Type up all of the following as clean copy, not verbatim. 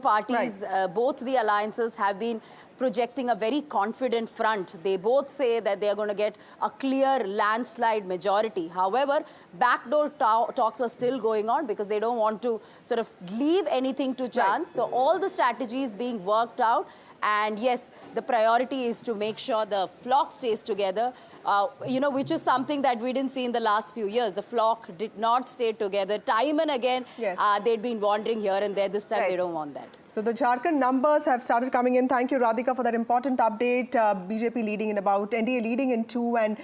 parties, both the alliances have been projecting a very confident front. They both say that they are going to get a clear landslide majority. However, backdoor talks are still going on because they don't want to sort of leave anything to chance. So all the strategies being worked out. And yes, the priority is to make sure the flock stays together, which is something that we didn't see in the last few years. The flock did not stay together. Time and again, they'd been wandering here and there. This time, they don't want that. So the Jharkhand numbers have started coming in. Thank you, Radhika, for that important update. BJP leading in about, NDA leading in 2 and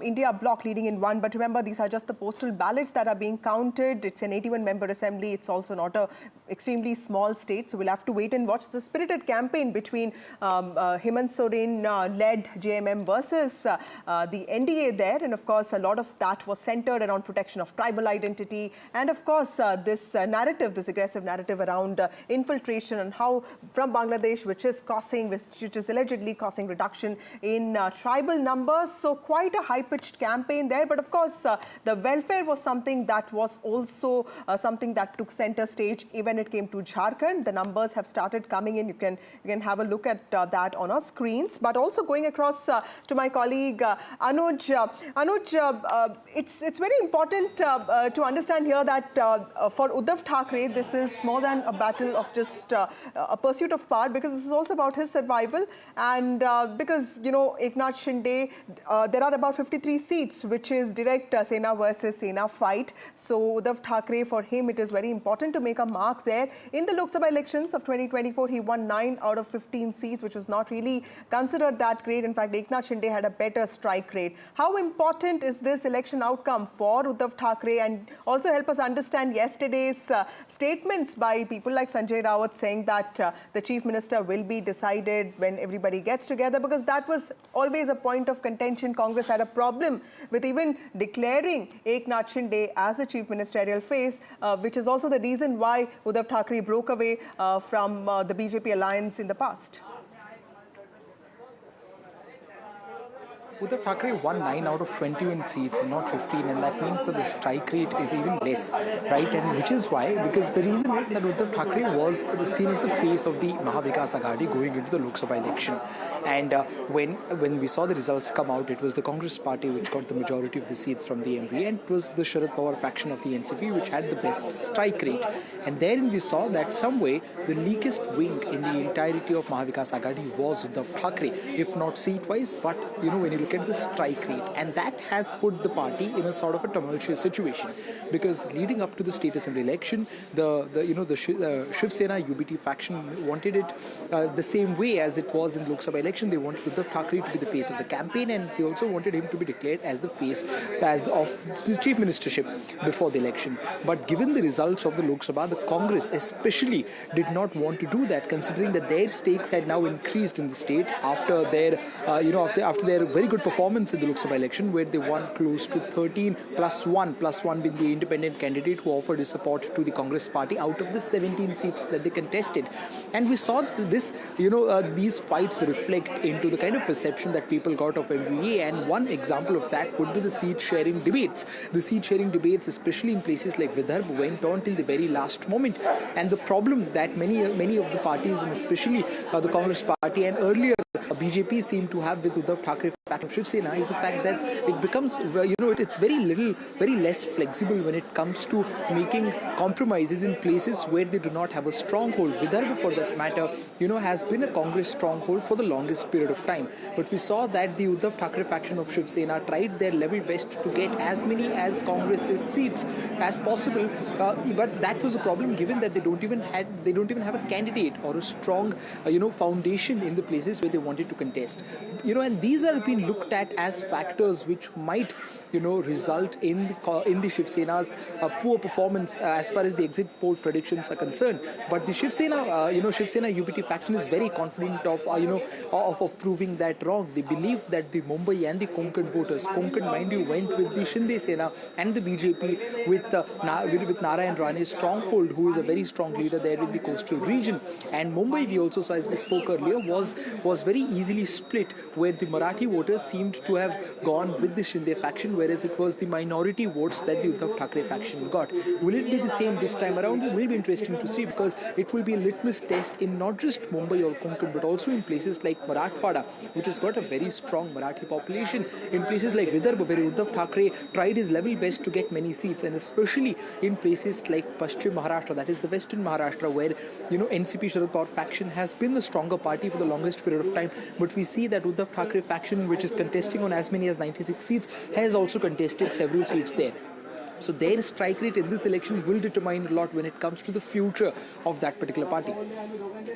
India bloc leading in 1. But remember, these are just the postal ballots that are being counted. It's an 81-member assembly. It's also not a extremely small state. So we'll have to wait and watch the spirited campaign between Hemant Soren-led JMM versus the NDA there. And of course, a lot of that was centered around protection of tribal identity. And of course, this narrative, this aggressive narrative around infiltration and how from Bangladesh, which is allegedly causing reduction in tribal numbers. So quite a high-pitched campaign there. But of course, the welfare was something that was also something that took center stage when it came to Jharkhand. The numbers have started coming in. You can have a look at that on our screens. But also going across to my colleague Anuj. Anuj, it's very important to understand here that for Uddhav Thackeray, this is more than a battle of just a pursuit of power, because this is also about his survival. And because, Eknath Shinde, there are about 53 seats, which is direct Sena versus Sena fight. So Uddhav Thackeray, for him, it is very important to make a mark there. In the Lok Sabha elections of 2024, he won 9 out of 15 seats, which was not really considered that great. In fact, Eknath Shinde had a better strike rate. How important is this election outcome for Uddhav Thackeray? And also help us understand yesterday's statements by people like Sanjay Rawat saying that the Chief Minister will be decided when everybody gets together, because that was always a point of contention. Congress had a problem with even declaring Eknath Shinde as a Chief Ministerial face, which is also the reason why Uddhav Thackeray broke away from the BJP alliance in the past. Uddhav Thackeray won 9 out of 21 seats, not 15, and that means that the strike rate is even less, right? And which is why, because the reason is that Uddhav Thackeray was seen as the face of the Maha Aghadi going into the Lok Sabha election. And when we saw the results come out, it was the Congress party which got the majority of the seats from the MV, and it was the Sharad Pawar faction of the NCP which had the best strike rate. And therein we saw that some way the weakest wing in the entirety of Maha Aghadi was Uddhav Thackeray, if not seat-wise, but when you look at the strike rate, and that has put the party in a sort of a tumultuous situation, because leading up to the state assembly election, the Shiv Sena UBT faction wanted it the same way as it was in Lok Sabha election. They wanted Uddhav Thackeray to be the face of the campaign, and they also wanted him to be declared as the face of the chief ministership before the election. But given the results of the Lok Sabha, the Congress especially did not want to do that, considering that their stakes had now increased in the state after their after their very good performance in the Lok Sabha election, where they won close to 13 plus one being the independent candidate who offered his support to the Congress party out of the 17 seats that they contested. And we saw this, these fights reflect into the kind of perception that people got of MVA, and one example of that would be the seat sharing debates. The seat sharing debates, especially in places like Vidarbha, went on till the very last moment. And the problem that many of the parties, and especially the Congress party and earlier BJP seem to have with Uddhav Thackeray faction of Shiv Sena is the fact that it becomes, it's very less flexible when it comes to making compromises in places where they do not have a stronghold. Vidarbha, for that matter, has been a Congress stronghold for the longest period of time. But we saw that the Uddhav Thackeray faction of Shiv Sena tried their level best to get as many as Congress's seats as possible. But that was a problem, given that they don't even have a candidate or a strong, foundation in the places where they wanted to contest. And these are being looked at as factors which might result in the Shiv Sena's poor performance as far as the exit poll predictions are concerned. But the Shiv Sena UBT faction is very confident of proving that wrong. They believe that the Mumbai and the Konkan voters, Konkan, mind you, went with the Shinde Sena and the BJP with Narayan Rane's stronghold, who is a very strong leader there in the coastal region. And Mumbai, we also saw, as we spoke earlier, was very easily split, where the Marathi voters voters seemed to have gone with the Shinde faction, whereas it was the minority votes that the Uddhav Thackeray faction got. Will it be the same this time around? It will be interesting to see, because it will be a litmus test in not just Mumbai or Konkan, but also in places like Marathwada, which has got a very strong Marathi population, in places like Vidarbha, where Uddhav Thackeray tried his level best to get many seats, and especially in places like Paschim Maharashtra, that is the Western Maharashtra, where NCP Sharad Pawar faction has been the stronger party for the longest period of time. But we see that Uddhav Thackeray faction, which is contesting on as many as 96 seats, has also contested several seats there. So their strike rate in this election will determine a lot when it comes to the future of that particular party.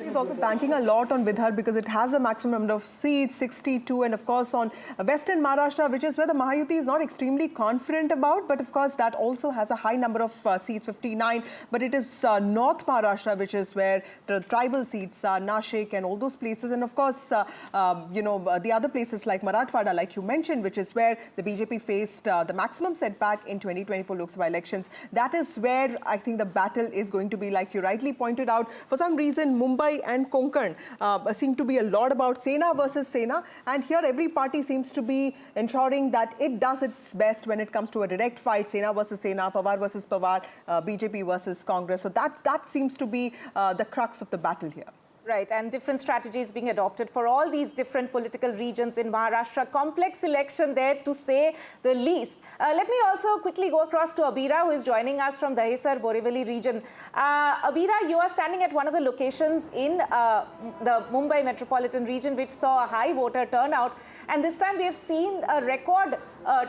He's also banking a lot on Vidarbha because it has a maximum number of seats, 62, and of course on Western Maharashtra, which is where the Mahayuti is not extremely confident about, but of course that also has a high number of seats, 59. But it is North Maharashtra, which is where the tribal seats are, Nashik and all those places, and of course the other places like Marathwada, like you mentioned, which is where the BJP faced the maximum setback in 2024 Lok Sabha elections. That is where I think the battle is going to be, like you rightly pointed out. For some reason, Mumbai and Konkan seem to be a lot about Sena versus Sena, and here every party seems to be ensuring that it does its best when it comes to a direct fight, Sena versus Sena, Pawar versus Pawar, BJP versus Congress. So that seems to be the crux of the battle here. Right, and different strategies being adopted for all these different political regions in Maharashtra. Complex election there, to say the least. Let me also quickly go across to Abira, who is joining us from Dahisar, Borivali region. Abira, you are standing at one of the locations in the Mumbai metropolitan region, which saw a high voter turnout. And this time we have seen a record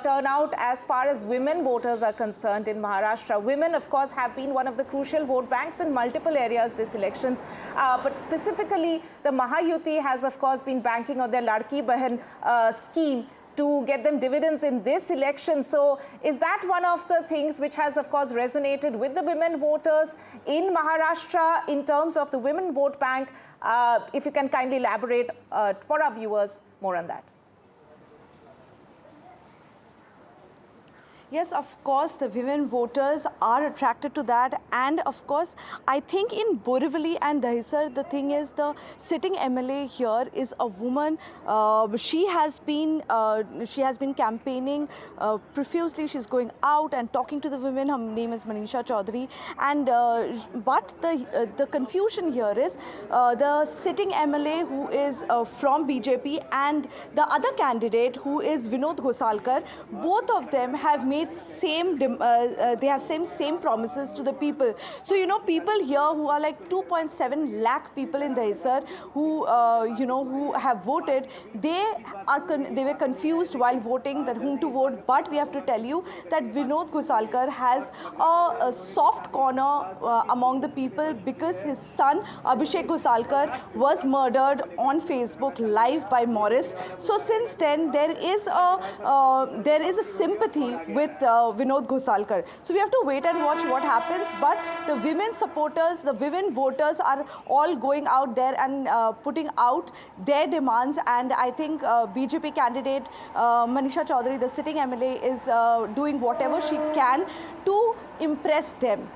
turnout as far as women voters are concerned in Maharashtra. Women, of course, have been one of the crucial vote banks in multiple areas this elections. But specifically, the Mahayuti has, of course, been banking on their Ladki Bahan scheme to get them dividends in this election. So is that one of the things which has, of course, resonated with the women voters in Maharashtra in terms of the women vote bank? If you can kindly elaborate for our viewers more on that. Yes, of course, the women voters are attracted to that. And of course, I think in Borivali and Dahisar, the thing is the sitting MLA here is a woman. She has been campaigning profusely. She's going out and talking to the women. Her name is Manisha Chaudhary. And but the confusion here is the sitting MLA who is from BJP and the other candidate who is Vinod Ghosalkar. Both of them have made same promises to the people. So people here who are like 2.7 lakh people in Dahisar who who have voted, they were confused while voting that whom to vote. But we have to tell you that Vinod Ghosalkar has a soft corner among the people because his son Abhishek Ghosalkar was murdered on Facebook live by Morris. So since then there is a sympathy with Vinod Ghosalkar. So we have to wait and watch what happens. But the women supporters, the women voters are all going out there and putting out their demands. And I think BJP candidate Manisha Chaudhary, the sitting MLA, is doing whatever she can to impress them.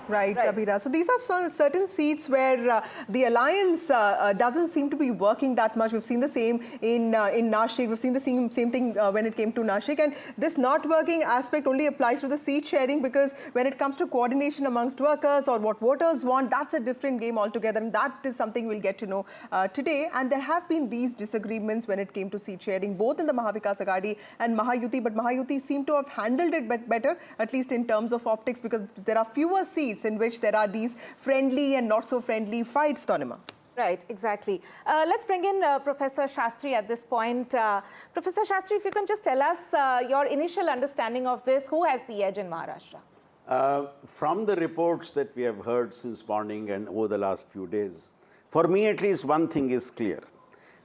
Right, Abira. So these are certain seats where the alliance doesn't seem to be working that much. We've seen the same in Nashik. We've seen the same thing when it came to Nashik. And this not working aspect only applies to the seat sharing, because when it comes to coordination amongst workers or what voters want, that's a different game altogether. And that is something we'll get to know today. And there have been these disagreements when it came to seat sharing, both in the Maha Vikas Aghadi and Mahayuti. But Mahayuti seem to have handled it better, at least in terms of optics, because there are fewer seats in which there are these friendly and not so friendly fights, Tanima. Right, exactly. Let's bring in Professor Shastri at this point. Professor Shastri, if you can just tell us your initial understanding of this, who has the edge in Maharashtra? From the reports that we have heard since morning and over the last few days, for me at least one thing is clear.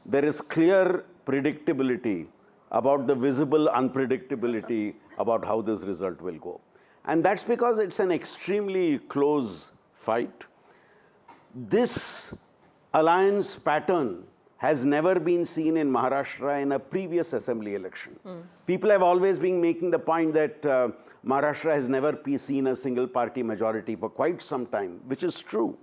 There is clear predictability about the visible unpredictability about how this result will go. And that's because it's an extremely close fight. This alliance pattern has never been seen in Maharashtra in a previous assembly election. People have always been making the point that Maharashtra has never seen a single party majority for quite some time, which is true.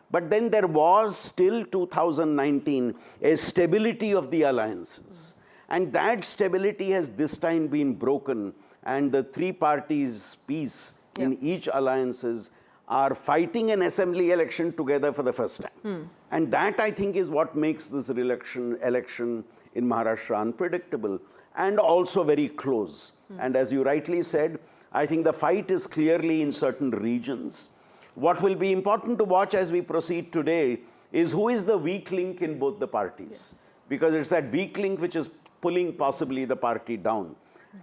But then there was till 2019 a stability of the alliances. And that stability has this time been broken, and the three parties' peace in each alliances are fighting an assembly election together for the first time. And that, I think, is what makes this election in Maharashtra unpredictable and also very close. And as you rightly said, I think the fight is clearly in certain regions. What will be important to watch as we proceed today is who is the weak link in both the parties. Because it's that weak link which is pulling possibly the party down.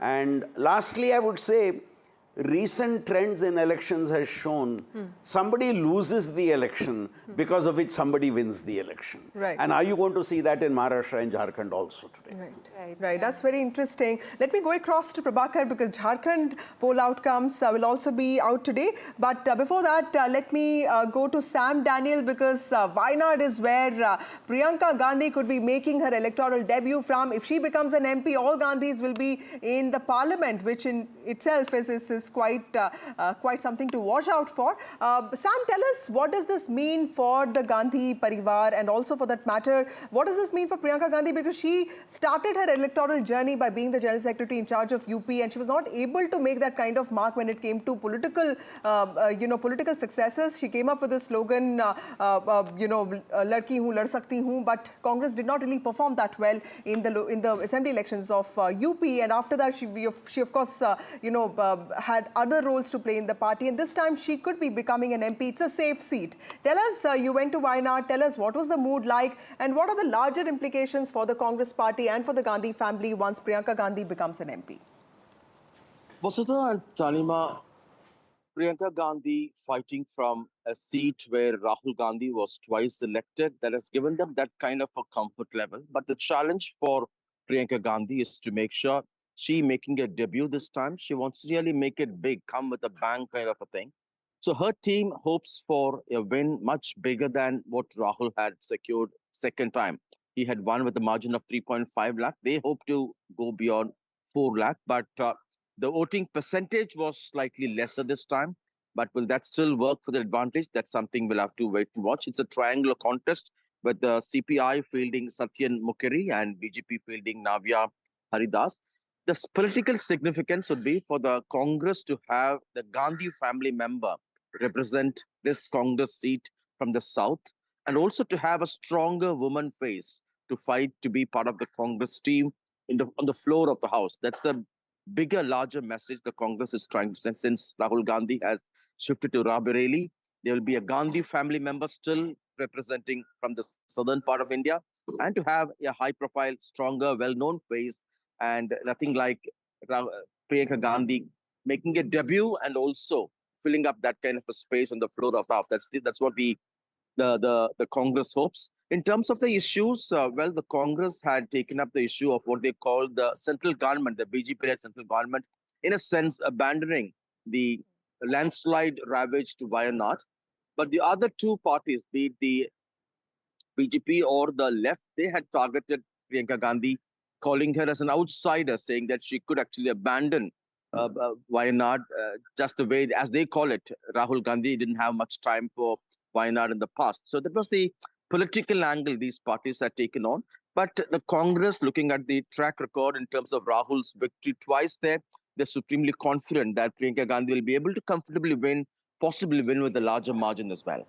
And lastly, I would say, recent trends in elections has shown somebody loses the election because of which somebody wins the election. Right. And are you going to see that in Maharashtra and Jharkhand also today? Right. That's very interesting. Let me go across to Prabhakar because Jharkhand poll outcomes will also be out today. But before that, let me go to Sam Daniel because Wayanad is where Priyanka Gandhi could be making her electoral debut from. If she becomes an MP, all Gandhis will be in the parliament, which in itself is quite something to watch out for. Sam, tell us, what does this mean for the Gandhi Parivar, and also for that matter, what does this mean for Priyanka Gandhi? Because she started her electoral journey by being the General Secretary in charge of UP, and she was not able to make that kind of mark when it came to political, political successes. She came up with the slogan, "Ladki hu, lad sakti hu," but Congress did not really perform that well in the assembly elections of UP, and after that, she of course, had other roles to play in the party, and this time she could be becoming an MP. It's a safe seat. Tell us, you went to Wayanad, tell us what was the mood like, and what are the larger implications for the Congress party and for the Gandhi family once Priyanka Gandhi becomes an MP? Vasudha and Tanima, Priyanka Gandhi fighting from a seat where Rahul Gandhi was twice elected, that has given them that kind of a comfort level. But the challenge for Priyanka Gandhi is to make sure she making a debut this time. She wants to really make it big, come with a bang kind of a thing. So her team hopes for a win much bigger than what Rahul had secured second time. He had won with a margin of 3.5 lakh. They hope to go beyond 4 lakh, but the voting percentage was slightly lesser this time. But will that still work for the advantage? That's something we'll have to wait and watch. It's a triangular contest with the CPI fielding Satyan Mukerji and BJP fielding Navya Haridas. The political significance would be for the Congress to have the Gandhi family member represent this Congress seat from the south, and also to have a stronger woman face to fight to be part of the Congress team on the floor of the House. That's the bigger, larger message the Congress is trying to send. Since Rahul Gandhi has shifted to Raebareli, there will be a Gandhi family member still representing from the southern part of India, and to have a high-profile, stronger, well-known face, and nothing like Priyanka Gandhi making a debut and also filling up that kind of a space on the floor of the House. That's what the Congress hopes. In terms of the issues, well, the Congress had taken up the issue of what they call the central government, the BJP-led central government, in a sense abandoning the landslide-ravaged Wayanad. But the other two parties, be it the BJP or the left, they had targeted Priyanka Gandhi, calling her as an outsider, saying that she could actually abandon Wayanad just the way, as they call it. Rahul Gandhi didn't have much time for Wayanad in the past. So that was the political angle these parties had taken on. But the Congress, looking at the track record in terms of Rahul's victory twice there, they're supremely confident that Priyanka Gandhi will be able to comfortably win, possibly win with a larger margin as well.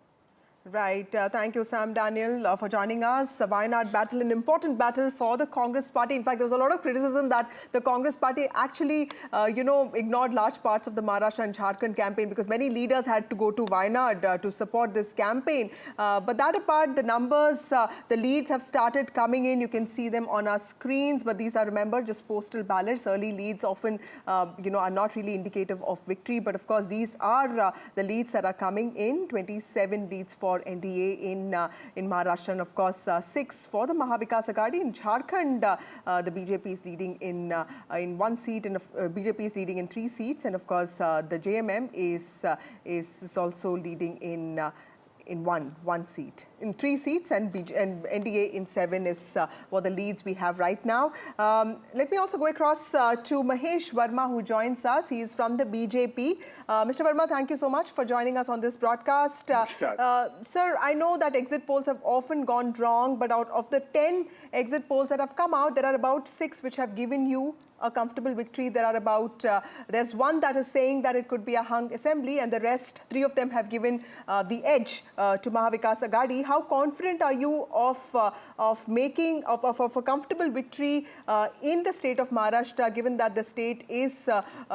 Right. Thank you, Sam Daniel, for joining us. Wayanad battle, an important battle for the Congress party. In fact, there was a lot of criticism that the Congress party actually, ignored large parts of the Maharashtra and Jharkhand campaign because many leaders had to go to Wayanad to support this campaign. But that apart, the numbers, the leads have started coming in. You can see them on our screens. But these are, remember, just postal ballots. Early leads often, are not really indicative of victory. But of course, these are the leads that are coming in. 27 leads for NDA in Maharashtra, and of course 6 for the Maha Vikas Aghadi. In Jharkhand, the BJP is leading in one seat, and BJP is leading in 3 seats, and of course the JMM is also leading in one seat. In 3 seats and NDA in 7 is what the leads we have right now. Let me also go across to Mahesh Verma, who joins us. He is from the BJP. Mr. Verma, thank you so much for joining us on this broadcast. Sir, I know that exit polls have often gone wrong, but out of the 10 exit polls that have come out, there are about 6 which have given you a comfortable victory. There are about, there's one that is saying that it could be a hung assembly, and the rest, 3 of them have given the edge to Maha Vikas Aghadi. How confident are you of making a comfortable victory in the state of Maharashtra, given that the state is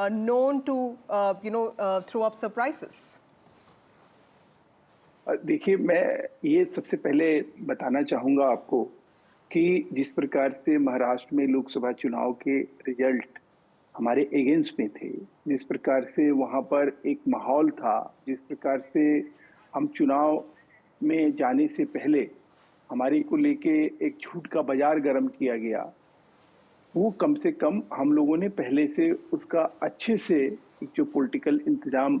known to throw up surprises? देखिए, मैं ये सबसे पहले बताना चाहूँगा आपको कि जिस प्रकार से महाराष्ट्र में लोकसभा चुनाव के रिजल्ट हमारे अगेंस्ट में थे, जिस प्रकार से वहाँ पर एक माहौल था, जिस प्रकार से हम चुनाव में जाने से पहले हमारे को लेके एक झूठ का बाजार गर्म किया गया, वो कम से कम हम लोगों ने पहले से उसका अच्छे से जो पॉलिटिकल इंतजाम,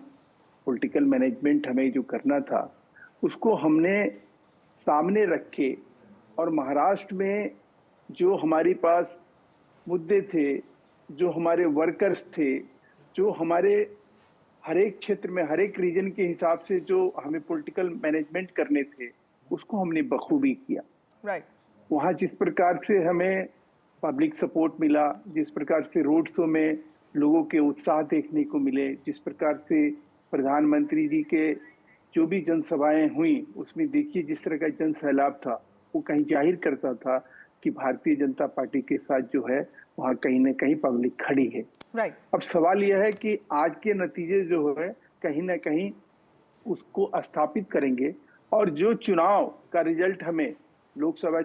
पॉलिटिकल मैनेजमेंट हमें जो करना था, उसको हमने सामने रख के, और महाराष्ट्र में जो हमारे पास मुद्दे थे, जो हमारे वर्कर्स थे, जो हमारे हर एक क्षेत्र में हर एक रीजन के हिसाब से जो हमें पॉलिटिकल मैनेजमेंट करने थे, उसको हमने बखूबी किया। वहाँ जिस प्रकार से हमें पब्लिक सपोर्ट मिला, जिस प्रकार से रोड शो में लोगों के उत्साह देखने को मिले, जिस प्रकार से प्रधानमंत्री जी के जो भी जनसभाएं हुई, उसमें देखिए जिस तरह का जन सैलाब था, वो कहीं जाहिर करता था कि भारतीय जनता पार्टी के साथ जो है वहाँ कहीं ना कहीं पब्लिक खड़ी है। अब सवाल यह है कि आज के नतीजे जो है कहीं ना कहीं उसको स्थापित करेंगे, और जो चुनाव का रिजल्ट हमें लोकसभा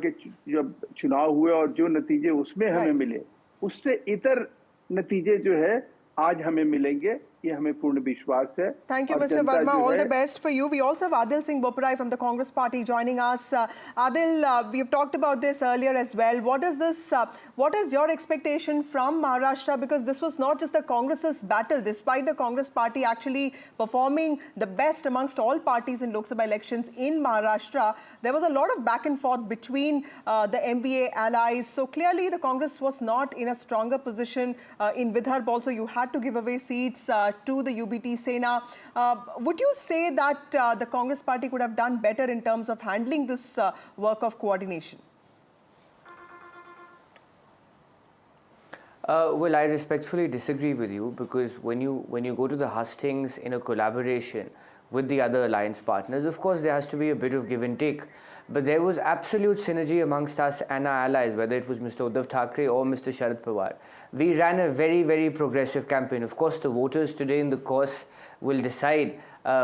के जब चुनाव हुए और जो नतीजे उसमें हमें मिले, उससे इतर नतीजे जो है आज हमें मिलेंगे, ये हमें पूर्ण विश्वास है। Thank you, Mr. Verma. All the best for you. We also have Adil Singh Boparai from the Congress Party joining us. Adil, we have talked about this earlier as well. What is your expectation from Maharashtra? Because this was not just the Congress's battle. Despite the Congress Party actually performing the best amongst all parties in Lok Sabha elections in Maharashtra, there was a lot of back and forth between the MVA allies. So clearly the Congress was not in a stronger position. In Vidarbha also you had to give away seats to the UBT Sena. Would you say that the Congress Party could have done better in terms of handling this work of coordination? Well, I respectfully disagree with you, because when you go to the hustings in a collaboration with the other alliance partners, of course there has to be a bit of give and take. But there was absolute synergy amongst us and our allies, whether it was Mr. Uddhav Thackeray or Mr. Sharad Pawar. We ran a very, very progressive campaign. Of course, the voters today in the course will decide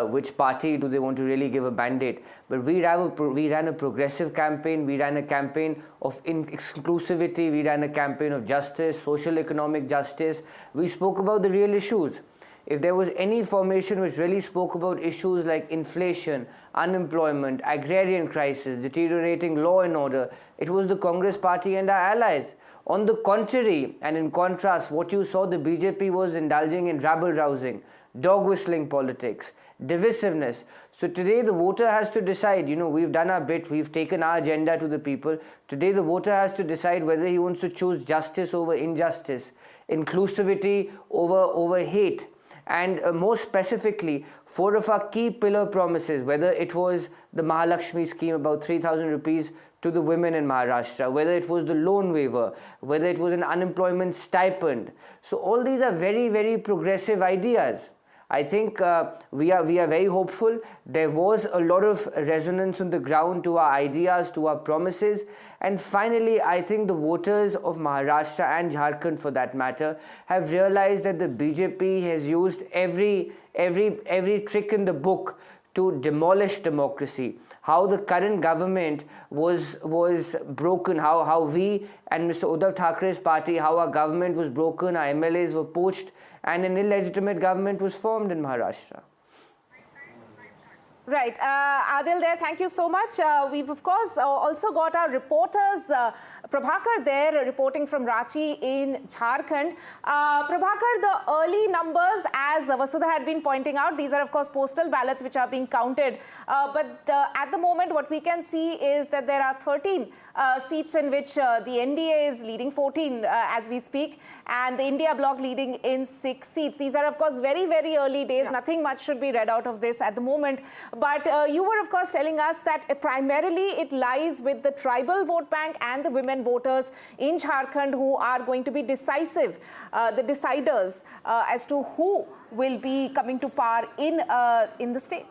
which party do they want to really give a mandate. But we ran a progressive campaign. We ran a campaign of inclusivity. We ran a campaign of justice, social economic justice. We spoke about the real issues. If there was any formation which really spoke about issues like inflation, unemployment, agrarian crisis, deteriorating law and order, it was the Congress Party and our allies. On the contrary, and in contrast, what you saw, the BJP was indulging in rabble-rousing, dog-whistling politics, divisiveness. So today the voter has to decide, we've done our bit, we've taken our agenda to the people. Today the voter has to decide whether he wants to choose justice over injustice, inclusivity over hate. And more specifically, 4 of our key pillar promises, whether it was the Mahalakshmi scheme, about 3,000 rupees to the women in Maharashtra, whether it was the loan waiver, whether it was an unemployment stipend. So all these are very, very progressive ideas. I think we are very hopeful. There was a lot of resonance on the ground to our ideas, to our promises. And finally, I think the voters of Maharashtra and Jharkhand, for that matter, have realized that the BJP has used every trick in the book to demolish democracy. How the current government was broken, how we and Mr. Uddhav Thackeray's party, how our government was broken, our MLAs were poached, and an illegitimate government was formed in Maharashtra. Right. Adil there, thank you so much. We've, of course, also got our reporters, Prabhakar there, reporting from Ranchi in Jharkhand. Prabhakar, the early numbers, as Vasudha had been pointing out, these are, of course, postal ballots which are being counted. But at the moment, what we can see is that there are 13 seats in which the NDA is leading, 14 as we speak, and the India bloc leading in 6 seats. These are, of course, very, very early days. Yeah. Nothing much should be read out of this at the moment. But you were, of course, telling us that primarily it lies with the tribal vote bank and the women voters in Jharkhand who are going to be decisive, the deciders as to who will be coming to power in the state.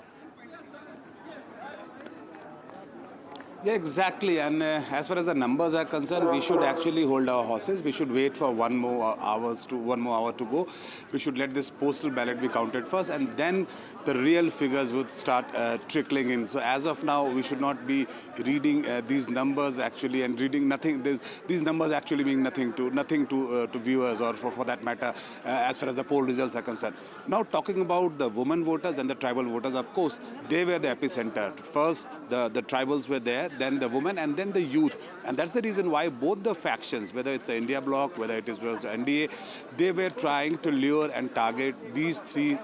Yeah, exactly. And as far as the numbers are concerned, we should actually hold our horses. We should wait for one more hour to go. We should let this postal ballot be counted first, and then the real figures would start trickling in. So as of now, we should not be reading these numbers actually and reading nothing. These numbers actually mean nothing to viewers or for that matter as far as the poll results are concerned. Now talking about the women voters and the tribal voters, of course, they were the epicenter. First, the tribals were there, then the women, and then the youth. And that's the reason why both the factions, whether it's the India bloc, whether it was NDA, they were trying to lure and target these three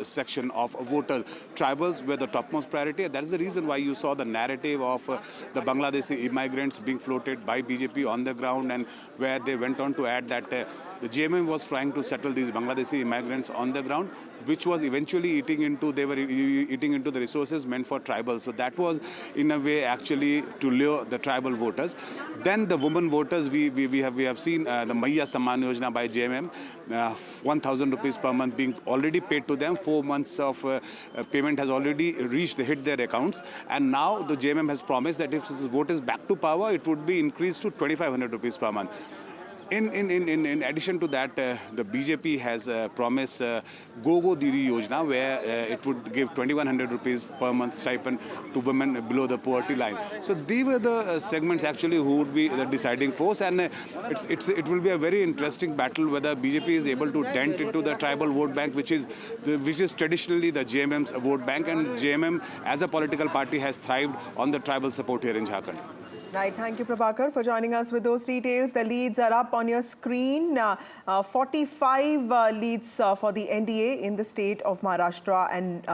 section of voters. Tribals were the topmost priority. And that's the reason why you saw the narrative of the Bangladeshi immigrants being floated by BJP on the ground, and where they went on to add that the JMM was trying to settle these Bangladeshi immigrants on the ground, which was eventually eating into the resources meant for tribals. So that was in a way actually to lure the tribal voters. Then the women voters, we have seen the Maiya Samman Yojana by JMM, 1,000 rupees per month being already paid to them. 4 months of payment has already hit their accounts, and now the JMM has promised that if this vote is back to power, it would be increased to 2,500 rupees per month. In addition to that, the BJP has promised Go Didi Yojana, where it would give 2,100 rupees per month stipend to women below the poverty line. So these were the segments actually who would be the deciding force, and it will be a very interesting battle whether BJP is able to dent into the tribal vote bank, which is traditionally the JMM's vote bank, and JMM as a political party has thrived on the tribal support here in Jharkhand. Right, thank you, Prabhakar, for joining us with those details. The leads are up on your screen. 45 leads for the NDA in the state of Maharashtra, and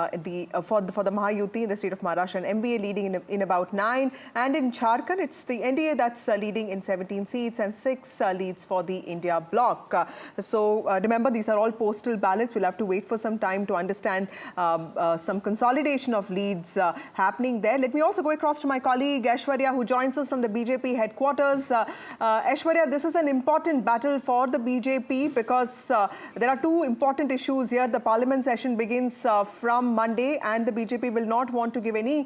for the Mahayuti in the state of Maharashtra, and MVA leading in about 9. And in Jharkhand, it's the NDA that's leading in 17 seats and 6 leads for the India bloc. So remember, these are all postal ballots. We'll have to wait for some time to understand some consolidation of leads happening there. Let me also go across to my colleague Aishwarya, who joins us from the BJP headquarters. Aishwarya, this is an important battle for the BJP because there are two important issues here. The parliament session begins from Monday, and the BJP will not want to give any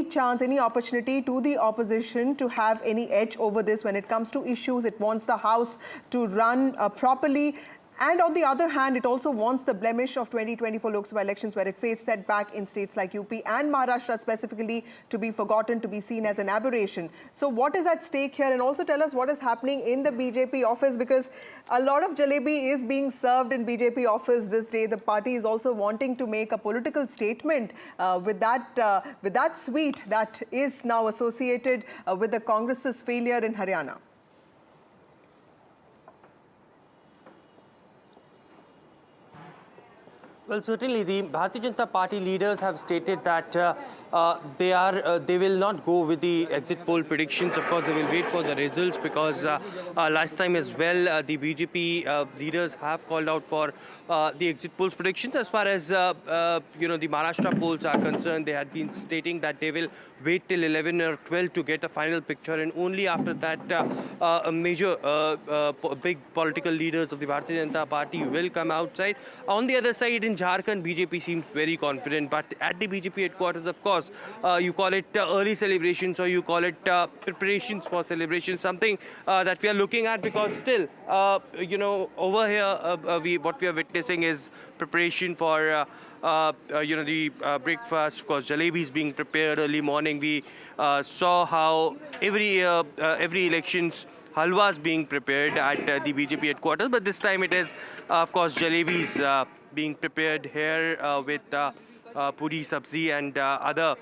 chance, any opportunity to the opposition to have any edge over this when it comes to issues. It wants the House to run properly. And on the other hand, it also wants the blemish of 2024 Lok Sabha elections, where it faced setback in states like UP and Maharashtra specifically, to be forgotten, to be seen as an aberration. So what is at stake here? And also tell us what is happening in the BJP office, because a lot of jalebi is being served in BJP office this day. The party is also wanting to make a political statement with that sweet that is now associated with the Congress's failure in Haryana. Well, certainly the Bharatiya Janata Party leaders have stated that they will not go with the exit poll predictions. Of course, they will wait for the results, because last time as well, the BJP leaders have called out for the exit polls predictions. As far as the Maharashtra polls are concerned, they had been stating that they will wait till 11 or 12 to get a final picture, and only after that big political leaders of the Bharatiya Janata Party will come outside. On the other side, in Jharkhand, BJP seems very confident, but at the BJP headquarters, of course, you call it early celebrations, or you call it preparations for celebrations, something that we are looking at, because still, over here, what we are witnessing is preparation for the breakfast. Of course, jalebi is being prepared early morning. We saw how every elections halwa is being prepared at the BJP headquarters, but this time it is, of course, jalebis being prepared here with puri sabzi and other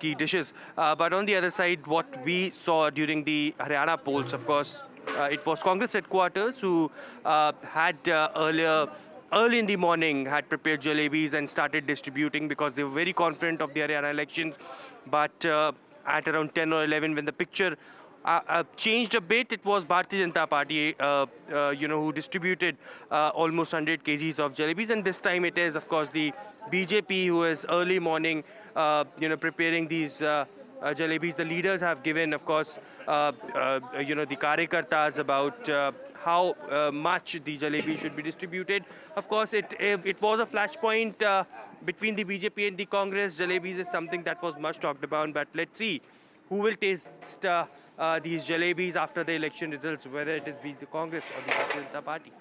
key dishes. But on the other side, what we saw during the Haryana polls, of course, it was Congress headquarters who had early in the morning had prepared jalebis and started distributing because they were very confident of the Haryana elections. But at around 10 or 11, when the picture changed a bit, it was Bharatiya Janata Party, who distributed almost 100 kgs of jalebis. And this time it is, of course, the BJP who is early morning, preparing these jalebis. The leaders have given, of course, the Karyakartas about how much the jalebi should be distributed. Of course, it was a flashpoint between the BJP and the Congress. Jalebis is something that was much talked about, but let's see who will taste these jalebis after the election results, whether it is the Congress or the Bharatiya Janata Party.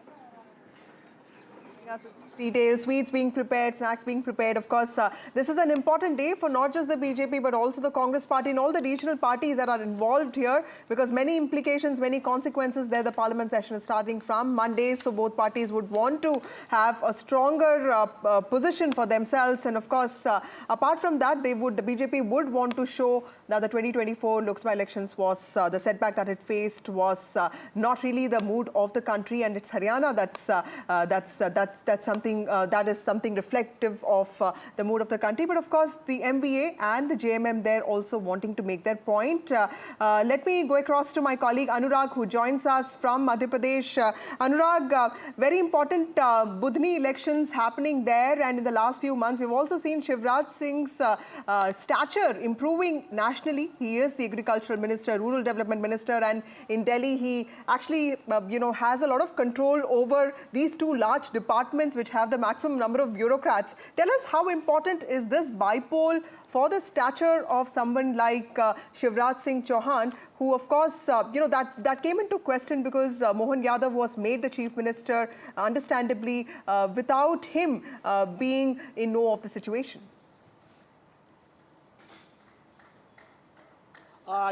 Details, sweets being prepared, snacks being prepared. Of course, this is an important day for not just the BJP but also the Congress party and all the regional parties that are involved here, because many implications, many consequences there. The parliament session is starting from Monday, so both parties would want to have a stronger position for themselves. And of course, apart from that, the BJP would want to show that the 2024 Lok Sabha elections was the setback that it faced was not really the mood of the country, and it's Haryana that's something. That is something reflective of the mood of the country. But of course, the MVA and the JMM there also wanting to make their point. Let me go across to my colleague Anurag, who joins us from Madhya Pradesh. Anurag, very important Budhni elections happening there, and in the last few months, we've also seen Shivraj Singh's stature improving nationally. He is the agricultural minister, rural development minister, and in Delhi, he actually has a lot of control over these two large departments which have the maximum number of bureaucrats. Tell us, how important is this bypoll for the stature of someone like Shivraj Singh Chauhan, who of course, that came into question because Mohan Yadav was made the chief minister, understandably, without him being in know of the situation.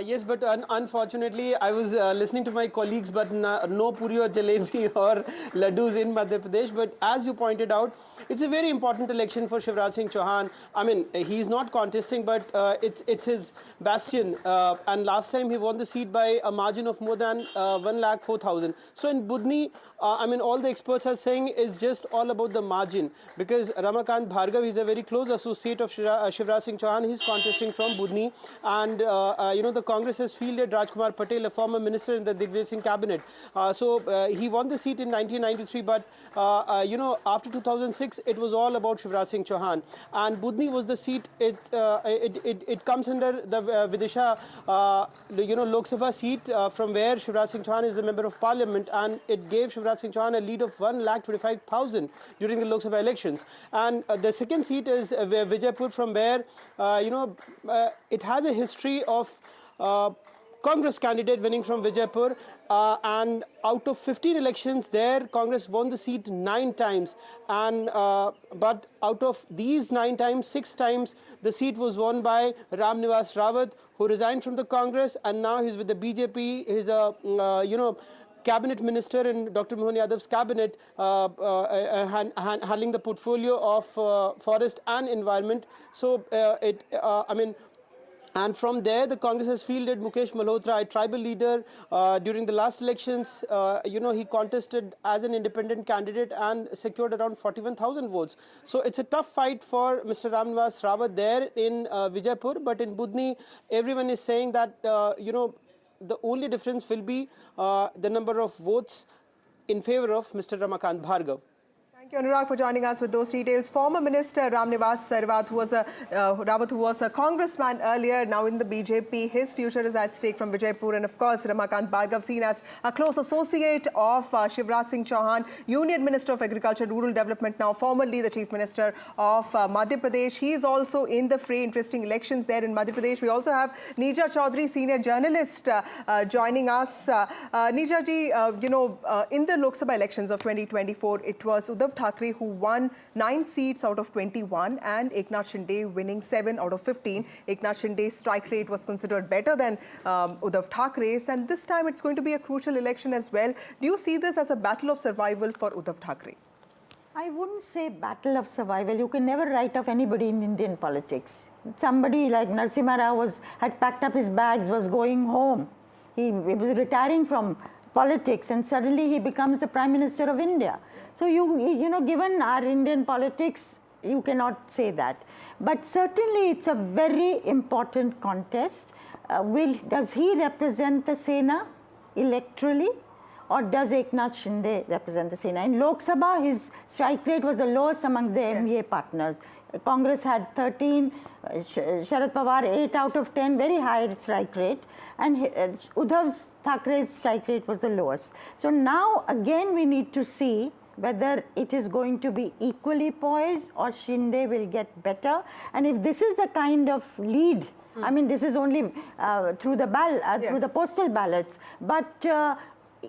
Yes, but unfortunately, I was listening to my colleagues, but no puri or jalebi or laddus in Madhya Pradesh. But as you pointed out, it's a very important election for Shivraj Singh Chauhan. I mean, he's not contesting, but it's his bastion. And last time he won the seat by a margin of more than 1,04,000. So in Budhni, all the experts are saying is just all about the margin, because Ramakant Bhargav is a very close associate of Shivraj Singh Chauhan. He's contesting from Budhni, and the Congress has fielded Rajkumar Patel, a former minister in the Digvijay Singh cabinet. He won the seat in 1993, but after 2006, it was all about Shivraj Singh Chauhan. And Budhni was the seat. It comes under the Vidisha, Lok Sabha seat, from where Shivraj Singh Chauhan is the member of parliament, and it gave Shivraj Singh Chauhan a lead of 1,25,000 during the Lok Sabha elections. And the second seat is Vijaypur, from where it has a history of Congress candidate winning from Vijaypur, and out of 15 elections there, Congress won the seat 9 times. And but out of these 9 times, 6 times the seat was won by Ram Nivas Rawat, who resigned from the Congress, and now he's with the BJP. He's a cabinet minister in Dr. Mohan Yadav's cabinet, handling the portfolio of forest and environment. So and from there, the Congress has fielded Mukesh Malhotra, a tribal leader. During the last elections, he contested as an independent candidate and secured around 41,000 votes. So it's a tough fight for Mr. Ram Nivas Rawat there in Vijaypur. But in Budhni, everyone is saying that, the only difference will be the number of votes in favor of Mr. Ramakant Bhargav. Thank you, Anurag, for joining us with those details. Former Minister Ram Nivas Rawat, who was a congressman earlier, now in the BJP. His future is at stake from Vijaypur. And of course, Ramakant Bhargav, seen as a close associate of Shivraj Singh Chauhan, Union Minister of Agriculture, Rural Development, now formerly the Chief Minister of Madhya Pradesh. He is also in the fray. Interesting elections there in Madhya Pradesh. We also have Neerja Chaudhary, senior journalist, joining us. Neerja ji, in the Lok Sabha elections of 2024, it was Uddhav Thackeray who won 9 seats out of 21, and Eknath Shinde winning 7 out of 15. Eknath Shinde's strike rate was considered better than Uddhav Thackeray's, and this time it's going to be a crucial election as well. Do you see this as a battle of survival for Uddhav Thackeray? I wouldn't say battle of survival. You can never write off anybody in Indian politics. Somebody like Narasimha Rao had packed up his bags, was going home. He was retiring from politics, and suddenly he becomes the Prime Minister of India. So you know, given our Indian politics, you cannot say that. But certainly it's a very important contest. Does he represent the Sena electorally, or does Eknath Shinde represent the Sena? In Lok Sabha, his strike rate was the lowest among the NDA partners. Congress had 13, Sharad Pawar 8 out of 10, very high strike rate, and Uddhav Thackeray's strike rate was the lowest. So now again we need to see whether it is going to be equally poised or Shinde will get better. And if this is the kind of lead, I mean, this is only through the through the postal ballots, but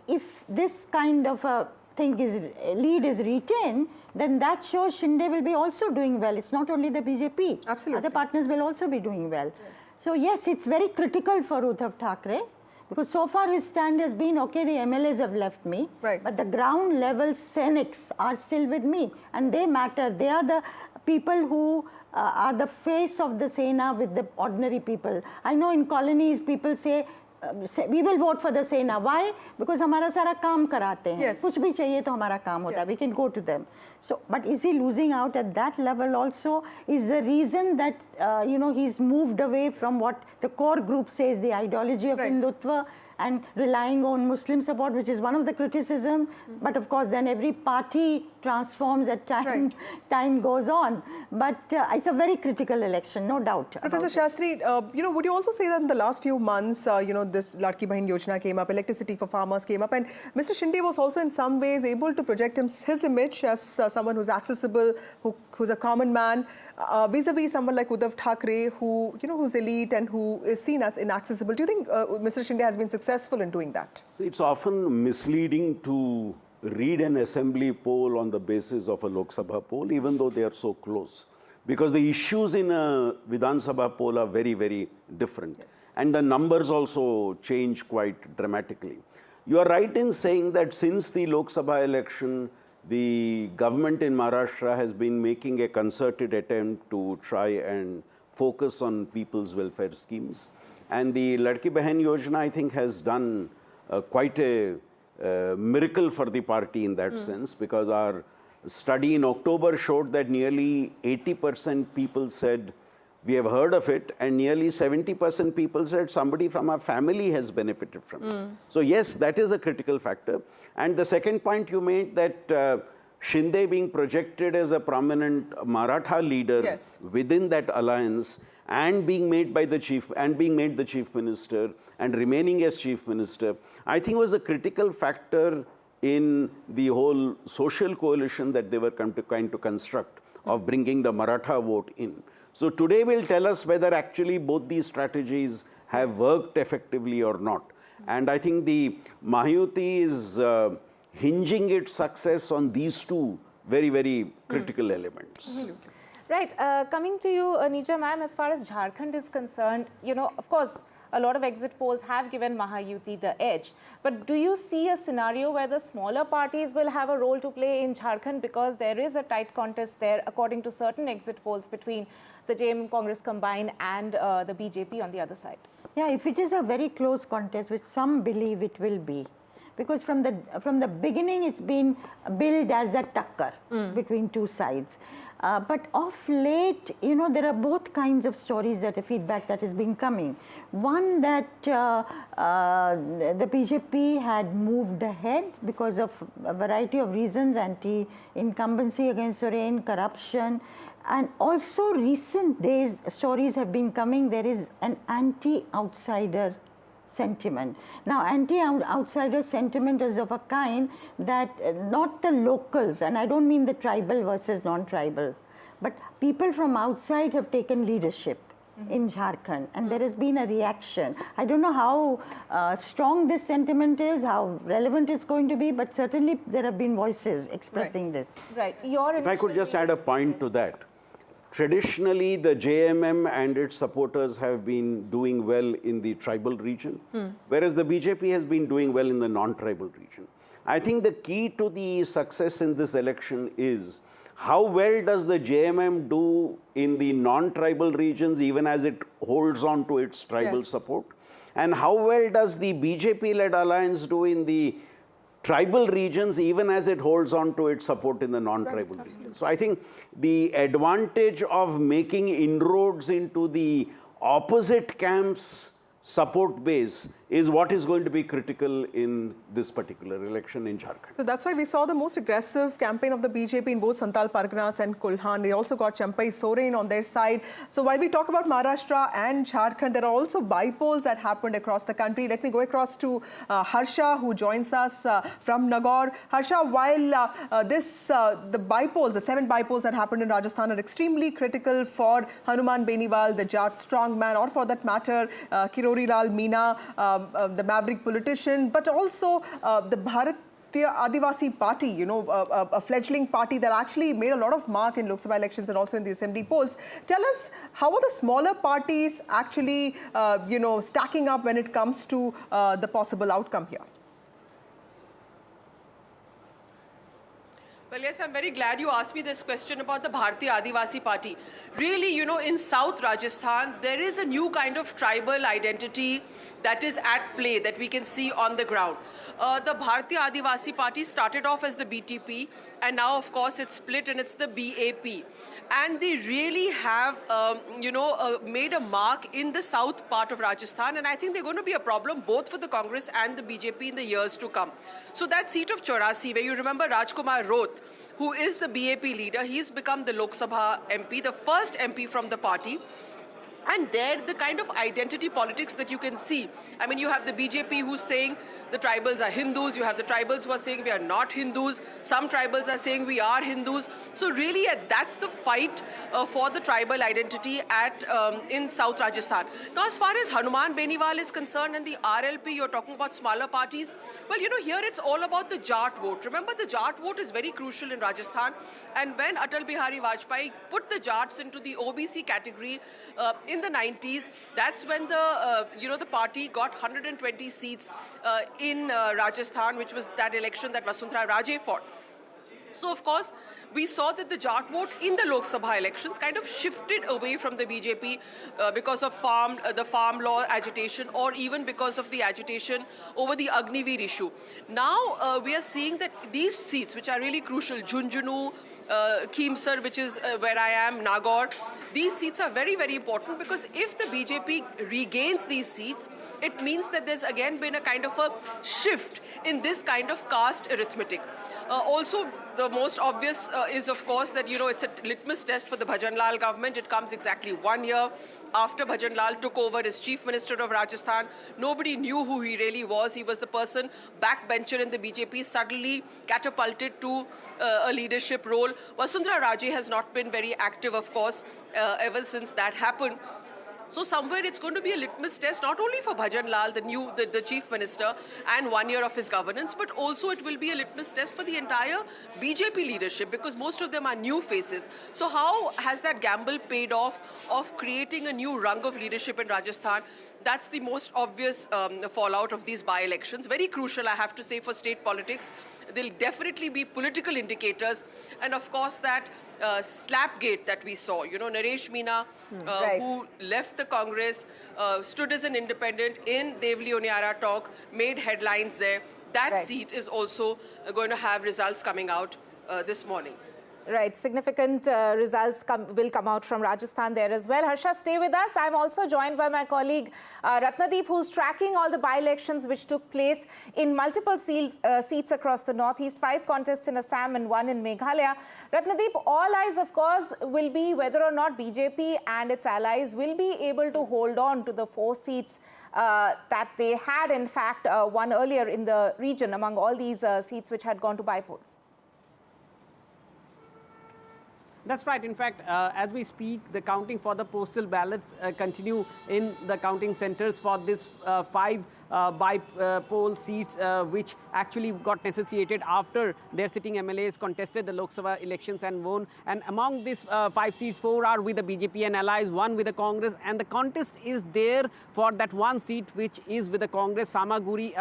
if this kind of a lead is retained, then that shows Shinde will be also doing well. It's not only the BJP. Absolutely. Other partners will also be doing well. Yes. So yes, it's very critical for Uddhav Thackeray, because so far his stand has been, okay, the MLAs have left me, but the ground level Senics are still with me, and they matter. They are the people who are the face of the Sena with the ordinary people. I know in colonies people say, we will vote for the Sena. Why? Because हमारा सारा काम कराते हैं. Yes. कुछ भी चाहिए तो हमारा काम होता है. We can go to them. So, but is he losing out at that level also? Is the reason that you know, he's moved away from what the core group says, the ideology of Hindutva, and relying on Muslim support, which is one of the criticism. But of course, then every party transforms as time goes on. But it's a very critical election, no doubt. Professor Shastri, you know, would you also say that in the last few months, you know, this Ladki Bahin Yojana came up, electricity for farmers came up, and Mr. Shinde was also in some ways able to project his image as someone who's accessible, who's a common man, vis-a-vis someone like Uddhav Thackeray, who, you know, who's elite and who is seen as inaccessible. Do you think Mr. Shinde has been successful in doing that? So it's often misleading to read an assembly poll on the basis of a Lok Sabha poll, even though they are so close. Because the issues in a Vidhan Sabha poll are very, very different. Yes. And the numbers also change quite dramatically. You are right in saying that since the Lok Sabha election, the government in Maharashtra has been making a concerted attempt to try and focus on people's welfare schemes. And the Ladki Bahin Yojana, I think, has done quite a miracle for the party in that sense, because our study in October showed that nearly 80% people said, we have heard of it, and nearly 70% people said somebody from our family has benefited from it. So yes, that is a critical factor. And the second point you made, that Shinde being projected as a prominent Maratha leader within that alliance, and being made the chief minister and remaining as chief minister, I think was a critical factor in the whole social coalition that they were trying to construct of bringing the Maratha vote in. So today will tell us whether actually both these strategies have worked effectively or not. And I think the Mahayuti is hinging its success on these two very, very critical elements. Right. Coming to you, Nija ma'am, as far as Jharkhand is concerned, you know, of course, a lot of exit polls have given Mahayuti the edge. But do you see a scenario where the smaller parties will have a role to play in Jharkhand, because there is a tight contest there, according to certain exit polls, between the JM Congress combined and the BJP on the other side? Yeah, if it is a very close contest, which some believe it will be, because from the beginning it's been billed as a takkar between two sides. But of late, you know, there are both kinds of stories, that feedback that has been coming. One, that the BJP had moved ahead because of a variety of reasons, anti-incumbency against Soren, corruption, and also recent days stories have been coming, there is an anti-outsider sentiment. Now, anti-outsider sentiment is of a kind that not the locals, and I don't mean the tribal versus non-tribal, but people from outside have taken leadership in Jharkhand, and there has been a reaction. I don't know how strong this sentiment is, how relevant it's going to be, but certainly there have been voices expressing this. Right. If I could just add a point to that. Traditionally, the JMM and its supporters have been doing well in the tribal region, whereas the BJP has been doing well in the non-tribal region. I think the key to the success in this election is how well does the JMM do in the non-tribal regions, even as it holds on to its tribal support? And how well does the BJP-led alliance do in the tribal regions, even as it holds on to its support in the non-tribal regions? So I think the advantage of making inroads into the opposite camp's support base is what is going to be critical in this particular election in Jharkhand. So that's why we saw the most aggressive campaign of the BJP in both Santal Parganas and Kulhan. They also got Champai Soren on their side. So while we talk about Maharashtra and Jharkhand, there are also bypolls that happened across the country. Let me go across to Harsha, who joins us from Nagaur. Harsha, while the bypolls, the 7 bypolls that happened in Rajasthan are extremely critical for Hanuman Beniwal, the Jat strongman, or for that matter, Kirori Lal Meena, the maverick politician, but also the Bharatiya Adivasi Party, you know, a fledgling party that actually made a lot of mark in Lok Sabha elections and also in the assembly polls. Tell us, how are the smaller parties actually, you know, stacking up when it comes to the possible outcome here? Well, yes, I'm very glad you asked me this question about the Bharatiya Adivasi Party. Really, you know, in South Rajasthan, there is a new kind of tribal identity that is at play that we can see on the ground. The Bharatiya Adivasi Party started off as the BTP, and now, of course, it's split and it's the BAP. And they really have, made a mark in the south part of Rajasthan, and I think they're going to be a problem both for the Congress and the BJP in the years to come. So that seat of Chaurasi, where you remember Rajkumar Roth, who is the BAP leader, he's become the Lok Sabha MP, the first MP from the party. And there, the kind of identity politics that you can see. I mean, you have the BJP who's saying the tribals are Hindus. You have the tribals who are saying we are not Hindus. Some tribals are saying we are Hindus. So really, that's the fight for the tribal identity in South Rajasthan. Now, as far as Hanuman Beniwal is concerned and the RLP, you're talking about smaller parties. Well, you know, here it's all about the Jat vote. Remember, the Jat vote is very crucial in Rajasthan. And when Atal Bihari Vajpayee put the Jats into the OBC category in the 90s, that's when the party got 120 seats in Rajasthan, which was that election that Vasundhara Raje fought. So, of course, we saw that the Jat vote in the Lok Sabha elections kind of shifted away from the BJP because of the farm law agitation, or even because of the agitation over the Agniveer issue. Now, we are seeing that these seats, which are really crucial, Jhunjhunu, Khimsar, which is where I am, Nagaur, these seats are very, very important, because if the BJP regains these seats, it means that there's again been a kind of a shift in this kind of caste arithmetic. Also, the most obvious is, of course, that, you know, it's a litmus test for the Bhajan Lal government. It comes exactly 1 year after Bhajan Lal took over as Chief Minister of Rajasthan. Nobody knew who he really was. He was the person, backbencher in the BJP, suddenly catapulted to a leadership role. Vasundhara Raje has not been very active, of course, ever since that happened. So somewhere it's going to be a litmus test, not only for Bhajan Lal, the Chief Minister, and 1 year of his governance, but also it will be a litmus test for the entire BJP leadership, because most of them are new faces. So how has that gamble paid off of creating a new rung of leadership in Rajasthan? That's the most obvious fallout of these by-elections. Very crucial, I have to say, for state politics. There'll definitely be political indicators. And of course, that slapgate that we saw, you know, Naresh Meena, who left the Congress, stood as an independent in Devli Oniara talk, made headlines there. That seat is also going to have results coming out this morning. Right, significant results will come out from Rajasthan there as well. Harsha, stay with us. I'm also joined by my colleague Ratnadeep, who's tracking all the by-elections which took place in multiple seats across the northeast, 5 contests in Assam and 1 in Meghalaya. Ratnadeep, all eyes, of course, will be whether or not BJP and its allies will be able to hold on to the 4 seats that they had, in fact, won earlier in the region among all these seats which had gone to bypolls. That's right. In fact, as we speak, the counting for the postal ballots continue in the counting centers for this 5 bypoll seats, which actually got necessitated after their sitting MLAs contested the Lok Sabha elections and won. And among these 5 seats, 4 are with the BJP and allies, 1 with the Congress. And the contest is there for that 1 seat, which is with the Congress, Samaguri,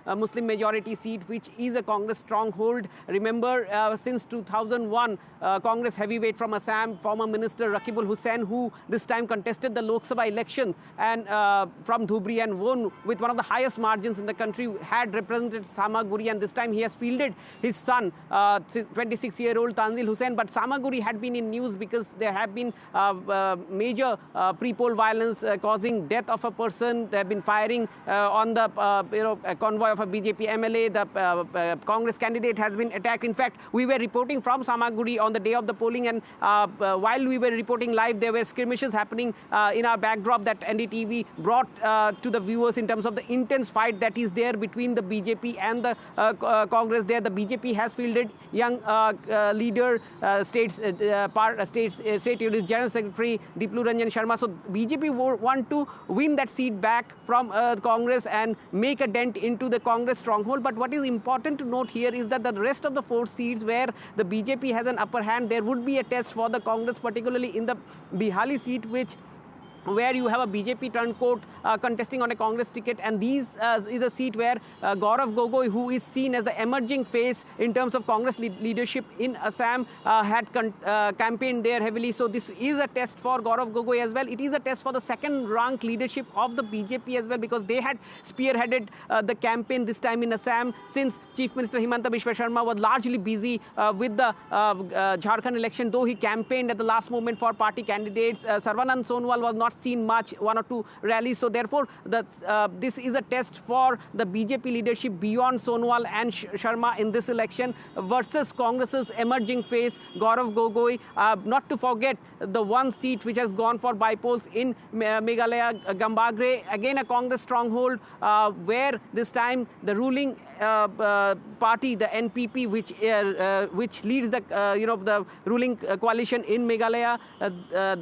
a Muslim majority seat, which is a Congress stronghold. Remember, since 2001, Congress heavyweight from Assam, former Minister Rakibul Hussain, who this time contested the Lok Sabha elections and from Dhubri and won with one of the highest margins in the country, had represented Samaguri, and this time he has fielded his son, 26-year-old Tanzil Hussain. But Samaguri had been in news because there have been major pre-poll violence causing death of a person. They have been firing on the convoy of a BJP MLA. The Congress candidate has been attacked. In fact, we were reporting from Samaguri on the day of the polling, and while we were reporting live, there were skirmishes happening in our backdrop that NDTV brought to the viewers in terms of the intense fight that is there between the BJP and the Congress there. The BJP has fielded young leader, State Unit General Secretary Diplu Ranjan Sharma. So BJP want to win that seat back from Congress and make a dent into the Congress stronghold. But what is important to note here is that the rest of the 4 seats where the BJP has an upper hand, there would be a test for the Congress, particularly in the Bihali seat, where you have a BJP turncoat contesting on a Congress ticket, and these is a seat where Gaurav Gogoi, who is seen as the emerging face in terms of Congress leadership in Assam, had campaigned there heavily. So this is a test for Gaurav Gogoi as well. It is a test for the second-rank leadership of the BJP as well, because they had spearheaded the campaign this time in Assam, since Chief Minister Himanta Biswa Sharma was largely busy with the Jharkhand election, though he campaigned at the last moment for party candidates. Sarvanand Sonowal was not seen much, 1 or 2 rallies. So therefore, this is a test for the BJP leadership beyond Sonowal and Sharma in this election versus Congress's emerging face, Gaurav Gogoi. Not to forget the 1 seat which has gone for bypolls in Meghalaya, Gambagre, again a Congress stronghold, where this time the ruling party, the NPP, which leads the ruling coalition in Meghalaya,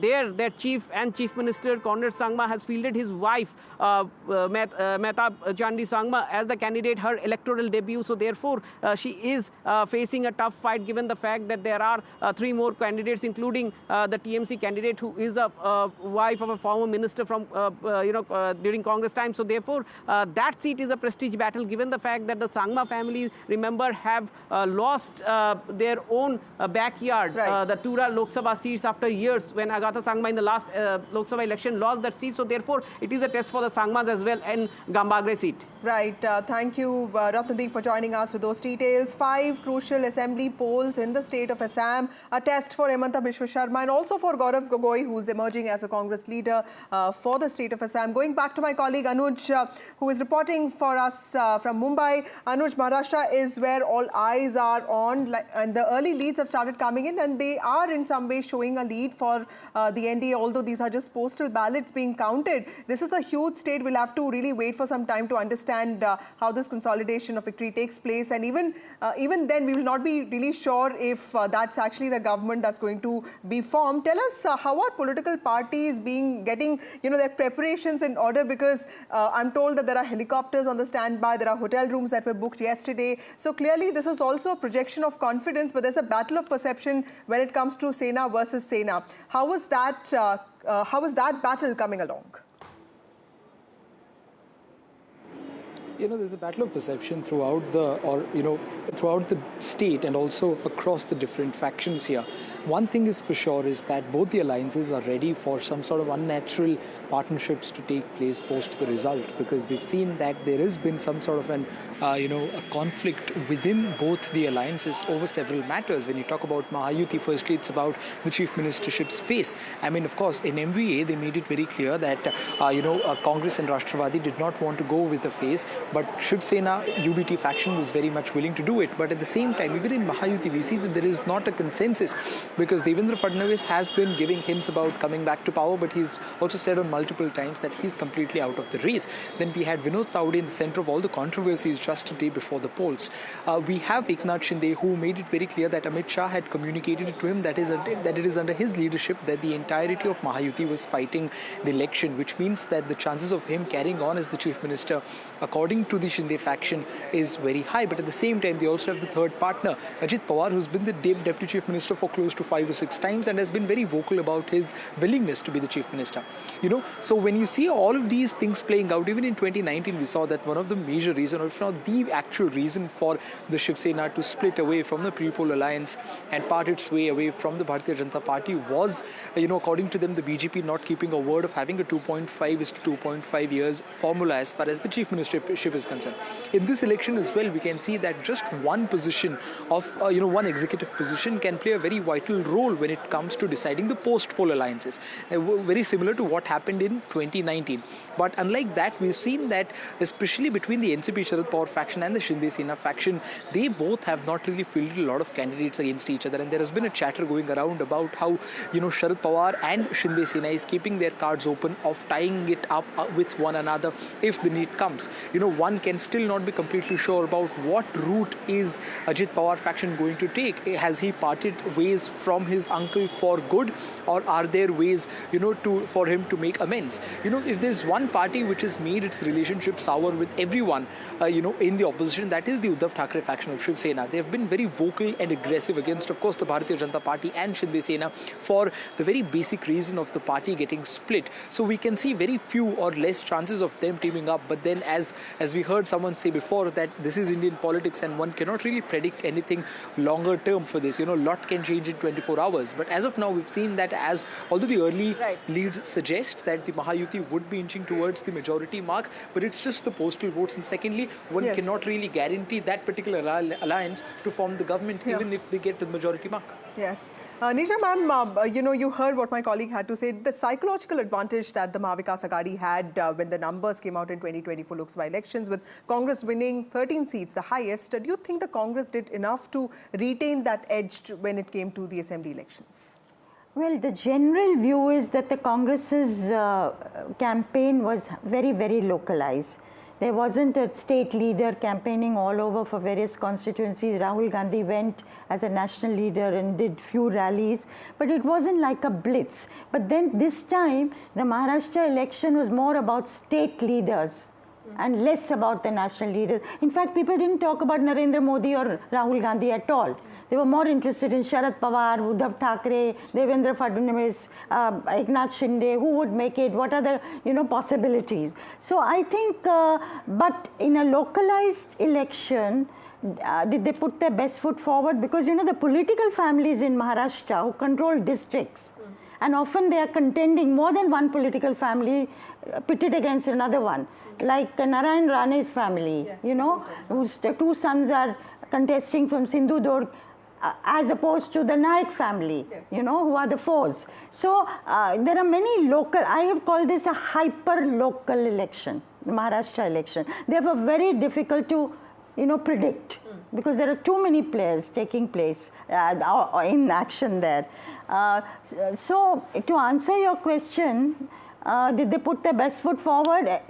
their chief Minister Conrad Sangma has fielded his wife Mehtab Chandi Sangma as the candidate, her electoral debut. So therefore, she is facing a tough fight, given the fact that there are 3 more candidates, including the TMC candidate, who is a wife of a former minister from during Congress time. So therefore, that seat is a prestige battle, given the fact that the Sangma family, remember, have lost their own backyard, the Tura Lok Sabha seats, after years, when Agatha Sangma in the last Lok Sabha election lost that seat. So therefore, it is a test for the Sangmas as well, and Gambagre seat. Right. Thank you, Ratnadeep, for joining us with those details. 5 crucial assembly polls in the state of Assam, a test for Himanta Biswa Sharma and also for Gaurav Gogoi, who's emerging as a Congress leader for the state of Assam. Going back to my colleague Anuj, who is reporting for us from Mumbai. Anuj, Maharashtra is where all eyes are on, and the early leads have started coming in, and they are in some way showing a lead for the NDA, although these are just postal ballots being counted. This is a huge state. We'll have to really wait for some time to understand how this consolidation of victory takes place, and even then we will not be really sure if that's actually the government that's going to be formed. Tell us, how are political parties getting their preparations in order, because I'm told that there are helicopters on the standby, there are hotel rooms that were booked yesterday. So clearly this is also a projection of confidence, but there's a battle of perception when it comes to Sena versus Sena. How is that battle coming along? There's a battle of perception throughout the state and also across the different factions here. One thing is for sure is that both the alliances are ready for some sort of unnatural partnerships to take place post the result, because we've seen that there has been some sort of a conflict within both the alliances over several matters. When you talk about Mahayuti, firstly, it's about the chief ministership's face. I mean, of course, in MVA, they made it very clear that, Congress and Rashtravadi did not want to go with the face, but Shiv Sena UBT faction was very much willing to do it. But at the same time, even in Mahayuti, we see that there is not a consensus because Devendra Fadnavis has been giving hints about coming back to power, but he's also said on multiple times that he's completely out of the race. Then we had Vinod Tawde in the center of all the controversies just a day before the polls. We have Eknath Shinde, who made it very clear that Amit Shah had communicated to him that it is under his leadership that the entirety of Mahayuti was fighting the election, which means that the chances of him carrying on as the chief minister, according to the Shinde faction, is very high. But at the same time, they also have the third partner, Ajit Pawar, who's been the deputy chief minister for close to 5 or 6 times and has been very vocal about his willingness to be the chief minister. So when you see all of these things playing out, even in 2019, we saw that one of the major reasons, or if not the actual reason for the Shiv Sena to split away from the pre-poll alliance and part its way away from the Bharatiya Janata Party was, according to them, the BJP not keeping a word of having a 2.5 is to 2.5 years formula as far as the chief ministership is concerned. In this election as well, we can see that just one position of, one executive position can play a very vital role when it comes to deciding the post-poll alliances. Very similar to what happened in 2019. But unlike that, we've seen that especially between the NCP Sharad Pawar faction and the Shinde Sena faction, they both have not really fielded a lot of candidates against each other. And there has been a chatter going around about how, Sharad Pawar and Shinde Sena is keeping their cards open of tying it up with one another if the need comes. One can still not be completely sure about what route is Ajit Pawar faction going to take. Has he parted ways from his uncle for good, or are there ways, for him to make amends? If there's one party which has made its relationship sour with everyone, in the opposition, that is the Uddhav Thackeray faction of Shiv Sena. They have been very vocal and aggressive against, of course, the Bharatiya Janata Party and Shinde Sena for the very basic reason of the party getting split. So we can see very few or less chances of them teaming up. But then, as we heard someone say before, that this is Indian politics and one cannot really predict anything longer term for this. A lot can change in 24 hours. But as of now, we've seen that although the early leads suggest that the Mahayuti would be inching towards the majority mark, but it's just the postal votes. And secondly, one cannot really guarantee that particular alliance to form the government, even if they get the majority mark. Yes. Nisha ma'am, you heard what my colleague had to say. The psychological advantage that the Maha Vikas Aghadi had when the numbers came out in 2024 Lok Sabha elections, with Congress winning 13 seats, the highest, do you think the Congress did enough to retain that edge when it came to the assembly elections? Well, the general view is that the Congress's campaign was very, very localized. There wasn't a state leader campaigning all over for various constituencies. Rahul Gandhi went as a national leader and did few rallies, but it wasn't like a blitz. But then this time, the Maharashtra election was more about state leaders and less about the national leaders. In fact, people didn't talk about Narendra Modi or Rahul Gandhi at all. They were more interested in Sharad Pawar, Uddhav Thackeray, Devendra Fadnavis, Eknath Shinde, who would make it, what are the possibilities. So I think, but in a localized election, did they put their best foot forward? Because the political families in Maharashtra who control districts, and often they are contending more than one political family pitted against another one. Like Narayan Rane's family, whose two sons are contesting from Sindhudurg, as opposed to the Naik family, who are the foes. So there are many local, I have called this a hyper-local election, the Maharashtra election. Therefore, very difficult to, predict, because there are too many players taking place in action there. So to answer your question, did they put their best foot forward?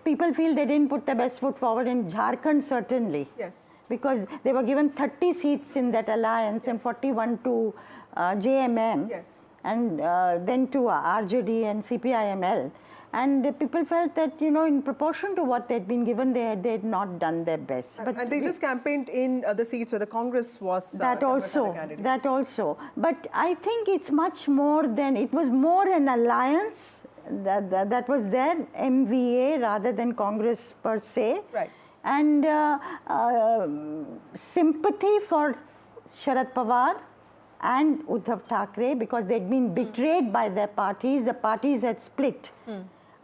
People feel they didn't put their best foot forward in Jharkhand, certainly. Yes. Because they were given 30 seats in that alliance and 41 to JMM, and then to RJD and CPIML. And people felt that, in proportion to what they'd been given, they had not done their best. And they just campaigned in the seats where the Congress was that also. But I think it's much more than, it was more an alliance that was there, MVA rather than Congress per se. Right. And sympathy for Sharad Pawar and Uddhav Thackeray, because they'd been betrayed by their parties. The parties had split.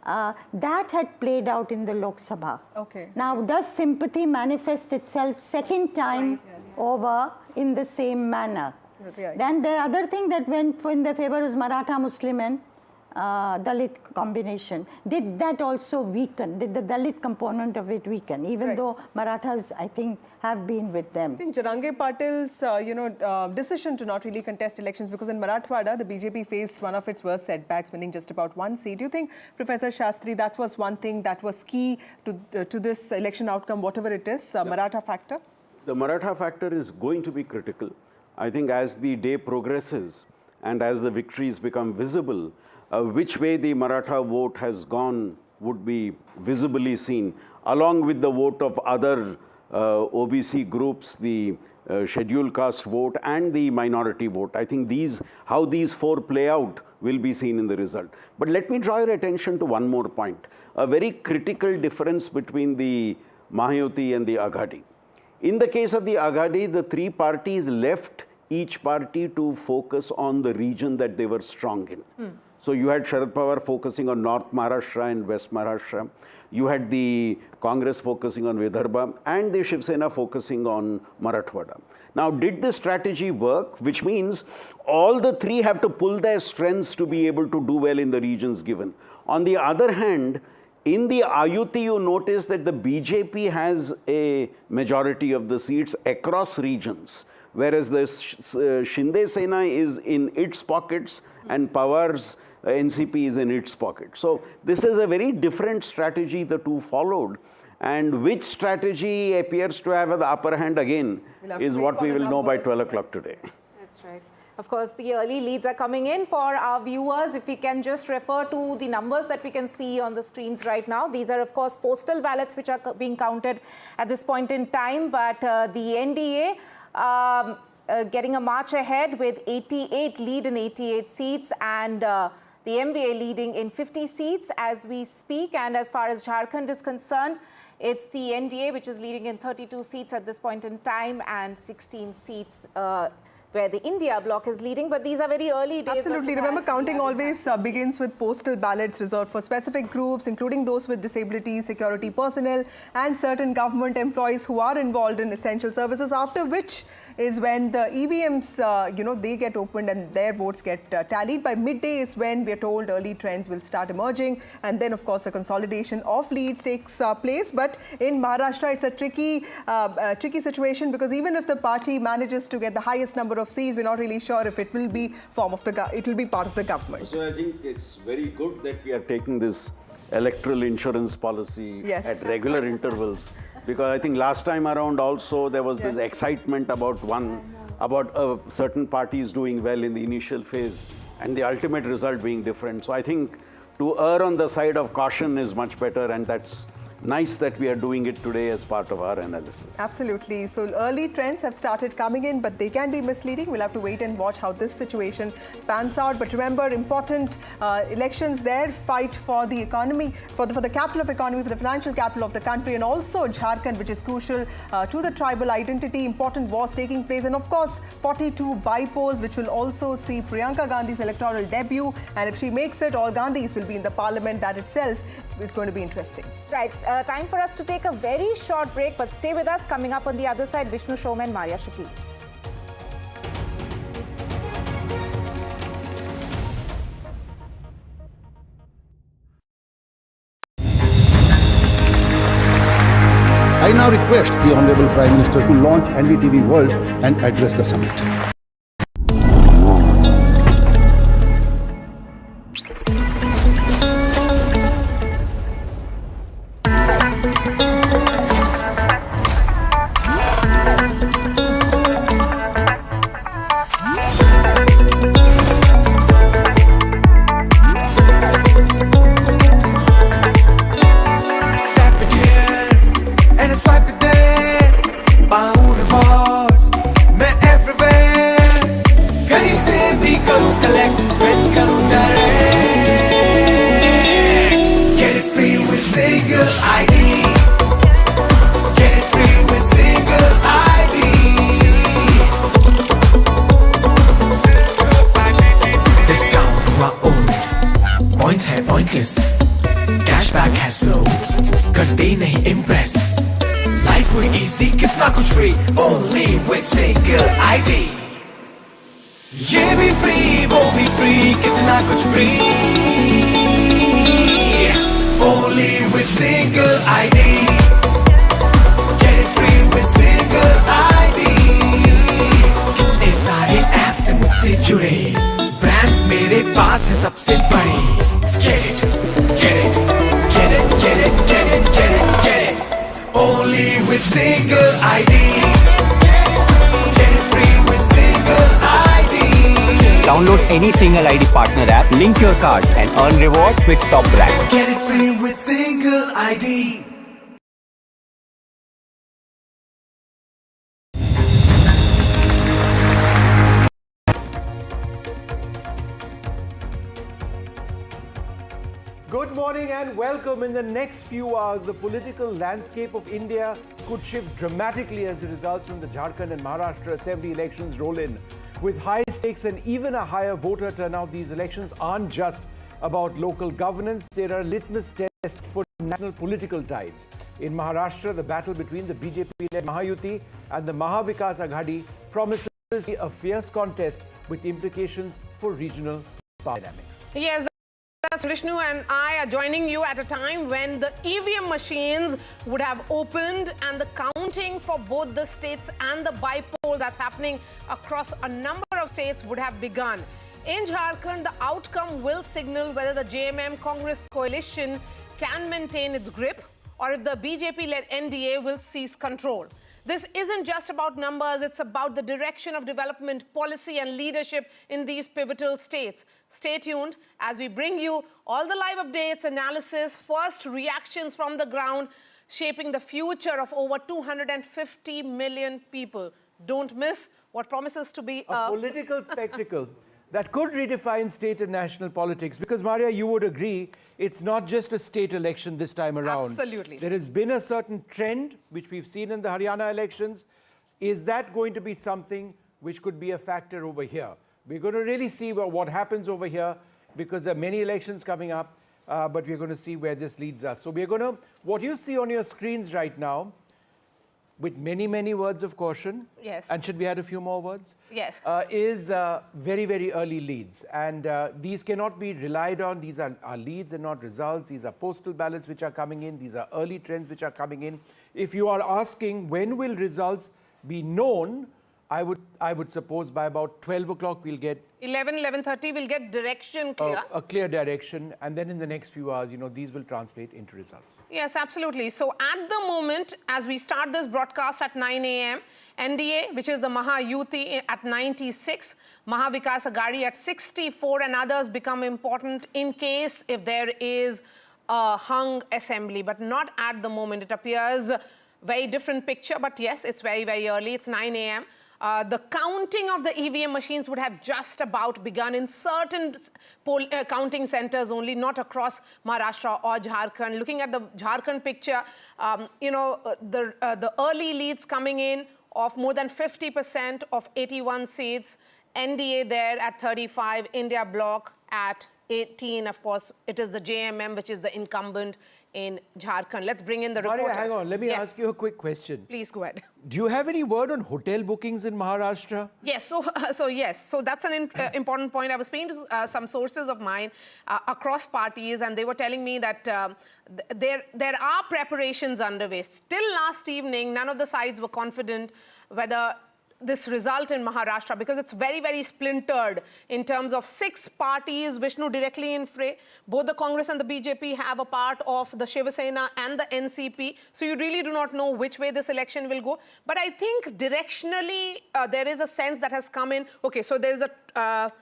That had played out in the Lok Sabha. Okay. Now, does sympathy manifest itself second time over in the same manner? Right. Then the other thing that went in their favor was Maratha Muslim and Dalit combination, did that also weaken? Did the Dalit component of it weaken? Even though Marathas, I think, have been with them. I think Jarange Patil's, decision to not really contest elections, because in Marathwada, the BJP faced one of its worst setbacks, winning just about one seat. Do you think, Professor Shastri, that was one thing that was key to this election outcome, whatever it is, Maratha factor? The Maratha factor is going to be critical. I think as the day progresses and as the victories become visible, which way the Maratha vote has gone would be visibly seen, along with the vote of other OBC groups, the scheduled caste vote and the minority vote. I think how these four play out will be seen in the result. But let me draw your attention to one more point, a very critical difference between the Mahayuti and the Aghadi. In the case of the Aghadi, the three parties left each party to focus on the region that they were strong in. So you had Sharad Pawar focusing on North Maharashtra and West Maharashtra. You had the Congress focusing on Vidarbha and the Shiv Sena focusing on Marathwada. Now, did this strategy work? Which means all the three have to pull their strengths to be able to do well in the regions given. On the other hand, in the Ayuti, you notice that the BJP has a majority of the seats across regions, whereas the Shinde Sena is in its pockets and Pawar's NCP is in its pocket. So this is a very different strategy the two followed, and which strategy appears to have the upper hand again is what we will know by 12 o'clock today. That's right. Of course, the early leads are coming in. For our viewers, if we can just refer to the numbers that we can see on the screens right now. These are, of course, postal ballots which are being counted at this point in time. But the NDA getting a march ahead with 88 lead in 88 seats, and the MVA leading in 50 seats as we speak. And as far as Jharkhand is concerned, it's the NDA which is leading in 32 seats at this point in time, and 16 seats where the India bloc is leading. But these are very early days. Absolutely. Remember, counting always begins with postal ballots reserved for specific groups, including those with disabilities, security personnel, and certain government employees who are involved in essential services, after which is when the EVMs, they get opened and their votes get tallied. By midday is when we are told early trends will start emerging. And then, of course, the consolidation of leads takes place. But in Maharashtra, it's a tricky situation, because even if the party manages to get the highest number of seats, we're not really sure if it will be part of the government. So I think it's very good that we are taking this electoral insurance policy at regular intervals, because I think last time around also there was this excitement about a certain parties doing well in the initial phase and the ultimate result being different. So I think to err on the side of caution is much better, and that's nice that we are doing it today as part of our analysis. Absolutely. So early trends have started coming in, but they can be misleading. We'll have to wait and watch how this situation pans out. But remember, important elections there, fight for the economy, for the capital of economy, for the financial capital of the country, and also Jharkhand, which is crucial to the tribal identity. Important wars taking place, and of course 42 bypolls, which will also see Priyanka Gandhi's electoral debut. And if she makes it, all Gandhis will be in the parliament. That itself is going to be interesting. Right. Time for us to take a very short break, but stay with us. Coming up on the other side, Vishnu Shoma and Maria Shakil. I now request the Honorable Prime Minister to launch NDTV World and address the summit. Cashback has flow, करते नहीं impress. Life would easy, कितना कुछ free, only with single ID. ये भी free, वो भी free, कितना कुछ free. any single ID partner app, link your card and earn reward with top brand. Get it free with single ID. Good morning and welcome. In the next few hours, the political landscape of India could shift dramatically as the results from the Jharkhand and Maharashtra Assembly elections roll in. With high stakes and even a higher voter turnout, these elections aren't just about local governance, they're a litmus test for national political tides. In Maharashtra, the battle between the BJP-led Mahayuti and the Maha Aghadi promises a fierce contest with implications for regional power dynamics. Yes, that's Vishnu and I are joining you at a time when the EVM machines would have opened and the counting for both the states and the bypoll that's happening across a number of states would have begun. In Jharkhand, the outcome will signal whether the JMM Congress coalition can maintain its grip or if the BJP-led NDA will seize control. This isn't just about numbers, it's about the direction of development, policy and leadership in these pivotal states. Stay tuned as we bring you all the live updates, analysis, first reactions from the ground, shaping the future of over 250 million people. Don't miss what promises to be a political spectacle that could redefine state and national politics. Because, Maria, you would agree, it's not just a state election this time around. Absolutely. There has been a certain trend, which we've seen in the Haryana elections. Is that going to be something which could be a factor over here? We're going to really see what happens over here, because there are many elections coming up, but we're going to see where this leads us. So we're going to, what you see on your screens right now, with many, many words of caution. Yes. And should we add a few more words? Yes. Is very, very early leads. And these cannot be relied on. These are leads and not results. These are postal ballots which are coming in. These are early trends which are coming in. If you are asking when will results be known, I would suppose by about 12 o'clock we'll get 11:30 we'll get direction clear. A clear direction, and then in the next few hours, these will translate into results. Yes, absolutely. So at the moment, as we start this broadcast at 9 a.m., NDA, which is the Mahayuti, at 96, Maha Aghadi at 64, and others become important in case if there is a hung assembly, but not at the moment. It appears a very different picture, but yes, it's very, very early. It's 9 a.m. The counting of the EVM machines would have just about begun in certain counting centers only, not across Maharashtra or Jharkhand. Looking at the Jharkhand picture, the early leads coming in of more than 50% of 81 seats, NDA there at 35, India Bloc at 18. Of course, it is the JMM, which is the incumbent in Jharkhand. Let's bring in the reporters. Maria, hang on. Let me ask you a quick question. Please go ahead. Do you have any word on hotel bookings in Maharashtra? Yes. So that's an important point. I was speaking to some sources of mine across parties, and they were telling me that there are preparations underway. Still last evening, none of the sides were confident whether this result in Maharashtra, because it's very, very splintered in terms of 6 parties, Vishnu directly in fray. Both the Congress and the BJP have a part of the Shiva Sena and the NCP. So you really do not know which way this election will go. But I think directionally, there is a sense that has come in. Okay, so there's a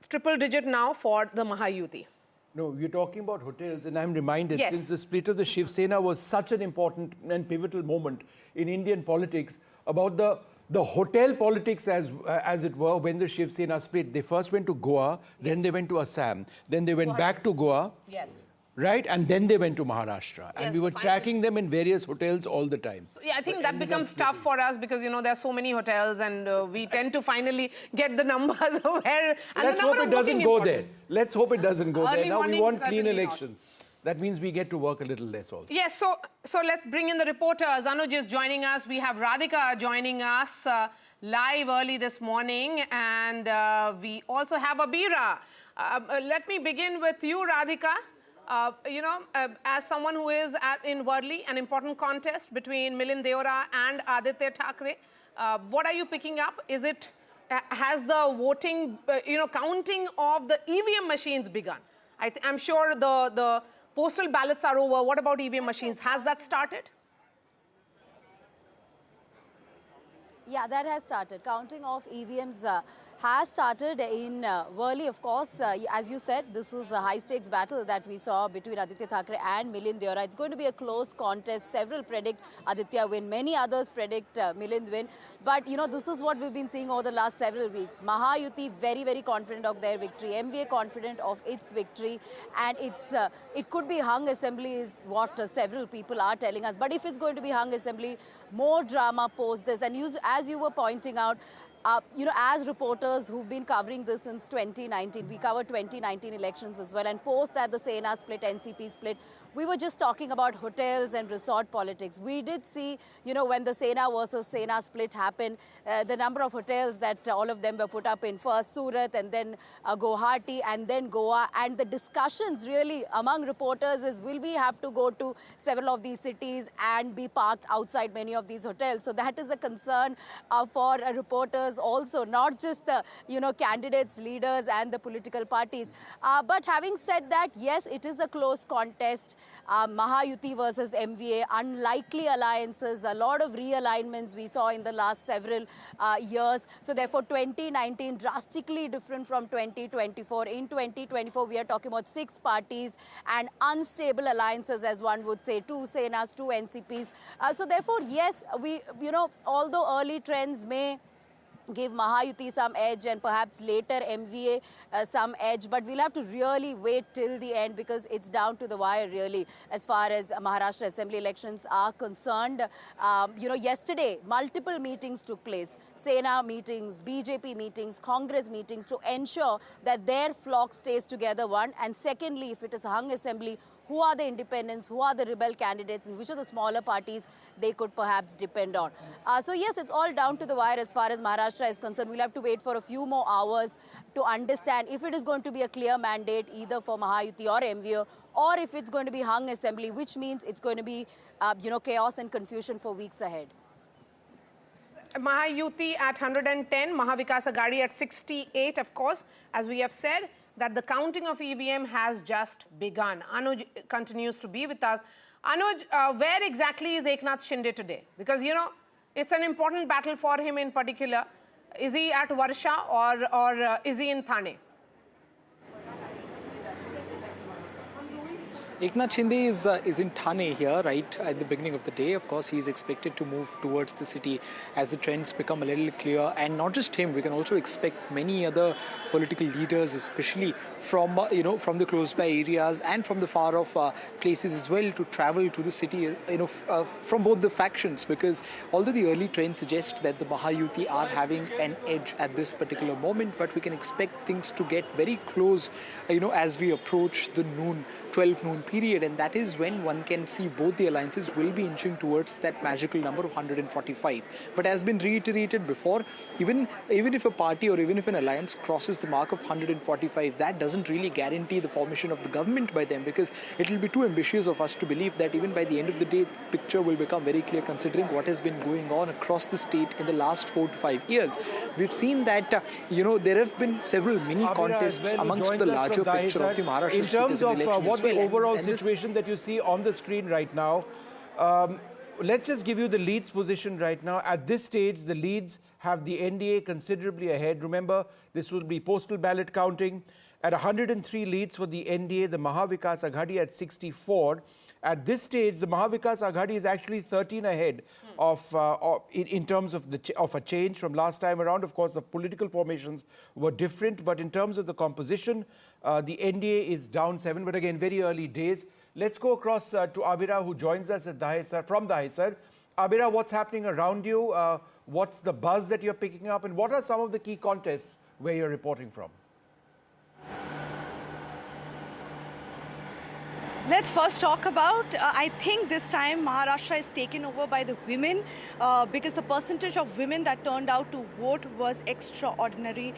triple digit now for the Mahayuti. No, you're talking about hotels, and I'm reminded, yes, since the split of the Shiv Sena was such an important and pivotal moment in Indian politics, about the hotel politics, as it were, when the Shiv Sena split. They first went to Goa, then they went to Assam, then they went back to Goa, yes, right? And then they went to Maharashtra. And we were tracking them in various hotels all the time. So, yeah, I think that becomes tough for us because, there are so many hotels, and we tend to finally get the numbers of where. And let's hope it doesn't go there. Let's hope it doesn't go there. Now we want clean elections. That means we get to work a little less also. Yes, so let's bring in the reporters. Anuj is joining us. We have Radhika joining us live early this morning. And we also have Abira. Let me begin with you, Radhika. As someone who is in Worli, an important contest between Milind Deora and Aditya Thackeray, what are you picking up? Is it, has the voting, counting of the EVM machines begun? I'm sure the postal ballots are over. What about EVM machines? Has that started? Yeah, that has started. Counting of EVMs has started in Worli, of course. As you said, this is a high-stakes battle that we saw between Aditya Thackeray and Milind Deora. It's going to be a close contest. Several predict Aditya win. Many others predict Milind win. But, you know, this is what we've been seeing over the last several weeks. Mahayuti very, very confident of their victory. MVA confident of its victory. And it could be hung assembly is what several people are telling us. But if it's going to be hung assembly, more drama post this. And as you were pointing out, you know, as reporters who've been covering this since 2019, we covered 2019 elections as well, and post that the Sena split, NCP split, we were just talking about hotels and resort politics. We did see, you know, when the Sena versus Sena split happened, the number of hotels that all of them were put up in, first Surat and then Guwahati and then Goa. And the discussions really among reporters is, will we have to go to several of these cities and be parked outside many of these hotels? So that is a concern for reporters also, not just the, you know, candidates, leaders and the political parties. But having said that, yes, it is a close contest. Mahayuti versus MVA, unlikely alliances, a lot of realignments we saw in the last several years. So therefore 2019 drastically different from 2024. In 2024 we are talking about 6 parties and unstable alliances, as one would say, 2 Senas, 2 NCPs. So therefore yes, we, you know, although early trends may give Mahayuti some edge and perhaps later MVA some edge, but we'll have to really wait till the end because it's down to the wire really as far as Maharashtra Assembly elections are concerned. You know, yesterday multiple meetings took place, Sena meetings, BJP meetings, Congress meetings, to ensure that their flock stays together, one, and secondly, if it is a hung assembly, who are the independents, who are the rebel candidates, and which are the smaller parties they could perhaps depend on. So yes, it's all down to the wire as far as Maharashtra is concerned. We'll have to wait for a few more hours to understand if it is going to be a clear mandate either for Mahayuti or MVA, or if it's going to be hung assembly, which means it's going to be you know, chaos and confusion for weeks ahead. Mahayuti at 110, Maha Vikas Aghadi at 68, of course, as we have said, that the counting of EVM has just begun. Anuj continues to be with us. Anuj, where exactly is Eknath Shinde today? Because, you know, it's an important battle for him in particular. Is he at Varsha or is he in Thane? Eknath Shinde is in Thane here, right at the beginning of the day. Of course, he's expected to move towards the city as the trends become a little clear. And not just him, we can also expect many other political leaders, especially from you know, from the close-by areas and from the far-off places as well, to travel to the city, you know, from both the factions. Because although the early trends suggest that the Mahayuti are having an edge at this particular moment, but we can expect things to get very close, you know, as we approach the 12 noon period, and that is when one can see both the alliances will be inching towards that magical number of 145. But as been reiterated before, even if a party or even if an alliance crosses the mark of 145, that doesn't really guarantee the formation of the government by them, because it will be too ambitious of us to believe that even by the end of the day, the picture will become very clear considering what has been going on across the state in the last 4 to 5 years. We've seen that, you know, there have been several mini contests amongst the larger picture of the Maharashtra in terms of what the overall and situation that you see on the screen right now. Let's just give you the leads position right now. At this stage, the leads have the NDA considerably ahead. Remember, this will be postal ballot counting. At 103 leads for the NDA, the Maha Vikas Aghadi at 64. At this stage, the Maha Vikas Aghadi is actually 13 ahead in terms of a change from last time around. Of course, the political formations were different, but in terms of the composition, the NDA is down 7. But again, very early days. Let's go across to Abira, who joins us at from Dahisar. Abira, what's happening around you? What's the buzz that you're picking up, and what are some of the key contests where you're reporting from? Let's first talk about, I think this time Maharashtra is taken over by the women because the percentage of women that turned out to vote was extraordinary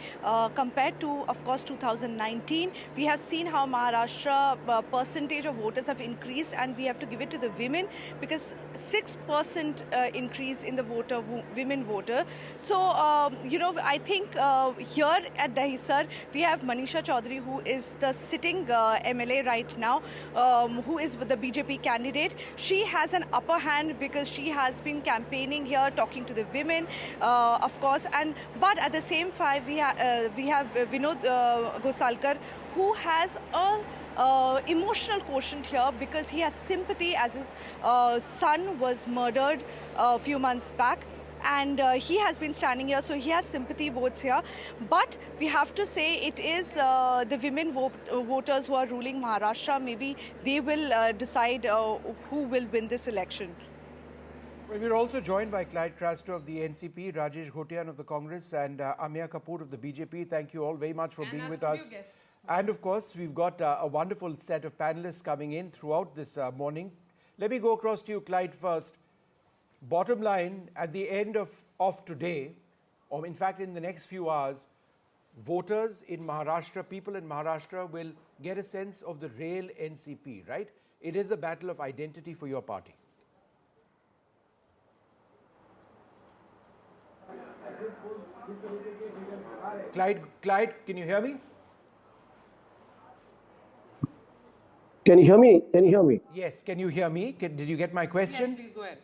compared to, of course, 2019. We have seen how Maharashtra percentage of voters have increased, and we have to give it to the women because 6% increase in the women voter. So, you know, I think here at Dahisar, we have Manisha Chaudhary, who is the sitting MLA right now. who is the BJP candidate. She has an upper hand because she has been campaigning here, talking to the women, of course. But at the same time, we have Vinod Gosalkar, who has a emotional quotient here because he has sympathy as his son was murdered a few months back. And he has been standing here, so he has sympathy votes here. But we have to say it is the women voters who are ruling Maharashtra. Maybe they will decide who will win this election. Well, we're also joined by Clyde Craster of the NCP, Rajesh Ghotian of the Congress, and Amya Kapoor of the BJP. Thank you all very much for being with us. And of course, we've got a wonderful set of panelists coming in throughout this morning. Let me go across to you, Clyde, first. Bottom line, at the end of today, or in fact in the next few hours, voters in Maharashtra, people in Maharashtra will get a sense of the real NCP, right? It is a battle of identity for your party. Clyde, can you hear me? Can you hear me? Can you hear me? Yes, can you hear me? Did you get my question? Yes, please go ahead.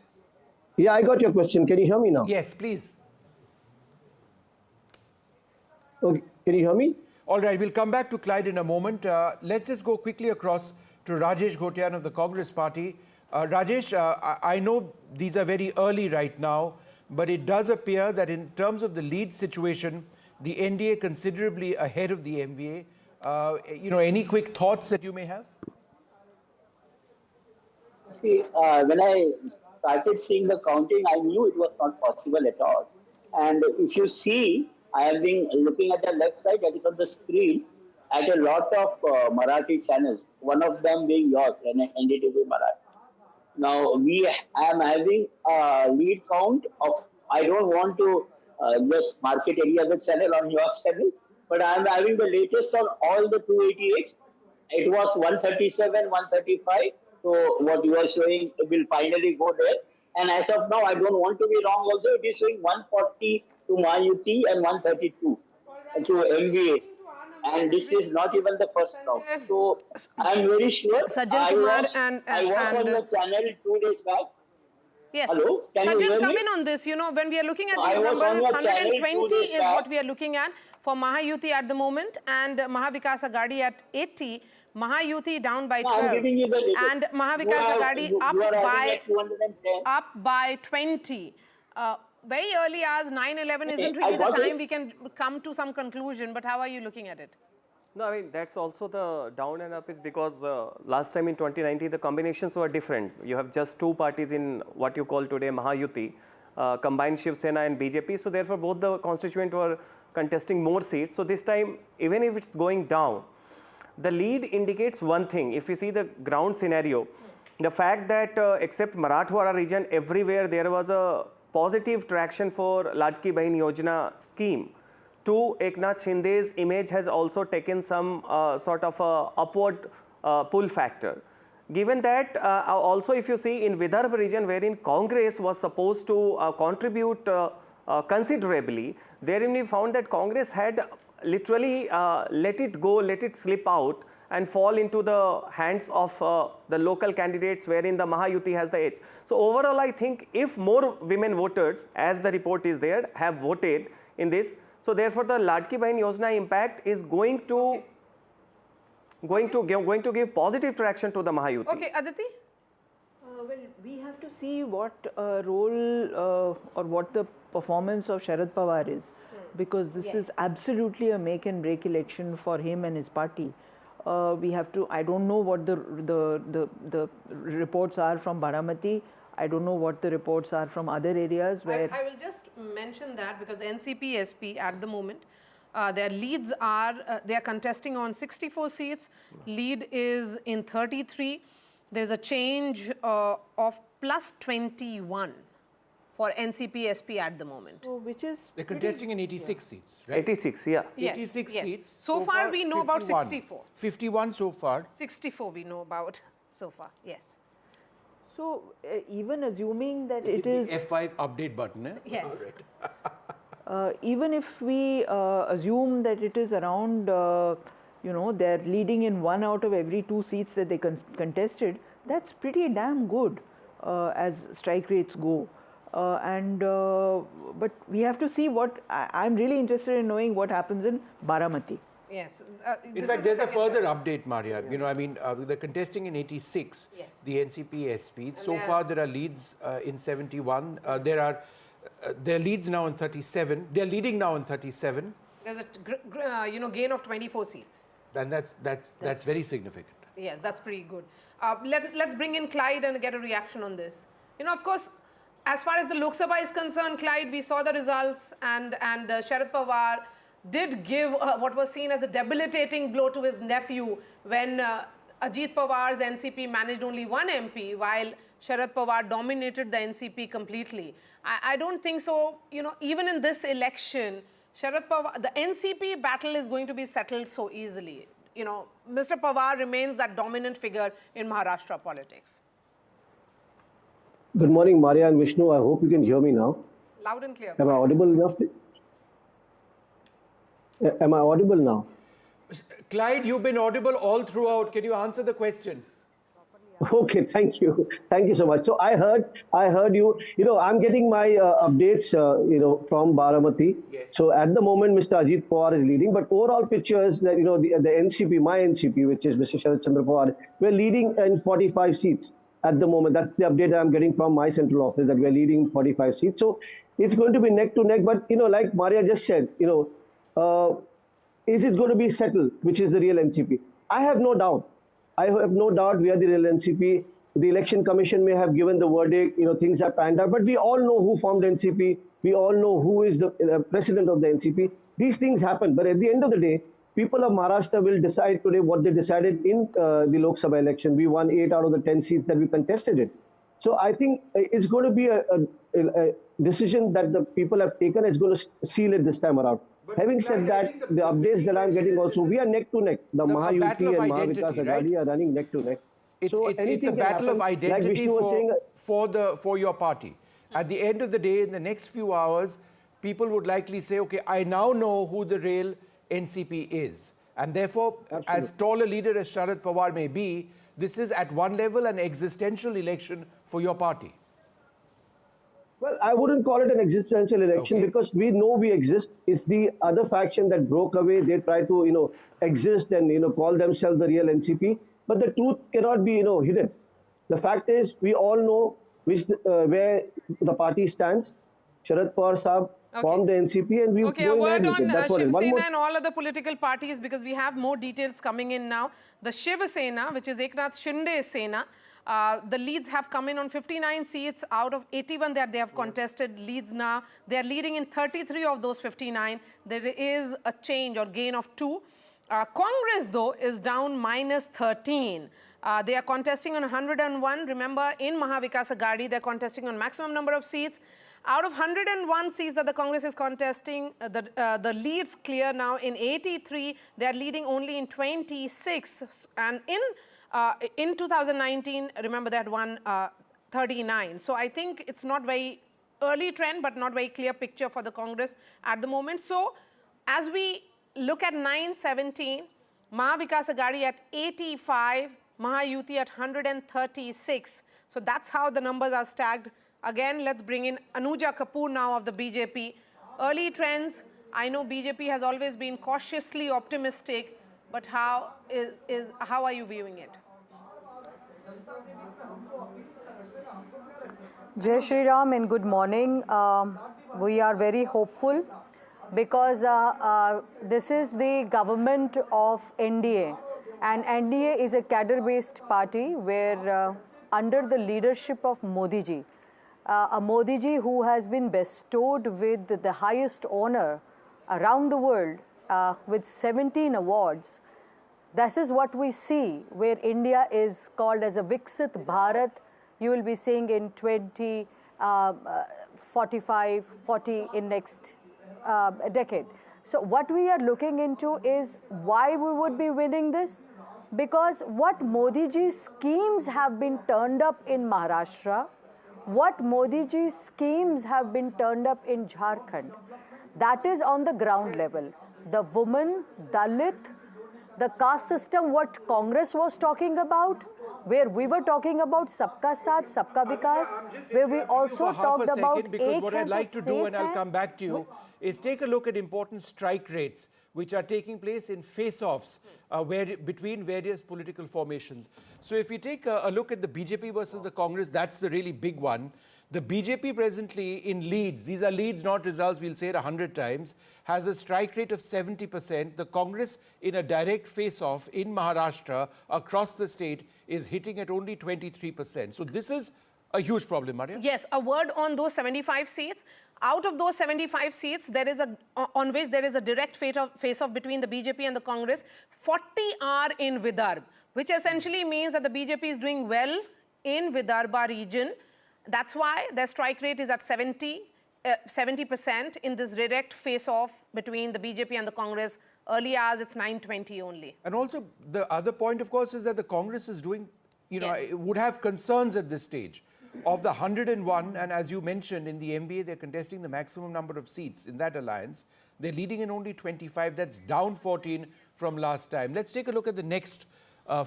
Yeah, I got your question. Can you hear me now? Yes, please. Okay. Can you hear me? All right, we'll come back to Clyde in a moment. Let's just go quickly across to Rajesh Ghotian of the Congress Party. Rajesh, I know these are very early right now, but it does appear that in terms of the lead situation, the NDA considerably ahead of the MVA. Any quick thoughts that you may have? See, when I started seeing the counting, I knew it was not possible at all. And if you see, I have been looking at the left side, that is on the screen, at a lot of Marathi channels, one of them being yours, NDTV Marathi. Now, I am having a lead count of, I don't want to just market any other channel on your channel, but I am having the latest on all the 288. It was 137, 135. So what you are showing will finally go there. And as of now, I don't want to be wrong also, it is showing 140 to Mahayuti and 132 to MVA. And this is not even the first round. So I'm very sure I was on your channel 2 days back. Yes. Hello? Sajjan, come in on this. You know, when we are looking at these numbers, 120 is what we are looking at for Mahayuti at the moment, and Vikas Aghadi at 80. Mahayuti down by 12, and Vikas Aghadi up by 20. Very early hours, 9-11 isn't really the time we can come to some conclusion, but how are you looking at it? No, I mean, that's also the down and up is because last time in 2019, the combinations were different. You have just two parties in what you call today Mahayuti, combined Shiv Sena and BJP. So therefore, both the constituents were contesting more seats. So this time, even if it's going down, the lead indicates one thing. If you see the ground scenario, the fact that except Marathwada region, everywhere there was a positive traction for Ladki Bahin Yojana scheme. To Eknath Shinde's image has also taken some sort of upward pull factor. Given that, also if you see in Vidarbha region wherein Congress was supposed to contribute considerably, therein we found that Congress had literally let it go, let it slip out and fall into the hands of the local candidates wherein the Mahayuti has the edge. So overall, I think if more women voters, as the report is there, have voted in this, so therefore the Ladki Bahin Yojana impact is going to give positive traction to the Mahayuti. Okay, Aditi? Well, we have to see what role or what the performance of Sharad Pawar is, because this is absolutely a make and break election for him and his party. We have to, I don't know what the reports are from Baramati. I don't know what the reports are from other areas where... I will just mention that because NCP SP at the moment, their leads are, they are contesting on 64 seats. Lead is in 33. There's a change of plus 21 for NCP SP at the moment. So which is... They're contesting in 86 seats, right? 86, yeah. Yes, 86 yes. seats. So far we know 51. about 64. 51 so far. 64 we know about so far, yes. So even assuming that it is... F5 update button, eh? Yes. Even if we assume that it is around You know, they're leading in 1 out of every 2 seats that they contested. That's pretty damn good as strike rates go. But we have to see what, I'm really interested in knowing what happens in Baramati. Yes. In fact, there's a further update, Maria. You know, I mean, they're contesting in 86, yes, the NCP SP. So far, there are leads in 71. There are leads now in 37. They're leading now in 37. There's a gain of 24 seats. And that's very significant. Yes, that's pretty good. Let's bring in Clyde and get a reaction on this. You know, of course, as far as the Lok Sabha is concerned, Clyde, we saw the results, and Sharad Pawar did give what was seen as a debilitating blow to his nephew when Ajit Pawar's NCP managed only 1 MP while Sharad Pawar dominated the NCP completely. I don't think so. You know, even in this election, Sharad Pawar, the NCP battle is going to be settled so easily. You know, Mr. Pawar remains that dominant figure in Maharashtra politics. Good morning, Maria and Vishnu. I hope you can hear me now. Loud and clear. Am I audible enough? Am I audible now? Clyde, you've been audible all throughout. Can you answer the question? Okay, thank you. Thank you so much. So I heard you. You know, I'm getting my updates, from Baramati. Yes. So at the moment, Mr. Ajit Pawar is leading, but overall picture is that, the NCP, my NCP, which is Mr. Sharad Chandra Pawar, we're leading in 45 seats at the moment. That's the update I'm getting from my central office, that we're leading 45 seats. So it's going to be neck to neck, but, like Maria just said, is it going to be settled, which is the real NCP? I have no doubt. I have no doubt we are the real NCP. The election commission may have given the verdict, things have panned out, but we all know who formed NCP. We all know who is the president of the NCP. These things happen, but at the end of the day, people of Maharashtra will decide today what they decided in the Lok Sabha election. We won 8 out of the 10 seats that we contested it. So I think it's going to be a decision that the people have taken. It's going to seal it this time around. But having said that, the updates that I'm getting also, we are neck to neck. The Mahayuti and Maha Vikas Aghadi are running neck to neck. It's a battle of identity for your party. At the end of the day, in the next few hours, people would likely say, okay, I now know who the real NCP is. And therefore, as tall a leader as Sharad Pawar may be, this is at one level an existential election for your party. Well, I wouldn't call it an existential election because we know we exist. It's the other faction that broke away. They try to, exist and, call themselves the real NCP. But the truth cannot be, hidden. The fact is, we all know where the party stands. Sharad Pawar Saab formed the NCP and we're a word on Shiv Sena and all other political parties, because we have more details coming in now. The Shiv Sena, which is Eknath Shinde's Sena, the leads have come in on 59 seats out of 81 that they have contested leads now. They are leading in 33 of those 59. There is a change or gain of 2. Congress, though, is down minus 13. They are contesting on 101. Remember, in Maha Vikas Aghadi, they're contesting on maximum number of seats. Out of 101 seats that the Congress is contesting, the leads clear now in 83. They are leading only in 26. And in 2019, remember, they had won 39. So I think it's not very early trend, but not very clear picture for the Congress at the moment. So as we look at 917, Maha Vikas Aghadi at 85, Mahayuti at 136. So that's how the numbers are stacked. Again, let's bring in Anuja Kapoor now of the BJP. Early trends, I know BJP has always been cautiously optimistic, but how are you viewing it? Jai Shri Ram and good morning. We are very hopeful because this is the government of NDA, and NDA is a cadre-based party where under the leadership of Modi ji, a Modi ji who has been bestowed with the highest honor around the world with 17 awards. This is what we see, where India is called as a Viksit Bharat. You will be seeing in 2045, 40 in next decade. So what we are looking into is why we would be winning this. Because what Modi ji's schemes have been turned up in Maharashtra, what Modi ji's schemes have been turned up in Jharkhand, that is on the ground level. The woman, Dalit, The caste system, what Congress was talking about, where we were talking about Sabka Saath, Sabka Vikas, where we also talked about because what I'd like to do, and I'll come back to you, is take a look at important strike rates which are taking place in face-offs between various political formations. So if you take a look at the BJP versus the Congress, that's the really big one. The BJP presently in leads, these are leads, not results, we'll say it 100 times, has a strike rate of 70%. The Congress in a direct face-off in Maharashtra across the state is hitting at only 23%. So this is a huge problem, Maria. Yes, a word on those 75 seats. Out of those 75 seats, there is on which there is a direct face-off between the BJP and the Congress. 40 are in Vidarbha, which essentially means that the BJP is doing well in Vidarbha region. That's why their strike rate is at 70% in this direct face-off between the BJP and the Congress. Early as it's 920 only. And also the other point, of course, is that the Congress is doing, would have concerns at this stage. Of the 101, and as you mentioned, in the MBA, they're contesting the maximum number of seats in that alliance. They're leading in only 25. That's down 14 from last time. Let's take a look at the next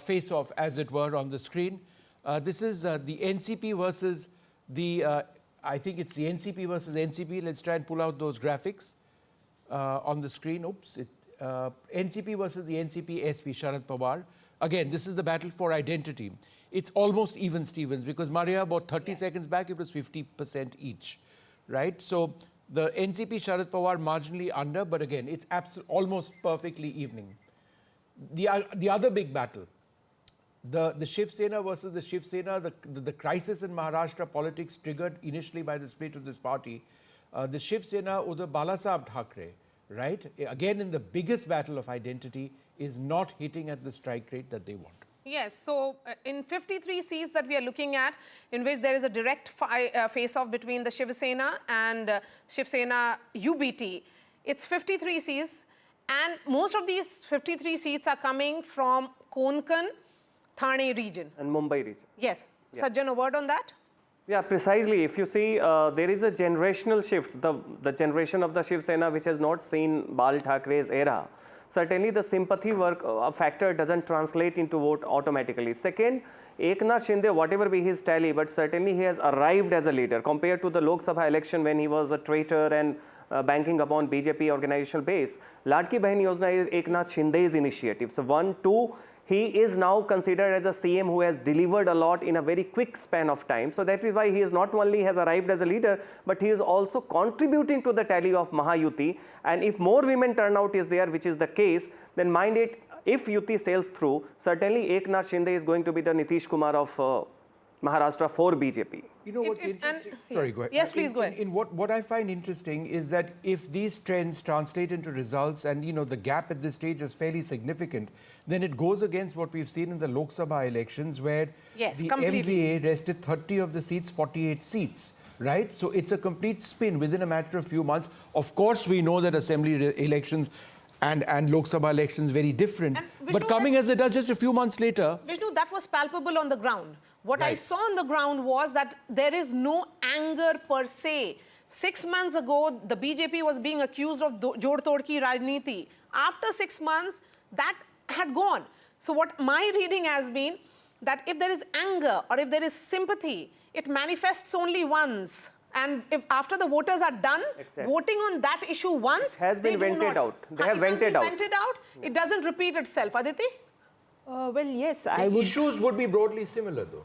face-off, as it were, on the screen. This is the NCP versus the, I think it's the NCP versus NCP. Let's try and pull out those graphics on the screen. Oops. NCP versus the NCP SP, Sharad Pawar. Again, this is the battle for identity. It's almost even Stevens, because Maria, about 30 seconds back, it was 50% each, right? So the NCP Sharad Pawar marginally under, but again, it's almost perfectly evening. The other big battle, the Shiv Sena versus the Shiv Sena, the crisis in Maharashtra politics triggered initially by the split of this party. The Shiv Sena, Uddhav Balasaheb Thackeray, right? Again, in the biggest battle of identity, is not hitting at the strike rate that they want. Yes, so in 53 seats that we are looking at, in which there is a direct face-off between the Shiv Sena and Shiv Sena UBT, it's 53 seats, and most of these 53 seats are coming from Konkan, Thane region. And Mumbai region. Yes. Yeah. Sajjan, a word on that? Yeah, precisely. If you see, there is a generational shift, the generation of the Shiv Sena which has not seen Bal Thakray's era. Certainly the sympathy factor doesn't translate into vote automatically. Second, Eknath Shinde, whatever be his tally, but certainly he has arrived as a leader compared to the Lok Sabha election when he was a traitor and banking upon BJP organizational base. Ladki Bahin Yojana is Eknath Shinde's initiative. So 1, 2, he is now considered as a CM who has delivered a lot in a very quick span of time. So that is why he is not only has arrived as a leader, but he is also contributing to the tally of Mahayuti. And if more women turnout is there, which is the case, then mind it, if Yuti sails through, certainly Eknath Shinde is going to be the Nitish Kumar of Maharashtra for BJP. You know what's interesting? Sorry, go ahead. Yes, please go ahead. What I find interesting is that if these trends translate into results, and the gap at this stage is fairly significant, then it goes against what we've seen in the Lok Sabha elections, where the MVA rested 30 of the seats, 48 seats. Right? So it's a complete spin within a matter of few months. Of course, we know that assembly elections and Lok Sabha elections very different. But coming as it does just a few months later. Vishnu, that was palpable on the ground. What I saw on the ground was that there is no anger per se. 6 months ago, the BJP was being accused of Jod Tod Ki Rajniti. After 6 months, that had gone. So what my reading has been, that if there is anger or if there is sympathy, it manifests only once. And if after the voters are done voting on that issue once, it has been vented out. They have vented out. It doesn't repeat itself. Aditi? Well, yes. The issues would be broadly similar, though.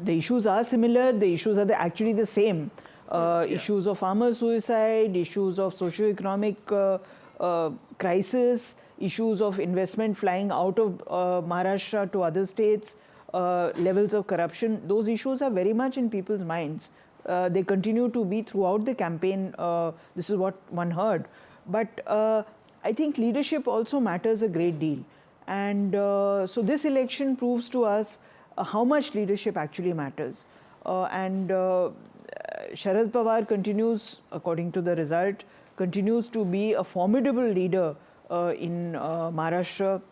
The issues are similar. The issues are actually the same. Issues of farmer suicide, issues of socio-economic crisis, issues of investment flying out of Maharashtra to other states, levels of corruption. Those issues are very much in people's minds. They continue to be throughout the campaign. This is what one heard. But I think leadership also matters a great deal. And so this election proves to us how much leadership actually matters. Sharad Pawar continues, according to the result, continues to be a formidable leader in Maharashtra,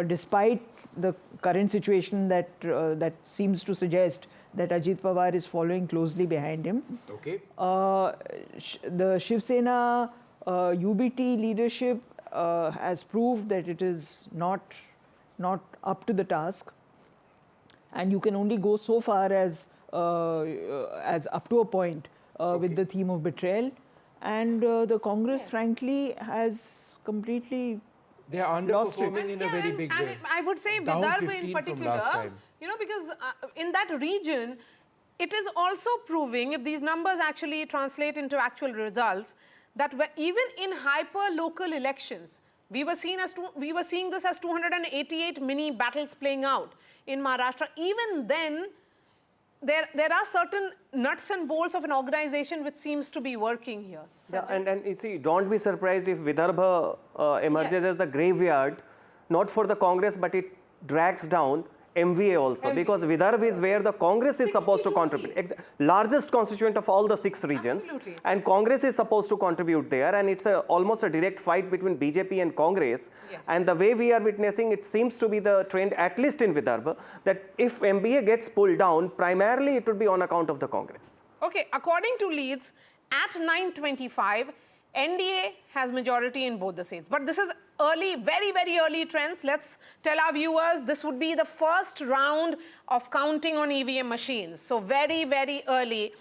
despite the current situation that seems to suggest that Ajit Pawar is following closely behind him. Okay. The Shiv Sena UBT leadership has proved that it is not up to the task, and you can only go so far as up to a point with the theme of betrayal, and the Congress frankly has completely They are underperforming in a very big way. And I would say Down Vidarbha 15 in from particular, last time. because in that region, it is also proving, if these numbers actually translate into actual results, that even in hyper-local elections, we were seeing this as 288 mini battles playing out in Maharashtra. Even then, there are certain nuts and bolts of an organization which seems to be working here. Yeah, and you see, don't be surprised if Vidarbha emerges as the graveyard, not for the Congress, but it drags down MVA also, because Vidarbha is where the Congress is supposed to contribute. Largest constituent of all the 6 regions. Absolutely. And Congress is supposed to contribute there, and it's almost a direct fight between BJP and Congress. Yes. And the way we are witnessing, it seems to be the trend, at least in Vidarbha, that if MVA gets pulled down, primarily it would be on account of the Congress. Okay, according to leads, at 9:25, NDA has majority in both the states. But this is early, very, very early trends. Let's tell our viewers this would be the first round of counting on EVM machines. So very, very early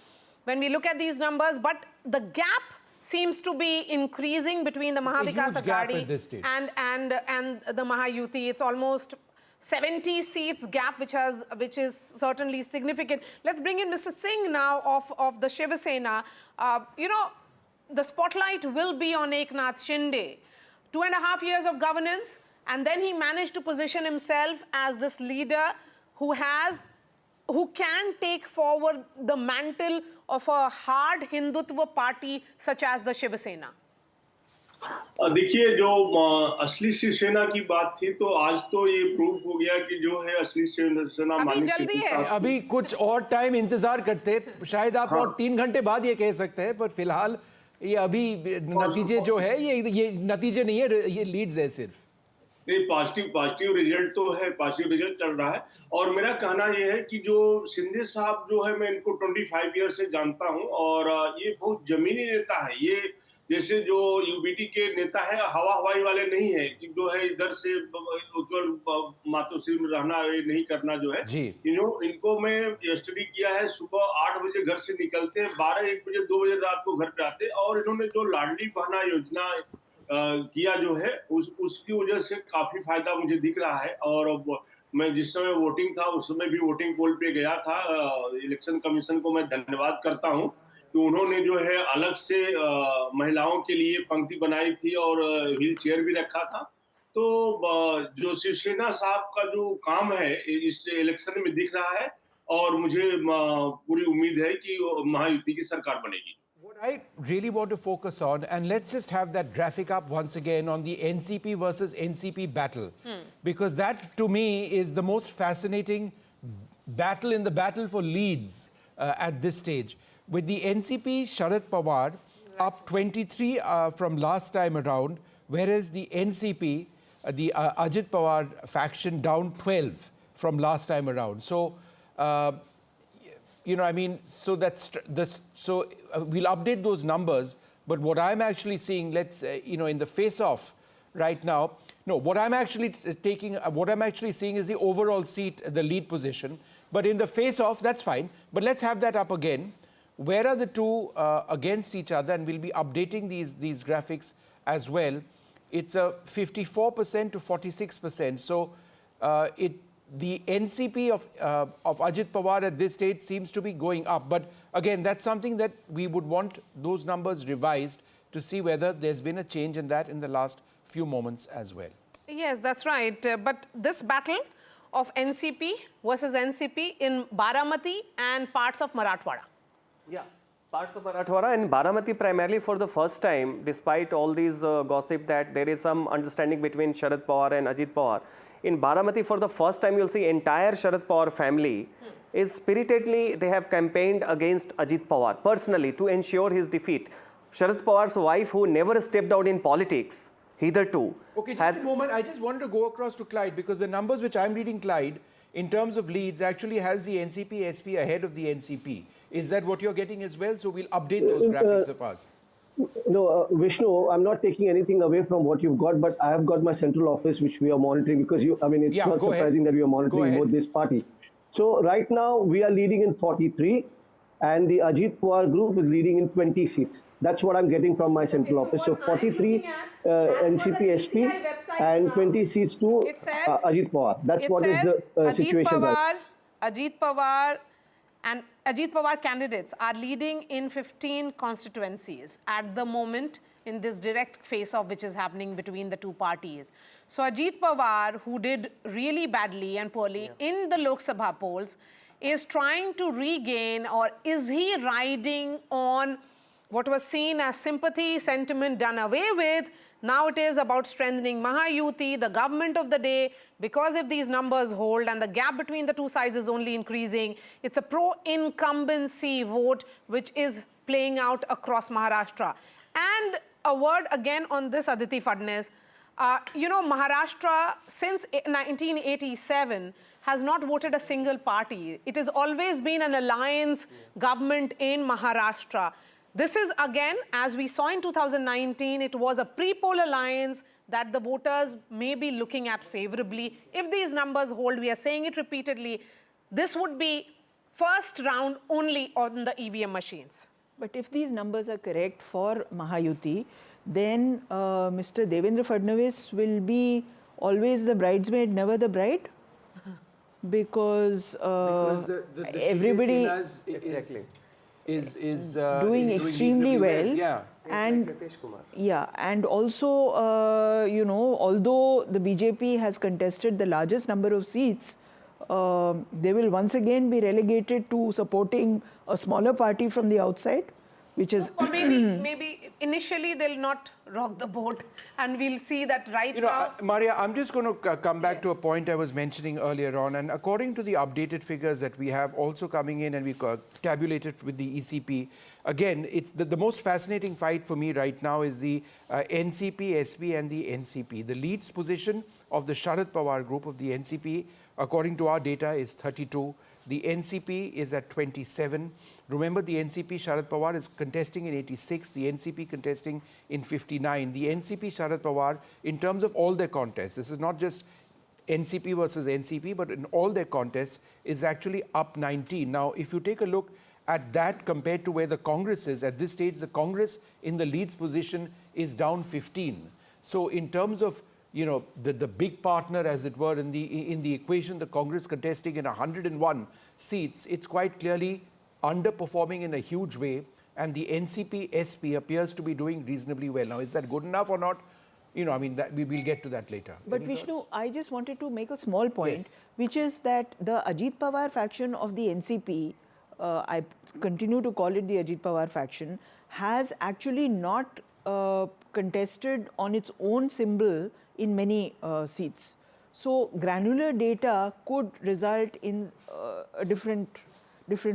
when we look at these numbers. But the gap seems to be increasing between the Maha Vikas Aghadi and the Mahayuti. It's almost 70 seats gap, which is certainly significant. Let's bring in Mr. Singh now of the Shiv Sena. The spotlight will be on Eknath Shinde. 2.5 years of governance, and then he managed to position himself as this leader who can take forward the mantle of a hard Hindutva party such as the Shiv Sena. देखिए, जो असली शिवसेना की बात थी, तो आज तो ये प्रूव हो गया कि जो है असली शिवसेना अभी कुछ और टाइम इंतजार करते, शायद आप और 3 घंटे बाद ये कह सकते हैं, पर फिलहाल ये अभी नतीजे जो है ये नतीजे नहीं है, ये लीड्स है सिर्फ। नहीं, पॉजिटिव रिजल्ट तो है, पॉजिटिव रिजल्ट चल रहा है। और मेरा कहना ये है कि जो शिंदे साहब जो है, मैं इनको 25 ईयर से जानता हूं, और ये बहुत जमीनी नेता है। ये जैसे जो यूबीटी के नेता है, हवाई वाले नहीं है कि जो है इधर से मातोश्री में रहना, ये नहीं करना जो है। इनको मैं स्टडी किया है, सुबह 8 बजे घर से निकलते, 12-1 बजे 2 बजे रात को घर पे आते, और इन्होंने जो लाडली बहना योजना किया जो है, उसकी वजह से काफी फायदा मुझे दिख रहा है। और मैं जिस समय वोटिंग था, उस समय भी वोटिंग पोल पे गया था। इलेक्शन कमीशन को मैं धन्यवाद करता हूं कि उन्होंने जो है अलग से महिलाओं के लिए पंक्ति बनाई थी और व्हील चेयर भी रखा था। तो जो शिवसेना साहब का जो काम है इस इलेक्शन में दिख रहा है, और मुझे पूरी उम्मीद है कि महायुति की सरकार बनेगी। What I really want to focus on, and let's just have that graphic up once again on the NCP versus NCP battle, because that to me is the most fascinating battle in the battle for leads at this stage. With the NCP, Sharad Pawar up 23 from last time around, whereas the NCP, the Ajit Pawar faction down 12 from last time around. So, so that's this. So we'll update those numbers. But what I'm actually seeing, in the face-off right now, what I'm actually seeing is the overall seat, the lead position. But in the face-off, that's fine. But let's have that up again. Where are the two against each other? And we'll be updating these graphics as well. It's a 54% to 46%. So the NCP of Ajit Pawar at this stage seems to be going up. But again, that's something that we would want those numbers revised to see whether there's been a change in that in the last few moments as well. Yes, that's right. But this battle of NCP versus NCP in Baramati and parts of Marathwada. Yeah, parts of Marathwada and Baramati primarily for the first time, despite all these gossip that there is some understanding between Sharad Pawar and Ajit Pawar. In Baramati, for the first time, you'll see entire Sharad Pawar family is spiritedly, they have campaigned against Ajit Pawar personally to ensure his defeat. Sharad Pawar's wife, who never stepped out in politics, hitherto. Okay, just a moment. I just wanted to go across to Clyde, because the numbers which I'm reading, Clyde, in terms of leads, actually has the NCP SP ahead of the NCP. Is that what you're getting as well? So we'll update those graphics of us. No, Vishnu, I'm not taking anything away from what you've got, but I have got my central office, which we are monitoring because it's not surprising that we are monitoring both these parties. So right now we are leading in 43 and the Ajit Pawar group is leading in 20 seats. That's what I'm getting from my central office. So 43 NCP SP and 20 seats to Ajit Pawar. That's what is the situation right now. Ajit Pawar and Ajit Pawar candidates are leading in 15 constituencies at the moment in this direct face-off which is happening between the two parties. So Ajit Pawar, who did really badly and poorly in the Lok Sabha polls, is trying to regain, or is he riding on what was seen as sympathy sentiment done away with? Now it is about strengthening Mahayuti, the government of the day, because if these numbers hold and the gap between the two sides is only increasing, it's a pro-incumbency vote which is playing out across Maharashtra. And a word again on this, Aditi Fadnes. Maharashtra since 1987 has not voted a single party. It has always been an alliance government in Maharashtra. This is again, as we saw in 2019, it was a pre-poll alliance that the voters may be looking at favorably. If these numbers hold, we are saying it repeatedly, this would be first round only on the EVM machines. But if these numbers are correct for Mahayuti, then Mr. Devendra Fadnavis will be always the bridesmaid, never the bride? Because everybody is doing extremely well. Yeah. And also, although the BJP has contested the largest number of seats, they will once again be relegated to supporting a smaller party from the outside, which is... Or maybe initially they'll not rock the boat, and we'll see that now. Maria, I'm just going to come back to a point I was mentioning earlier on, and according to the updated figures that we have also coming in and we tabulated with the ECP, again, it's the most fascinating fight for me right now is the NCP, SP and the NCP. The leads position of the Sharad Pawar group of the NCP, according to our data, is 32. The NCP is at 27. Remember, the NCP Sharad Pawar is contesting in 86, the NCP contesting in 59. The NCP Sharad Pawar, in terms of all their contests, this is not just NCP versus NCP, but in all their contests, is actually up 19. Now, if you take a look at that compared to where the Congress is, at this stage, the Congress in the leads position is down 15. So in terms of the big partner, as it were, in the equation, the Congress contesting in 101 seats, it's quite clearly underperforming in a huge way, and the NCP SP appears to be doing reasonably well. Now, is that good enough or not? That we will get to that later. But Vishnu, I just wanted to make a small point, which is that the Ajit Pawar faction of the NCP, I continue to call it the Ajit Pawar faction, has actually not contested on its own symbol in many seats. So granular data could result in a different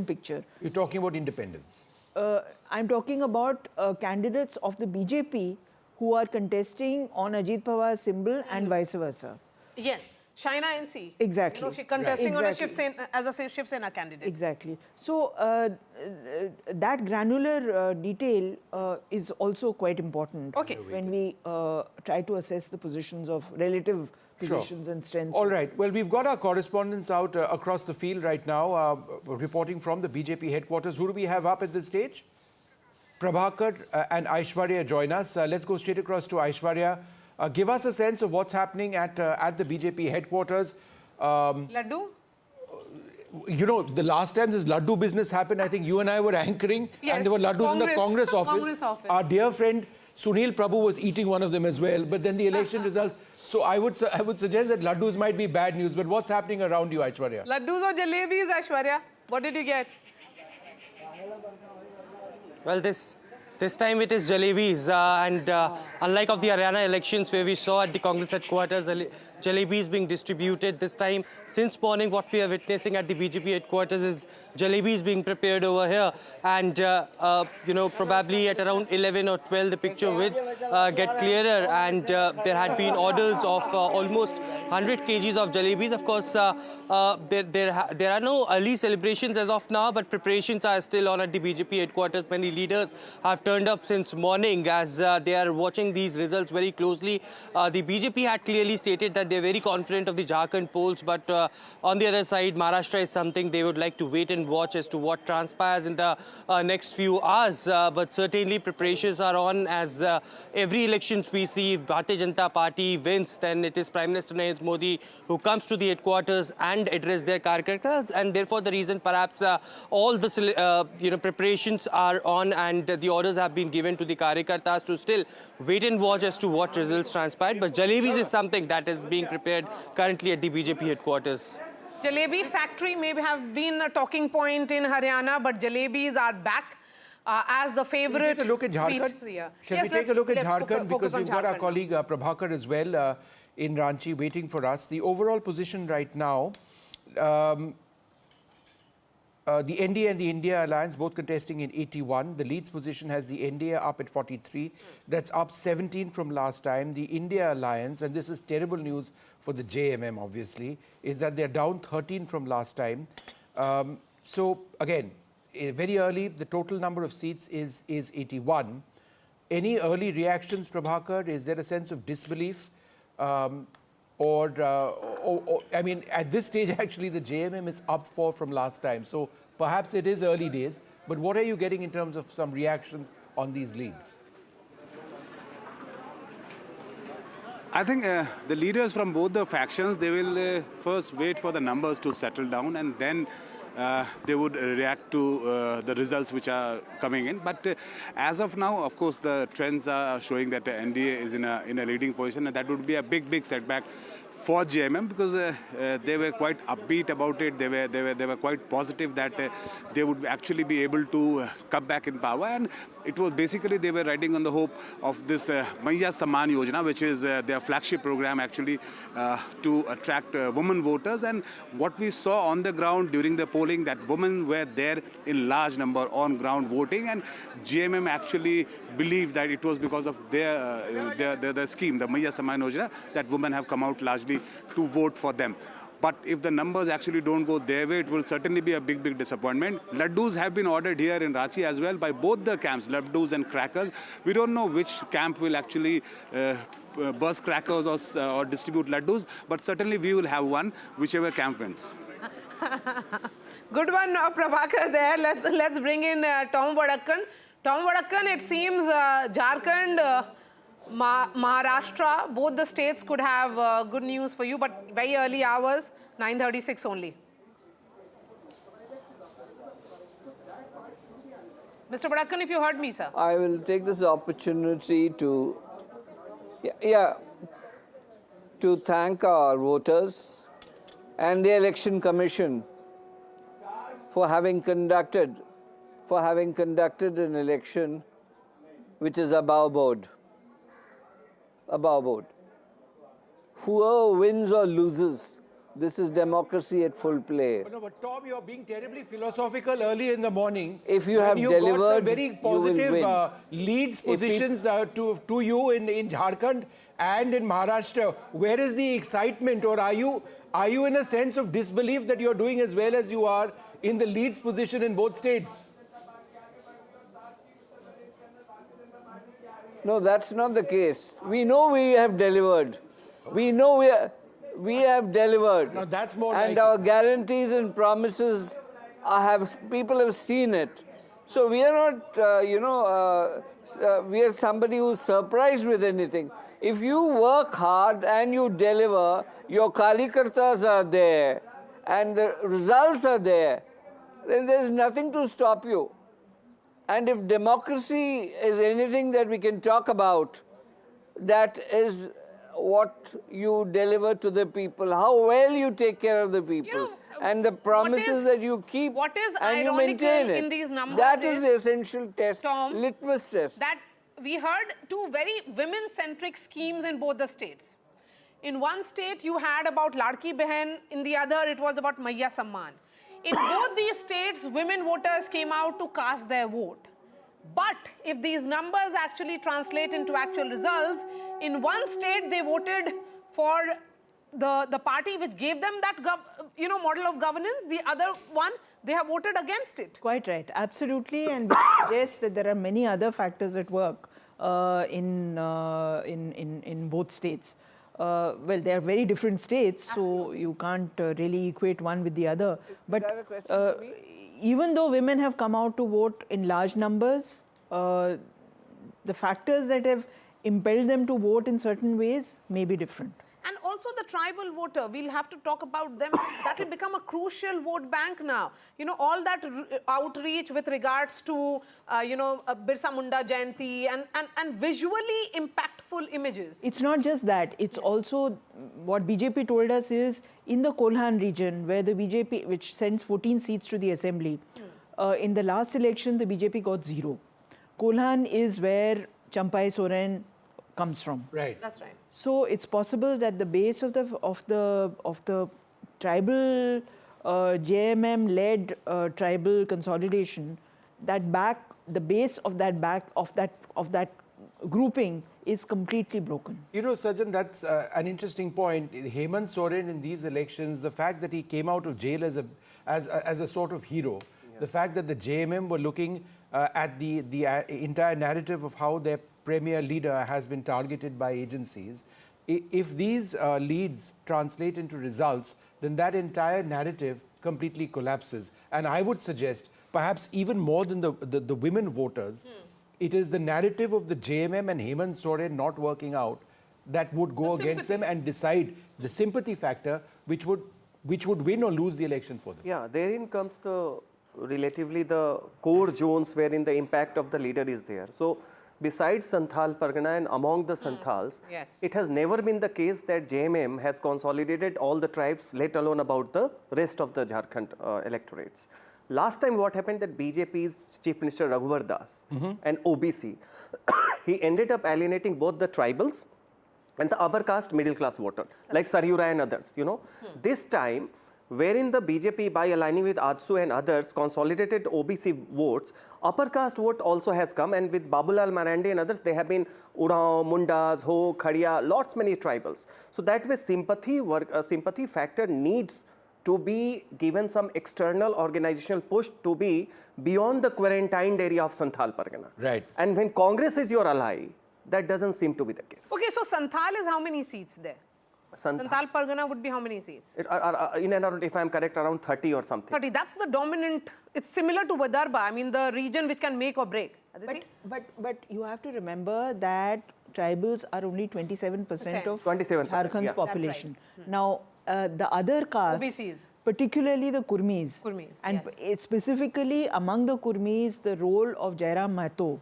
picture. You're talking about independents? I'm talking about candidates of the BJP who are contesting on Ajit Pawar's symbol and vice versa. Yes, Shaina NC. Exactly. She's contesting on as a Shiv Sena candidate. Exactly. So that granular detail is also quite important when we try to assess the positions of relative positions and strengths. All right. Well, we've got our correspondents out across the field right now, reporting from the BJP headquarters. Who do we have up at this stage? Prabhakar and Aishwarya join us. Let's go straight across to Aishwarya. Give us a sense of what's happening at the BJP headquarters. Laddu? The last time this Laddu business happened, I think you and I were anchoring, and there were Laddus in the Congress office. Our dear friend Sunil Prabhu was eating one of them as well, but then the election results. So I would suggest that Laddus might be bad news, but what's happening around you, Aishwarya? Laddus or jalebis, Aishwarya? What did you get? Well, this time it is jalebis, and unlike of the Haryana elections where we saw at the Congress headquarters, jalebis being distributed. This time, since morning, what we are witnessing at the BJP headquarters is jalebis being prepared over here. And, you know, probably at around 11 or 12, the picture will get clearer. And there had been orders of almost 100 kgs of jalebis. Of course, there are no early celebrations as of now, but preparations are still on at the BJP headquarters. Many leaders have turned up since morning as they are watching these results very closely. The BJP had clearly stated that they're very confident of the Jharkhand polls, but on the other side, Maharashtra is something they would like to wait and watch as to what transpires in the next few hours. But certainly preparations are on, as every elections we see, if Bharatiya Janata Party wins, then it is Prime Minister Narendra Modi who comes to the headquarters and address their Karyakartas, and therefore the reason perhaps all the preparations are on and the orders have been given to the Karyakartas to still wait and watch as to what results transpired. But jalebis is something that is being prepared currently at the BJP headquarters. Jalebi factory may have been a talking point in Haryana, but jalebis are back as the favorite. Shall we take a look at Jharkhand? Shall we take a look at Jharkhand? Because we've got our colleague Prabhakar as well in Ranchi waiting for us. The overall position right now, the NDA and the India Alliance both contesting in 81. The Leeds position has the NDA up at 43. That's up 17 from last time. The India Alliance, and this is terrible news for the JMM obviously, is that they're down 13 from last time. So again, very early, the total number of seats is 81. Any early reactions, Prabhakar? Is there a sense of disbelief? I mean, at this stage, actually, the JMM is up 4 from last time. So perhaps it is early days. But what are you getting in terms of some reactions on these leads? I think the leaders from both the factions, they will first wait for the numbers to settle down, and then they would react to the results which are coming in. But as of now, of course, the trends are showing that the NDA is in a leading position, and that would be a big setback for JMM, because they were quite upbeat about it. They were quite positive that they would actually be able to come back in power, and it was basically they were riding on the hope of this Mahya Samman Yojana, which is their flagship program actually to attract women voters. And what we saw on the ground during the polling, that women were there in large number on ground voting, and JMM actually believed that it was because of their scheme, the Mahya Samman Yojana, that women have come out largely to vote for them. But if the numbers actually don't go their way, it will certainly be a big disappointment. Laddus have been ordered here in Ranchi as well by both the camps, laddus and crackers. We don't know which camp will actually burst crackers or distribute laddus, but certainly we will have one, whichever camp wins. Good one, Prabhakar there. Let's bring in Tom Vadakkan. Tom Vadakkan, it seems Jharkhand, Maharashtra, both the states could have good news for you, but very early hours, 9:36 only. Mr. Vadakkan, if you heard me, sir. I will take this opportunity to thank our voters and the Election Commission for having conducted an election which is above board. Whoever wins or loses, this is democracy at full play. But Tom, you're being terribly philosophical early in the morning. If you have delivered, got some very positive you will win. leads positions to you in Jharkhand and in Maharashtra. Where is the excitement, or are you in a sense of disbelief that you're doing as well as you are in the leads position in both states? No, that's not the case. We know we have delivered. We know we have delivered. Now that's more and like our guarantees and promises people have seen it. So we are not, we are somebody who's surprised with anything. If you work hard and you deliver, your Kalikartas are there and the results are there, then there's nothing to stop you. And if democracy is anything that we can talk about, that is what you deliver to the people, how well you take care of the people, and the promises that you keep and you maintain it. In these numbers that is the essential test, Tom, litmus test. That we heard two very women-centric schemes in both the states. In one state, you had about Ladki Behan. In the other, it was about Maiya Samman. In both these states, women voters came out to cast their vote. But if these numbers actually translate into actual results, in one state, they voted for the party which gave them that model of governance. The other one, they have voted against it. Quite right, absolutely, and we suggest that there are many other factors at work in both states. Well, they are very different states, so you can't really equate one with the other. But even though women have come out to vote in large numbers, the factors that have impelled them to vote in certain ways may be different. And also the tribal voter, we'll have to talk about them. That will become a crucial vote bank now. You know, all that outreach with regards to, Birsa Munda Jayanti and visually impactful images. It's not just that. It's also what BJP told us is in the Kolhan region, where the BJP, which sends 14 seats to the assembly, in the last election, the BJP got 0. Kolhan is where Champai Soren comes from. Right. That's right. So it's possible that the base of the tribal JMM-led tribal consolidation, the base of that grouping is completely broken. You know, Sajjan, that's an interesting point. Hemant Soren in these elections, the fact that he came out of jail as a sort of hero, the fact that the JMM were looking at the entire narrative of how their premier leader has been targeted by agencies. If these leads translate into results, then that entire narrative completely collapses. And I would suggest, perhaps even more than the women voters, it is the narrative of the JMM and Hemant Soren not working out that would go against them and decide the sympathy factor, which would win or lose the election for them. Yeah, therein comes relatively the core zones wherein the impact of the leader is there. So besides Santal Pargana and among the Santals, it has never been the case that JMM has consolidated all the tribes, let alone about the rest of the Jharkhand electorates. Last time what happened that BJP's Chief Minister Raghuvar Das and OBC, he ended up alienating both the tribals and the upper caste middle class voter, like Saryura and others, This time, wherein the BJP, by aligning with AJSU and others, consolidated OBC votes, upper caste vote also has come, and with Babulal Marandi and others, they have been Urao, Mundas, Ho, Khadia, lots many tribals. So that way sympathy factor needs to be given some external organizational push to be beyond the quarantined area of Santal Pargana. Right. And when Congress is your ally, that doesn't seem to be the case. Okay, so Santal is how many seats there? Santal Pargana would be how many seats? In and around, if I'm correct, around 30 or something. 30. That's the dominant. It's similar to Vidarbha. I mean, the region which can make or break. But you have to remember that tribals are only 27% of Jharkhand's population. Right. Now, the other castes, OBCs. particularly the Kurmis, and specifically among the Kurmis, the role of Jairam Mahato,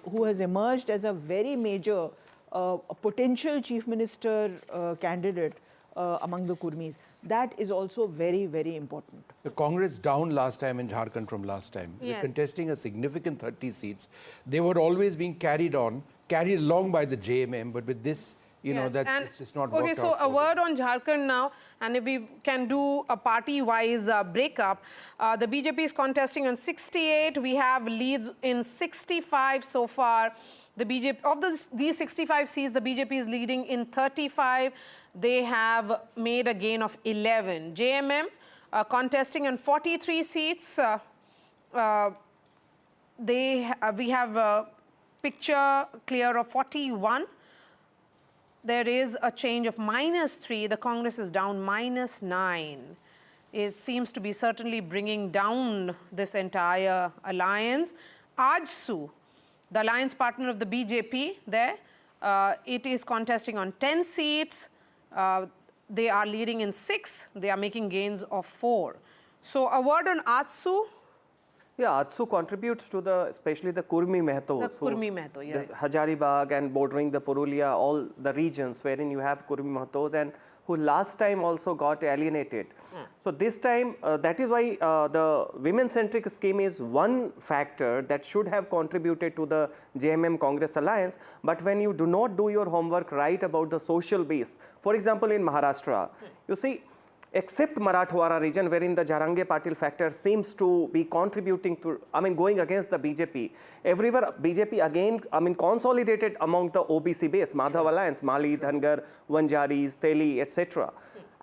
who has emerged as a very major a potential chief minister candidate among the Kurmis. That is also very, very important. The Congress down last time in Jharkhand from last time. They're contesting a significant 30 seats. They were always being carried along by the JMM, but with this, it's just not worked out. Okay, so a word on Jharkhand now, and if we can do a party-wise breakup. The BJP is contesting on 68. We have leads in 65 so far. The BJP, of these 65 seats, the BJP is leading in 35. They have made a gain of 11. JMM contesting on 43 seats. We have a picture clear of 41. There is a change of -3. The Congress is down -9. It seems to be certainly bringing down this entire alliance. AJSU, the alliance partner of the BJP there, it is contesting on 10 seats. They are leading in 6. They are making gains of 4. So a word on AJSU. Yeah, AJSU contributes to especially the Kurmi Mehatos. The Kurmi Mehato, yes. Hazaribagh and bordering the Purulia, all the regions wherein you have Kurmi Mehatos and who last time also got alienated. So this time, that is why the women-centric scheme is one factor that should have contributed to the JMM Congress alliance. But when you do not do your homework right about the social base, for example, in Maharashtra, you see, except Marathwada region, wherein the Jharange Patil factor seems to be contributing to, going against the BJP. Everywhere BJP again, consolidated among the OBC base, Madhav alliance, Mali, Dhangar, Vanjaris, Teli, etc.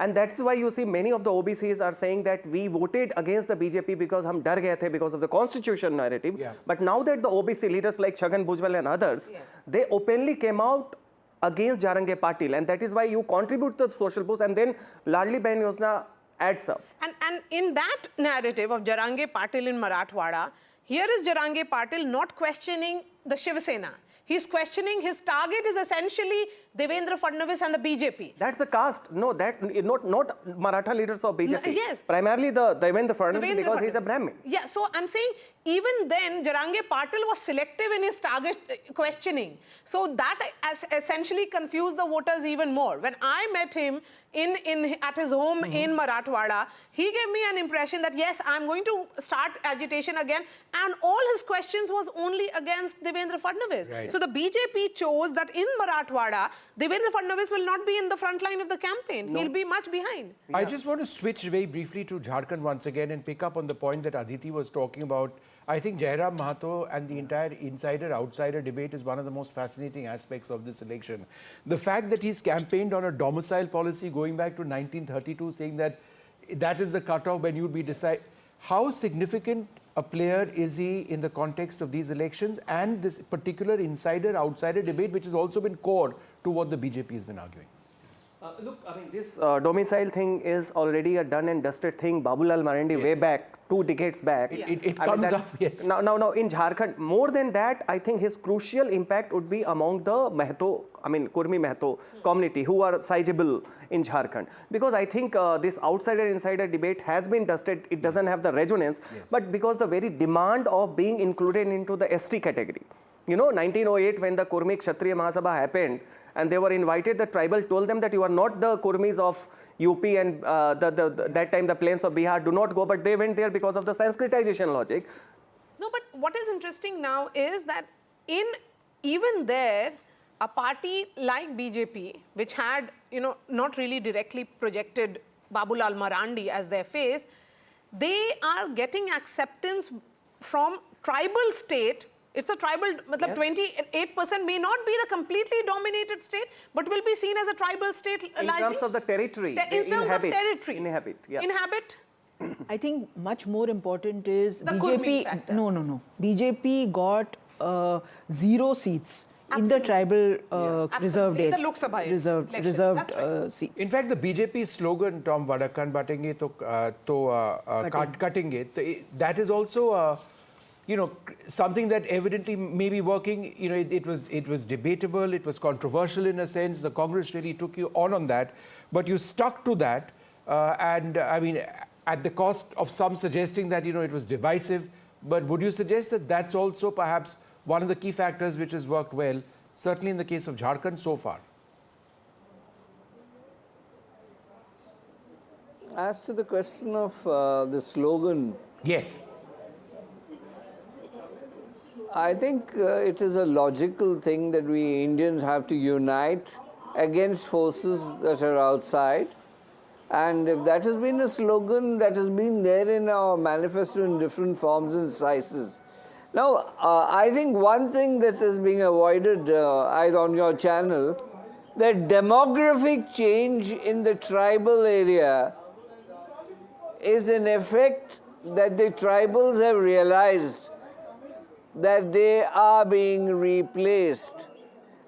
And that's why you see many of the OBCs are saying that we voted against the BJP because hum dar gaye the because of the constitution narrative. Yeah. But now that the OBC leaders like Chhagan Bhujbal and others, they openly came out against Jharange Patil, and that is why you contribute to the social boost, and then Ladli Bahin Yojana adds up. And in that narrative of Jharange Patil in Marathwada, here is Jharange Patil not questioning the Shiv Sena. He's questioning his target is essentially Devendra Fadnavis and the BJP. That's the caste. No, that not Maratha leaders of BJP. No, yes. Primarily the Devendra Fadnavis because he's a Brahmin. Yeah, so I'm saying even then Jharange Patil was selective in his target questioning. So that essentially confused the voters even more. When I met him at his home in Marathwada, he gave me an impression that yes, I'm going to start agitation again, and all his questions was only against Devendra Fadnavis. Right. So the BJP chose that in Marathwada, Devendra Fadnavis will not be in the front line of the campaign. No. He'll be much behind. I just want to switch very briefly to Jharkhand once again and pick up on the point that Aditi was talking about. I think Jairam Mahato and the entire insider-outsider debate is one of the most fascinating aspects of this election. The fact that he's campaigned on a domicile policy going back to 1932, saying that that is the cutoff when you'd be decide. How significant a player is he in the context of these elections and this particular insider-outsider debate, which has also been core to what the BJP has been arguing? Look, this domicile thing is already a done and dusted thing. Babulal Marandi way back, 2 decades back. It comes up, yes. Now in Jharkhand, more than that, I think his crucial impact would be among the Kurmi Mehato community who are sizable in Jharkhand. Because I think this outsider-insider debate has been dusted. It doesn't have the resonance, but because the very demand of being included into the ST category. 1908 when the Kurmi Kshatriya Mahasabha happened, and they were invited, the tribal told them that you are not the Kurmis of UP and that time the plains of Bihar, do not go, but they went there because of the Sanskritization logic. No, but what is interesting now is that even there, a party like BJP, which had, not really directly projected Babulal Marandi as their face, they are getting acceptance from tribal state. It's a tribal, 28% may not be the completely dominated state, but will be seen as a tribal state. In terms of the territory, in terms of territory. Inhabit. I think much more important is the BJP. No. BJP got 0 seats. Absolutely. In the tribal reserved area. The Lok Sabha reserved seats. In fact, the BJP slogan, Tom Vadakan batenge to katenge, that is also something that evidently may be working. It was debatable, it was controversial in a sense. The Congress really took you on that, but you stuck to that, and at the cost of some suggesting that it was divisive. But would you suggest that that's also perhaps one of the key factors which has worked well, certainly in the case of Jharkhand so far? As to the question of the slogan, yes. I think it is a logical thing that we Indians have to unite against forces that are outside. And if that has been a slogan that has been there in our manifesto in different forms and sizes. Now, I think one thing that is being avoided on your channel, that demographic change in the tribal area is an effect that the tribals have realized that they are being replaced.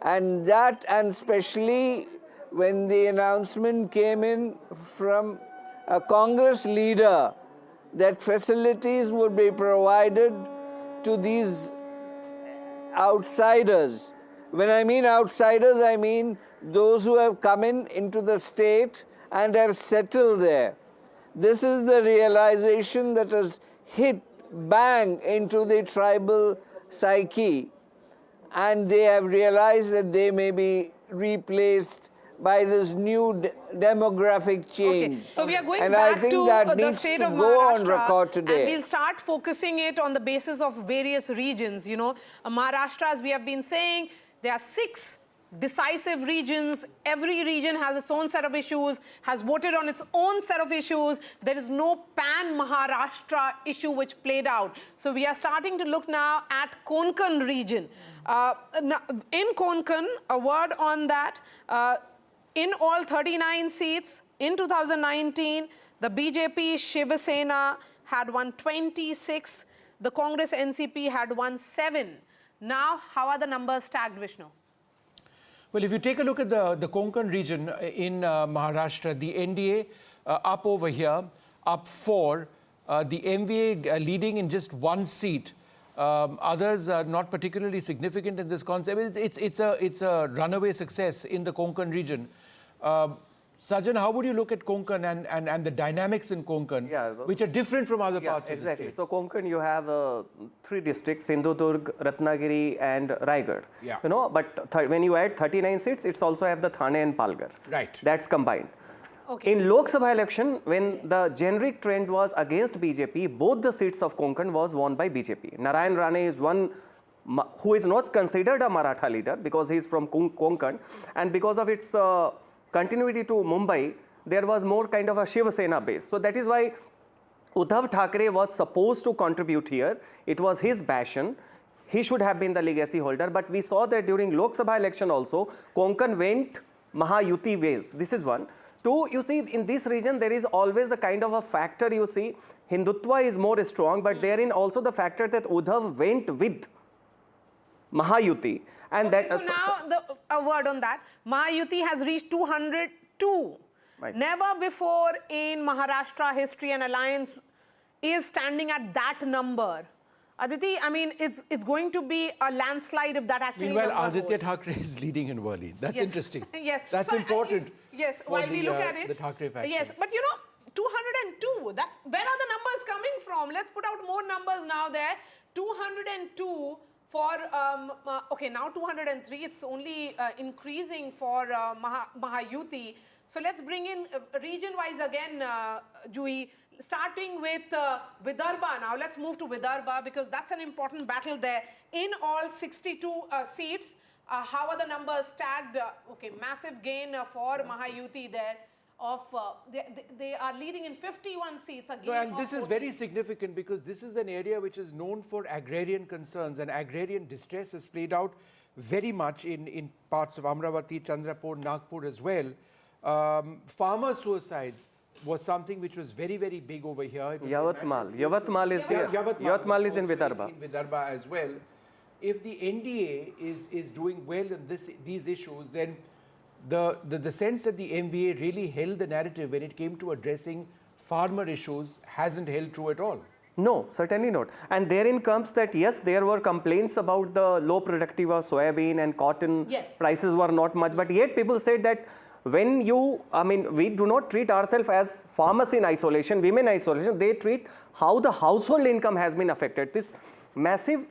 And especially when the announcement came in from a Congress leader that facilities would be provided to these outsiders. When I mean outsiders, I mean those who have come into the state and have settled there. This is the realization that has hit bang into the tribal psyche, and they have realized that they may be replaced by this new demographic change. Okay. So we are going and back I think to that the needs state to of go on Maharashtra, record today. and we'll start focusing it on the basis of various regions. You know, Maharashtra, as we have been saying, there are 6 decisive regions. Every region has its own set of issues, has voted on its own set of issues. There is no pan-Maharashtra issue which played out. So we are starting to look now at Konkan region. In Konkan, a word on that, in all 39 seats in 2019, the BJP Shiv Sena had won 26, the Congress NCP had won 7. Now, how are the numbers stacked, Vishnu? Well, if you take a look at the Konkan region in Maharashtra, the NDA up over here, up 4, the MVA leading in just 1 seat. Others are not particularly significant in this concept. It's a runaway success in the Konkan region. Sajan, how would you look at Konkan and the dynamics in Konkan, which are different from other parts of the state? So Konkan, you have 3 districts, Sindhudurg, Ratnagiri and Raigad. Yeah. You know, but when you add 39 seats, it's also have the Thane and Palghar. Right. That's combined. Okay. In Lok Sabha election, when the generic trend was against BJP, both the seats of Konkan was won by BJP. Narayan Rane is one who is not considered a Maratha leader because he is from Konkan, and because of its continuity to Mumbai, there was more kind of a Shiv Sena base. So that is why Uddhav Thackeray was supposed to contribute here. It was his passion. He should have been the legacy holder. But we saw that during Lok Sabha election also, Konkan went Mahayuti ways. This is one. 2, you see, in this region, there is always the kind of a factor, you see, Hindutva is more strong, but therein also the factor that Uddhav went with Mahayuti. And okay, so now, a word on that. Mahayuti has reached 202. Right. Never before in Maharashtra history an alliance is standing at that number. Aditi, I mean, it's going to be a landslide if that actually Meanwhile, Aditya Thackeray is leading in Worli. That's interesting. Yes. That's important. Yes, while we look at it. The Thackeray faction. Yes, but you know, 202, that's, where are the numbers coming from? Let's put out more numbers now there. 202 for, okay, now 203, it's only increasing for Mahayuti. So let's bring in region-wise again, Jui, starting with Vidarbha now. Let's move to Vidarbha because that's an important battle there. In all 62 seats, how are the numbers stacked? Okay, massive gain for Mahayuti there. They are leading in 51 seats again. No, and this is very significant because this is an area which is known for agrarian concerns, and agrarian distress has played out very much in parts of Amravati, Chandrapur, Nagpur as well. Farmer suicides was something which was very, very big over here. Yavatmal is here. Yavatmal is in Vidarbha. In Vidarbha as well. If the NDA is doing well in these issues, then the sense that the MVA really held the narrative when it came to addressing farmer issues hasn't held true at all. No, certainly not. And therein comes that, yes, there were complaints about the low productive of soybean and cotton. Yes. Prices were not much, but yet people said that when you, I mean, we do not treat ourselves as farmers in isolation, women in isolation. They treat how the household income has been affected. This massive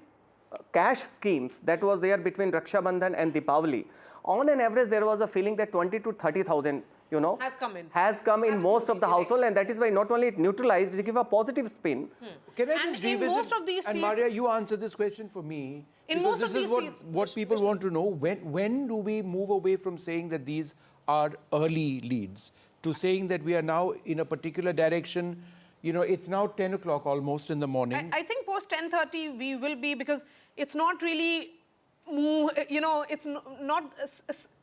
cash schemes that was there between Raksha Bandhan and Deepavali. On an average, there was a feeling that 20 to 30,000, you know, has come in Absolutely most of the household, and that is why not only it neutralized, it gave a positive spin. Can I just revisit? Most of these and seats, Maria, you answer this question for me. In most of these seats, what people want to know. When do we move away from saying that these are early leads to saying that we are now in a particular direction? You know, it's now 10 o'clock almost in the morning. I think post 10:30 we will be, because it's not really, you know, it's not.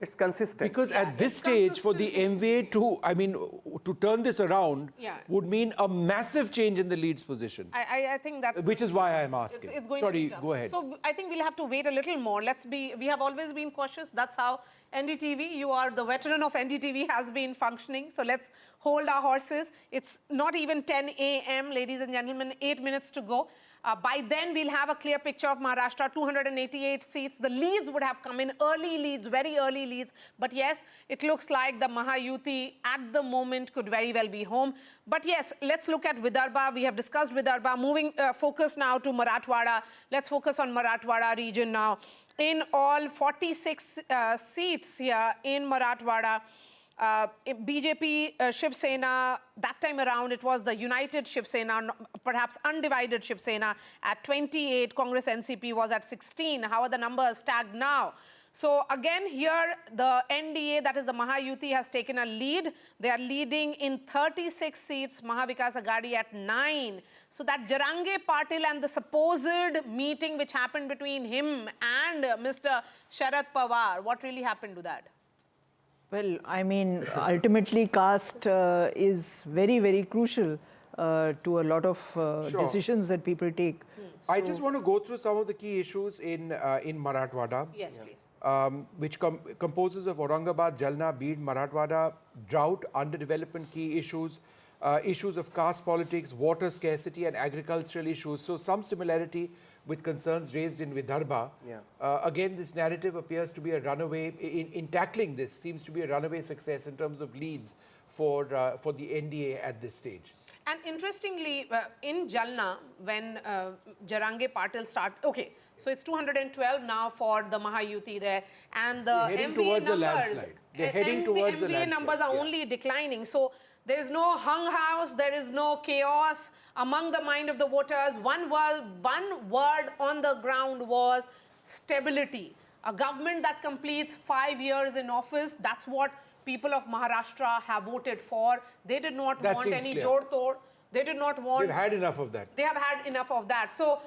It's consistent. Because at this stage, for the MVA to turn this around would mean a massive change in the lead's position. I think that's... Which is why I'm asking. It's going Sorry, to be go ahead. So I think we'll have to wait a little more. We have always been cautious. That's how NDTV, you are the veteran of NDTV, has been functioning. So let's hold our horses. It's not even 10 a.m., ladies and gentlemen, 8 minutes to go. By then, we'll have a clear picture of Maharashtra, 288 seats. The leads would have come in, early leads, very early leads. But yes, it looks like the Mahayuti at the moment could very well be home. But yes, let's look at Vidarbha. We have discussed Vidarbha. Moving focus now to Marathwada. Let's focus on Marathwada region now. in all 46 seats here in Marathwada. BJP, Shiv Sena, that time around it was the united Shiv Sena, perhaps undivided Shiv Sena at 28, Congress NCP was at 16. How are the numbers tagged now? So again here the NDA, that is the Mahayuti, has taken a lead. They are leading in 36 seats, Vikas Aghadi at 9. So that Jarange Patil and the supposed meeting which happened between him and Mr. Sharad Pawar, what really happened to that? Well, I mean, ultimately caste is very, very crucial to a lot of decisions that people take. I just want to go through some of the key issues in Marathwada. Yes, please. Which composes of Aurangabad, Jalna, Beed, Marathwada, drought, underdevelopment key issues, issues of caste politics, water scarcity and agricultural issues. So some similarity with concerns raised in Vidarbha. Again, this narrative appears to be a runaway, in tackling this, seems to be a runaway success in terms of leads for the NDA at this stage. And interestingly, in Jalna, when Jarange Patil okay, so it's 212 now for the Mahayuti there, and the MVA numbers, MVA numbers are only declining. So there is no hung house, there is no chaos among the mind of the voters. One word on the ground was stability. A government that completes 5 years in office, that's what people of Maharashtra have voted for. They did not want any jod-tod. They did not want. They've had enough of that. They have had enough of that. So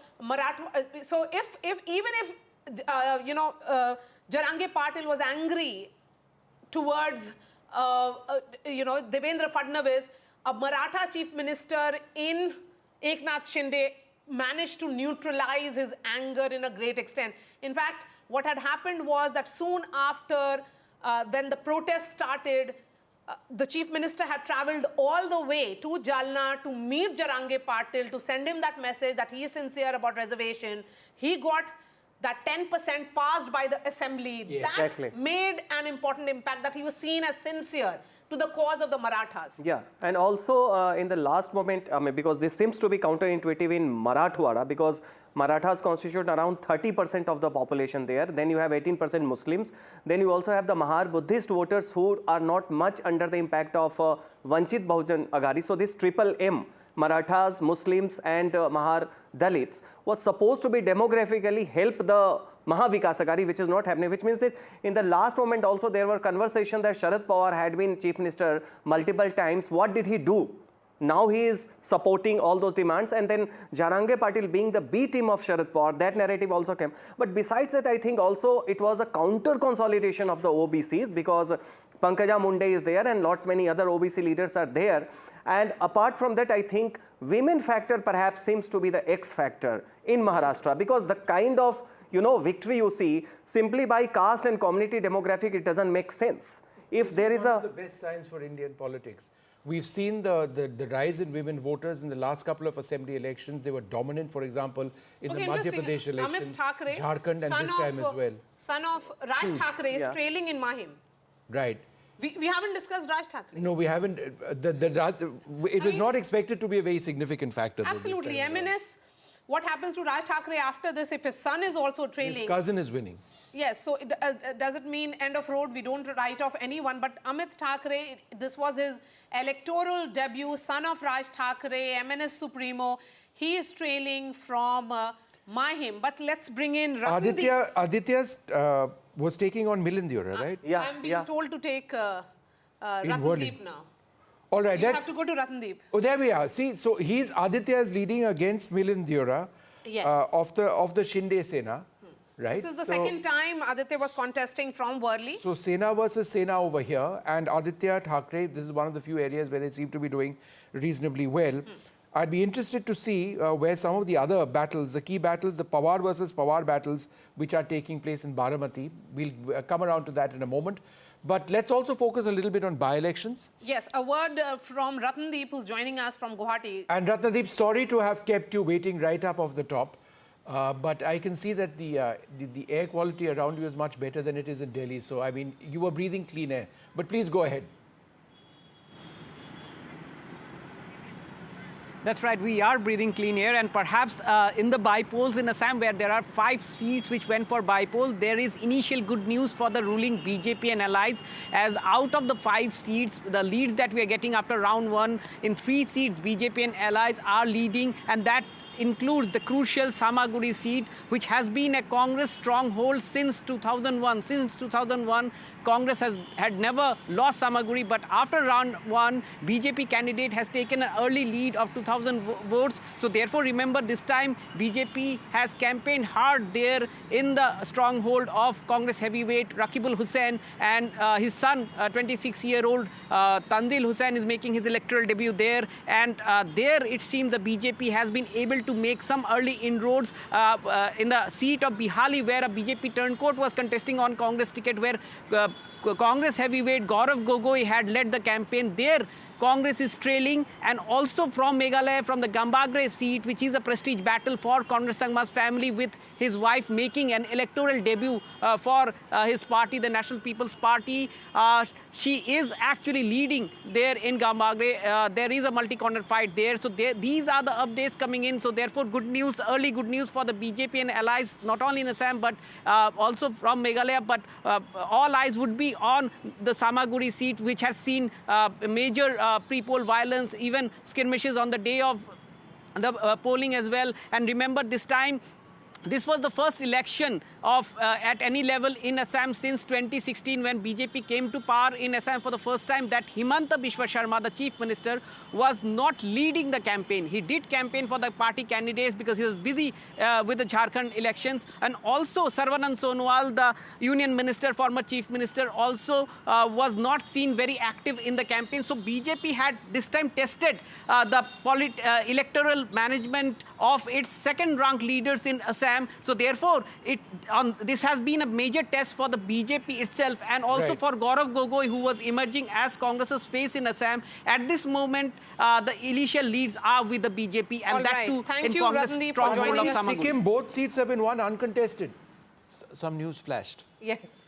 so even if Jarange Patil was angry towards Devendra Fadnavis, a Maratha chief minister in Eknath Shinde managed to neutralize his anger in a great extent. In fact, what had happened was that soon after when the protest started, the chief minister had travelled all the way to Jalna to meet Jarange Patil, to send him that message that he is sincere about reservation. He got that 10% passed by the assembly. Yes, that exactly. made an important impact, that he was seen as sincere to the cause of the Marathas. Yeah, and also in the last moment, because this seems to be counterintuitive in Marathwada, because Marathas constitute around 30% of the population there. Then you have 18% Muslims. Then you also have the Mahar Buddhist voters who are not much under the impact of Vanchit Bahujan Aghadi. So this triple M, Marathas, Muslims and Mahar Dalits, was supposed to be demographically help the Vikas Aghadi, which is not happening, which means that in the last moment also there were conversations that Sharad Pawar had been chief minister multiple times. What did he do? Now he is supporting all those demands, and then Jarange Patil being the B team of Sharad Pawar, that narrative also came. But besides that, I think also it was a counter consolidation of the OBCs, because Pankaja Munde is there and lots many other OBC leaders are there. And apart from that, I think women factor perhaps seems to be the X factor in Maharashtra, because the kind of victory you see simply by caste and community demographic, it doesn't make sense. If there is one of the best signs for Indian politics. We've seen the rise in women voters in the last couple of assembly elections. They were dominant, for example, in the Madhya Pradesh elections, Thackeray, Jharkhand, and this time as well. Son of Raj Thackeray is trailing in Mahim. Right. We haven't discussed Raj Thackeray. No, we haven't. It was not expected to be a very significant factor. Absolutely. MNS, what happens to Raj Thackeray after this if his son is also trailing? His cousin is winning. Yes, so does it mean end of road? We don't write off anyone, but Amit Thackeray, this was his electoral debut, son of Raj Thackeray, MNS Supremo. He is trailing from Mahim. But let's bring in Ratndeep. Aditya was taking on Milind Deora, right? Yeah. I'm being told to take Ratndeep now. All right, you have to go to Ratndeep. Oh, there we are. See, so Aditya is leading against Milind Deora of the Shinde Sena. Right. This is the second time Aditya was contesting from Worli. So Sena versus Sena over here, and Aditya Thackeray, this is one of the few areas where they seem to be doing reasonably well. I'd be interested to see where some of the other battles, the key battles, the Pawar versus Pawar battles, which are taking place in Baramati. We'll come around to that in a moment. But let's also focus a little bit on by-elections. Yes, a word from Ratndeep, who's joining us from Guwahati. And Ratndeep, sorry to have kept you waiting right up off the top. But I can see that the air quality around you is much better than it is in Delhi. So, I mean, you were breathing clean air. But please go ahead. That's right, we are breathing clean air, and perhaps in the bypolls in Assam, where there are 5 seats which went for bypoll, there is initial good news for the ruling BJP and allies, as out of the 5 seats, the leads that we are getting after round 1, in 3 seats, BJP and allies are leading, and that includes the crucial Samaguri seat, which has been a Congress stronghold since 2001. Since 2001, Congress had never lost Samaguri, but after round 1, BJP candidate has taken an early lead of 2,000 votes. So therefore, remember, this time BJP has campaigned hard there in the stronghold of Congress heavyweight Rakibul Hussain, and his son, 26-year-old Tanzil Hussain, is making his electoral debut there. And there it seems the BJP has been able to make some early inroads in the seat of Bihali, where a BJP turncoat was contesting on Congress ticket, where Congress heavyweight Gaurav Gogoi had led the campaign. There Congress is trailing, and also from Meghalaya, from the Gambagre seat, which is a prestige battle for Congress Sangma's family, with his wife making an electoral debut for his party, the National People's Party. She is actually leading there in Gambagre. There is a multi-corner fight there. So these are the updates coming in. So therefore, good news, early good news for the BJP and allies, not only in Assam, but also from Meghalaya. But all eyes would be on the Samaguri seat, which has seen major pre-poll violence, even skirmishes on the day of the polling as well. And remember, this time, this was the first election of at any level in Assam since 2016, when BJP came to power in Assam for the first time, that Himanta Biswa Sharma, the chief minister, was not leading the campaign. He did campaign for the party candidates because he was busy with the Jharkhand elections. And also Sarvanand Sonowal, the union minister, former chief minister, also was not seen very active in the campaign. So BJP had this time tested the electoral management of its second-ranked leaders in Assam. So therefore, this has been a major test for the BJP itself, and also for Gaurav Gogoi, who was emerging as Congress's face in Assam. At this moment, the initial leads are with the BJP, and that too in Congress stronghold of Samaguri. Sikkim, both seats have been won uncontested. Some news flashed. Yes.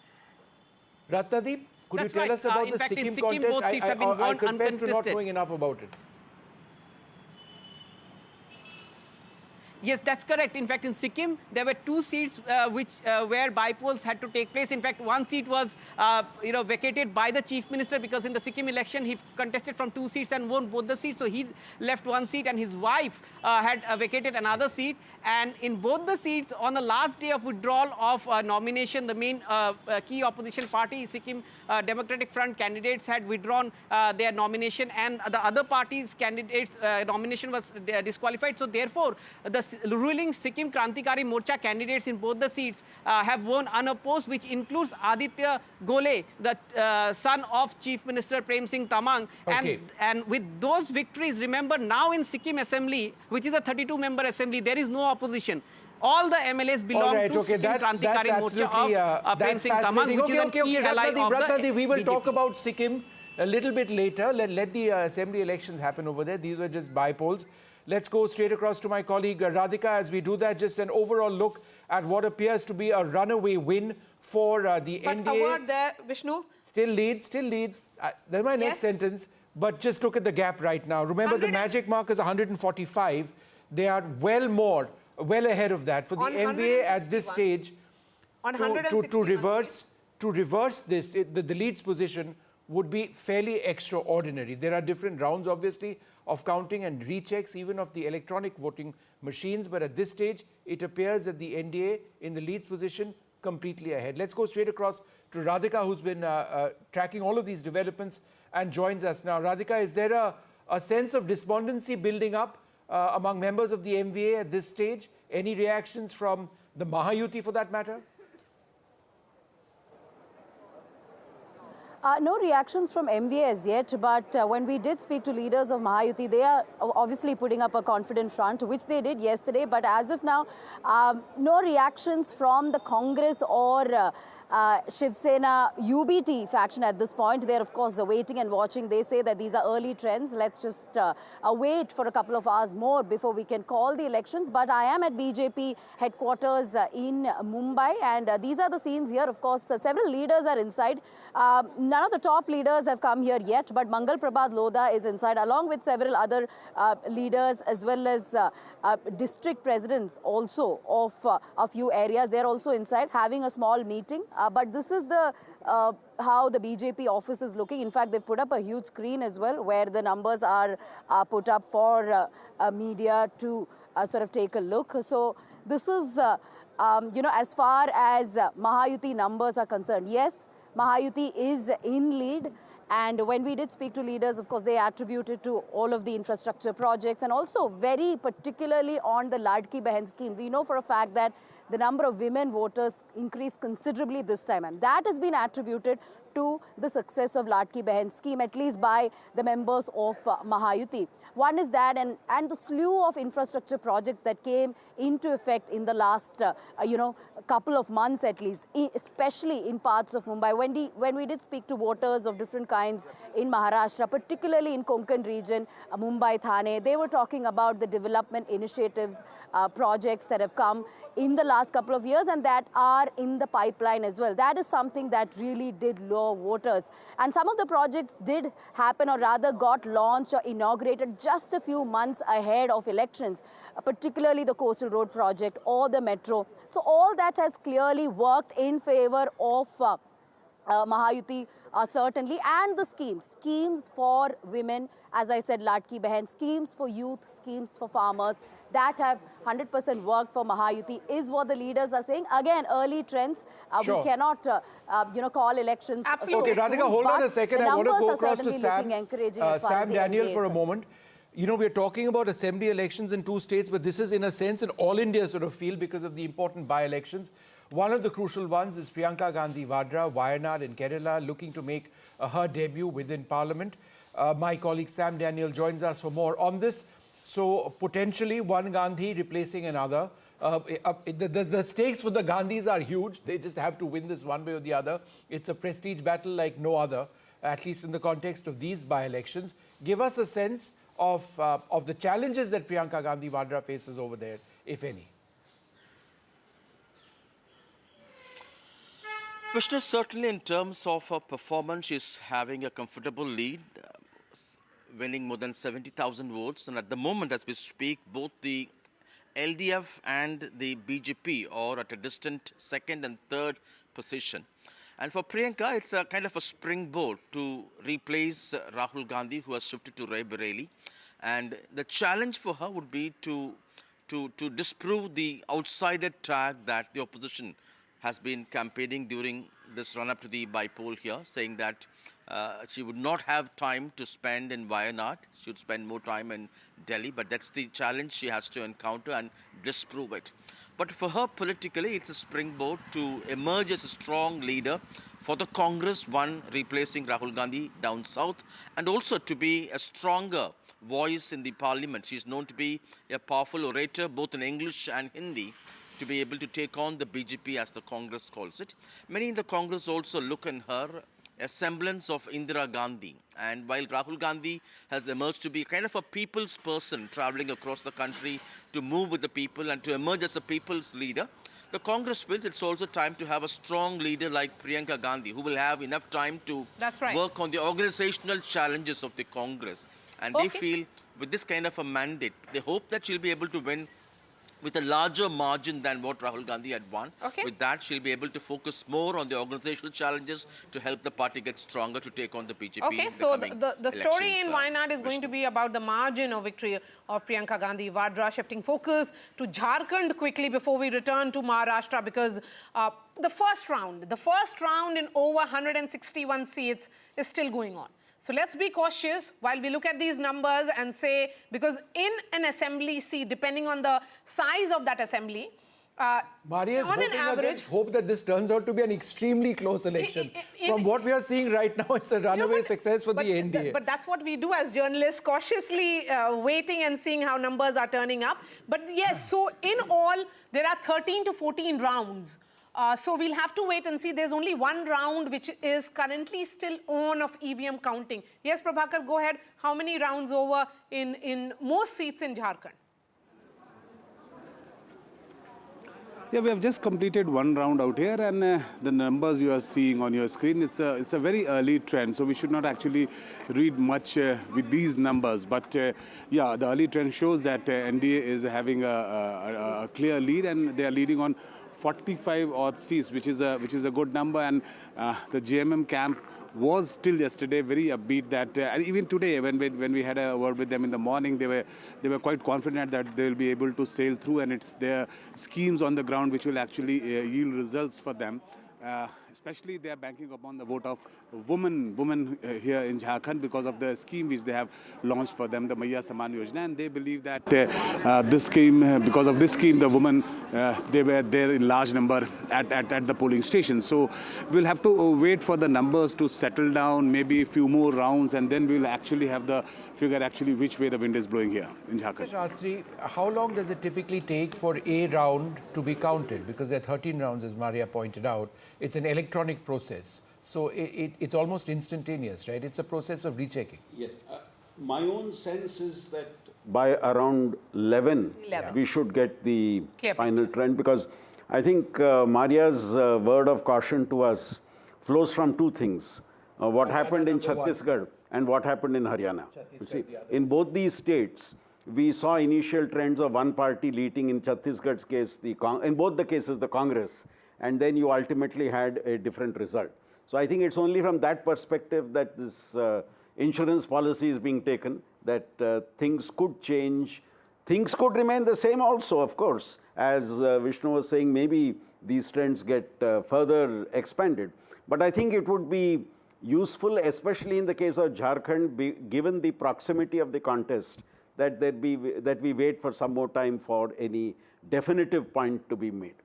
Ratnadeep, could you tell us about the Sikkim contest? Both seats have been won I confess uncontested. to not knowing enough about it. Yes, that's correct. In fact, in Sikkim, there were 2 seats where bypolls had to take place. In fact, 1 seat was vacated by the chief minister, because in the Sikkim election he contested from 2 seats and won both the seats. So he left 1 seat, and his wife had vacated another seat. And in both the seats, on the last day of withdrawal of nomination, the main key opposition party, Sikkim Democratic Front candidates, had withdrawn their nomination, and the other parties' candidates' nomination was disqualified. So therefore, the ruling Sikkim Krantikari Morcha candidates in both the seats have won unopposed, which includes Aditya Gole, the son of Chief Minister Prem Singh Tamang. Okay. And with those victories, remember, now in Sikkim Assembly, which is a 32-member assembly, there is no opposition. All the MLAs belong to Sikkim Krantikari Morcha of Prem Singh Tamang, which is a key ally of Ratnadeep, we will BJP. talk about Sikkim a little bit later. Let the assembly elections happen over there. These were just bypolls. Let's go straight across to my colleague Radhika. As we do that, just an overall look at what appears to be a runaway win for the NDA. But a word there, Vishnu. Still leads. That's my next sentence. But just look at the gap right now. Remember, the magic mark is 145. They are well ahead of that. For the NVA at this stage, to reverse this, the leads position would be fairly extraordinary. There are different rounds, obviously, of counting and rechecks, even of the electronic voting machines. But at this stage, it appears that the NDA in the leads position completely ahead. Let's go straight across to Radhika, who's been tracking all of these developments and joins us now. Radhika, is there a sense of despondency building up among members of the MVA at this stage? Any reactions from the Mahayuti, for that matter? No reactions from MVA as yet, but when we did speak to leaders of Mahayuti, they are obviously putting up a confident front, which they did yesterday. But as of now, no reactions from the Congress or Shiv Sena UBT faction at this point. They're, of course, waiting and watching. They say that these are early trends. Let's just wait for a couple of hours more before we can call the elections. But I am at BJP headquarters in Mumbai, and these are the scenes here. Of course, several leaders are inside. None of the top leaders have come here yet, but Mangal Prabhat Lodha is inside, along with several other leaders, as well as district presidents also of a few areas. They're also inside having a small meeting. But this is the how the BJP office is looking. In fact, they've put up a huge screen as well, where the numbers are put up for media to sort of take a look. So this is, you know, as far as Mahayuti numbers are concerned. Yes, Mahayuti is in lead. And when we did speak to leaders, of course, they attributed to all of the infrastructure projects and also very particularly on the Ladki Behan scheme. We know for a fact that the number of women voters increased considerably this time, and that has been attributed to the success of Ladki Behan scheme, at least by the members of Mahayuti. One is that, and the slew of infrastructure projects that came into effect in the last, you know, couple of months at least, especially in parts of Mumbai. When we did speak to voters of different kinds in Maharashtra, particularly in Konkan region, Mumbai, Thane, they were talking about the development initiatives, projects that have come in the last couple of years and that are in the pipeline as well. That is something that really did lure voters. And some of the projects did happen, or rather got launched or inaugurated just a few months ahead of elections, particularly the Coastal Road project or the metro. So all that has clearly worked in favor of Mahayuti, certainly, and the schemes for women, as I said, Ladki Behan, schemes for youth, schemes for farmers, that have 100% worked for Mahayuti, is what the leaders are saying. Again, early trends. Sure. We cannot, you know, call elections. Absolutely. Okay, Radhika, hold on a second. I want to go across to Sam Daniel for a moment. You know, we're talking about assembly elections in 2 states, but this is, in a sense, an all-India sort of feel because of the important by-elections. One of the crucial ones is Priyanka Gandhi Vadra, Wayanad in Kerala, looking to make her debut within Parliament. My colleague Sam Daniel joins us for more on this. So, potentially, one Gandhi replacing another. The stakes for the Gandhis are huge. They just have to win this one way or the other. It's a prestige battle like no other, at least in the context of these by-elections. Give us a sense of the challenges that Priyanka Gandhi Vadra faces over there, if any. Vishnu, certainly in terms of her performance, she's having a comfortable lead, winning more than 70,000 votes. And at the moment, as we speak, both the LDF and the BJP are at a distant second and third position. And for Priyanka, it's a kind of a springboard to replace Rahul Gandhi, who has shifted to Raebareli. And the challenge for her would be to disprove the outsider tag that the opposition has been campaigning during this run-up to the bypoll here, saying that she would not have time to spend in Wayanad. She would spend more time in Delhi, but that's the challenge she has to encounter and disprove it. But for her politically, it's a springboard to emerge as a strong leader for the Congress, one replacing Rahul Gandhi down south, and also to be a stronger voice in the parliament. She's known to be a powerful orator, both in English and Hindi, to be able to take on the BJP, as the Congress calls it. Many in the Congress also look in her a semblance of Indira Gandhi. And while Rahul Gandhi has emerged to be kind of a people's person, traveling across the country to move with the people and to emerge as a people's leader, the Congress feels it's also time to have a strong leader like Priyanka Gandhi, who will have enough time to work on the organizational challenges of the Congress. And they feel with this kind of a mandate, they hope that she'll be able to win with a larger margin than what Rahul Gandhi had won. With that, she'll be able to focus more on the organizational challenges to help the party get stronger to take on the BJP. Okay, so the story in Wayanad is going to be about the margin of victory of Priyanka Gandhi Vadra, shifting focus to Jharkhand quickly before we return to Maharashtra, because the first round in over 161 seats is still going on. So let's be cautious while we look at these numbers and say, because in an assembly seat, depending on the size of that assembly, Maria is on an average, hope that this turns out to be an extremely close election. From what we are seeing right now, it's a runaway success for the NDA. But that's what we do as journalists, cautiously waiting and seeing how numbers are turning up. But yes, so in all, there are 13 to 14 rounds So we'll have to wait and see. There's only one round which is currently still on of EVM counting. Yes, Prabhakar, go ahead. How many rounds over in most seats in Jharkhand? Yeah, we have just completed one round out here, and the numbers you are seeing on your screen, it's a very early trend, so we should not actually read much with these numbers. But yeah, the early trend shows that NDA is having a clear lead, and they are leading on 45 odd seats, which is a good number. And the JMM camp was till yesterday very upbeat that, and even today when we had a word with them in the morning, they were quite confident that they will be able to sail through, and it's their schemes on the ground which will actually yield results for them. Especially they are banking upon the vote of women here in Jharkhand because of the scheme which they have launched for them, the Maiya Saman Yojana, and they believe that this scheme, because of this scheme, the women, they were there in large number at the polling stations. So we'll have to wait for the numbers to settle down, maybe a few more rounds, and then we'll actually have the figure actually which way the wind is blowing here in Jharkhand. Shastri, how long does it typically take for a round to be counted? Because there are 13 rounds, as Maria pointed out. It's an electronic process. So it's almost instantaneous, right? It's a process of rechecking. Yes. My own sense is that by around 11. We should get the final trend, because I think Maria's word of caution to us flows from two things. What happened in Chhattisgarh and what happened in Haryana. You see, in both these states, we saw initial trends of one party leading. In Chhattisgarh's case, in both the cases, the Congress, and then you ultimately had a different result. So I think it's only from that perspective that this insurance policy is being taken, that things could change. Things could remain the same also, of course. As Vishnu was saying, maybe these trends get further expanded. But I think it would be useful, especially in the case of Jharkhand, given the proximity of the contest, that we wait for some more time for any definitive point to be made.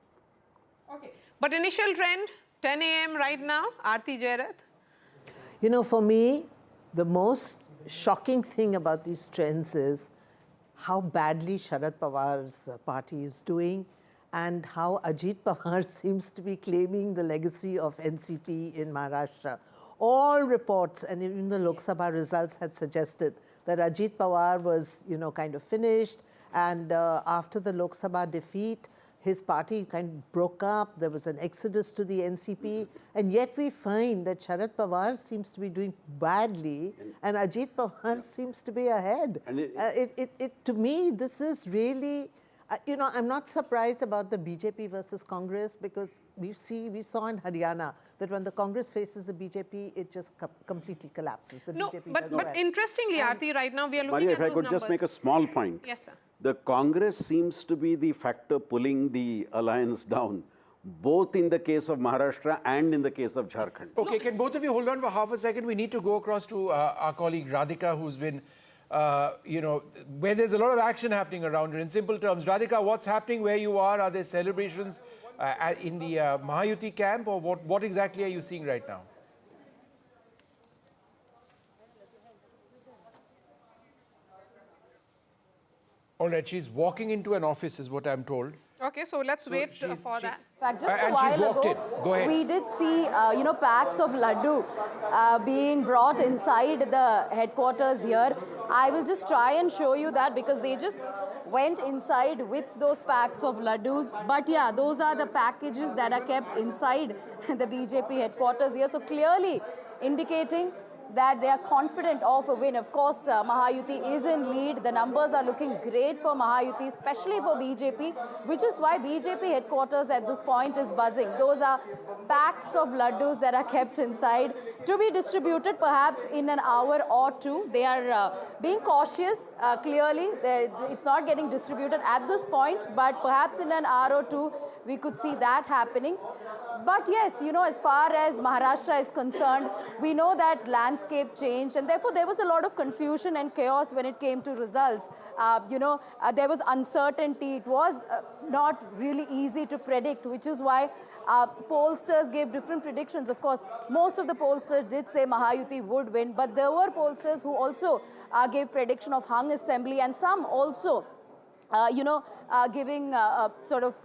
Okay. But initial trend, 10 a.m. right now, Aarti Jairath? You know, for me, the most shocking thing about these trends is how badly Sharad Pawar's party is doing, and how Ajit Pawar seems to be claiming the legacy of NCP in Maharashtra. All reports, and even the Lok Sabha results had suggested that Ajit Pawar was, kind of finished, and after the Lok Sabha defeat, his party kind of broke up. There was an exodus to the NCP, and yet we find that Sharad Pawar seems to be doing badly, and Ajit Pawar seems to be ahead. And to me, this is really, I'm not surprised about the BJP versus Congress, because we saw in Haryana that when the Congress faces the BJP, it just completely collapses. The BJP does well. But interestingly, Aarti, right now we are looking Maria, at those numbers. if I could just make a small point. Yes, sir. The Congress seems to be the factor pulling the alliance down, both in the case of Maharashtra and in the case of Jharkhand. Okay, can both of you hold on for half a second? We need to go across to our colleague Radhika, who's been, where there's a lot of action happening around her. In simple terms, Radhika, what's happening where you are? Are there celebrations in the Mahayuti camp, or what exactly are you seeing right now? All right, she's walking into an office is what I'm told. Okay, so let's wait for that. In fact, just a while ago, we did see, packs of laddu being brought inside the headquarters here. I will just try and show you that, because they just went inside with those packs of laddus. But yeah, those are the packages that are kept inside the BJP headquarters here. So clearly indicating that they are confident of a win. Of course, Mahayuti is in lead. The numbers are looking great for Mahayuti, especially for BJP, which is why BJP headquarters at this point is buzzing. Those are packs of laddus that are kept inside to be distributed perhaps in an hour or two. They are being cautious, clearly. It's not getting distributed at this point, but perhaps in an hour or two, we could see that happening. But yes, as far as Maharashtra is concerned, we know that landscape changed, and therefore there was a lot of confusion and chaos when it came to results. There was uncertainty. It was not really easy to predict, which is why pollsters gave different predictions. Of course, most of the pollsters did say Mahayuti would win, but there were pollsters who also gave prediction of hung assembly, and some also giving sort of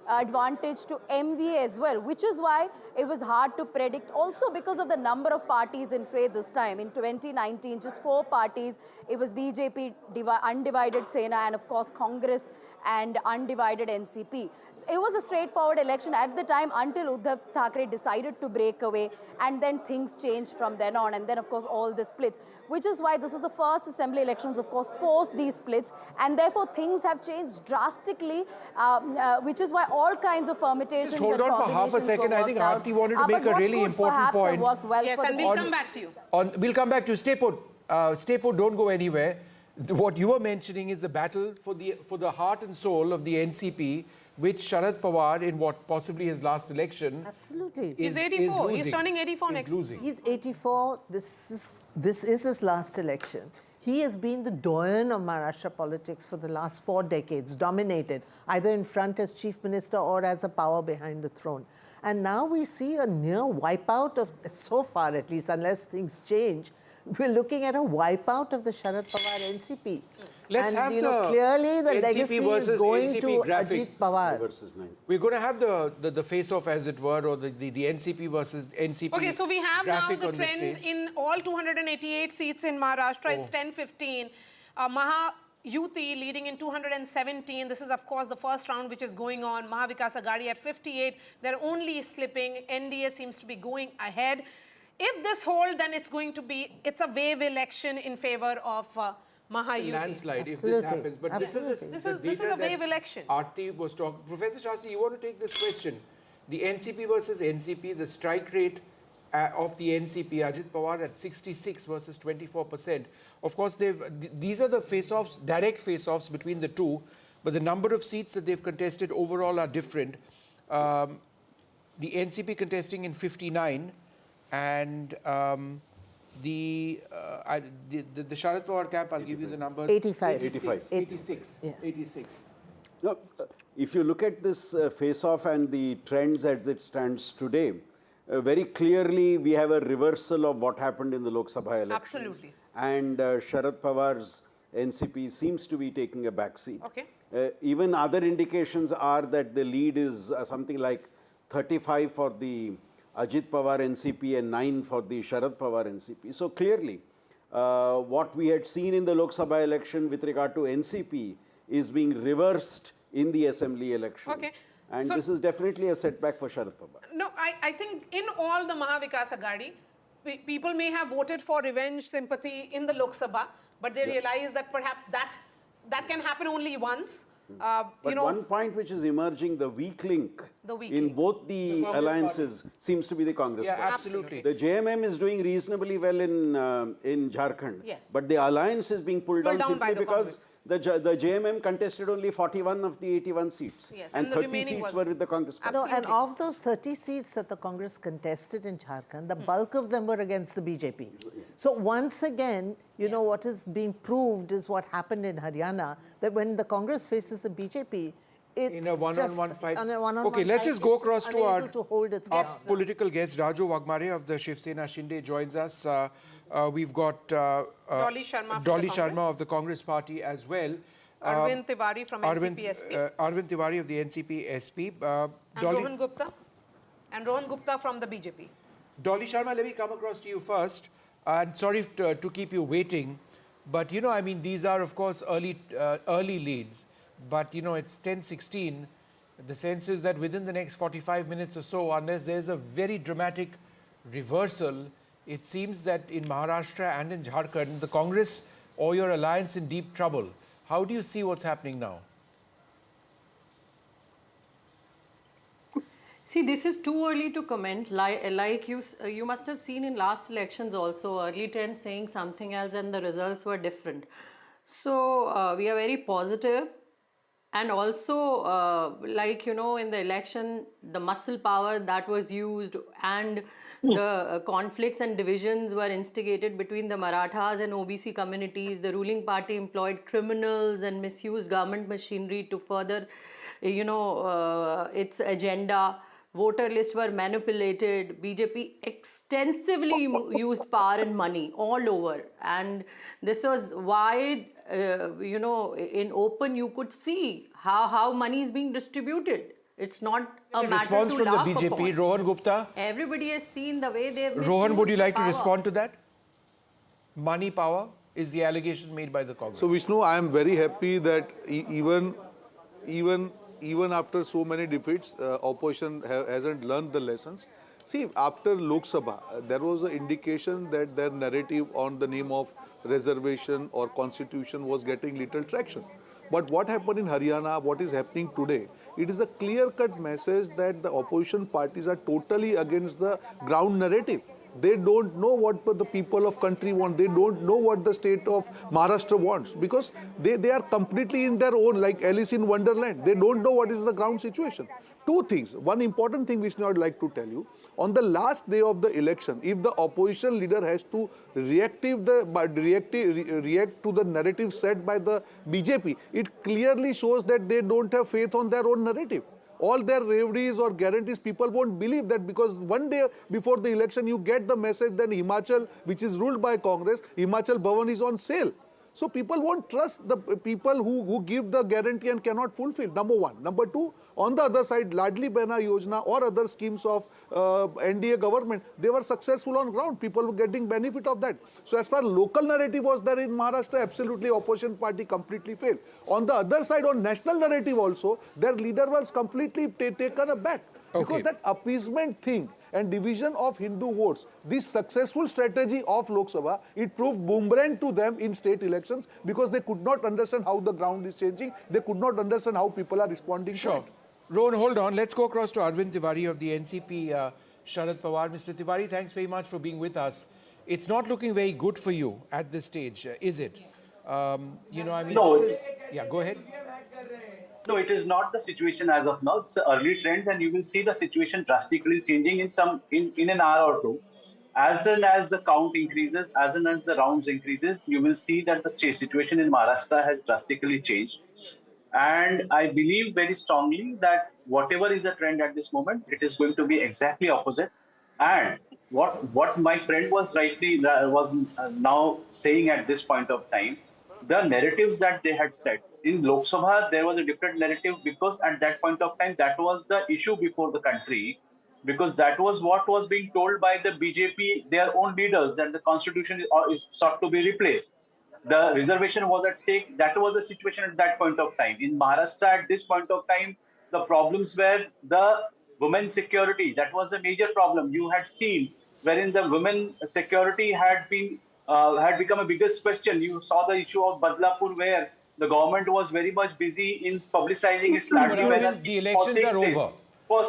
advantage to MVA as well, which is why it was hard to predict. Also because of the number of parties in fray this time. In 2019, just 4 parties. It was BJP, undivided Sena, and of course Congress and undivided NCP. It was a straightforward election at the time until Uddhav Thackeray decided to break away, and then things changed from then on, and then of course all the splits, which is why this is the first assembly elections, of course, post these splits, and therefore things have changed drastically, which is why all kinds of permutations. Just hold on for half a second. I think Aarti wanted to make a really important point. Yes, and we'll come back to you. We'll come back to you. Stay put. Stay put, don't go anywhere. What you were mentioning is the battle for the heart and soul of the NCP, which Sharad Pawar, in what possibly his last election, absolutely, he's 84. He's turning 84 next. He's 84. This is his last election. He has been the doyen of Maharashtra politics for the last 4 decades, dominated either in front as chief minister or as a power behind the throne. And now we see a near wipeout of, so far at least, unless things change, we're looking at a wipeout of the Sharad Pawar NCP. Let's and, have clearly the NCP legacy is going NCP to graphic. Ajit Pawar. We're going to have the face-off, as it were, or the NCP versus NCP. Okay, so we have now graphic the on trend in all 288 seats in Maharashtra. It's 10-15. Mahayuti leading in 217. This is, of course, the first round which is going on. Vikas Aghadi at 58. They're only slipping. NDA seems to be going ahead. If this holds, then it's a wave election in favor of Mahayuti. Landslide, if this happens. But this is a wave election. Aarti was talking. Professor Shastri, you want to take this question? The NCP versus NCP, the strike rate of the NCP, Ajit Pawar at 66 versus 24%. Of course, these are the face-offs, direct face-offs between the two, but the number of seats that they've contested overall are different. The NCP contesting in 59, and the Sharad Pawar camp, I'll give you the numbers. 86. Yeah. 86. No, if you look at this face-off and the trends as it stands today, very clearly we have a reversal of what happened in the Lok Sabha elections. Absolutely. And Sharad Pawar's NCP seems to be taking a backseat. Okay. Even other indications are that the lead is something like 35 for the Ajit Pawar NCP and 9 for the Sharad Pawar NCP. So clearly, what we had seen in the Lok Sabha election with regard to NCP is being reversed in the assembly election. Okay. And so, this is definitely a setback for Sharad Pawar. No, I think in all the Vikas Aghadi, people may have voted for revenge sympathy in the Lok Sabha, but they realize that perhaps that can happen only once. But one point which is emerging, the weak link in both the alliances seems to be the Congress party. Absolutely. The JMM is doing reasonably well in Jharkhand, but the alliance is being pulled down simply because the JMM contested only 41 of the 81 seats, and 30 seats were with the Congress party. No, and of those 30 seats that the Congress contested in Jharkhand, the bulk of them were against the BJP. So once again, you know, what is being proved is what happened in Haryana, that when the Congress faces the BJP, it's in a one-on-one fight. Okay, let's just go across to our political guest. Raju Wagmare of the Shiv Sena Shinde joins us. We've got Dolly Sharma of the Congress party as well. Arvind Tiwari from NCP-SP. Arvind Tiwari of the NCP-SP. And Rohan Gupta from the BJP. Dolly Sharma, let me come across to you first. And sorry to keep you waiting, but you know, I mean, these are of course early leads. But you know, it's 10-16. The sense is that within the next 45 minutes or so, unless there's a very dramatic reversal, it seems that in Maharashtra and in Jharkhand, the Congress or your alliance in deep trouble. How do you see what's happening now? See, this is too early to comment. Like you must have seen in last elections also, early trends saying something else and the results were different. So we are very positive. And also, like, you know, in the election, the muscle power that was used and the conflicts and divisions were instigated between the Marathas and OBC communities. The ruling party employed criminals and misused government machinery to further, you know, its agenda. Voter lists were manipulated. BJP extensively used power and money all over. And this was why you know, in open you could see how money is being distributed. It's not a matter response to from the laugh BJP. upon. Rohan Gupta. Everybody has seen the way they've Rohan, would you misused like to power. respond to that? Money power is the allegation made by the Congress. So Vishnu, I am very happy that even after so many defeats, opposition hasn't learned the lessons. See, after Lok Sabha, there was an indication that their narrative on the name of reservation or constitution was getting little traction. But what happened in Haryana, what is happening today, it is a clear-cut message that the opposition parties are totally against the ground narrative. They don't know what the people of country want. They don't know what the state of Maharashtra wants, because they are completely in their own, like Alice in Wonderland. They don't know what is the ground situation. Two things. One important thing which I would like to tell you. On the last day of the election, if the opposition leader has to react to the narrative set by the BJP, it clearly shows that they don't have faith on their own narrative. All their reveries or guarantees, people won't believe that, because one day before the election you get the message that Himachal, which is ruled by Congress, Himachal Bhavan is on sale. So people won't trust the people who give the guarantee and cannot fulfill, number one. Number two, on the other side, Ladli Behna Yojana or other schemes of NDA government, they were successful on ground. People were getting benefit of that. So as far as local narrative was there in Maharashtra, absolutely opposition party completely failed. On the other side, on national narrative also, their leader was completely taken aback. Because that appeasement thing and division of Hindu votes, this successful strategy of Lok Sabha, it proved boomerang to them in state elections, because they could not understand how the ground is changing. They could not understand how people are responding to it. Rohan, hold on. Let's go across to Arvind Tiwari of the NCP, Sharad Pawar. Mr. Tiwari, thanks very much for being with us. It's not looking very good for you at this stage, is it? You know, I mean, No, this is, yeah, go ahead. No, it is not the situation as of now. It's the early trends, and you will see the situation drastically changing in an hour or two. As soon as the count increases, as soon as the rounds increases, you will see that the situation in Maharashtra has drastically changed. And I believe very strongly that whatever is the trend at this moment, it is going to be exactly opposite. And what my friend was now saying at this point of time, the narratives that they had set in Lok Sabha, there was a different narrative, because at that point of time, that was the issue before the country, because that was what was being told by the BJP, their own leaders, that the constitution is sought to be replaced. The reservation was at stake. That was the situation at that point of time. In Maharashtra, at this point of time, the problems were the women's security. That was the major problem. You had seen wherein the women security had become a biggest question. You saw the issue of Badlapur, where the government was very much busy in publicizing its The elections are over.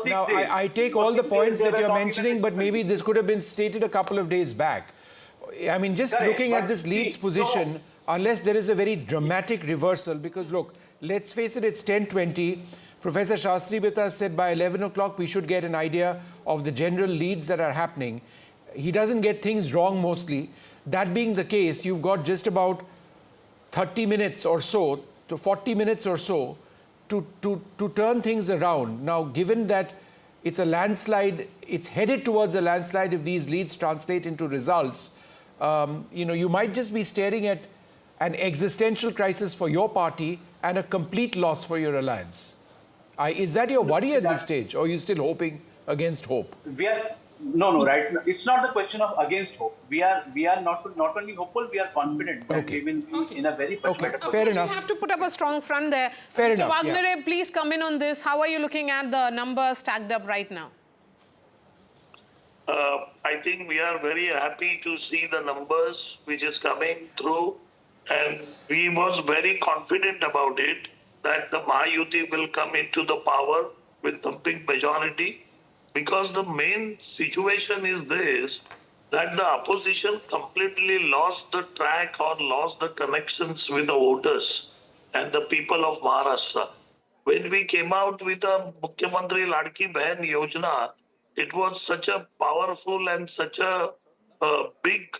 Now, I take all the points that you're mentioning, but maybe this could have been stated a couple of days back. I mean, just looking at this lead's position, unless there is a very dramatic reversal, because look, let's face it, it's 10:20. Professor Shastri Bita said by 11 o'clock we should get an idea of the general leads that are happening. He doesn't get things wrong mostly. That being the case, you've got just about 30 minutes or so to 40 minutes or so to turn things around. Now, given that it's a landslide, it's headed towards a landslide if these leads translate into results, you know, you might just be staring at an existential crisis for your party and a complete loss for your alliance. Is that your worry at this stage, or are you still hoping against hope? No, right. It's not the question of against hope. We are not only hopeful, we are confident that we will be in a very much better position. Fair enough. You have to put up a strong front there. Fair Mr. enough, Wagner, please come in on this. How are you looking at the numbers stacked up right now? I think we are very happy to see the numbers which is coming through, and we was very confident about it that the Mahayuti will come into the power with the big majority, because the main situation is this, that the opposition completely lost the track or lost the connections with the voters and the people of Maharashtra. When we came out with the Mukhyamantri Ladki Behan Yojana, it was such a powerful and such a big,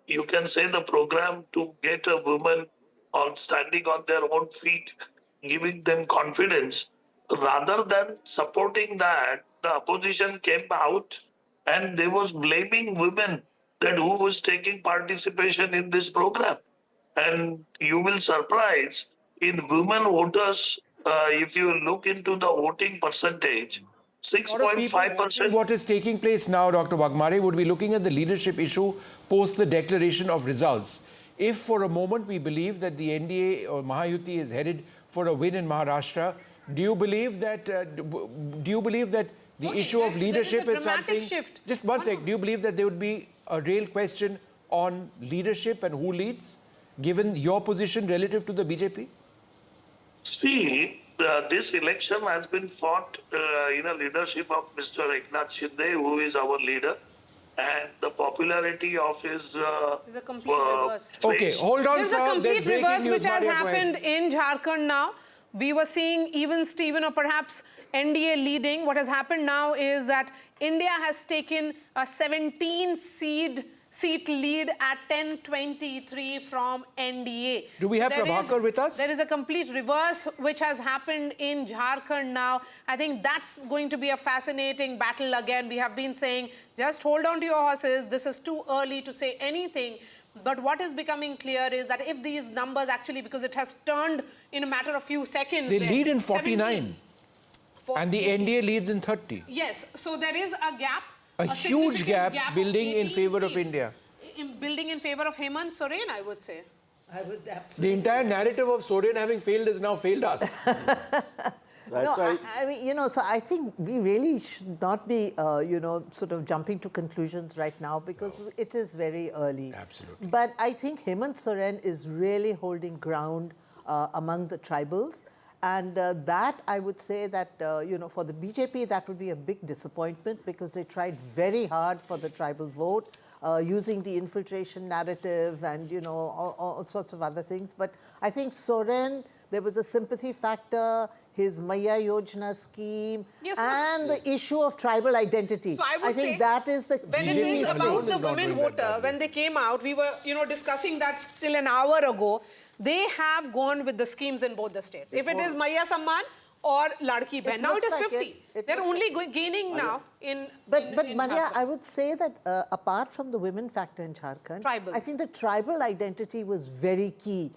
you can say, the program to get a woman on standing on their own feet, giving them confidence. Rather than supporting that, the opposition came out and they was blaming women that who was taking participation in this program. And you will surprise in women voters, if you look into the voting percentage, A lot of people watching 6.5%. what is taking place now, Dr. Wagmare, would be looking at the leadership issue post the declaration of results. If for a moment we believe that the NDA or Mahayuti is headed for a win in Maharashtra, do you believe that the issue of leadership is something? Shift. Just one sec. Do you believe that there would be a real question on leadership and who leads, given your position relative to the BJP? See, this election has been fought in a leadership of Mr. Eknath Shinde, who is our leader, and the popularity of his There's a complete reverse. Okay, hold on, There's sir. a complete breaking reverse news. which has Maria, go ahead. happened in Jharkhand now. We were seeing even Steven or perhaps NDA leading. What has happened now is that India has taken a 17-seat lead at 10-23 from NDA. Do we have Prabhakar with us? There is a complete reverse which has happened in Jharkhand now. I think that's going to be a fascinating battle again. We have been saying, just hold on to your horses. This is too early to say anything. But what is becoming clear is that if these numbers actually, because it has turned in a matter of few seconds. They lead in 49. 49. And the NDA leads in 30. Yes, so there is a gap. A huge gap of building in 18 favor of seats. India. Building in favor of Hemant Soren, I would say. I would absolutely. The entire narrative of Soren having failed has now failed us. No, I mean, you know, so I think we really should not be, you know, sort of jumping to conclusions right now because it is very early. Absolutely. But I think Hemant Soren is really holding ground among the tribals. And that, I would say that, you know, for the BJP, that would be a big disappointment because they tried very hard for the tribal vote, using the infiltration narrative and, you know, all sorts of other things. But I think Soren, there was a sympathy factor, his Maya Yojana scheme, Yes, and the issue of tribal identity. So I would think say that is the when it is about the women voter, when they came out, we were, you know, discussing that still an hour ago. They have gone with the schemes in both the states. If it is Maya Samman or Ladki Behan, now it is 50. They're only gaining now in. But Maria, I would say that apart from the women factor in Jharkhand, I think the tribal identity was very key.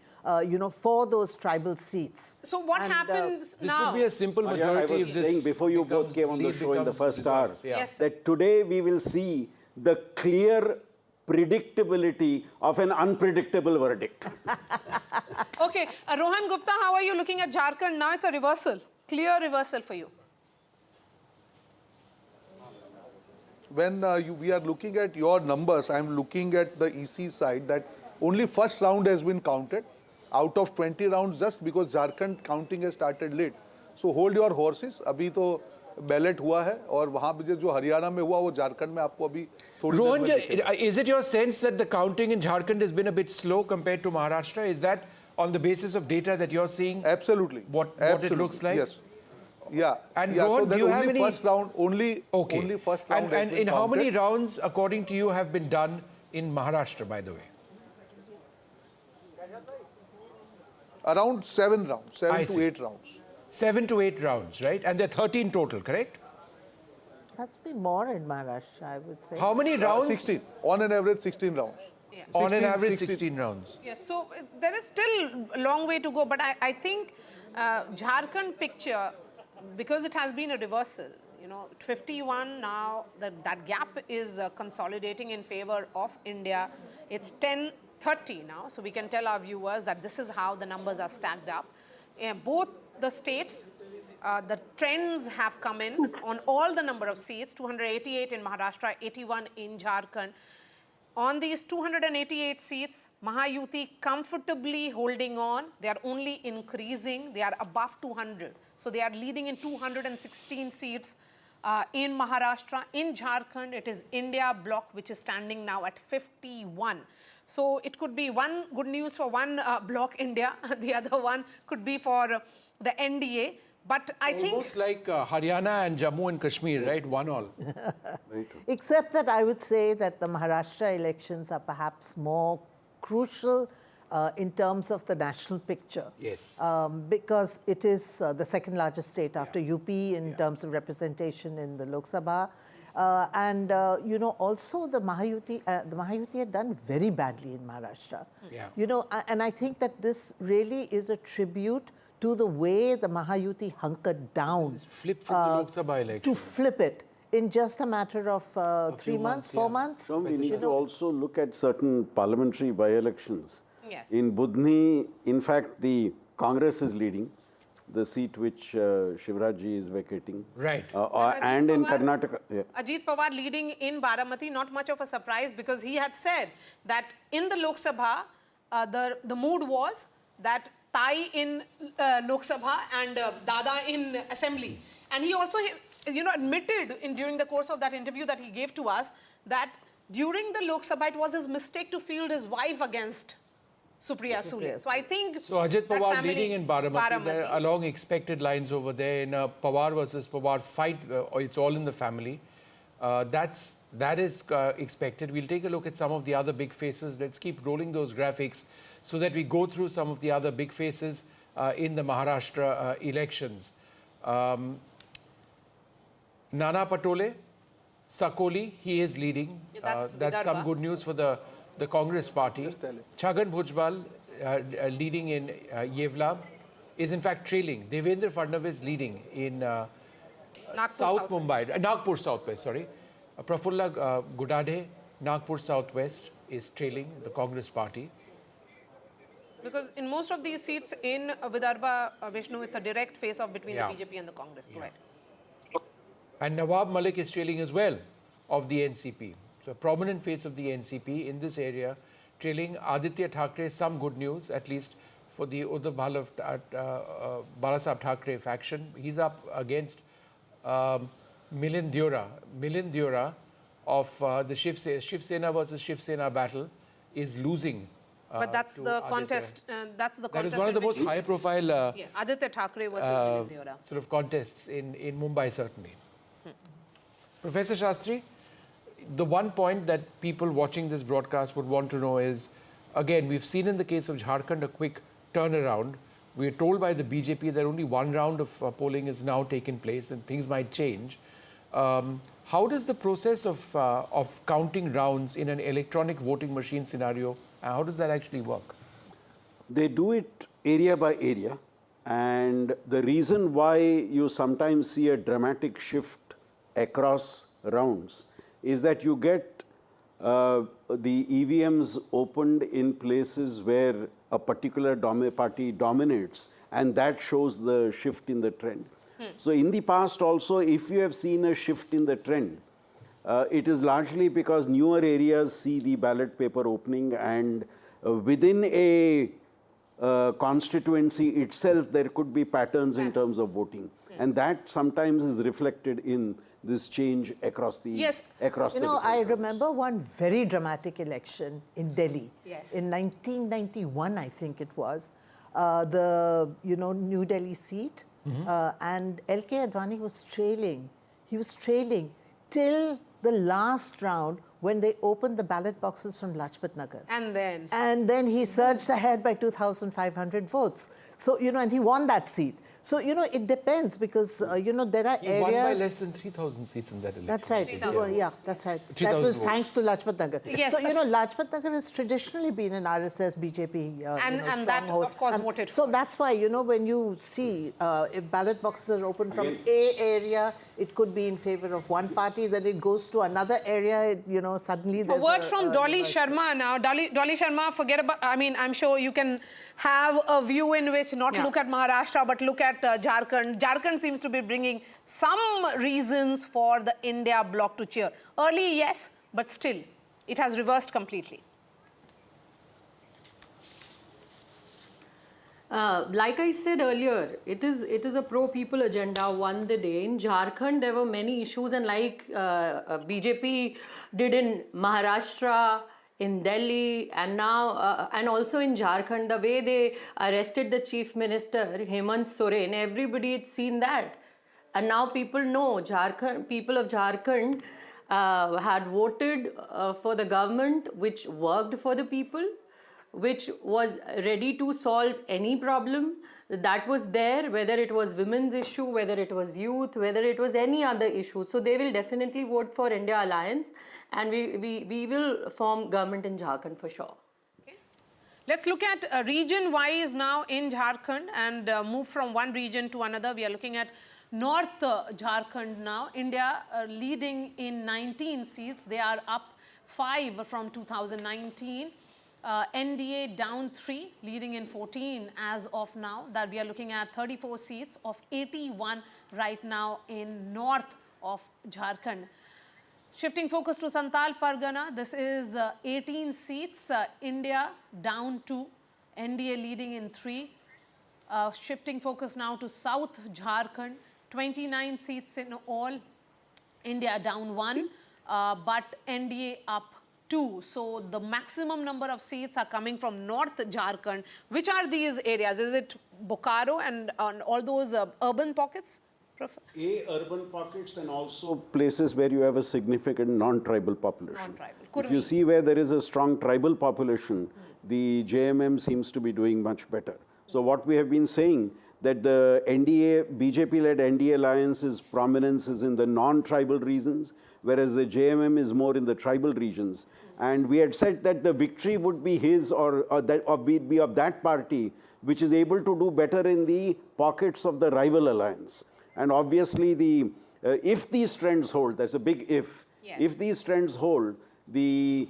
You know, for those tribal seats. So what happens now? This would be a simple majority. I was saying before you both came on the show in the first hour, Yes, that today we will see the clear predictability of an unpredictable verdict. Okay, Rohan Gupta, how are you looking at Jharkhand now? It's a reversal, clear reversal for you. When we are looking at your numbers, I'm looking at the EC side that only first round has been counted out of 20 rounds just because Jharkhand counting has started late. So hold your horses. अभी तो ballot हुआ है और वहाँ पे जो हरियाणा में हुआ वो झारखंड में आपको अभी थोड़ी देर में दिखेगा. Is it your sense that the counting in Jharkhand has been a bit slow compared to Maharashtra? Is that on the basis of data that you're seeing? Absolutely. What it looks like? Yes. Yeah. And yeah, Rohan, so do you have only any? First round, only first round. And in how many rounds, according to you, have been done in Maharashtra, by the way? Around 7 rounds, 7 to 8 rounds. 7 to 8 rounds, right? And there are 13 total, correct? Must be more in Maharashtra, I would say. How many rounds? 16. On an average, 16 rounds. Yeah. On an average, 16 rounds. Yes, so there is still a long way to go, but I think Jharkhand picture, because it has been a reversal, you know, 51 now, that gap is consolidating in favor of India. It's 10-30 now, so we can tell our viewers that this is how the numbers are stacked up. Both the states, the trends have come in on all the number of seats, 288 in Maharashtra, 81 in Jharkhand. On these 288 seats, Mahayuti comfortably holding on. They are only increasing. They are above 200. So they are leading in 216 seats in Maharashtra. In Jharkhand, it is India bloc, which is standing now at 51. So it could be one good news for one bloc, India. The other one could be for the NDA. But I think... Almost like Haryana and Jammu and Kashmir, right? One all. Except that I would say that the Maharashtra elections are perhaps more crucial in terms of the national picture. Yes. Because it is the second largest state after UP in terms of representation in the Lok Sabha. Also the Mahayuti had done very badly in Maharashtra. Yeah. And I think that this really is a tribute to the way the Mahayuti hunkered down. Flip from the Lok Sabha election. To flip it in just a matter of 3 months, 4 months. So we need to also look at certain parliamentary by-elections. Yes. In Budni, in fact, the Congress is leading, the seat which Shivrajji is vacating. Right. And in Karnataka. Yeah. Ajit Pawar leading in Baramati, not much of a surprise because he had said that in the Lok Sabha, the mood was that Tai in Lok Sabha and Dada in Assembly. And he also, admitted during the course of that interview that he gave to us that during the Lok Sabha, it was his mistake to field his wife against Supriya Sule. So I think so Ajit Pawar leading in Baramati. There are along expected lines over there in a Pawar versus Pawar fight. It's all in the family. That is expected. We'll take a look at some of the other big faces. Let's keep rolling those graphics so that we go through some of the other big faces in the Maharashtra elections. Nana Patole, Sakoli, he is leading. That's some good news for the Congress party. Chhagan Bhujbal leading in Yevla is in fact trailing. Devendra Fadnavis leading in South Mumbai, Nagpur Southwest, sorry. Prafulla Gudade, Nagpur Southwest is trailing the Congress party. because in most of these seats in Vidarbha, Vishnu, it's a direct face-off between the BJP and the Congress. Go ahead. And Nawab Malik is trailing as well of the NCP. So a prominent face of the NCP in this area, trailing Aditya Thackeray. Some good news, at least for the Uddhav Balasaheb Thackeray faction. He's up against Milind Deora of the Shiv Sena versus Shiv Sena battle is losing. But that's the contest. That's the contest. That is one of the most high-profile Aditya Thackeray versus Milind Deora. sort of contests in Mumbai, certainly. Professor Shastri, the one point that people watching this broadcast would want to know is, again, we've seen in the case of Jharkhand a quick turnaround. We're told by the BJP that only one round of polling is now taken place and things might change. How does the process of counting rounds in an electronic voting machine scenario, how does that actually work? They do it area by area, and the reason why you sometimes see a dramatic shift across rounds is that you get the EVMs opened in places where a particular party dominates, and that shows the shift in the trend. So in the past also, if you have seen a shift in the trend, it is largely because newer areas see the ballot paper opening, and within a constituency itself, there could be patterns in terms of voting. And that sometimes is reflected in this change across the across the I remember one very dramatic election in Delhi. Yes. In 1991, I think it was, the New Delhi seat, and L.K. Advani was trailing. He was trailing till the last round when they opened the ballot boxes from Lajpat Nagar. And then he surged ahead by 2,500 votes. So, and he won that seat. So, it depends because, there are areas... He won by less than 3,000 seats in that election. That's right. That's right. That was thanks to Lajpat Nagar. Yes, so, Lajpat Nagar has traditionally been an RSS, BJP and that, of course, voted for. So, that's why, when you see if ballot boxes are open from A area, it could be in favor of one party, then it goes to another area, suddenly there's a word from Dolly Sharma now. Dolly Sharma, forget about, I'm sure you can have a view in which not look at Maharashtra, but look at Jharkhand. Jharkhand seems to be bringing some reasons for the India bloc to cheer. Early, yes, but still, it has reversed completely. Like I said earlier, it is a pro-people agenda won the day. In Jharkhand, there were many issues, and like BJP did in Maharashtra, in Delhi, and now, and also in Jharkhand, the way they arrested the Chief Minister, Hemant Soren, everybody had seen that. And now people know, people of Jharkhand had voted for the government which worked for the people. which was ready to solve any problem. That was there, whether it was women's issue, whether it was youth, whether it was any other issue. So they will definitely vote for India Alliance, and we will form government in Jharkhand for sure. Let's look at region-wise now in Jharkhand and move from one region to another. We are looking at North Jharkhand now. India leading in 19 seats. They are up 5 from 2019. NDA down 3, leading in 14 as of now. That we are looking at 34 seats of 81 right now in north of Jharkhand. Shifting focus to Santal Pargana, this is 18 seats, India down 2, NDA leading in 3. Shifting focus now to South Jharkhand, 29 seats in all, India down 1, but NDA up 2. So the maximum number of seats are coming from North Jharkhand. Which are these areas? Is it Bokaro and all those urban pockets? Urban pockets and also places where you have a significant non-tribal population. If you see where there is a strong tribal population, the JMM seems to be doing much better. So what we have been saying, that the NDA, BJP-led NDA alliance's prominence is in the non-tribal regions, whereas the JMM is more in the tribal regions. And we had said that the victory would be his or be of that party, which is able to do better in the pockets of the rival alliance. And obviously, if these trends hold, that's a big if, if these trends hold, the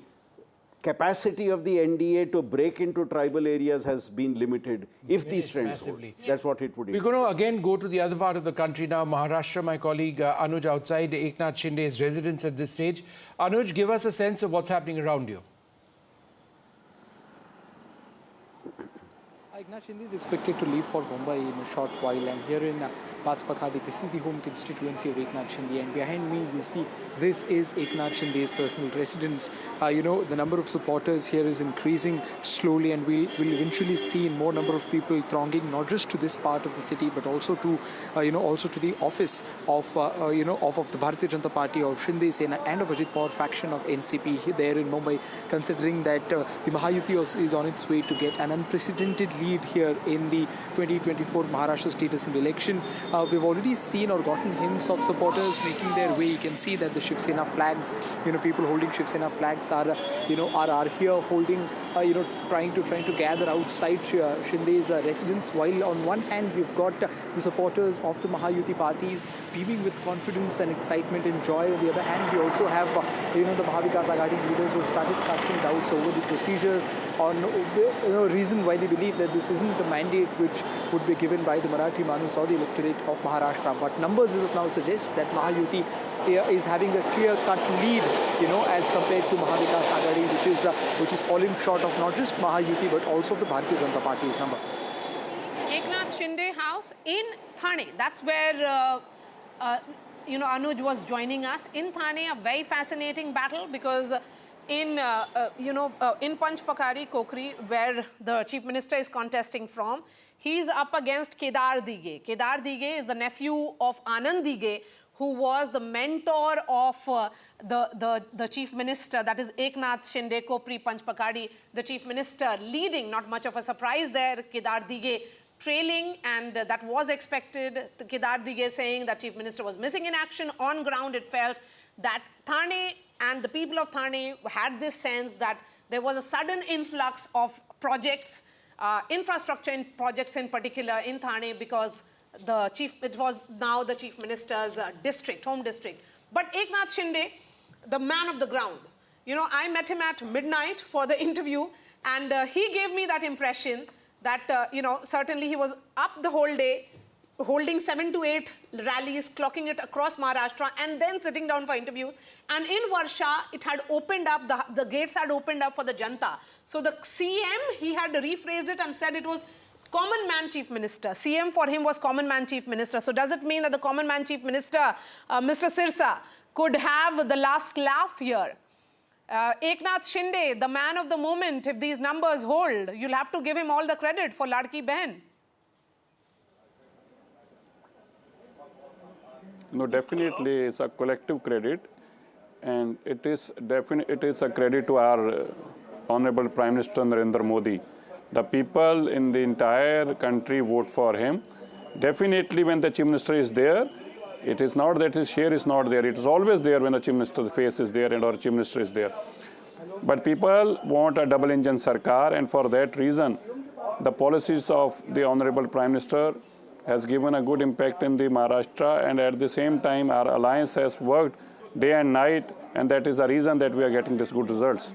capacity of the NDA to break into tribal areas has been limited. If these trends hold, that's what it would be. We're going to again go to the other part of the country now, Maharashtra. My colleague Anuj outside Eknath Shinde's residence at this stage. Anuj, give us a sense of what's happening around you. Eknath Shinde is expected to leave for Mumbai in a short while, and here in Aghadi, this is the home constituency of Eknath Shinde, and behind me you see this is Eknath Shinde's personal residence. The number of supporters here is increasing slowly, and we'll eventually see more number of people thronging not just to this part of the city but also to also to the office of the Bharatiya Janata Party of Shinde Sena and of Ajit Pawar faction of NCP there in Mumbai, considering that the Mahayuti is on its way to get an unprecedented lead here in the 2024 Maharashtra State Assembly election. We've already seen or gotten hints of supporters making their way. You can see that the Shiv Sena flags, people holding Shiv Sena flags are here holding, trying to gather outside Shinde's residence. While on one hand we've got the supporters of the Mahayuti parties beaming with confidence and excitement and joy. On the other hand, we also have the Vikas Aghadi leaders who have started casting doubts over the procedures on reason why they believe that this isn't the mandate which would be given by the Marathi Manus or the electorate of Maharashtra. But numbers as of now suggest that Mahayuti is having a clear-cut lead, as compared to Vikas Aghadi, which is falling short of not just Mahayuti but also the Bharatiya Janata Party's number. Eknath Shinde house in Thane. That's where Anuj was joining us. In Thane, a very fascinating battle because in Panchpakari, Kokri, where the Chief Minister is contesting from, he's up against Kedar Dige. Kedar Dige is the nephew of Anand Dige, who was the mentor of the Chief Minister, that is Eknath Shinde, Kopri, Panchpakari, the Chief Minister leading. Not much of a surprise there. Kedar Dige trailing, and that was expected. Kedar Dige saying that Chief Minister was missing in action. On ground, it felt that Thane and the people of Thane had this sense that there was a sudden influx of projects, infrastructure projects in particular in Thane, because it was now the Chief Minister's district, home district. But Eknath Shinde, the man of the ground, I met him at midnight for the interview, and he gave me that impression that, certainly he was up the whole day, holding 7 to 8 rallies, clocking it across Maharashtra, and then sitting down for interviews. And in Varsha, it had opened up, the gates had opened up for the Janta. So the CM, he had rephrased it and said it was common man Chief Minister. CM for him was common man Chief Minister. So does it mean that the common man Chief Minister, Mr. Sirsa, could have the last laugh here? Eknath Shinde, the man of the moment, if these numbers hold, you'll have to give him all the credit for Ladki Behan. No, definitely it's a collective credit, and it is a credit to our Honorable Prime Minister Narendra Modi. The people in the entire country vote for him. Definitely when the Chief Minister is there, it is not that his share is not there. It is always there when the Chief Minister's face is there and our Chief Minister is there. But people want a double-engine Sarkar, and for that reason, the policies of the Honorable Prime Minister has given a good impact in the Maharashtra, and at the same time our alliance has worked day and night, and that is the reason that we are getting these good results.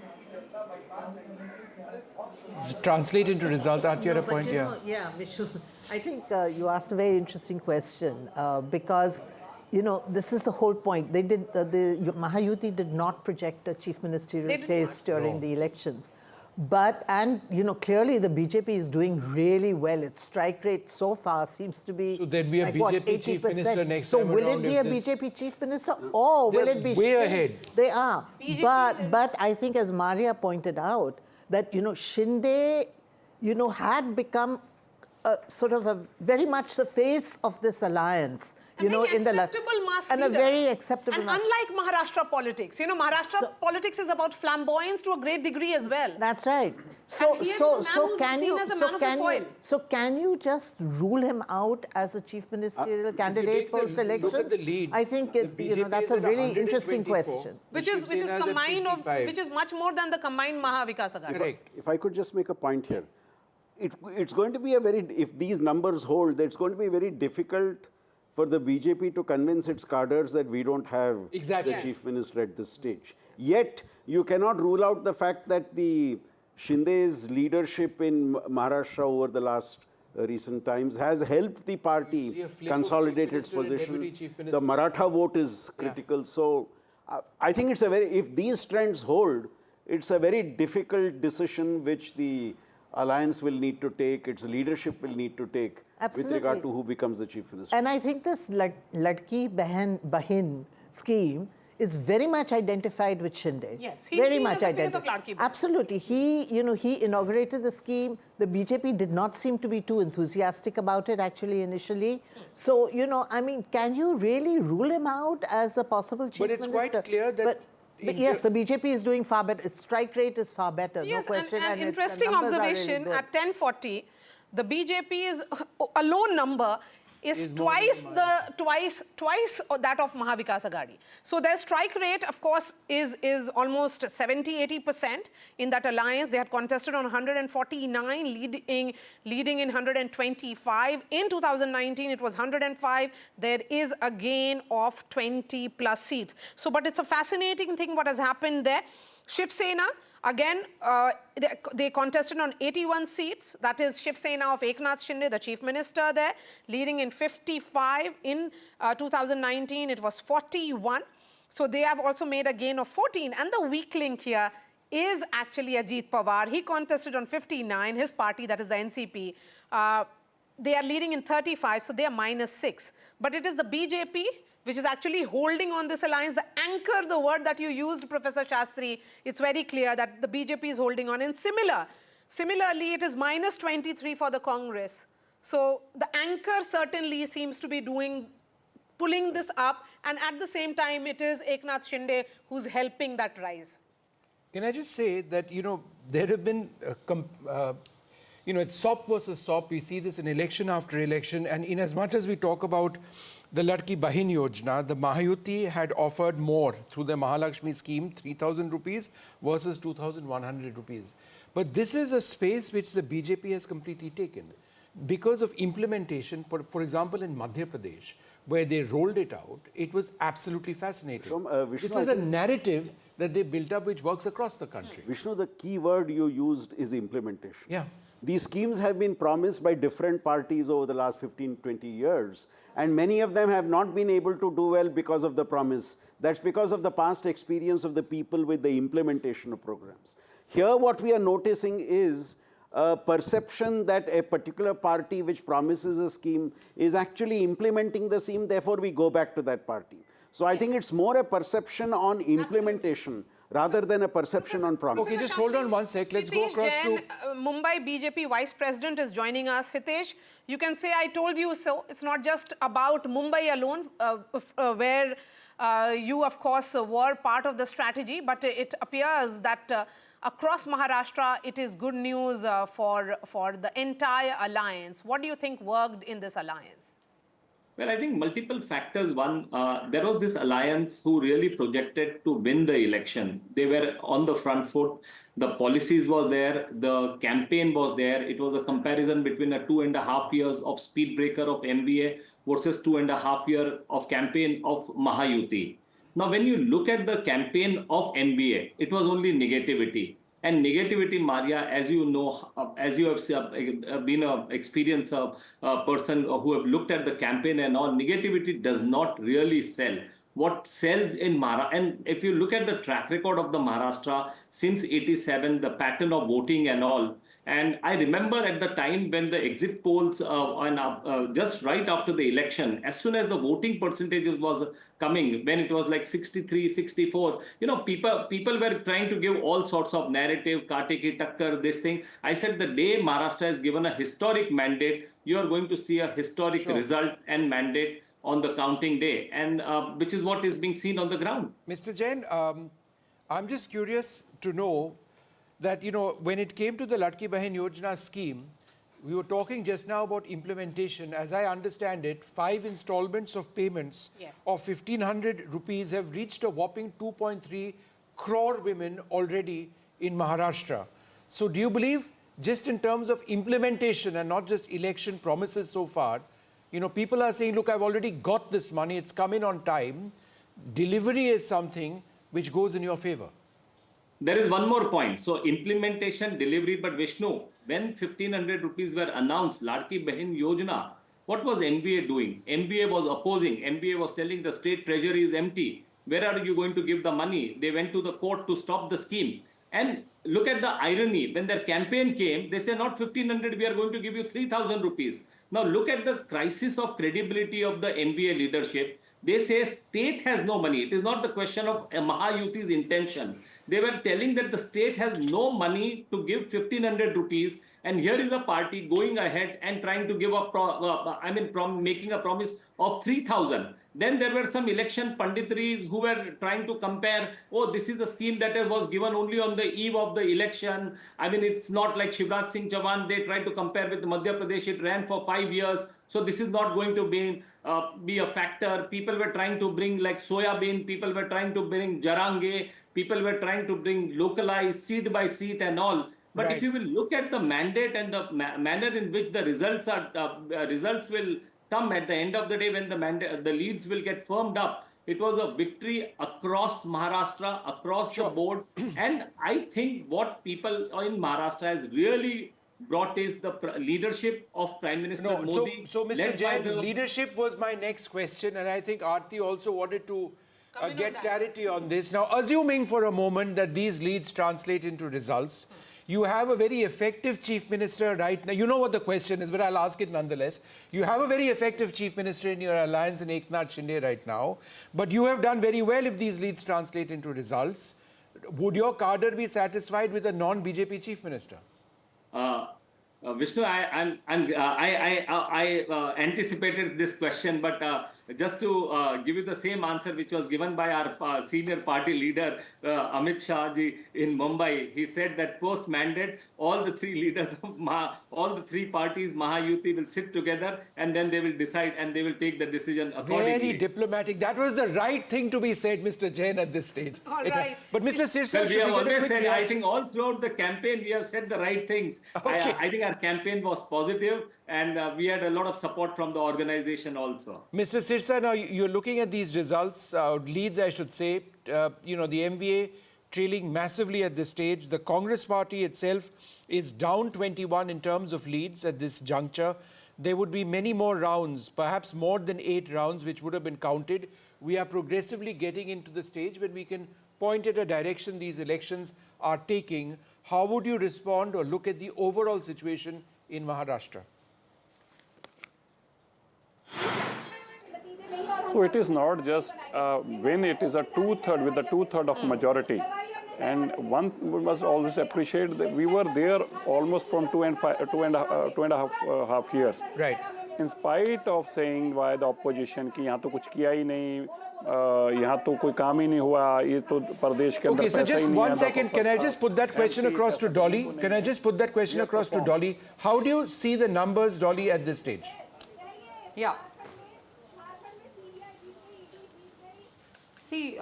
Translate into results. Aren't you at a point? Yeah, Vishu, I think you asked a very interesting question because, this is the whole point. They did the Mahayuti did not project a chief ministerial face during the elections. But, clearly the BJP is doing really well. Its strike rate so far seems to be, so there'd be a BJP chief minister next time. So will it be a BJP chief minister or will it be way ahead? They are. But I think, as Maria pointed out, that, Shinde, had become sort of a very much the face of this alliance. In the mass and leader. A very acceptable. And unlike Maharashtra politics, Maharashtra politics is about flamboyance to a great degree as well. That's right. So can you just rule him out as a chief ministerial candidate post election? Look at the leads. I think that's a really interesting question. Which is much more than the combined Maha Vikas Aghadi. Correct. If I could just make a point here, it's going to be if these numbers hold, it's going to be very difficult for the BJP to convince its cadres that we don't have the chief minister at this stage. Yet, you cannot rule out the fact that the Shinde's leadership in Maharashtra over the last recent times has helped the party consolidate its position. The Maratha vote is critical. So, I think it's if these trends hold, it's a very difficult decision which the alliance will need to take, its leadership will need to take. Absolutely. With regard to who becomes the chief minister. And I think this Ladki Bahin scheme is very much identified with Shinde. Yes, he's very much identified. Absolutely. He inaugurated the scheme. The BJP did not seem to be too enthusiastic about it actually initially. So, can you really rule him out as a possible chief minister? But it's quite clear that But yes, the BJP is doing far better. Its strike rate is far better, yes, no question. And interesting observation, really at 1040, the BJP's alone number is twice that of Maha Vikas Aghadi. So their strike rate, of course, is almost 70-80% in that alliance. They had contested on 149, leading in 125. In 2019, it was 105. There is a gain of 20 plus seats. So, but it's a fascinating thing what has happened there. Shiv Sena, again, they contested on 81 seats. That is Shiv Sena of Eknath Shinde, the chief minister there, leading in 55. In 2019, it was 41. So they have also made a gain of 14. And the weak link here is actually Ajit Pawar. He contested on 59, his party, that is the NCP. They are leading in 35, so they are -6. But it is the BJP which is actually holding on this alliance. The anchor, the word that you used, Professor Shastri, it's very clear that the BJP is holding on. And similarly, it is -23 for the Congress. So the anchor certainly seems to be pulling this up. And at the same time, it is Eknath Shinde who's helping that rise. Can I just say that, there have been, it's SOP versus SOP. We see this in election after election. And in as much as we talk about the Ladki Bahin Yojana, the Mahayuti had offered more through the Mahalakshmi scheme, 3,000 rupees versus 2,100 rupees. But this is a space which the BJP has completely taken. Because of implementation, for example, in Madhya Pradesh, where they rolled it out, it was absolutely fascinating. This is a narrative that they built up which works across the country. Vishnu, the key word you used is implementation. Yeah. These schemes have been promised by different parties over the last 15-20 years, and many of them have not been able to do well because of the promise. That's because of the past experience of the people with the implementation of programs. Here what we are noticing is a perception that a particular party which promises a scheme is actually implementing the scheme, therefore we go back to that party. So I think it's more a perception on implementation rather than a perception on promise. Okay, just hold on one sec. Let's go across Jain, to... Mumbai BJP Vice President is joining us. Hitesh, you can say I told you so. It's not just about Mumbai alone, where you, of course, were part of the strategy, but it appears that across Maharashtra, it is good news for the entire alliance. What do you think worked in this alliance? Well, I think multiple factors. One, there was this alliance who really projected to win the election. They were on the front foot. The policies was there. The campaign was there. It was a comparison between a 2.5 years of speed breaker of MVA versus 2.5 years of campaign of Mahayuti. Now, when you look at the campaign of MVA, it was only negativity. And negativity, Maria, as you know, as you have been an experienced person who have looked at the campaign and all, negativity does not really sell. What sells in Maharashtra, and if you look at the track record of the Maharashtra since 87, the pattern of voting and all, and I remember at the time when the exit polls, just right after the election, as soon as the voting percentages was coming, when it was like 63, 64, people were trying to give all sorts of narrative, kaate ki takkar, this thing. I said the day Maharashtra is given a historic mandate, you are going to see a historic result and mandate on the counting day, and which is what is being seen on the ground. Mr. Jain, I'm just curious to know that, when it came to the Ladki Bahin Yojana scheme, we were talking just now about implementation. As I understand it, 5 installments of payments of 1,500 rupees have reached a whopping 2.3 crore women already in Maharashtra. So do you believe, just in terms of implementation and not just election promises so far, people are saying, look, I've already got this money, it's come in on time. Delivery is something which goes in your favor. There is one more point. So implementation, delivery, but Vishnu, when 1,500 rupees were announced, Ladki Bahin Yojana, what was MVA doing? MVA was opposing. MVA was telling the state treasury is empty. Where are you going to give the money? They went to the court to stop the scheme. And look at the irony. When their campaign came, they say not 1,500, we are going to give you 3,000 rupees. Now look at the crisis of credibility of the MVA leadership. They say state has no money. It is not the question of Mahayuti's intention. They were telling that the state has no money to give 1,500 rupees, and here is a party going ahead and trying to give making a promise of 3,000. Then there were some election panditris who were trying to compare, oh, this is a scheme that was given only on the eve of the election. It's not like Shivraj Singh Chauhan. They tried to compare with Madhya Pradesh. It ran for 5 years. So this is not going to be a factor. People were trying to bring like soya bean. People were trying to bring jarange. People were trying to bring localized seat by seat and all. But if you will look at the mandate and the manner in which the results will come at the end of the day, when the leads will get firmed up, it was a victory across Maharashtra, across the board. And I think what people in Maharashtra has really brought is the leadership of Prime Minister Modi. So Mr. Jain, leadership was my next question, and I think Aarti also wanted to get clarity on this. Now, assuming for a moment that these leads translate into results, you have a very effective chief minister right now. You know what the question is, but I'll ask it nonetheless. You have a very effective chief minister in your alliance in Eknath Shinde right now, but you have done very well if these leads translate into results. Would your cadre be satisfied with a non-BJP chief minister? Vishnu, I anticipated this question, but just to give you the same answer which was given by our senior party leader, Amit Shah ji in Mumbai. He said that post-mandate, all the three leaders of all the three parties, Mahayuti, will sit together and then they will decide and they will take the decision accordingly. Very diplomatic. That was the right thing to be said, Mr. Jain, at this stage. All right. But Mr. Sirsa, we have always said, I think all throughout the campaign, we have said the right things. Okay. I think our campaign was positive and we had a lot of support from the organization also. Mr. Sirsa, now you're looking at these results, leads I should say, the MVA trailing massively at this stage. The Congress party itself is down 21 in terms of leads at this juncture. There would be many more rounds, perhaps more than 8 rounds, which would have been counted. We are progressively getting into the stage when we can point at a direction these elections are taking. How would you respond or look at the overall situation in Maharashtra? So it is not just when it is a two-third with a two-third of majority. And one must always appreciate that we were there almost from two and a half years. Right. in spite of saying by the opposition कि यहाँ तो कुछ किया ही नहीं, यहाँ तो कोई काम ही नहीं हुआ, ये तो प्रदेश के अंदर Okay, so पैसा ही just नहीं one है, second. Can I just put that question across to Dolly? Can I just put that question across to Dolly? How do you see the numbers, Dolly, at this stage? Yeah. See,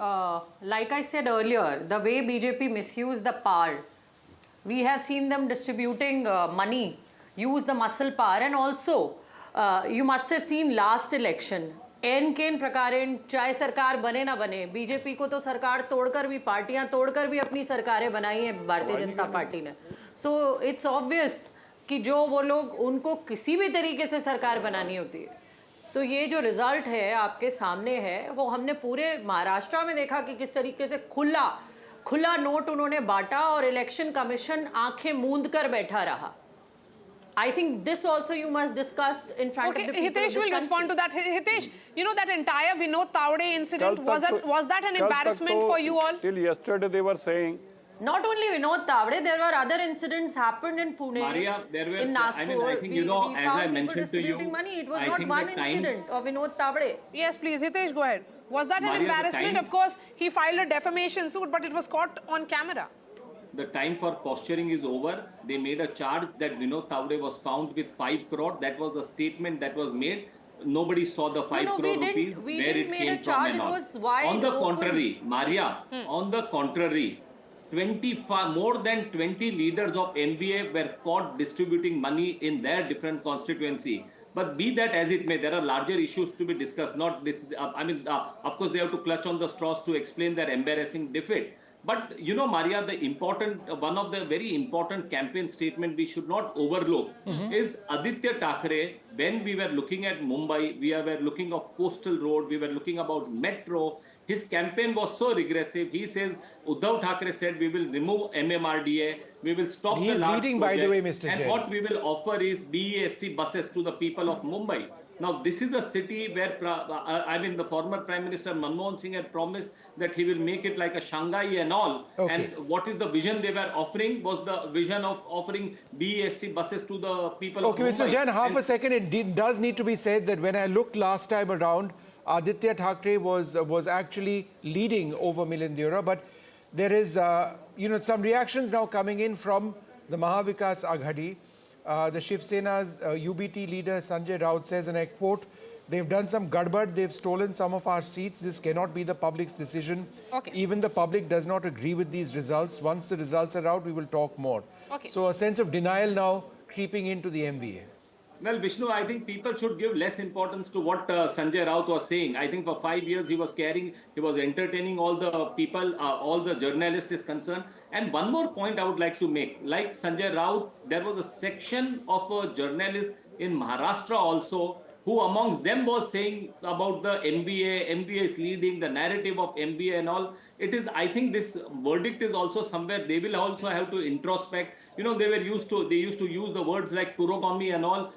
like I said earlier, the way BJP misused the power, we have seen them distributing money, use the muscle power, and also you must have seen last election. केन प्रकारेण चाहे सरकार बने ना बने, BJP को तो सरकार तोड़कर भी, पार्टियां तोड़कर भी अपनी सरकारें बनाई हैं भारतीय जनता पार्टी ने. सो इट्स ऑब्वियस कि जो वो लोग, उनको किसी भी तरीके से सरकार बनानी होती है. तो ये जो रिजल्ट है आपके सामने है, वो हमने पूरे महाराष्ट्र में देखा कि किस तरीके से खुला नोट उन्होंने बांटा और इलेक्शन कमीशन आंखें मूंद कर बैठा रहा. I think this also you must discuss in front of the people. Hitesh will respond to that. Hitesh, you know that entire Vinod Tawde incident, was that an embarrassment for you all? Till yesterday they were saying. Not only Vinod Tawde, there were other incidents happened in Pune, Maria, there were, in Nagpur. I mean, I think, you know, as I mentioned to you, money. It was not one incident of Vinod Tawde. Yes, please, Hitesh, go ahead. Was that an embarrassment? Of course, he filed a defamation suit, but it was caught on camera. The time for posturing is over. They made a charge that Vinod Tawde was found with 5 crore. That was the statement that was made. Nobody saw the 5 crore rupees, where it came from and all. On the contrary, Maria, on the contrary, more than 20 leaders of NBA were caught distributing money in their different constituency. But be that as it may, there are larger issues to be discussed. Not this. Of course, they have to clutch on the straws to explain their embarrassing defeat. But you know, Maria, one of the very important campaign statement we should not overlook is Aditya Thackeray. When we were looking at Mumbai, we were looking of coastal road, we were looking about metro. His campaign was so regressive. He says, Uddhav Thackeray said, we will remove MMRDA, we will stop He is leading, by the way, Mr. And Jain. what we will offer is BEST buses to the people of Mumbai. Now, this is a city where, the former Prime Minister Manmohan Singh had promised that he will make it like a Shanghai and all. Okay. And what is the vision they were offering was the vision of offering BEST buses to the people of Mumbai. Okay, Mr. Jain, half a second. It does need to be said that when I looked last time around, Aditya Thackeray was actually leading over Milindura, but there is, some reactions now coming in from the Maha Vikas Aghadi. The Shiv Sena's UBT leader Sanjay Raut says, and I quote, "They've done some gadbad, they've stolen some of our seats. This cannot be the public's decision. Okay. Even the public does not agree with these results. Once the results are out, we will talk more." Okay. So a sense of denial now creeping into the MVA. Well, Vishnu, I think people should give less importance to what Sanjay Raut was saying. I think for 5 years he was entertaining all the people, all the journalists is concerned. And one more point I would like to make. Like Sanjay Raut, there was a section of a journalist in Maharashtra also who amongst them was saying about the MBA is leading, the narrative of MBA and all. It is, I think this verdict is also somewhere, they will also have to introspect. You know, they used to use the words like Kurogami and all,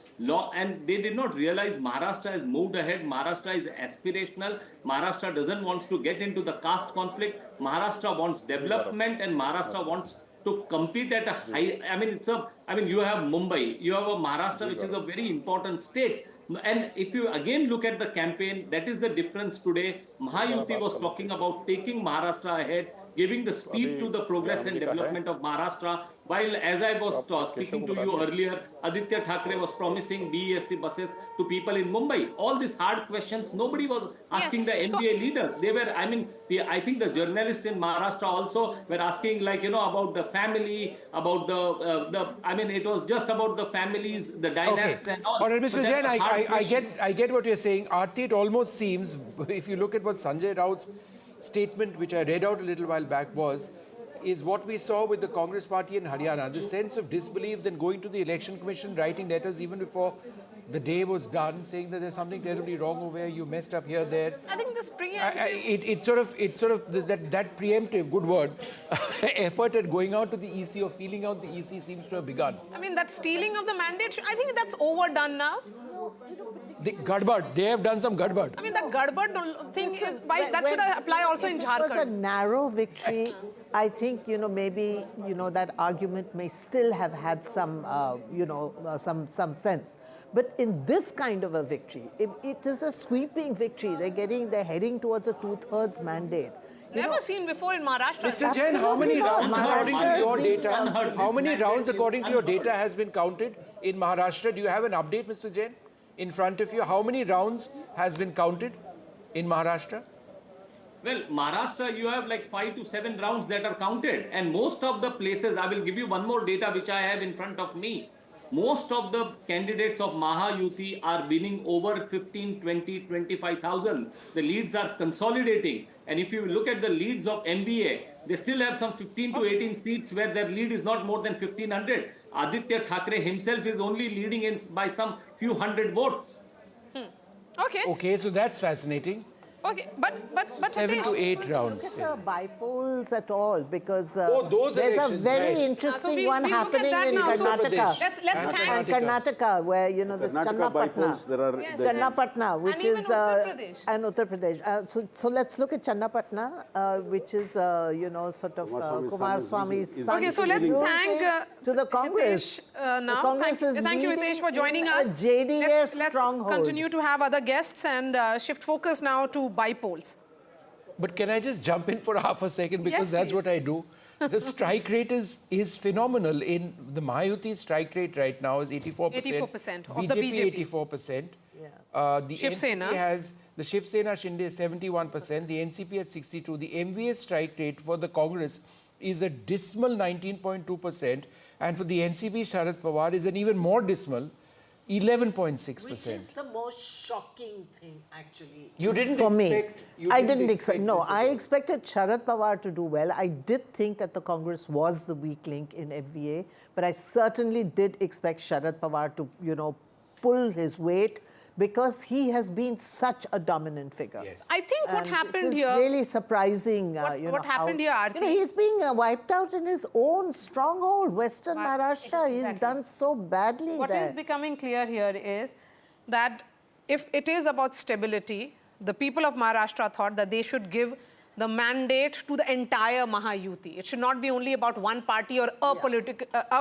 and they did not realize Maharashtra has moved ahead. Maharashtra is aspirational. Maharashtra doesn't want to get into the caste conflict. Maharashtra wants development, and Maharashtra wants to compete at a high, you have Mumbai, you have a Maharashtra, which is a very important state. And if you again look at the campaign, that is the difference today. Mahayuti was talking about taking Maharashtra ahead, giving the speed to the progress and development of Maharashtra. While as I was speaking to you earlier, Aditya Thackeray was promising BEST buses to people in Mumbai. All these hard questions, nobody was asking the NBA leaders. They were, I think the journalists in Maharashtra also were asking about the family, about it was just about the families, the dynasts and all. All right, Mr. Jain, I get what you're saying. Aarti, it almost seems, if you look at what Sanjay Raut's statement, which I read out a little while back, is what we saw with the Congress party in Haryana. The sense of disbelief, then going to the election commission, writing letters even before the day was done, saying that there's something terribly wrong over here, you messed up here, there. I think this preemptive... It's sort of that preemptive, good word, effort at going out to the EC or feeling out the EC seems to have begun. that stealing of the mandate, I think that's overdone now. The gadbad, they have done some gadbad. That gadbad thing is, that should apply also in Jharkhand. It was a narrow victory. I think, maybe, that argument may still have had some, some sense. But in this kind of a victory, it is a sweeping victory. They're heading towards a 2/3 mandate. Never seen before in Maharashtra. Mr. Jain, how many rounds according to your data? How many rounds according to your data has been counted in Maharashtra? Do you have an update, Mr. Jain, in front of you? How many rounds has been counted in Maharashtra? Well, Maharashtra, you have like 5 to 7 rounds that are counted, and most of the places, I will give you one more data which I have in front of me. Most of the candidates of Mahayuti are winning over 15, 20, 25,000. The leads are consolidating. And if you look at the leads of MBA, they still have some 15 to 18 seats where their lead is not more than 1,500. Aditya Thackeray himself is only leading in by some few hundred votes. Okay. Okay, so that's fascinating. Okay, but 7 to 8 rounds. Look at the bypolls at all, because those there's a elections, very right. interesting one happening in Karnataka. Let's And Karnataka, where this bypolls, there are Channapatna, which and is even Uttar Pradesh. and Uttar Pradesh. So let's look at Channapatna, which is sort of Kumar Swami's son. Okay, so let's thank to the Congress. now. Congress is Thank you, Hitesh, for joining leading us. a JDS Let's stronghold. continue to have other guests and shift focus now to bypolls. But can I just jump in for half a second, because Yes, that's what please. I do. The strike rate is phenomenal. In the Mahayuti strike rate right now is 84%. 84% of the BJP. 84%. The Shiv Sena. NCP has the Shiv Sena Shinde is 71%. The NCP at 62%. The MVA strike rate for the Congress is a dismal 19.2%, and for the NCP Sharad Pawar is an even more dismal 11.6%. Which is the most shocking thing, actually. You didn't For expect. me, you I didn't expect. this No, at I all. expected Sharad Pawar to do well. I did think that the Congress was the weak link in MVA, but I certainly did expect Sharad Pawar to, pull his weight, because he has been such a dominant figure. Yes. I think what And happened this is here. really surprising. What happened here, Aarti? He's being wiped out in his own stronghold, Western Maharashtra. He's Exactly. done so badly What there. is becoming clear here is that if it is about stability, the people of Maharashtra thought that they should give the mandate to the entire Mahayuti. It should not be only about one party or a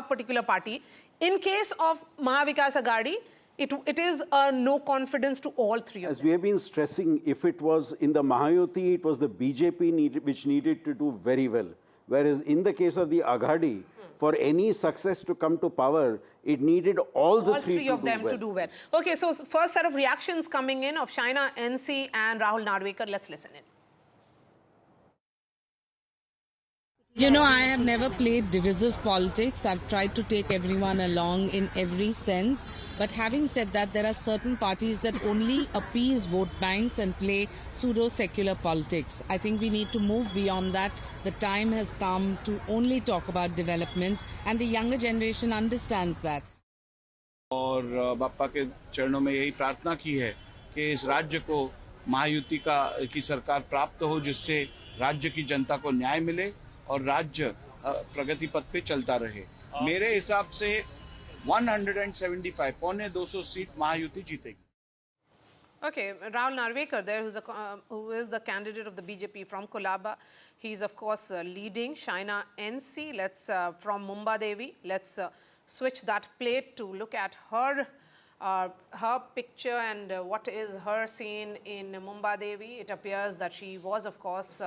particular party. In case of Vikas Aghadi, it is a no confidence to all three of As them. we have been stressing, if it was in the Mahayuti, it was the BJP which needed to do very well. Whereas in the case of the Aghadi, for any success to come to power, it needed all the three of them to do well. Okay, so first set of reactions coming in of Shaina, NC and Rahul Narvekar. Let's listen in. I have never played divisive politics. I've tried to take everyone along in every sense. But having said that, there are certain parties that only appease vote banks and play pseudo-secular politics. I think we need to move beyond that. The time has come to only talk about development, and the younger generation understands that. और बापा के चरणों में यही प्रार्थना की है कि इस राज्य को महायुति की सरकार प्राप्त हो, जिससे राज्य की जनता को न्याय मिले और राज्य प्रगति पथ पे चलता रहे। मेरे हिसाब से 175 पौने 200 सीट महायुति जीतेगी। Okay, Rahul Narvekar there, who is the candidate of the BJP from Kolaba. He's of course leading. Shaina NC, from Mumbai Devi. Let's switch that plate to look at her picture and what is her scene in Mumbai Devi. It appears that she was of course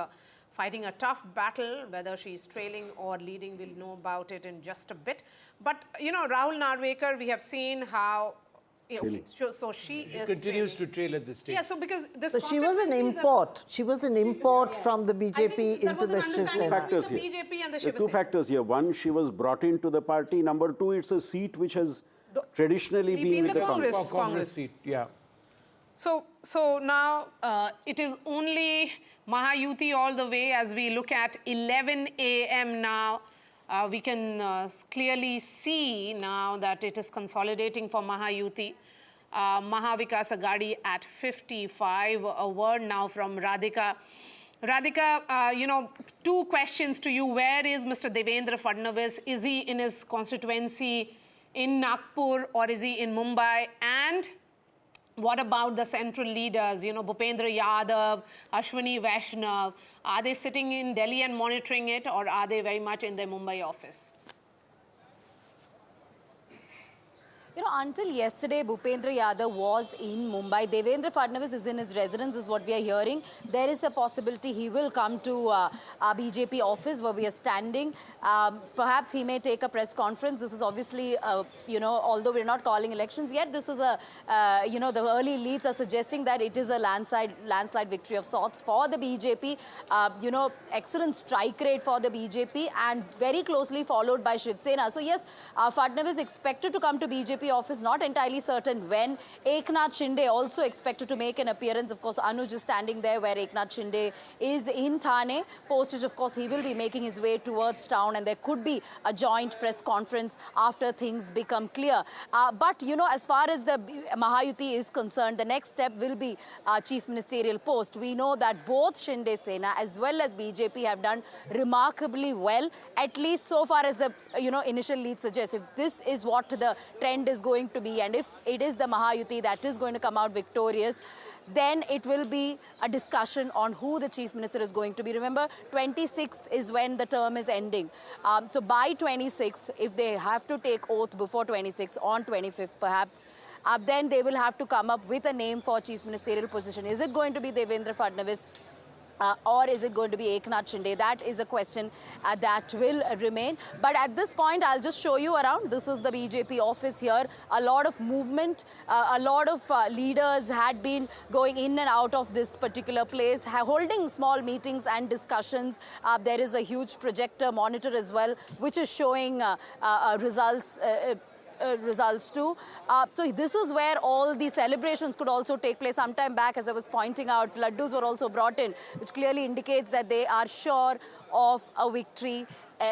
fighting a tough battle. Whether she's trailing or leading, we'll know about it in just a bit. But Rahul Narvekar, we have seen how so she continues to trail at this stage. Yeah, so because this So she was an import. She was an import from the BJP into the Shiv Sena. Factors here. BJP and the There Shiv are two factors here. One, she was brought into the party. Number two, it's a seat which has traditionally been with the Congress. Congress seat, yeah. So now it is only Mahayuti all the way. As we look at 11 a.m. now, we can clearly see now that it is consolidating for Mahayuti. Vikas Aghadi at 55. A word now from Radhika. Radhika, two questions to you. Where is Mr. Devendra Fadnavis? Is he in his constituency in Nagpur or is he in Mumbai? And what about the central leaders, Bhupendra Yadav, Ashwini Vaishnav? Are they sitting in Delhi and monitoring it, or are they very much in their Mumbai office? You know, until yesterday, Bhupendra Yadav was in Mumbai. Devendra Fadnavis is in his residence, is what we are hearing. There is a possibility he will come to our BJP office where we are standing. Perhaps he may take a press conference. This is obviously, you know, although we're not calling elections yet, this is a, you know, the early leads are suggesting that it is a landslide victory of sorts for the BJP. You know, excellent strike rate for the BJP and very closely followed by Shiv Sena. So yes, Fadnavis expected to come to BJP office, not entirely certain when. Eknath Shinde also expected to make an appearance. Of course, Anuj is standing there where Eknath Shinde is in Thane, post which of course he will be making his way towards town, and there could be a joint press conference after things become clear. But you know, as far as the Mahayuti is concerned, the next step will be chief ministerial post. We know that both Shinde Sena as well as BJP have done remarkably well, at least so far as the initial lead suggests. If this is what the trend is going to be, and if it is the Mahayuti that is going to come out victorious, then it will be a discussion on who the chief minister is going to be. Remember, 26th is when the term is ending. So by 26th, if they have to take oath before 26th, on 25th perhaps, then they will have to come up with a name for chief ministerial position. Is it going to be Devendra Fadnavis? Or is it going to be Eknath Shinde? That is a question that will remain. But at this point, I'll just show you around. This is the BJP office here. A lot of movement, a lot of leaders had been going in and out of this particular place, holding small meetings and discussions. There is a huge projector monitor as well, which is showing results too. So this is where all the celebrations could also take place. Sometime back, as I was pointing out, laddus were also brought in, which clearly indicates that they are sure of a victory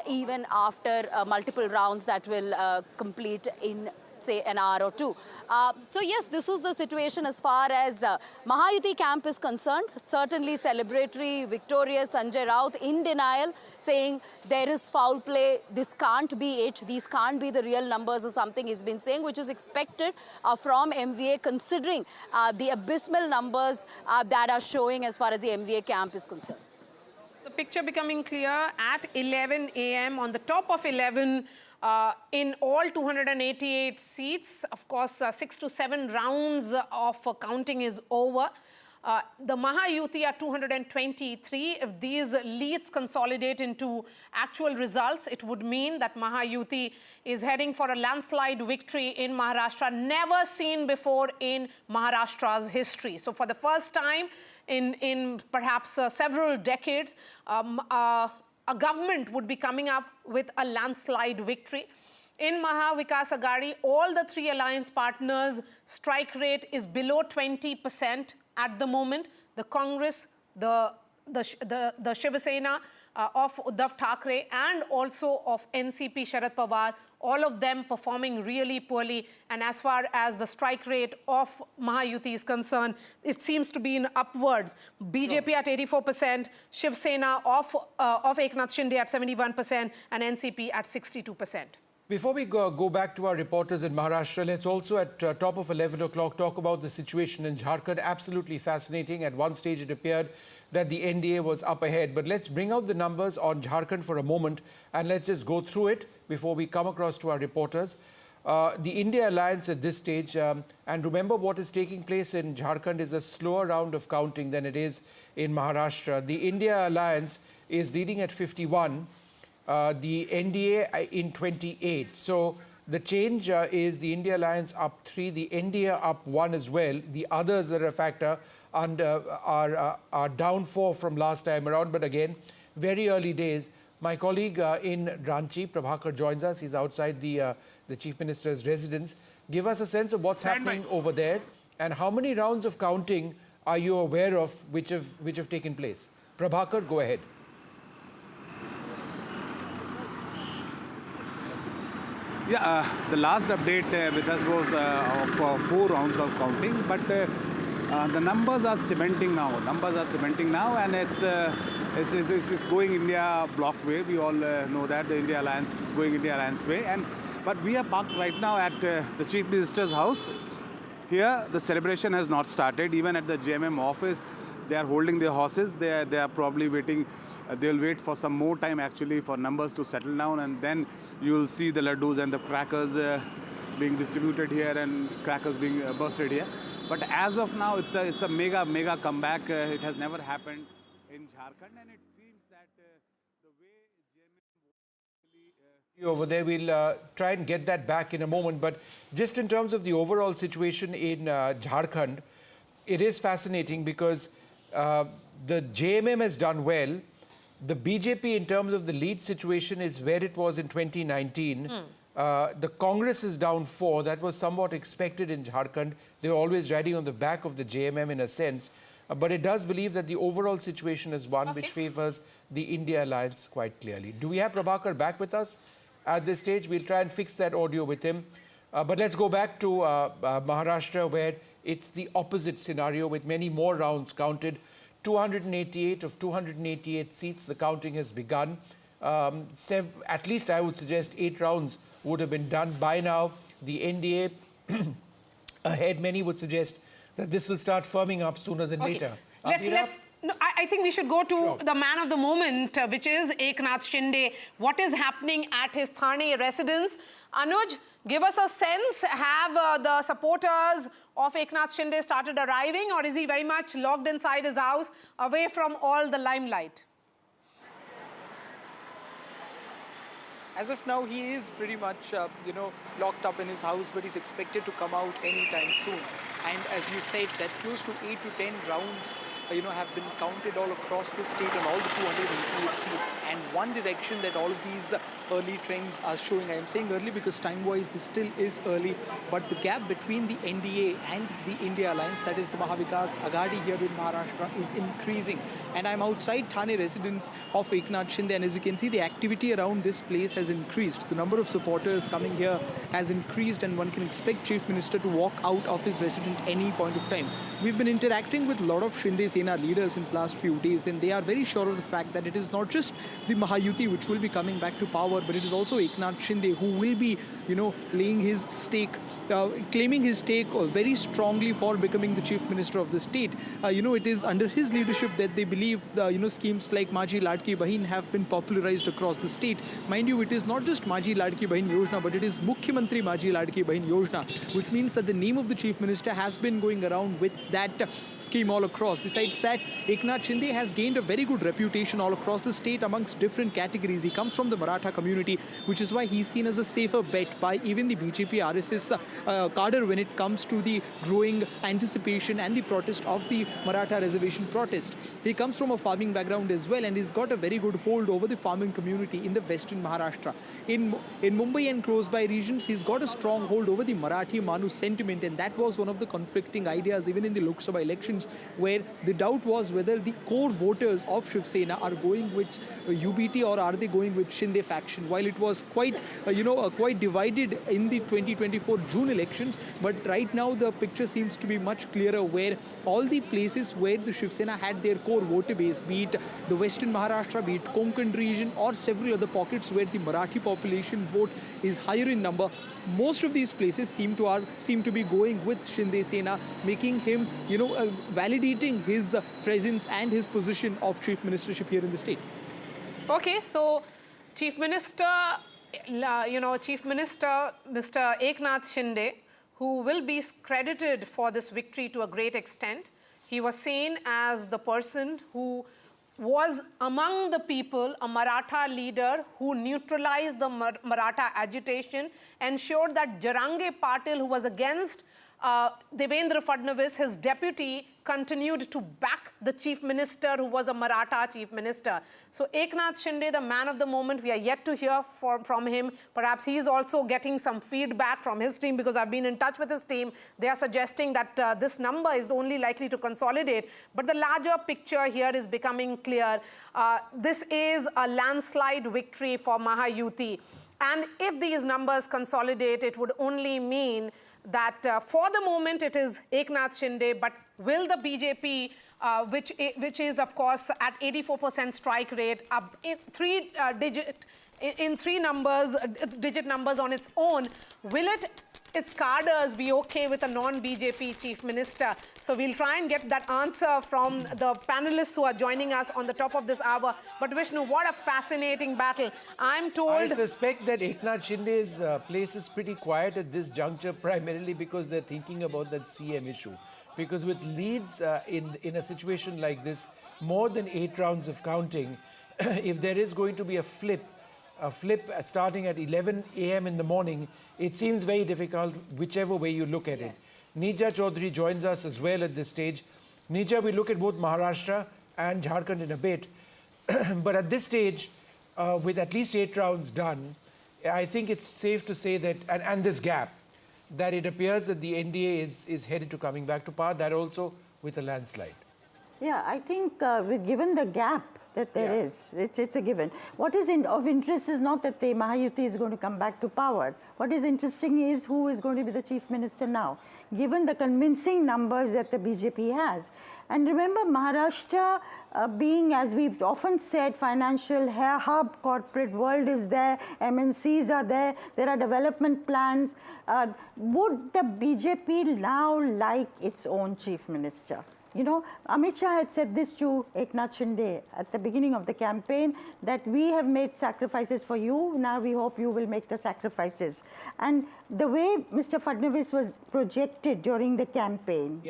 even after multiple rounds that will complete in, say, an hour or two. So yes, this is the situation as far as Mahayuti camp is concerned. Certainly celebratory, victorious. Sanjay Raut in denial, saying there is foul play, this can't be it, these can't be the real numbers, or something he's been saying, which is expected from MVA, considering the abysmal numbers that are showing as far as the MVA camp is concerned. The picture becoming clear at 11 a.m. on the top of 11. In all 288 seats, of course, 6 to 7 rounds of counting is over. The Mahayuti are 223. If these leads consolidate into actual results, it would mean that Mahayuti is heading for a landslide victory in Maharashtra, never seen before in Maharashtra's history. So for the first time in perhaps several decades, a government would be coming up with a landslide victory. In Maha, Vikas, Aghadi, all the three alliance partners' strike rate is below 20% at the moment. The Congress, the Shiv Sena of Uddhav Thackeray, and also of NCP Sharad Pawar, all of them performing really poorly. And as far as the strike rate of Mahayuti is concerned, it seems to be in upwards. BJP at 84%, Shiv Sena of Eknath Shinde at 71%, and NCP at 62%. Before we go back to our reporters in Maharashtra, let's also at top of 11 o'clock talk about the situation in Jharkhand. Absolutely fascinating. At one stage, it appeared that the NDA was up ahead. But let's bring out the numbers on Jharkhand for a moment, and let's just go through it before we come across to our reporters. The India alliance at this stage, and remember what is taking place in Jharkhand is a slower round of counting than it is in Maharashtra. The India alliance is leading at 51. The NDA in 28. So the change is the India alliance up 3, the NDA up 1 as well. The others that are a factor are down 4 from last time around. But again, very early days. My colleague in Ranchi, Prabhakar, joins us. He's outside the Chief Minister's residence. Give us a sense of what's happening over there, and how many rounds of counting are you aware of which have taken place? Prabhakar, go ahead. Yeah, the last update with us was of 4 rounds of counting, but the numbers are cementing now. And it's going India block way. We all know that the India Alliance is going India Alliance way. But we are parked right now at the Chief Minister's house. Here, the celebration has not started. Even at the JMM office, they are holding their horses. They are probably waiting. They'll wait for some more time actually for numbers to settle down, and then you'll see the laddus and the crackers being distributed here and crackers being bursted here. But as of now, it's a mega comeback. It has never happened in Jharkhand, and it seems that the way over there, we'll try and get that back in a moment. But just in terms of the overall situation in Jharkhand, it is fascinating because the JMM has done well. The BJP, in terms of the lead situation, is where it was in 2019. The Congress is down 4. That was somewhat expected in Jharkhand. They were always riding on the back of the JMM in a sense. But it does believe that the overall situation is one which favors the India alliance quite clearly. Do we have Prabhakar back with us at this stage? We'll try and fix that audio with him. But let's go back to Maharashtra, where it's the opposite scenario with many more rounds counted. 288 of 288 seats, the counting has begun. At least I would suggest 8 rounds would have been done by now. The NDA ahead, many would suggest that this will start firming up sooner than later. I think we should go to the man of the moment, which is Eknath Shinde. What is happening at his Thane residence? Anuj, give us a sense. Have the supporters of Eknath Shinde started arriving, or is he very much locked inside his house, away from all the limelight? As of now, he is pretty much, locked up in his house, but he's expected to come out anytime soon. And as you said, that close to 8 to 10 rounds, have been counted all across the state on all the 288 seats. And one direction that all of these early trends are showing, I am saying early because time-wise this still is early, but the gap between the NDA and the India alliance, that is the Maha Vikas Aghadi here in Maharashtra, is increasing. And I'm outside Thane residence of Eknath Shinde, and as you can see, the activity around this place has increased. The number of supporters coming here has increased, and one can expect Chief Minister to walk out of his residence any point of time. We've been interacting with a lot of Shinde Sena leaders since last few days, and they are very sure of the fact that it is not just the Mahayuti which will be coming back to power, but it is also Eknath Shinde who will be, laying his stake, claiming his stake very strongly for becoming the Chief Minister of the state. It is under his leadership that they believe, schemes like Maji Ladki Bahin have been popularized across the state. Mind you, it is not just Maji Ladki Bahin Yojana, but it is Mukhyamantri Maji Ladki Bahin Yojana, which means that the name of the Chief Minister has been going around with that scheme all across. Besides that, Eknath Shinde has gained a very good reputation all across the state amongst different categories. He comes from the Maratha community, which is why he's seen as a safer bet by even the BJP RSS cadre when it comes to the growing anticipation and the protest of the Maratha reservation protest. He comes from a farming background as well, and he's got a very good hold over the farming community in the western Maharashtra. In Mumbai and close by regions, he's got a strong hold over the Marathi Manu sentiment, and that was one of the conflicting ideas even in the Lok Sabha elections, where the doubt was whether the core voters of Shiv Sena are going with UBT or are they going with Shinde faction. While it was quite, quite divided in the 2024 June elections, but right now the picture seems to be much clearer, where all the places where the Shiv Sena had their core voter base, be it the western Maharashtra, be it Konkan region, or several other pockets where the Marathi population vote is higher in number, most of these places seem to be going with Shinde Sena, making him, validating his presence and his position of chief ministership here in the state. Okay, so Chief Minister, Mr. Eknath Shinde, who will be credited for this victory to a great extent. He was seen as the person who was among the people, a Maratha leader who neutralized the Maratha agitation, ensured that Jarange Patil, who was against Devendra Fadnavis, his deputy, continued to back the chief minister, who was a Maratha chief minister. So Eknath Shinde, the man of the moment, we are yet to hear from him. Perhaps he is also getting some feedback from his team, because I've been in touch with his team. They are suggesting that this number is only likely to consolidate. But the larger picture here is becoming clear. This is a landslide victory for Mahayuti. And if these numbers consolidate, it would only mean that for the moment it is Eknath Shinde, but will the BJP which is, of course, at 84% strike rate, in digit numbers on its own. Will its cadres be okay with a non-BJP chief minister? So we'll try and get that answer from the panelists who are joining us on the top of this hour. But Vishnu, what a fascinating battle. I'm told... I suspect that Eknath Shinde's place is pretty quiet at this juncture, primarily because they're thinking about that CM issue. Because with leads in a situation like this, more than 8 rounds of counting, if there is going to be a flip starting at 11 a.m. in the morning, it seems very difficult whichever way you look at it. Neeja Chaudhary joins us as well at this stage. Neeja, we look at both Maharashtra and Jharkhand in a bit. But at this stage, with at least 8 rounds done, I think it's safe to say that, and this gap, that it appears that the NDA is headed to coming back to power, that also with a landslide. Yeah, I think given the gap that there is, it's a given. What is of interest is not that the Mahayuti is going to come back to power. What is interesting is who is going to be the chief minister now, given the convincing numbers that the BJP has. And remember, Maharashtra being, as we've often said, financial hub, corporate world is there, MNCs are there are development plans. Would the BJP now like its own chief minister? You know, Amit Shah had said this to Eknath Shinde at the beginning of the campaign, that we have made sacrifices for you, now we hope you will make the sacrifices. And the way Mr. Fadnavis was projected during the campaign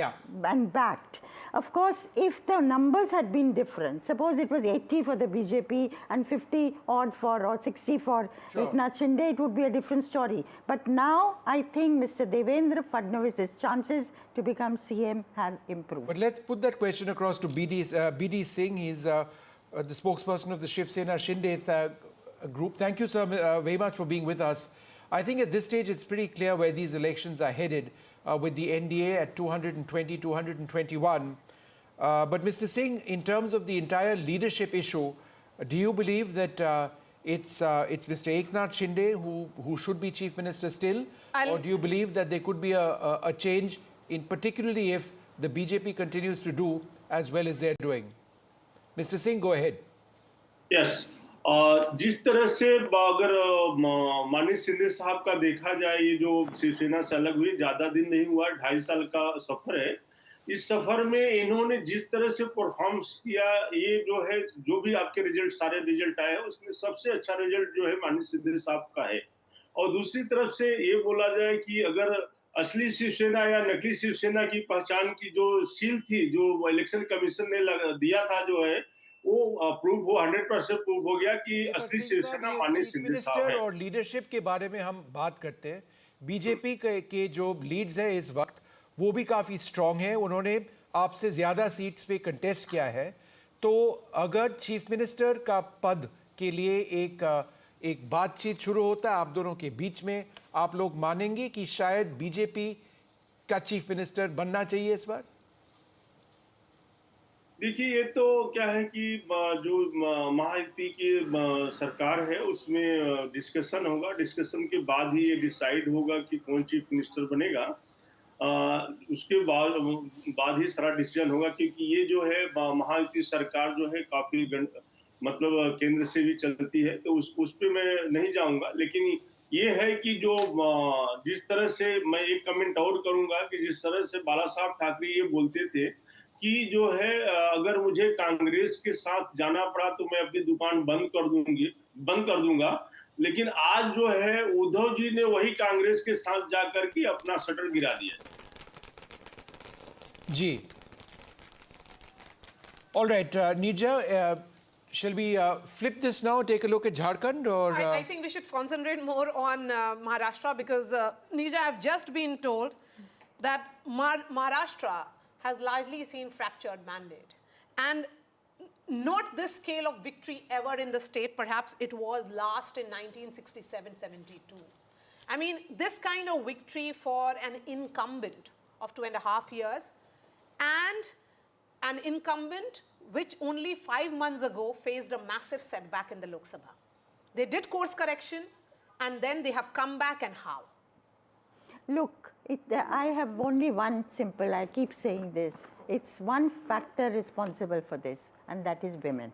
and backed, of course, if the numbers had been different, suppose it was 80 for the BJP and 50 odd or 60 for Eknath Shinde, it would be a different story. But now I think Mr. Devendra Fadnavis's chances to become CM have improved. But let's put that question across to BD Singh. He's the spokesperson of the Shiv Sena Shinde group. Thank you, sir, very much for being with us. I think at this stage it's pretty clear where these elections are headed, with the NDA at 220, 221. But Mr. Singh, in terms of the entire leadership issue, do you believe that it's Mr. Eknath Shinde who should be chief minister still? Or do you believe that there could be a change, in particularly if the BJP continues to do as well as they're doing? Mr. Singh, go ahead. Yes. जिस तरह से अगर माननीय शिंदे साहब का देखा जाए, ये जो शिवसेना से अलग हुई ज्यादा दिन नहीं हुआ, 2.5 साल का सफर है। इस सफर में इन्होंने जिस तरह से परफॉर्मेंस किया, ये जो है, जो भी आपके रिजल्ट सारे रिजल्ट आए हैं, उसमें सबसे अच्छा रिजल्ट जो है माननीय शिंदे साहब का है। और दूसरी तरफ से ये बोला जाए कि अगर असली शिवसेना या नकली शिवसेना की पहचान की जो सील थी, जो इलेक्शन कमीशन ने दिया था, जो है वो प्रूव हो 100% प्रूव हो गया कि असली शिवसेना माननीय शिंदे साहब है। और लीडरशिप के बारे में हम बात करते हैं, बीजेपी के जो लीड्स है इस वक्त वो भी काफी स्ट्रांग है, उन्होंने आपसे ज्यादा सीट्स पे कंटेस्ट किया है। तो अगर चीफ मिनिस्टर का पद के लिए एक बातचीत शुरू होता है आप दोनों के बीच में, आप लोग मानेंगे कि शायद बीजेपी का चीफ मिनिस्टर बनना चाहिए इस बार? देखिए, ये तो क्या है कि जो महायुति की सरकार है उसमें डिस्कशन होगा, डिस्कशन के बाद ही ये डिसाइड होगा कि कौन चीफ मिनिस्टर बनेगा। उसके बाद ही सारा डिसीजन होगा, क्योंकि ये जो है महायुति सरकार जो है काफी मतलब केंद्र से भी चलती है, तो उस पे मैं नहीं जाऊंगा। लेकिन ये है कि जो जिस तरह से मैं एक कमेंट और करूंगा कि जिस तरह से बाला साहब ठाकरे ये बोलते थे कि जो है अगर मुझे कांग्रेस के साथ जाना पड़ा तो मैं अपनी दुकान बंद कर दूंगा, लेकिन आज जो है उद्धव जी ने वही कांग्रेस के साथ जाकर के अपना शटर गिरा दिया। जी, all right, Neeja, shall we flip this now, take a look at Jharkhand? Or I think we should concentrate more on Maharashtra, because Neeja, I've just been told that Maharashtra has largely seen fractured mandate, and not this scale of victory ever in the state. Perhaps it was last in 1967-72. I mean, this kind of victory for an incumbent of 2.5 years, and an incumbent which only 5 months ago faced a massive setback in the Lok Sabha. They did course correction, and then they have come back, and how? Look, I have only one simple, I keep saying this. it's one factor responsible for this, and that is women.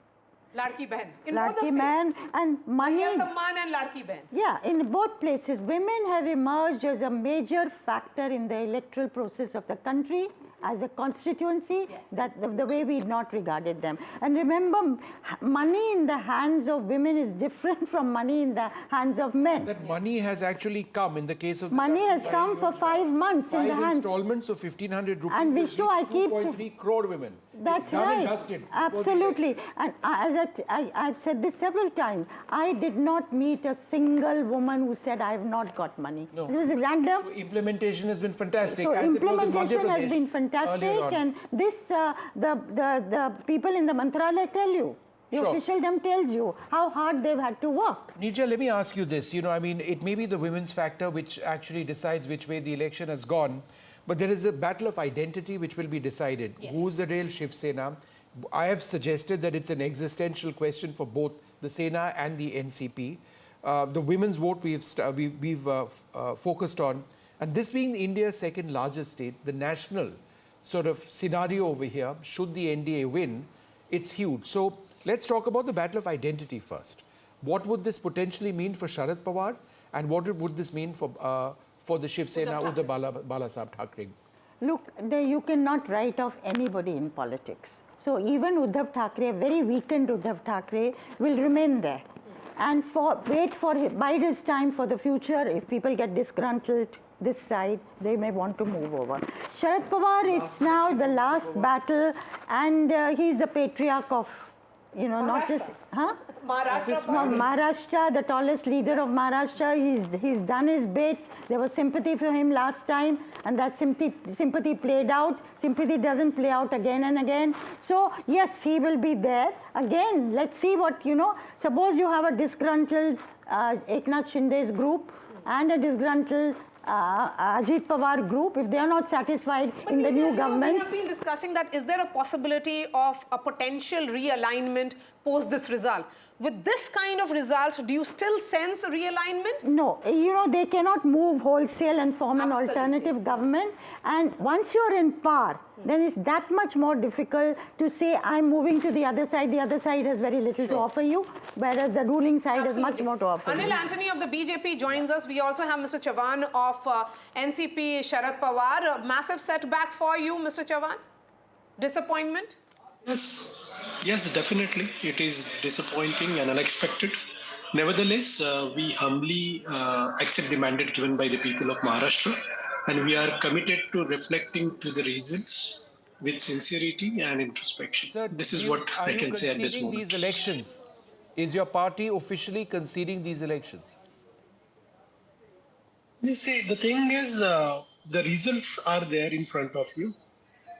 Ladki Behan. In both the Ladki states. Behan and money. Mahila Samman and Ladki Behan. Yeah, in both places, women have emerged as a major factor in the electoral process of the country, as a constituency, that the way we not regarded them. And remember, money in the hands of women is different from money in the hands of men. That money has actually come in the case of... Money has come for 5 months in the Five hands. installments of 1,500 rupees. And Vishnu, I keep... 2.3 crore women. That's It's done and right. dusted. Absolutely. And I've said this several times. I did not meet a single woman who said, I have not got money. No. It was random. So implementation has been fantastic. So as it was in Madhya implementation has Pradesh been fantastic, earlier on. and this the people in the Mantralaya tell you, the Sure. officialdom tells you how hard they've had to work. Nija, let me ask you this. You know, I mean, it may be the women's factor which actually decides which way the election has gone, but there is a battle of identity which will be decided. Yes. Who's the real Shiv Sena? I have suggested that it's an existential question for both the Sena and the NCP. The women's vote we've focused on, and this being India's second largest state, the national sort of scenario over here, should the NDA win, it's huge. So let's talk about the battle of identity first. What would this potentially mean for Sharad Pawar, and what would this mean for the Shiv Sena, Uddhav Balasaheb Thackeray? Look, you cannot write off anybody in politics. So even Uddhav Thackeray, very weakened Uddhav Thackeray, will remain there. And bide his time for the future. If people get disgruntled this side, they may want to move over. Sharad Pawar, it's now the last battle, and he's the patriarch of, you know, not just... Huh? Maharashtra, the tallest leader of Maharashtra. He's done his bit. There was sympathy for him last time, and that sympathy played out. Sympathy doesn't play out again and again. So yes, he will be there. Again, let's see what, you know, suppose you have a disgruntled Eknath Shinde's group and a disgruntled Ajit Pawar group. If they are not satisfied in the new government... We have been discussing that. Is there a possibility of a potential realignment post this result? With this kind of result, do you still sense realignment? No, you know, they cannot move wholesale and form an alternative government. And once you're in power, then it's that much more difficult to say, I'm moving to the other side. The other side has very little to offer you, whereas the ruling side has much more to offer you. Anil Antony of the BJP joins us. We also have Mr. Chavan of NCP Sharad Pawar. A massive setback for you, Mr. Chavan? Disappointment? Yes, definitely. It is disappointing and unexpected. Nevertheless, we humbly accept the mandate given by the people of Maharashtra, and we are committed to reflecting to the results with sincerity and introspection. Sir, this is what I can say at this moment. These elections? Is your party officially conceding these elections? You see, the thing is, the results are there in front of you,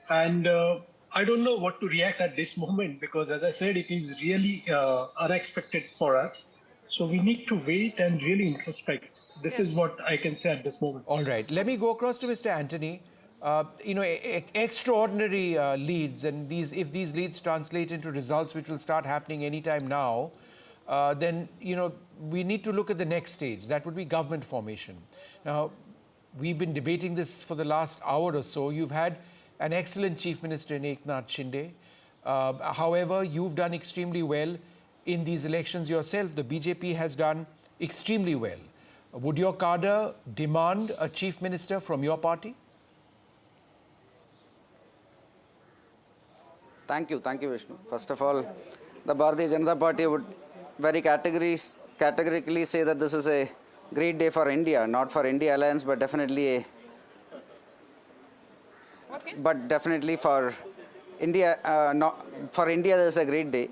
and I don't know what to react at this moment, because as I said, it is really unexpected for us. So we need to wait and really introspect. This is what I can say at this moment. All right. Let me go across to Mr. Antony. You know, extraordinary leads, and if these leads translate into results which will start happening anytime now, then, you know, we need to look at the next stage. That would be government formation. Now, we've been debating this for the last hour or so. You've had an excellent Chief Minister in Eknath Shinde. However, you've done extremely well in these elections yourself. The BJP has done extremely well. Would your cadre demand a Chief Minister from your party? Thank you, Vishnu. First of all, the Bharatiya Janata Party would very categorically say that this is a great day for India, not for India Alliance, but definitely for India. For India, this is a great day.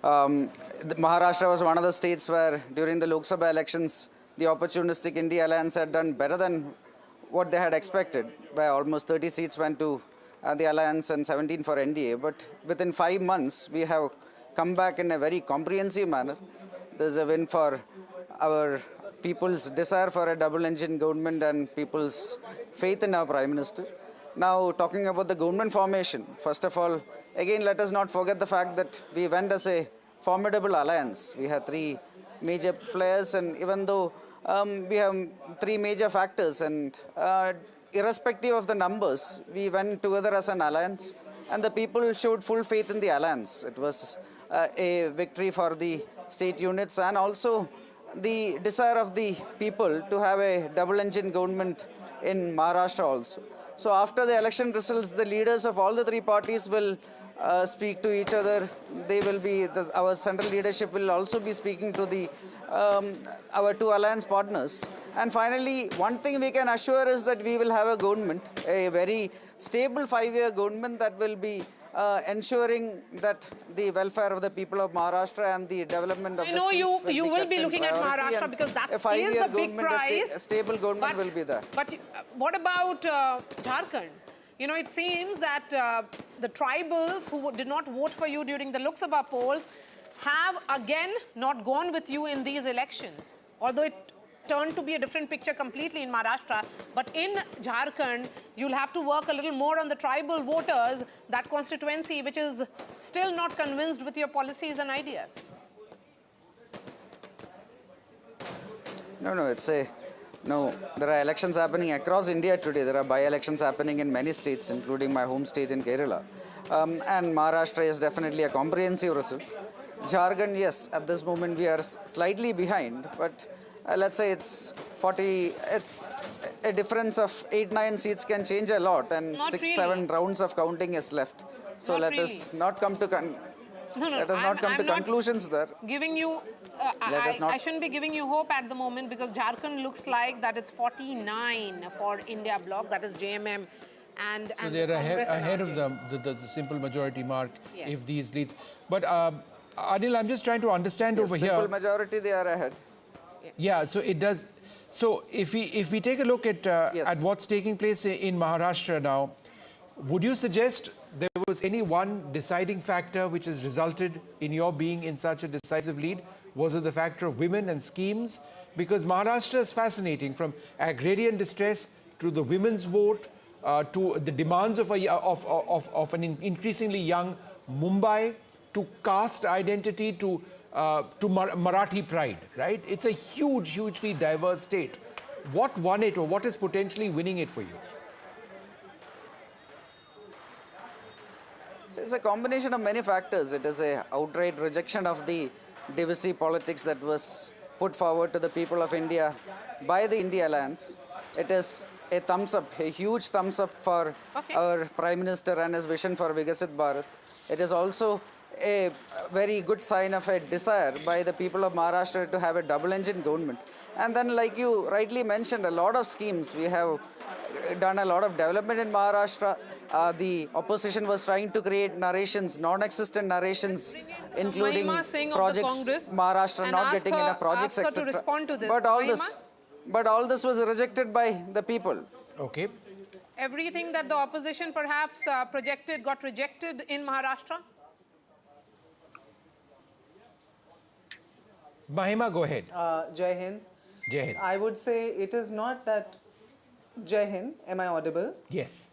Maharashtra was one of the states where during the Lok Sabha elections, the opportunistic India Alliance had done better than what they had expected, where almost 30 seats went to the Alliance and 17 for NDA. But within 5 months, we have come back in a very comprehensive manner. There's a win for our people's desire for a double-engine government and people's faith in our Prime Minister. Now, talking about the government formation, first of all, again, let us not forget the fact that we went as a formidable alliance. We had 3 major players, and even though we have 3 major factors, and irrespective of the numbers, we went together as an alliance. and the people showed full faith in the alliance. It was a victory for the state units and also the desire of the people to have a double-engine government in Maharashtra also. So after the election results, the leaders of all the three parties will speak to each other. They will be, our central leadership will also be speaking to the our two alliance partners. And finally, one thing we can assure is that we will have a government, a very stable 5-year government that will be ensuring that the welfare of the people of Maharashtra and the development of the state you will be looking at Maharashtra because that is the big prize. A stable government will be there. But what about Jharkhand? You know, it seems that the tribals who did not vote for you during the Lok Sabha polls have again not gone with you in these elections. Although it turned to be a different picture completely in Maharashtra. But in Jharkhand, you'll have to work a little more on the tribal voters, that constituency which is still not convinced with your policies and ideas. No, there are elections happening across India today. There are by-elections happening in many states, including my home state in Kerala. And Maharashtra is definitely a comprehensive result. Jharkhand, yes, at this moment we are slightly behind, but let's say it's a difference of 8-9 seats can change a lot, and 6-7 rounds of counting is left. So let us not come to conclusions there. Giving you, I shouldn't be giving you hope at the moment because Jharkhand looks like that it's 49 for India bloc, that is JMM. And so they're ahead of the simple majority mark if these leads. But Anil, I'm just trying to understand over here. Simple majority, they are ahead. Yeah, so it does. So if we take a look at what's taking place in Maharashtra now, would you suggest there was any one deciding factor which has resulted in your being in such a decisive lead? Was it the factor of women and schemes? Because Maharashtra is fascinating, from agrarian distress to the women's vote to the demands of an increasingly young Mumbai, to caste identity, to Marathi pride, right? It's a hugely diverse state. What won it, or what is potentially winning it for you? So it's a combination of many factors. It is an outright rejection of the divisive politics that was put forward to the people of India by the India Alliance. It is a thumbs up, a huge thumbs up for our Prime Minister and his vision for Vikasit Bharat. It is also a very good sign of a desire by the people of Maharashtra to have a double-engine government. And then, like you rightly mentioned, a lot of schemes. We have done a lot of development in Maharashtra. The opposition was trying to create narrations, non-existent narrations, including projects, Maharashtra not getting enough projects, etc. But all this was rejected by the people. Okay. Everything that the opposition perhaps projected got rejected in Maharashtra? Mahima, go ahead. Jai Hind. Jai Hind. I would say it is not that... Jai Hind, am I audible? Yes.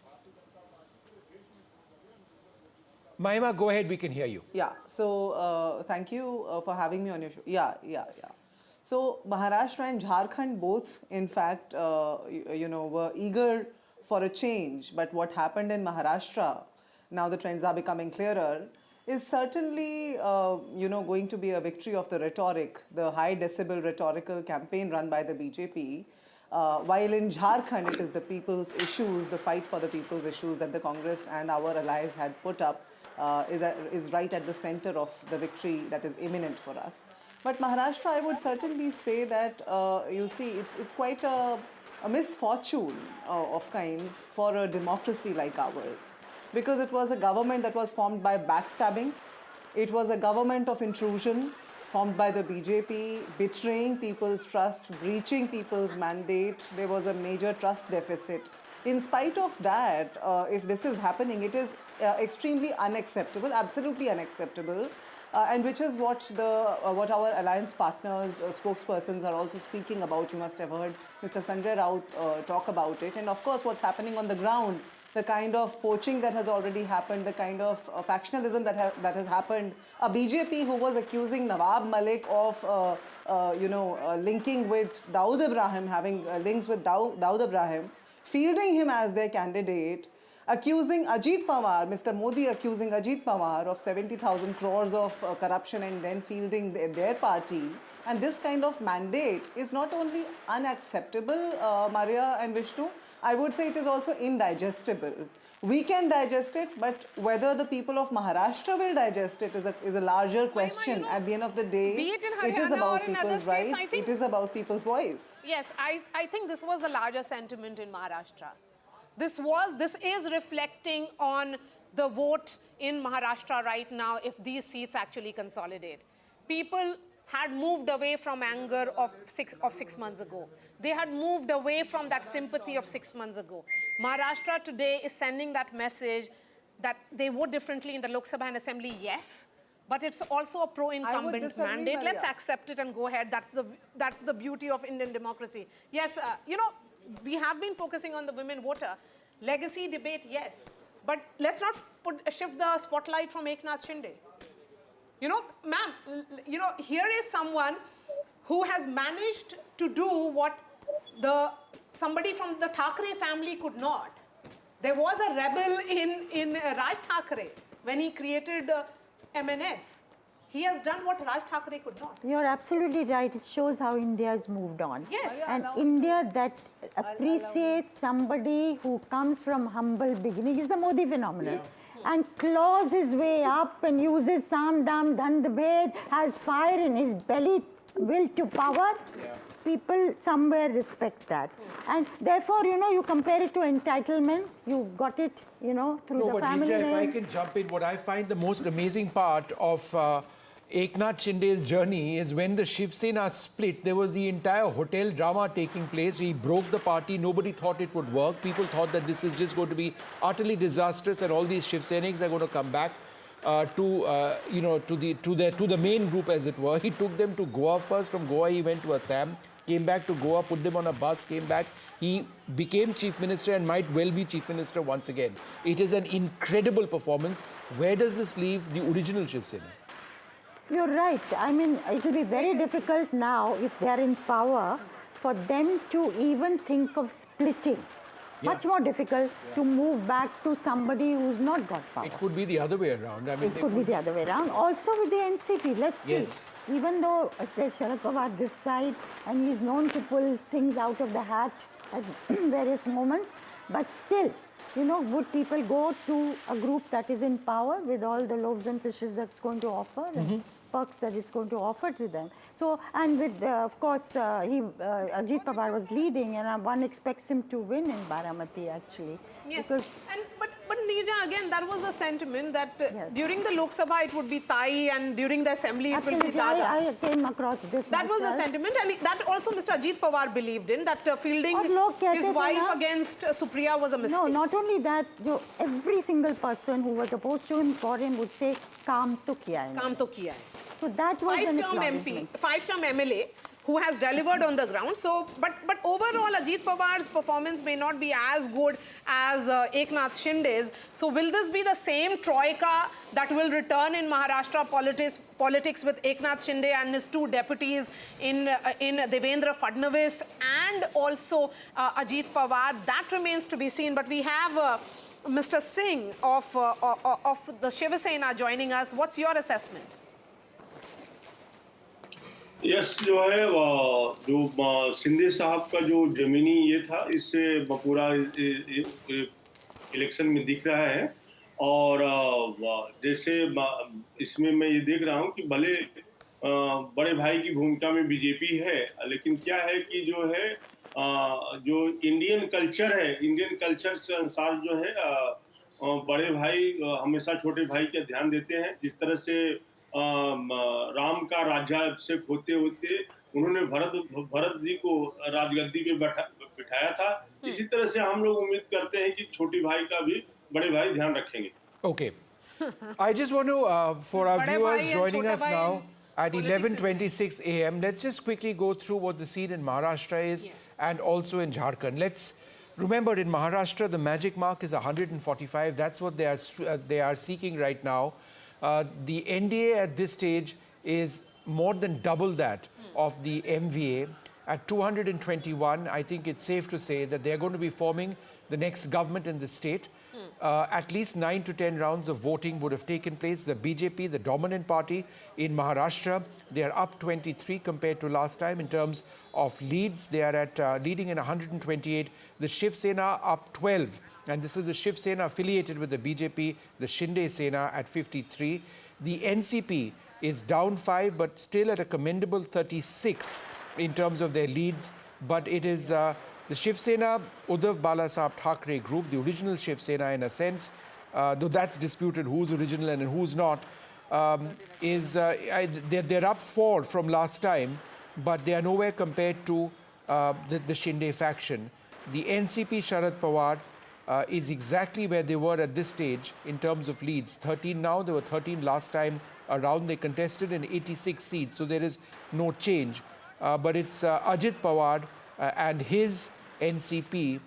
Mahima, go ahead, we can hear you. Yeah, so thank you for having me on your show. Yeah. So Maharashtra and Jharkhand both, in fact, were eager for a change. But what happened in Maharashtra, now the trends are becoming clearer, is certainly, going to be a victory of the rhetoric, the high decibel rhetorical campaign run by the BJP. While in Jharkhand, it is the people's issues, the fight for the people's issues that the Congress and our allies had put up is right at the center of the victory that is imminent for us. But Maharashtra, I would certainly say that, it's quite a misfortune of kinds for a democracy like ours. Because it was a government that was formed by backstabbing. It was a government of intrusion formed by the BJP, betraying people's trust, breaching people's mandate. There was a major trust deficit. In spite of that, if this is happening, it is extremely unacceptable, absolutely unacceptable. And which is what our alliance partners, spokespersons are also speaking about. You must have heard Mr. Sanjay Raut talk about it. And of course, what's happening on the ground, the kind of poaching that has already happened, the kind of factionalism that has happened. A BJP who was accusing Nawab Malik of, linking with Dawood Ibrahim, having links with Dawood Ibrahim, fielding him as their candidate, accusing Ajit Pawar, Mr. Modi accusing Ajit Pawar of 70,000 crores of corruption and then fielding their party. And this kind of mandate is not only unacceptable, Maria and Vishnu, I would say it is also indigestible. We can digest it, but whether the people of Maharashtra will digest it is a larger question. At the end of the day, Be it in it is Haryana about or in other people's states, rights, I think- it is about people's voice. Yes, I think this was the larger sentiment in Maharashtra. This is reflecting on the vote in Maharashtra right now if these seats actually consolidate. People had moved away from anger of six months ago. They had moved away from that sympathy of 6 months ago. Maharashtra today is sending that message that they vote differently in the Lok Sabha and Assembly, yes, but it's also a pro-incumbent mandate. Maria. Let's accept it and go ahead. That's the beauty of Indian democracy. Yes, we have been focusing on the women voter. Legacy debate, yes, but let's not shift the spotlight from Eknath Shinde. Ma'am, here is someone who has managed to do what somebody from the Thackeray family could not. There was a rebel in Raj Thackeray when he created MNS. He has done what Raj Thackeray could not. You're absolutely right. It shows how India has moved on. Yes. And India that appreciates somebody who comes from humble beginning is the Modi phenomenon. And claws his way up and uses Sam Dam Dhand Bhed, has fire in his belly, will to power. People somewhere respect that. And therefore, you compare it to entitlement. You got it, through the family Rija, name. if I can jump in, what I find the most amazing part of Eknath Shinde's journey is when the Shiv Sena split, there was the entire hotel drama taking place. He broke the party. Nobody thought it would work. People thought that this is just going to be utterly disastrous and all these Shiv Seniks are going to come back to the main group, as it were. He took them to Goa first. From Goa, he went to Assam, came back to Goa, put them on a bus, came back. He became chief minister and might well be chief minister once again. It is an incredible performance. Where does this leave the original Shiv Sena? You're right. I mean, it will be very difficult now, if they are in power, for them to even think of splitting. Much more difficult to move back to somebody who's not got power. It could be the other way around. I mean, it could be the other way around. Also with the NCP, let's Yes. see. Even though there's Sharad Pawar this side, and he's known to pull things out of the hat at various moments, but still, would people go to a group that is in power with all the loaves and fishes that's going to offer and perks that it's going to offer to them? So, and with, of course, Ajit Pawar was leading, and one expects him to win in Baramati, actually. Yes, Because but Neerja, again, that was the sentiment that during the Lok Sabha it would be Tai and during the Assembly it will be Dada. I came across this That was the myself. sentiment, and that also Mr. Ajit Pawar believed in, that fielding his wife against Supriya was a mistake. No, not only that, every single person who was opposed to him, for him, would say, Kaam to kiya hai. Kaam to kiya hai. So that was an Five-term acknowledgement. MP, five-term MLA who has delivered on the ground. So, but overall, Ajit Pawar's performance may not be as good as Eknath Shinde's. So, will this be the same troika that will return in Maharashtra politics with Eknath Shinde and his two deputies in Devendra Fadnavis and also Ajit Pawar? That remains to be seen. But we have Mr. Singh of the Shiv Sena joining us. What's your assessment? Yes जो है जो शिंदे साहब का जो जमीनी ये था इससे पूरा इलेक्शन में दिख रहा है और जैसे इसमें मैं ये देख रहा हूँ कि भले बड़े भाई की भूमिका में बीजेपी है लेकिन क्या है कि जो है जो इंडियन कल्चर है इंडियन कल्चर के अनुसार जो है बड़े भाई हमेशा छोटे भाई का ध्यान देते हैं जिस तरह से राम का राज्याभिषेक होते होते उन्होंने भरत जी को राजगद्दी पे बिठाया था इसी तरह से हम लोग उम्मीद करते हैं कि छोटी भाई का भी बड़े भाई ध्यान रखेंगे Okay. I just want to, for our viewers joining us now at 11:26 a.m., let's just quickly go through what the scene in Maharashtra is and also in Jharkhand. Let's remember, in Maharashtra, the magic mark is 145. That's what they are seeking right now. The NDA at this stage is more than double that of the MVA. At 221, I think it's safe to say that they're going to be forming the next government in the state. at least 9 to 10 rounds of voting would have taken place. The BJP, the dominant party in Maharashtra, they are up 23 compared to last time in terms of leads. They are at leading in 128. The Shiv Sena up 12. And this is the Shiv Sena affiliated with the BJP, the Shinde Sena at 53. The NCP is down 5, but still at a commendable 36 in terms of their leads. But it is the Shiv Sena, Uddhav Thackeray group, the original Shiv Sena in a sense, though that's disputed who's original and who's not, they're up 4 from last time, but they are nowhere compared to the Shinde faction. The NCP Sharad Pawar is exactly where they were at this stage in terms of leads. 13 now, there were 13 last time around. They contested in 86 seats, so there is no change. But it's Ajit Pawar and his NCP,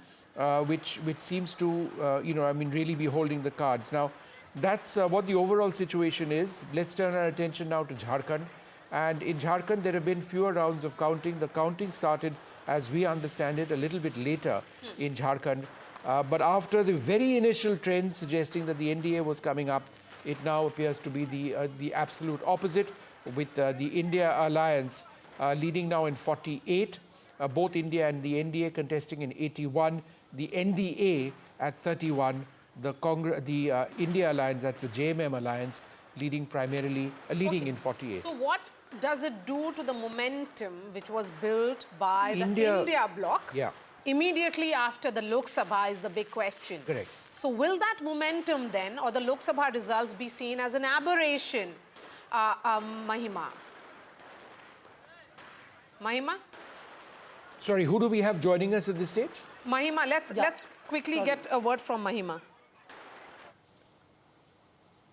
which seems to, really be holding the cards. Now, that's what the overall situation is. Let's turn our attention now to Jharkhand. And in Jharkhand, there have been fewer rounds of counting. The counting started, as we understand it, a little bit later in Jharkhand. But after the very initial trends suggesting that the NDA was coming up, it now appears to be the absolute opposite, with the India Alliance leading now in 48. Both India and the NDA contesting in 81, the NDA at 31, the India Alliance, that's the JMM Alliance, leading in 48. So what does it do to the momentum which was built by the India bloc? Yeah. Immediately after the Lok Sabha is the big question. Correct. So will that momentum then, or the Lok Sabha results, be seen as an aberration, Mahima? Mahima? Sorry, who do we have joining us at this stage? Mahima, let's quickly get a word from Mahima.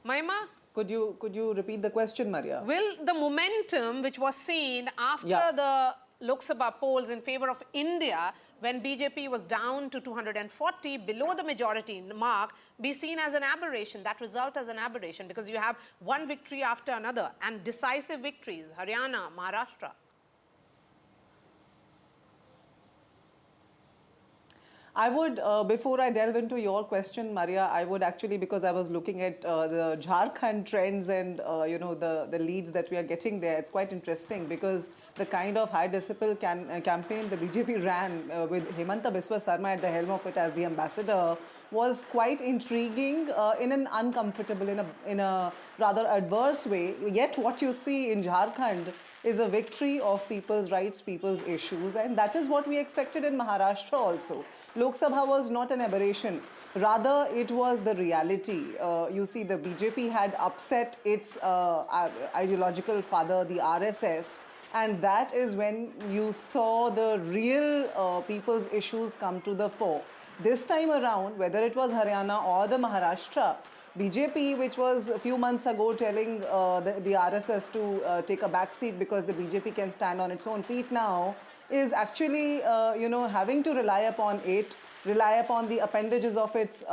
Mahima? Could you repeat the question, Maria? Will the momentum which was seen after the Lok Sabha polls in favor of India, when BJP was down to 240, below the majority mark, be seen as an aberration, that result as an aberration, because you have one victory after another and decisive victories, Haryana, Maharashtra? I would, before I delve into your question, Maria, I would actually, because I was looking at the Jharkhand trends and, the leads that we are getting there, it's quite interesting because the kind of high decibel campaign the BJP ran with Hemanta Biswa Sarma at the helm of it as the ambassador was quite intriguing in an uncomfortable, in a rather adverse way. Yet what you see in Jharkhand is a victory of people's rights, people's issues, and that is what we expected in Maharashtra also. Lok Sabha was not an aberration. Rather, it was the reality. You see, the BJP had upset its ideological father, the RSS, and that is when you saw the real people's issues come to the fore. This time around, whether it was Haryana or the Maharashtra, BJP, which was a few months ago telling the RSS to take a back seat because the BJP can stand on its own feet now, is actually, having to rely upon the appendages of its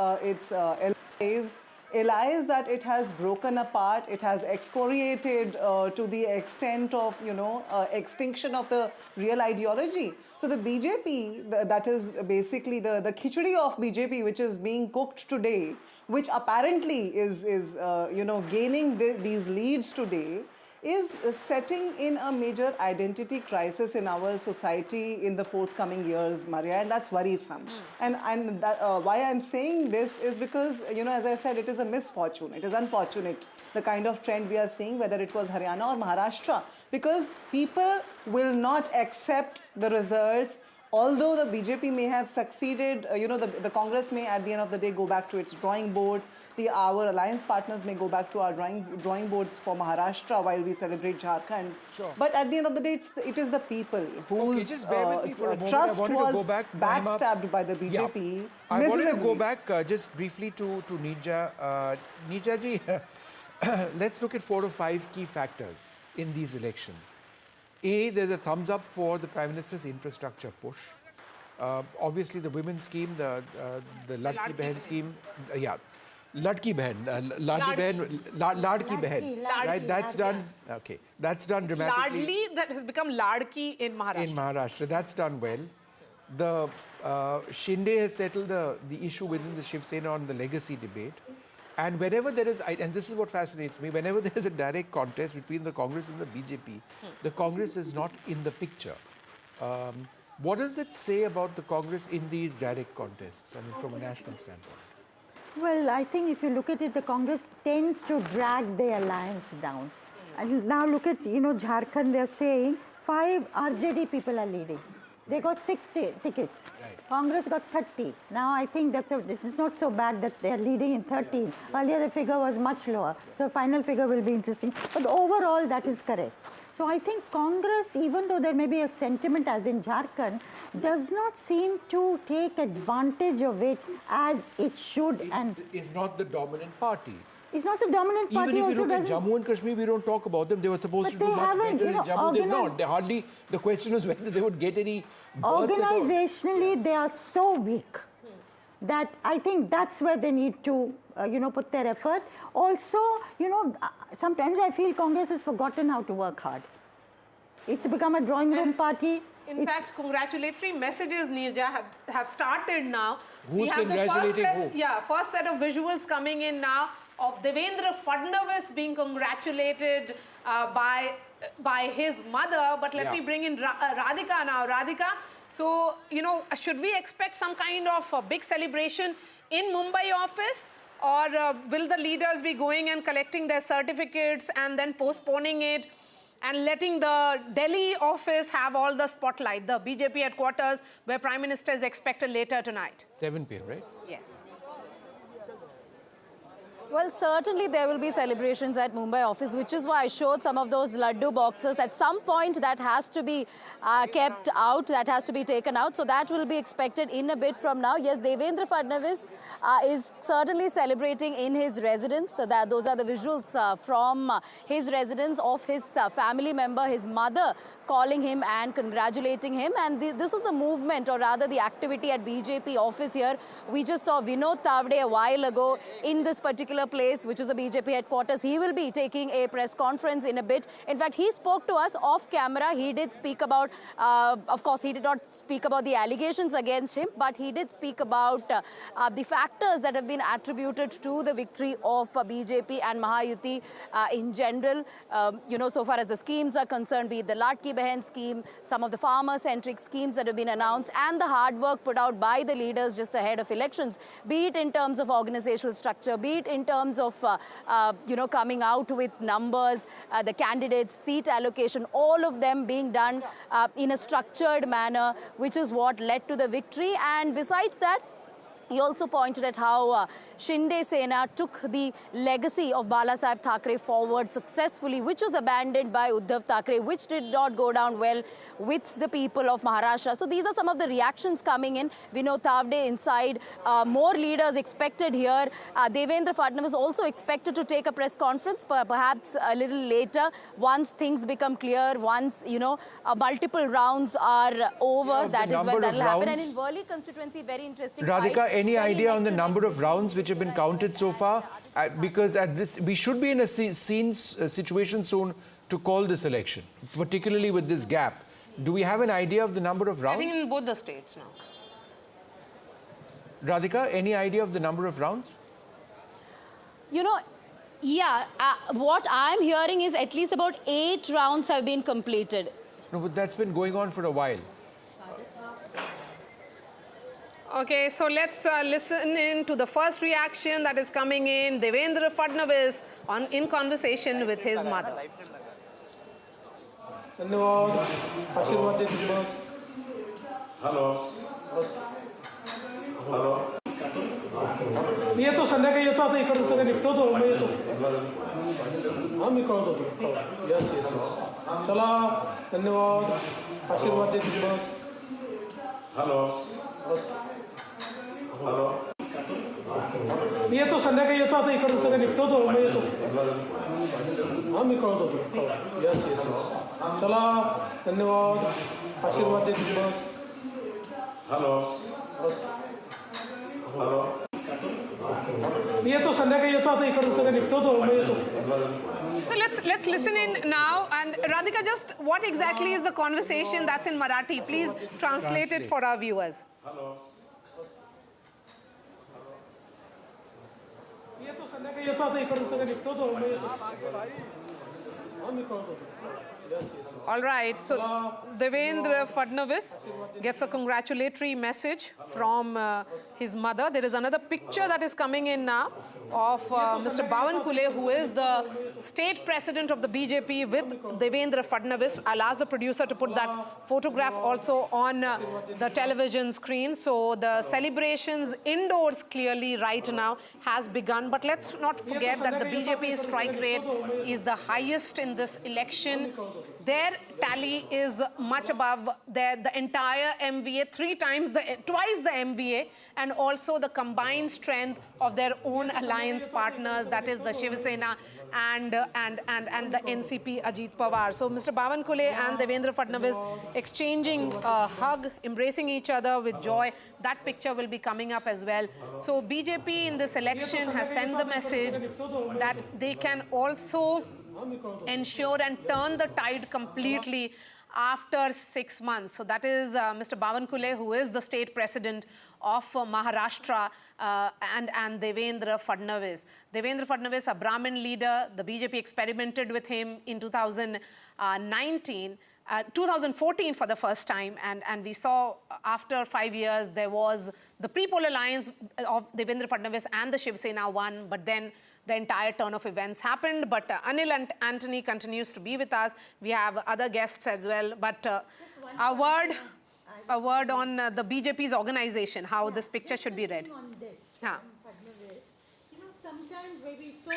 allies that it has broken apart, it has excoriated to the extent of, extinction of the real ideology. So the BJP, that is basically the khichdi of BJP, which is being cooked today, which apparently is gaining these leads today, is setting in a major identity crisis in our society in the forthcoming years, Maria, and that's worrisome. And why I'm saying this is because, as I said, it is a misfortune. It is unfortunate, the kind of trend we are seeing, whether it was Haryana or Maharashtra, because people will not accept the results. Although the BJP may have succeeded, the Congress may at the end of the day go back to its drawing board. Our alliance partners may go back to our drawing boards for Maharashtra while we celebrate Jharkhand. Sure. But at the end of the day, it is the people whose trust was backstabbed by the BJP. Yeah. I wanted to go back just briefly to Nija. Nija ji, let's look at 4 or 5 key factors in these elections. A, there's a thumbs up for the Prime Minister's infrastructure push. Obviously, the women's scheme, the Ladki Behan scheme, Ladki Behan, Ladki Behan, right? That's done. Okay, that's done dramatically. Ladli, that has become Ladki in Maharashtra. In Maharashtra, that's done well. the Shinde has settled the issue within the Shiv Sena on the legacy debate. And whenever there is, and this is what fascinates me, whenever there is a direct contest between the Congress and the BJP, the Congress is not in the picture. What does it say about the Congress in these direct contests, I mean, from a national standpoint? Well, I think if you look at it, the Congress tends to drag the alliance down. And now look at, Jharkhand, they're saying 5 RJD people are leading. They got 60 tickets. Right. Congress got 30. Now I think it's not so bad that they're leading in 13. Earlier the figure was much lower. So final figure will be interesting. But overall that is correct. So I think Congress, even though there may be a sentiment as in Jharkhand, does not seem to take advantage of it as it should. And is not the dominant party. It's not the dominant party. Even if you look at Jammu and Kashmir, we don't talk about them. They were supposed to do much better in Jammu. They've not. They hardly. The question was whether they would get any births at all. Organizationally, they are so weak that I think that's where they need to, put their effort. Also, sometimes I feel Congress has forgotten how to work hard. It's become a drawing room party. In fact, congratulatory messages, Neerja, have started now. Who's congratulating who? Yeah, first set of visuals coming in now of Devendra Fadnavis being congratulated by his mother. But let me bring in Radhika now. Radhika, so, should we expect some kind of a big celebration in Mumbai office? Or will the leaders be going and collecting their certificates and then postponing it and letting the Delhi office have all the spotlight, the BJP headquarters where Prime Minister is expected later tonight? 7 p.m., right? Yes. Well, certainly there will be celebrations at Mumbai office, which is why I showed some of those laddu boxes. At some point, that has to be kept out, that has to be taken out. So that will be expected in a bit from now. Yes, Devendra Fadnavis is certainly celebrating in his residence. So those are the visuals from his residence of his family member, his mother, calling him and congratulating him. And this is the movement, or rather the activity at BJP office here. We just saw Vinod Thavde a while ago in this particular place, which is the BJP headquarters. He will be taking a press conference in a bit. In fact, he spoke to us off camera. He did speak about, of course, he did not speak about the allegations against him, but he did speak about the factors that have been attributed to the victory of BJP and Mahayuti in general. So far as the schemes are concerned, be it the Ladki Behan scheme, some of the farmer-centric schemes that have been announced, and the hard work put out by the leaders just ahead of elections, be it in terms of organizational structure, be it in terms of, coming out with numbers, the candidates, seat allocation, all of them being done in a structured manner, which is what led to the victory. And besides that, he also pointed at how Shinde Sena took the legacy of Balasaheb Thackeray forward successfully, which was abandoned by Uddhav Thackeray, which did not go down well with the people of Maharashtra. So these are some of the reactions coming in. Vinod Thavde inside, more leaders expected here. Devendra Fadnavis also expected to take a press conference, perhaps a little later, once things become clear, once, multiple rounds are over. That is when that will happen. And in Worli constituency, very interesting. Radhika, any idea on the number of rounds which have been counted so far? Because at this, we should be in a situation soon to call this election, particularly with this gap. Do we have an idea of the number of rounds? I think in both the states now. Radhika, any idea of the number of rounds? What I'm hearing is at least about 8 rounds have been completed. No, but that's been going on for a while. Okay, so let's listen in to the first reaction that is coming in. Devendra Fadnavis in conversation with his mother. Hello. येतो संध्याकाळी येतो आता इकडे सगळं निपटवतो मग येतो हा मी कळवतो तुला यस यस चला धन्यवाद आशीर्वाद दे तुझे हॅलो हॅलो येतो संध्याकाळी येतो आता इकडे सगळं निपटवतो मग येतो हा मी कळवतो तुला यस यस चला धन्यवाद आशीर्वाद दे तुझे हॅलो हॅलो येतो संध्याकाळी येतो आता इकडे सगळं निपटवतो मग येतो So let's listen in now. And Radhika, just what exactly is the conversation that's in Marathi? Please translate it for our viewers. All right, so Devendra Fadnavis gets a congratulatory message from his mother. There is another picture that is coming in now of Mr. Bawankule, who is the state president of the BJP, with Devendra Fadnavis. I'll ask the producer to put that photograph also on the television screen. So the celebrations indoors clearly right now has begun. But let's not forget that the BJP strike rate is the highest in this election. Their tally is much above the entire MVA, twice the MVA, and also the combined strength of their own alliance partners, that is the Shiv Sena and the NCP Ajit Pawar. So Mr. Bawankule and Devendra Fadnavis exchanging a hug, embracing each other with joy. That picture will be coming up as well. So BJP in this election has sent the message that they can also ensure and turn the tide completely after 6 months. So that is Mr. Bawankule, who is the state president of Maharashtra, and Devendra Fadnavis. Devendra Fadnavis, a Brahmin leader, the BJP experimented with him in 2014 for the first time, and we saw after 5 years there was the pre-poll alliance of Devendra Fadnavis and the Shiv Sena won, but then the entire turn of events happened. But Anil and Anthony continues to be with us. We have other guests as well. But a word on the BJP's organization, how this picture should be read. On this, yeah. You know, sometimes maybe it's so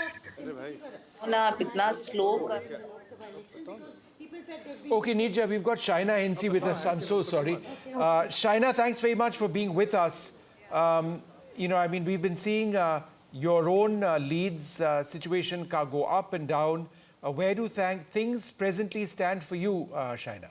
Okay, Nirja, we've got Shaina NC with us. I'm so sorry. Shaina, thanks very much for being with us. You know, I mean, we've been seeing your own Leeds situation go up and down. Where do things presently stand for you, Shaina?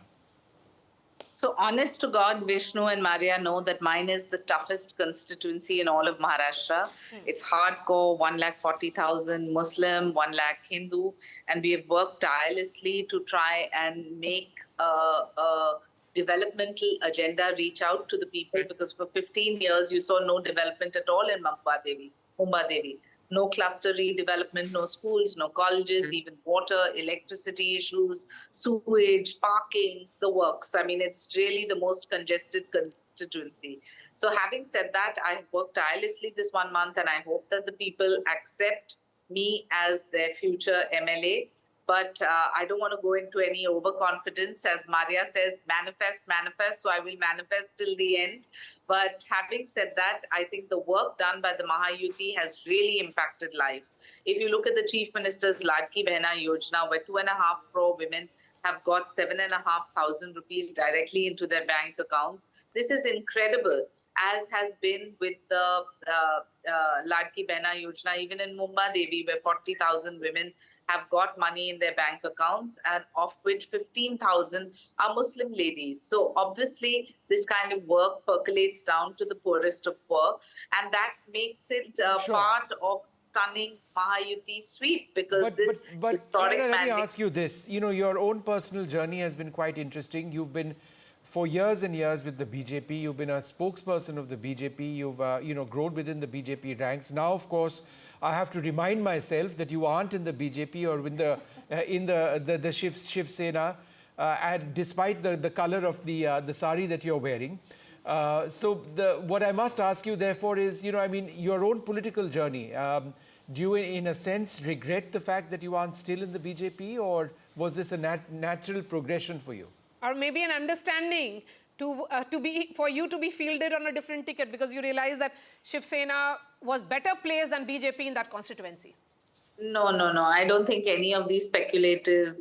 So honest to God, Vishnu and Maria know that mine is the toughest constituency in all of Maharashtra. It's hardcore, 140,000 Muslim, 1 lakh Hindu, and we have worked tirelessly to try and make a developmental agenda reach out to the people, because for 15 years you saw no development at all in Mumbai. No cluster redevelopment, no schools, no colleges, even water, electricity issues, sewage, parking, the works. I mean, it's really the most congested constituency. So having said that, I have worked tirelessly this 1 month, and I hope that the people accept me as their future MLA. But I don't want to go into any overconfidence. As Maria says, manifest, manifest. So I will manifest till the end. But having said that, I think the work done by the Mahayuti has really impacted lives. If you look at the Chief Minister's Ladki Behna Yojana, where 2.5 crore women have got 7,500 rupees directly into their bank accounts, this is incredible, as has been with the Ladki Behna Yojana, even in Mumbai Devi, where 40,000 women have got money in their bank accounts, and of which 15,000 are Muslim ladies. So obviously, this kind of work percolates down to the poorest of poor, and that makes it part of stunning Mahayuti sweep, because but historic Shaina, let me mandate. ask you this. You know, your own personal journey has been quite interesting. You've been for years and years with the BJP. You've been a spokesperson of the BJP. You've grown within the BJP ranks. Now, of course, I have to remind myself that you aren't in the BJP or in the Shiv Sena, and despite the color of the sari that you're wearing. So what I must ask you, therefore, is, I mean, your own political journey. Do you, in a sense, regret the fact that you aren't still in the BJP, or was this a natural progression for you? Or maybe an understanding for you to be fielded on a different ticket, because you realize that Shiv Sena was better placed than BJP in that constituency? No. I don't think any of these speculative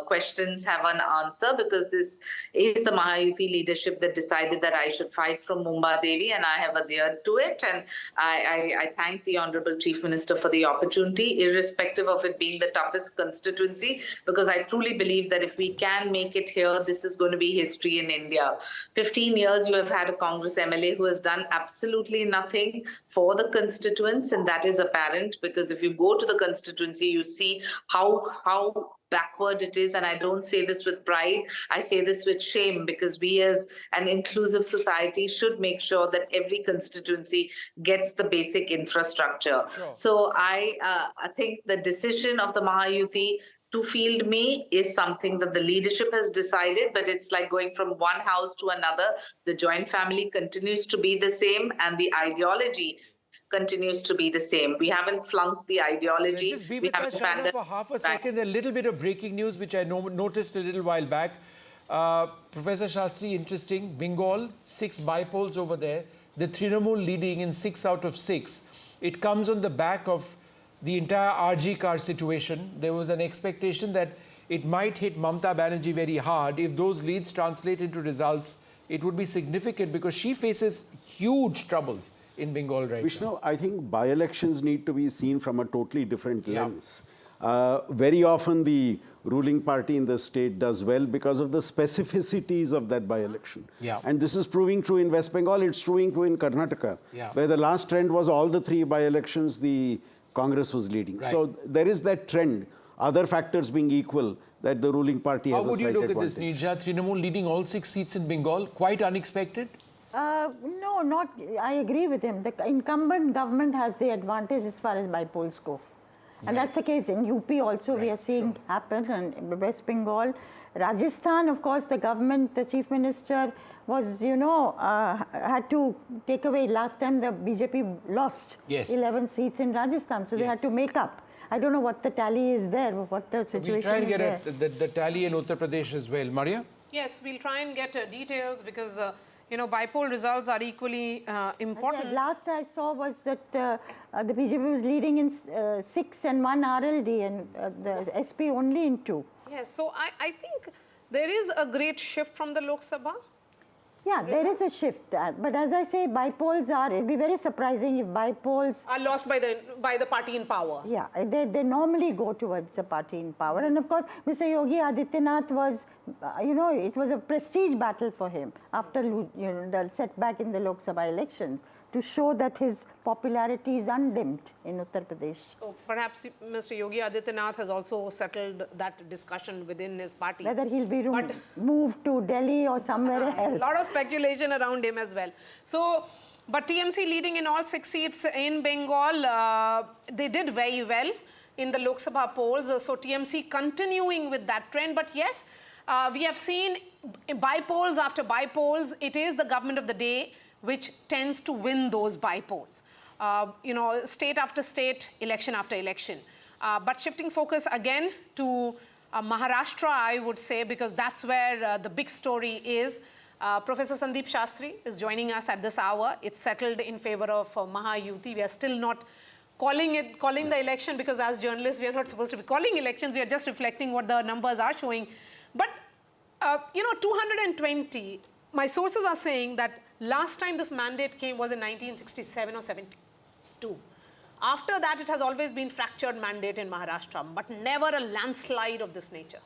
questions have an answer, because this is the Mahayuti leadership that decided that I should fight from Mumbai Devi, and I have adhered to it. And I thank the Honorable Chief Minister for the opportunity, irrespective of it being the toughest constituency, because I truly believe that if we can make it here, this is going to be history in India. 15 years you have had a Congress MLA who has done absolutely nothing for the constituents, and that is apparent, because if you go to the constituents constituency, you see how backward it is. And I don't say this with pride, I say this with shame, because we as an inclusive society should make sure that every constituency gets the basic infrastructure. Sure. So I think the decision of the Mahayuti to field me is something that the leadership has decided, but it's like going from one house to another. The joint family continues to be the same, and the ideology continues to be the same. We haven't flunked the ideology. Just be We with haven't us, Shaina, abandoned for half a back. second. A little bit of breaking news, which I noticed a little while back. Professor Shastri, interesting. Bengal, 6 bypolls over there. The Trinamool leading in 6 out of 6. It comes on the back of the entire RG car situation. There was an expectation that it might hit Mamata Banerjee very hard. If those leads translate into results, it would be significant because she faces huge troubles in Bengal right Vishnu, now. I think by-elections need to be seen from a totally different lens. Very often the ruling party in the state does well because of the specificities of that by-election. Yeah. And this is proving true in West Bengal, it's proving true in Karnataka, where the last trend was all the 3 by-elections the Congress was leading. Right. So there is that trend, other factors being equal, that the ruling party has How a would you slight look at this, advantage. Neerja? Trinamool leading all 6 seats in Bengal, quite unexpected? No, not. I agree with him. The incumbent government has the advantage as far as bypolls go. And that's the case in UP also. We are seeing happen, and in West Bengal. Rajasthan, of course, the government, the chief minister was, had to take away. Last time the BJP lost 11 seats in Rajasthan, so they had to make up. I don't know what the tally is there, what the situation We'll try and is get the tally in Uttar Pradesh as well. Maria? Yes, we'll try and get details because, bypoll results are equally important. And the last I saw was that the BJP was leading in 6 and 1 RLD and the SP only in 2. Yes, so I think there is a great shift from the Lok Sabha. Yeah, there is a shift. But as I say, bypolls it'd be very surprising if bypolls are lost by the party in power. Yeah, they normally go towards the party in power. And of course, Mr. Yogi Adityanath was, it was a prestige battle for him after, the setback in the Lok Sabha elections to show that his popularity is undimmed in Uttar Pradesh. So perhaps Mr. Yogi Adityanath has also settled that discussion within his party. Whether he'll be moved to Delhi or somewhere else. A lot of speculation around him as well. So, but TMC leading in all 6 seats in Bengal, they did very well in the Lok Sabha polls. So TMC continuing with that trend. But yes, we have seen bypolls after bypolls, it is the government of the day which tends to win those bypolls. State after state, election after election. But shifting focus again to Maharashtra, I would say, because that's where the big story is. Professor Sandeep Shastri is joining us at this hour. It's settled in favor of Mahayuti. We are still not calling the election because as journalists, we are not supposed to be calling elections. We are just reflecting what the numbers are showing. But, 220, my sources are saying that last time this mandate came was in 1967 or 72. After that, it has always been fractured mandate in Maharashtra, but never a landslide of this nature.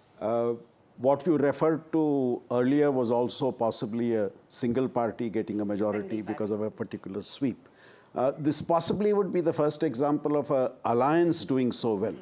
What you referred to earlier was also possibly a single party getting a majority because of a particular sweep. This possibly would be the first example of an alliance doing so well.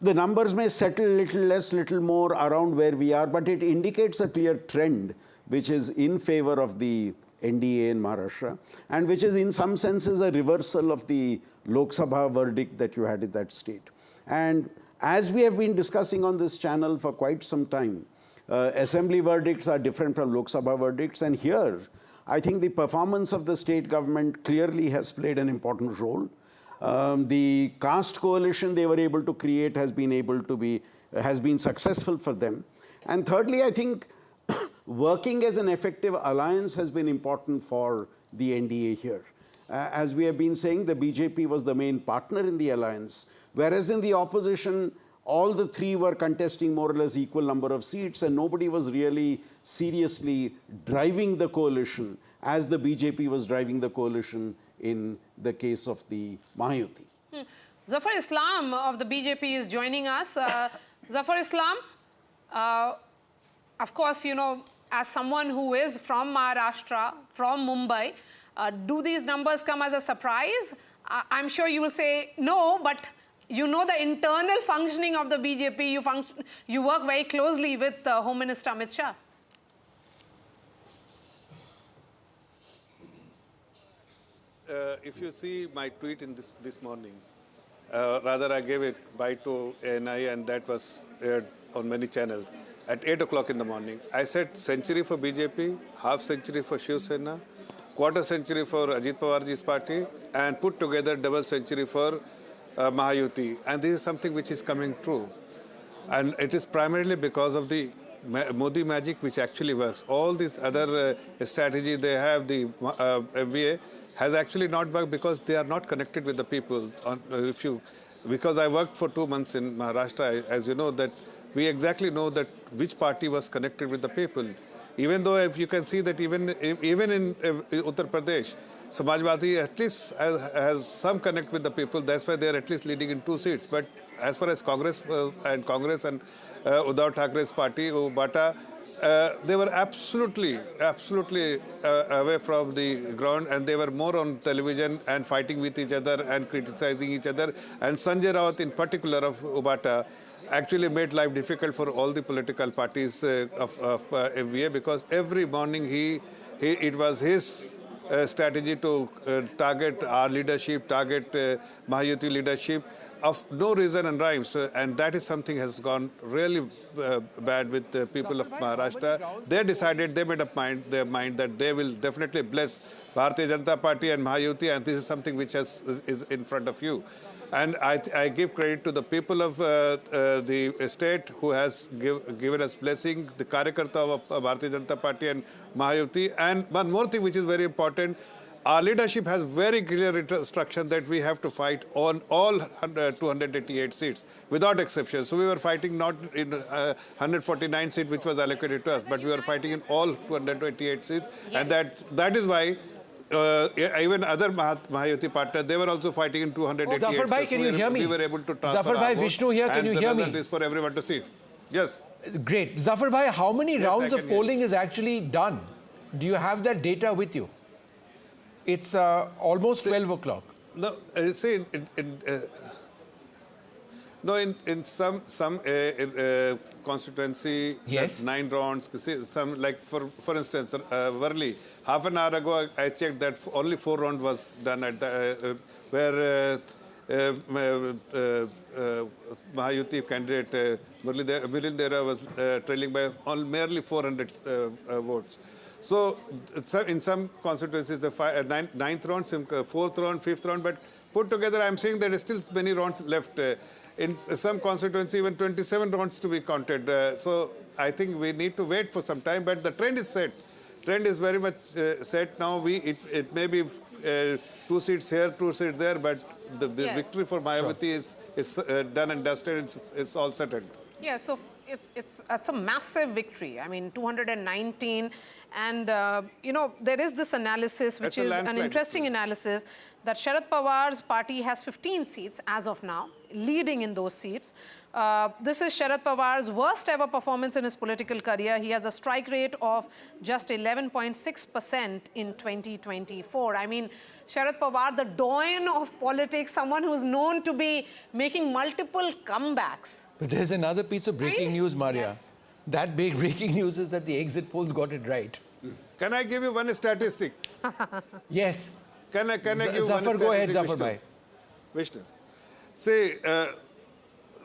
The numbers may settle little less, little more around where we are, but it indicates a clear trend which is in favor of the NDA in Maharashtra, and which is in some senses a reversal of the Lok Sabha verdict that you had in that state. And as we have been discussing on this channel for quite some time, assembly verdicts are different from Lok Sabha verdicts, and here I think the performance of the state government clearly has played an important role. The caste coalition they were able to create has been successful for them. And thirdly, I think working as an effective alliance has been important for the NDA here. As we have been saying, the BJP was the main partner in the alliance, whereas in the opposition, all the 3 were contesting more or less equal number of seats, and nobody was really seriously driving the coalition as the BJP was driving the coalition in the case of the Mahayuti. Zafar Islam of the BJP is joining us. Zafar Islam, of course, as someone who is from Maharashtra, from Mumbai, do these numbers come as a surprise? I'm sure you will say no, but You know the internal functioning of the BJP. You work very closely with Home Minister Amit Shah. If you see my tweet in this morning, rather I gave it by to ANI and that was aired on many channels. At 8 o'clock in the morning, I said century for BJP, half century for Shiv Sena, quarter century for Ajit Pawarji's party, and put together double century for Mahayuti. And this is something which is coming true. And it is primarily because of the Modi magic which actually works. All these other strategy they have, the MVA, has actually not worked because they are not connected with the people. Because I worked for 2 months in Maharashtra, as you know, that we exactly know that which party was connected with the people. Even though if you can see that even in Uttar Pradesh, Samajwadi at least has some connect with the people. That's why they are at least leading in 2 seats. But as far as Congress and Uddhav Thackeray's party, Bata, they were absolutely away from the ground, and they were more on television and fighting with each other and criticizing each other. And Sanjay Raut in particular of Ubata actually made life difficult for all the political parties of FVA, because every morning it was his strategy to target our leadership, target Mahayuti leadership of no reason and rhymes, and that is something has gone really bad with the people of Maharashtra. They decided, they made up their mind that they will definitely bless Bharatiya Janata Party and Mahayuti, and this is something which is in front of you. And I give credit to the people of the state who has given us blessing, the Karyakarta of Bharatiya Janata Party and Mahayuti. And one more thing which is very important, our leadership has very clear instruction that we have to fight on all 288 seats without exception. So we were fighting not in 149 seats which was allocated to us, but we were fighting in all 288 seats. Yes. And that is why even other Mahayuti partners, they were also fighting in 288. Zafar Bhai, can you hear me? We were able to transfer Zafar Bhai, Vishnu here, can you hear me? And the result is for everyone to see. Yes. Great. Zafar Bhai, how many rounds of polling is actually done? Do you have that data with you? It's almost 12 o'clock. No, see, in some constituency, yes, 9 rounds. Some, like for instance, Worli, half an hour ago I checked that only 4 rounds was done at the where Mahayuti candidate Milil Dera was trailing by merely 400 votes. So in some constituencies, the 9th round, 4th round, 5th round, but put together, I'm saying there is still many rounds left. In some constituencies, even 27 rounds to be counted. So I think we need to wait for some time, but the trend is set. Trend is very much set now. It may be 2 seats here, 2 seats there, but the victory for Mahayuti is done and dusted. It's all settled. Yeah, so it's a massive victory. I mean, 219, and there is this analysis, which is an interesting analysis, that Sharad Pawar's party has 15 seats as of now, leading in those seats. This is Sharad Pawar's worst ever performance in his political career. He has a strike rate of just 11.6% in 2024. I mean, Sharad Pawar, the doyen of politics, someone who's known to be making multiple comebacks. But there's another piece of breaking news, Maria. Yes. That big breaking news is that the exit polls got it right. Can I give you one statistic? Yes. Can I give you one statistic? Go ahead, Zafar Bhai. Vishnu. See,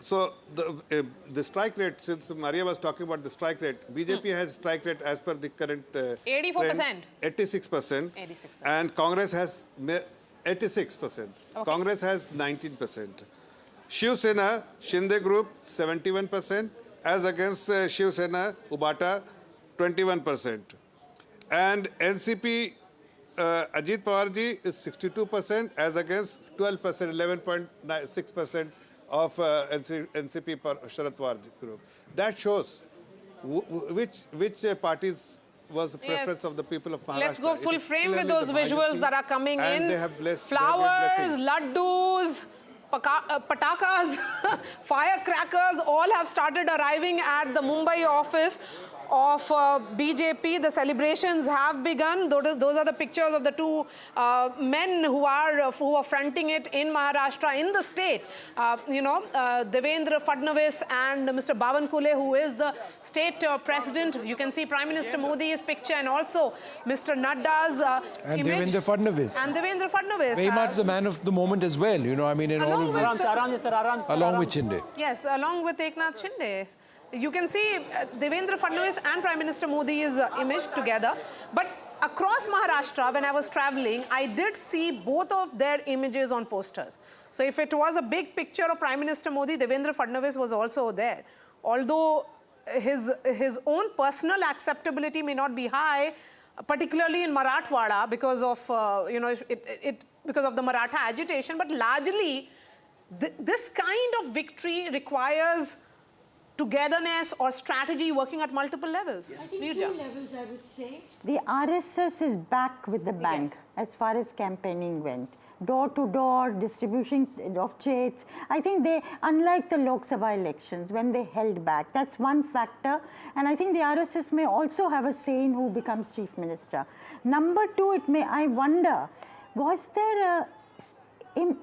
so the strike rate, since Maria was talking about the strike rate, BJP has strike rate as per the current 84%. trend, 86%. 86%. And Congress has 86%. Okay. Congress has 19%. Shiv Sena, Shinde Group, 71%, as against Shiv Sena, Ubata, 21%. And NCP, Ajit Pawarji is 62%, as against 12%, 11.6% of NCP Sharad Pawar group. That shows which parties was the preference of the people of Maharashtra. Let's go full frame with those visuals that are coming in. They have blessed, flowers, laddus, patakas, firecrackers all have started arriving at the Mumbai office of BJP. The celebrations have begun. Those are the pictures of the two men who are fronting it in Maharashtra, in the state. Devendra Fadnavis and Mr. Bawankule, who is the state president. You can see Prime Minister Modi's picture and also Mr. Nadda's and image. Devendra Fadnavis. And Devendra Fadnavis. Very much the man of the moment as well, you know, I mean, in all of this. Along with Shinde. Yes, along with Eknath Shinde. You can see Devendra Fadnavis and Prime Minister Modi's image together. But across Maharashtra, when I was traveling, I did see both of their images on posters. So if it was a big picture of Prime Minister Modi, Devendra Fadnavis was also there. Although his own personal acceptability may not be high, particularly in Marathwada because of because of the Maratha agitation, but largely this kind of victory requires togetherness or strategy working at multiple levels. I think two levels, I would say. The RSS is back with the bank as far as campaigning went. Door-to-door, distribution of checks. I think they, unlike the Lok Sabha elections, when they held back, that's one factor. And I think the RSS may also have a say in who becomes chief minister. Number two, I wonder, was there a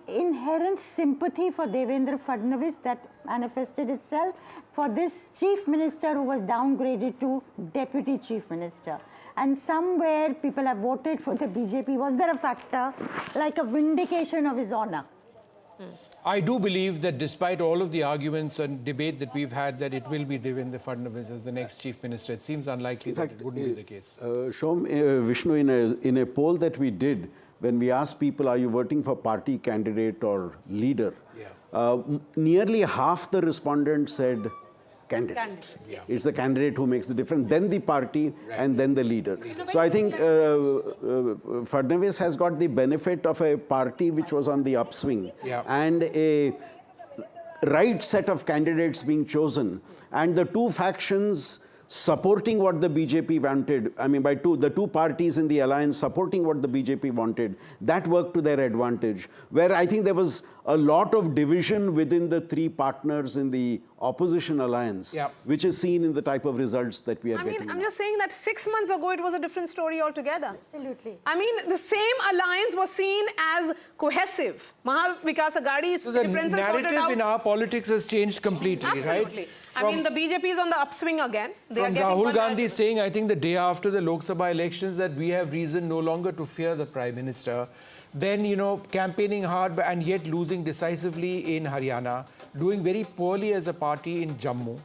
inherent sympathy for Devendra Fadnavis that manifested itself for this chief minister who was downgraded to deputy chief minister? And somewhere people have voted for the BJP. Was there a factor like a vindication of his honor? I do believe that despite all of the arguments and debate that we've had, that it will be Devendra Fadnavis as the next chief minister. It seems unlikely that it wouldn't be the case. Vishnu, in a poll that we did, when we asked people, are you voting for party candidate or leader? Nearly half the respondents said candidate. It's the candidate who makes the difference, then the party, and then the leader. So I think Fadnavis has got the benefit of a party which was on the upswing and a right set of candidates being chosen, and the two factions supporting what the BJP wanted. I mean, the two parties in the alliance supporting what the BJP wanted, that worked to their advantage. Where I think there was a lot of division within the three partners in the opposition alliance, which is seen in the type of results that we are getting. I'm just saying that 6 months ago, it was a different story altogether. Absolutely. I mean, the same alliance was seen as cohesive. Maha, Vikas, Aghadi, so the narrative in our politics has changed completely, Absolutely. right? I mean, the BJP is on the upswing again. From Rahul Gandhi saying, I think the day after the Lok Sabha elections, that we have reason no longer to fear the Prime Minister. Then, you know, campaigning hard and yet losing decisively in Haryana, doing very poorly as a party in Jammu.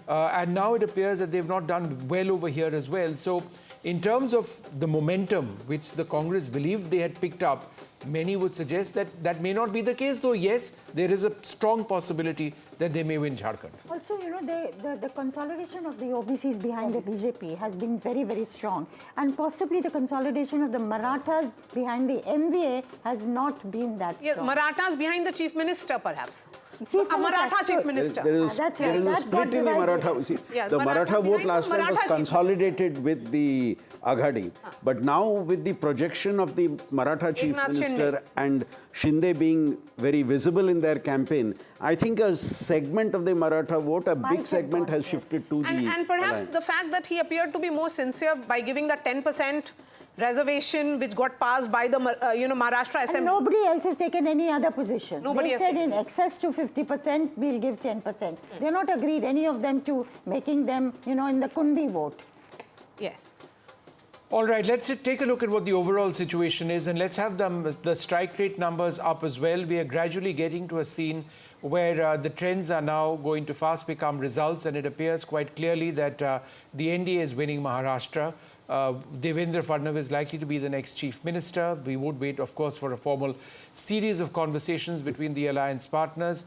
And now it appears that they've not done well over here as well. So in terms of the momentum which the Congress believed they had picked up, many would suggest that that may not be the case, though yes, there is a strong possibility that they may win Jharkhand. Also, you know, the consolidation of the OBCs behind the BJP has been very, very strong. And possibly the consolidation of the Marathas behind the MVA has not been that strong. Marathas behind the chief minister, perhaps. Maratha chief minister. There is a split in the Maratha. See, the Maratha vote last time was consolidated with the Aghadi. But now with the projection of the Maratha chief minister and Shinde being very visible in their campaign, I think a segment of the Maratha vote, a big segment has shifted to the And perhaps alliance. the fact that he appeared to be more sincere by giving that 10% reservation which got passed by the Maharashtra Assembly. And nobody else has taken any other position. Nobody they said in excess to 50%, we'll give 10%. They're not agreed, any of them, to making them, you know, in the Kundi vote. Yes. All right, let's take a look at what the overall situation is, and let's have the strike rate numbers up as well. We are gradually getting to a scene where the trends are now going to fast become results, and it appears quite clearly that the NDA is winning Maharashtra. Devendra Fadnavis is likely to be the next chief minister. We would wait, of course, for a formal series of conversations between the alliance partners.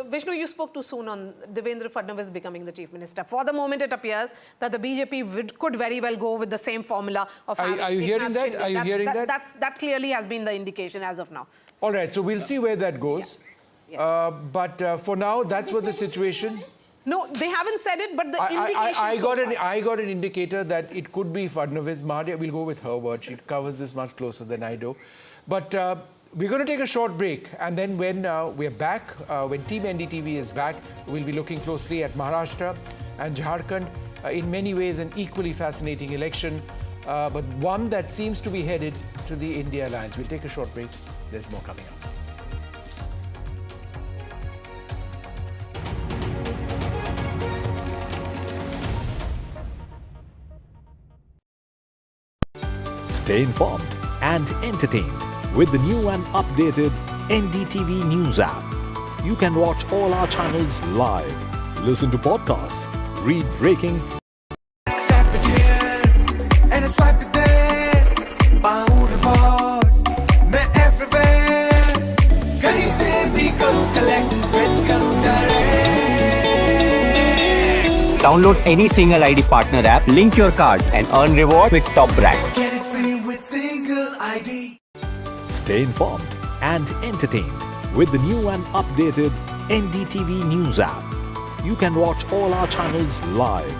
Vishnu, you spoke too soon on Devendra Fadnavis becoming the chief minister. For the moment, it appears that the BJP could very well go with the same formula of having Are you hearing that? Are you hearing that? That clearly has been the indication as of now. All right, so we'll see where that goes. But for now, that's what the situation. No, they haven't said it, but the indication. I got an indicator that it could be Fadnavis. Maria, we'll go with her word. She covers this much closer than I do. But We're going to take a short break, and then when we're back, when Team NDTV is back, we'll be looking closely at Maharashtra and Jharkhand. In many ways, an equally fascinating election, but one that seems to be headed to the India alliance. We'll take a short break. There's more coming up. Stay informed and entertained with the new and updated NDTV News app. You can watch all our channels live, listen to podcasts, read breaking, and I swipe it there. Paun rewards, मैं everywhere. कहीं से भी करूँ collect, spend करूँ direct. Download any single ID partner app, link your card and earn reward with top brand. Get it free with single ID. stay informed and entertained with the new and updated NDTV News app. You can watch all our channels live,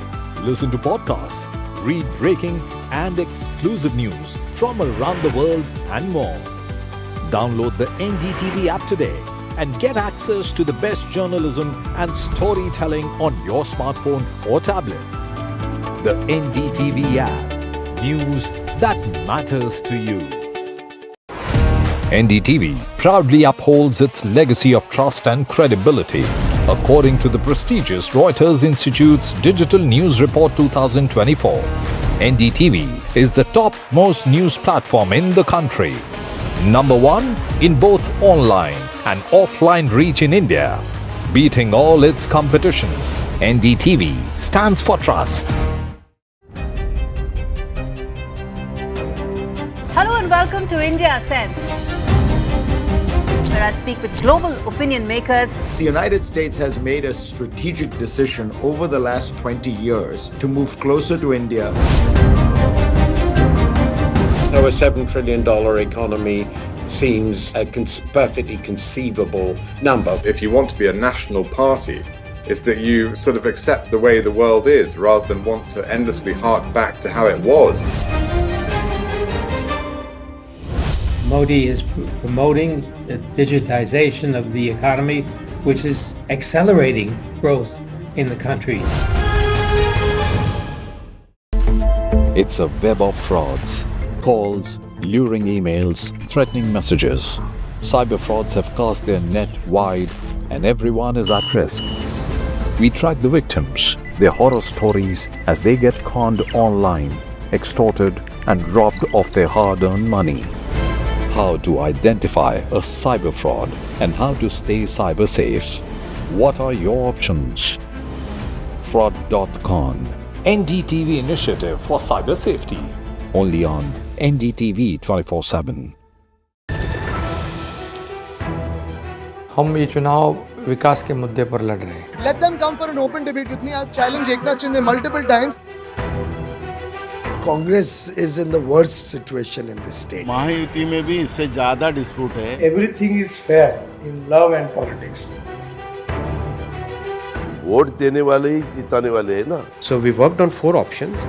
listen to podcasts, read breaking and exclusive news from around the world and more. Download the NDTV app today and get access to the best journalism and storytelling on your smartphone or tablet. The NDTV app. News that matters to you. NDTV proudly upholds its legacy of trust and credibility. According to the prestigious Reuters Institute's Digital News Report 2024, NDTV is the top-most news platform in the country. Number one in both online and offline reach in India. Beating all its competition, NDTV stands for trust. Hello and welcome to India Sense, where I speak with global opinion makers. The United States has made a strategic decision over the last 20 years to move closer to India. Our $7 trillion economy seems a perfectly conceivable number. If you want to be a national party, it's that you sort of accept the way the world is rather than want to endlessly hark back to how it was. Modi is promoting the digitization of the economy, which is accelerating growth in the country. It's a web of frauds, calls, luring emails, threatening messages. Cyber frauds have cast their net wide and everyone is at risk. We track the victims, their horror stories as they get conned online, extorted and robbed of their hard-earned money. How to identify a cyber fraud and how to stay cyber safe. What are your options? Fraud.con, NDTV initiative for cyber safety. Only on NDTV 24/7. हम ये चुनाव विकास के मुद्दे पर लड़ रहे हैं. Let them come for an open debate with me. I've challenged Eknath Shinde multiple times. Congress is in the worst situation in this state. Mahayuti में भी इससे ज़्यादा dispute है. Everything is fair in love and politics. Vote देने वाले ही जिताने वाले हैं ना. So we worked on 4 options.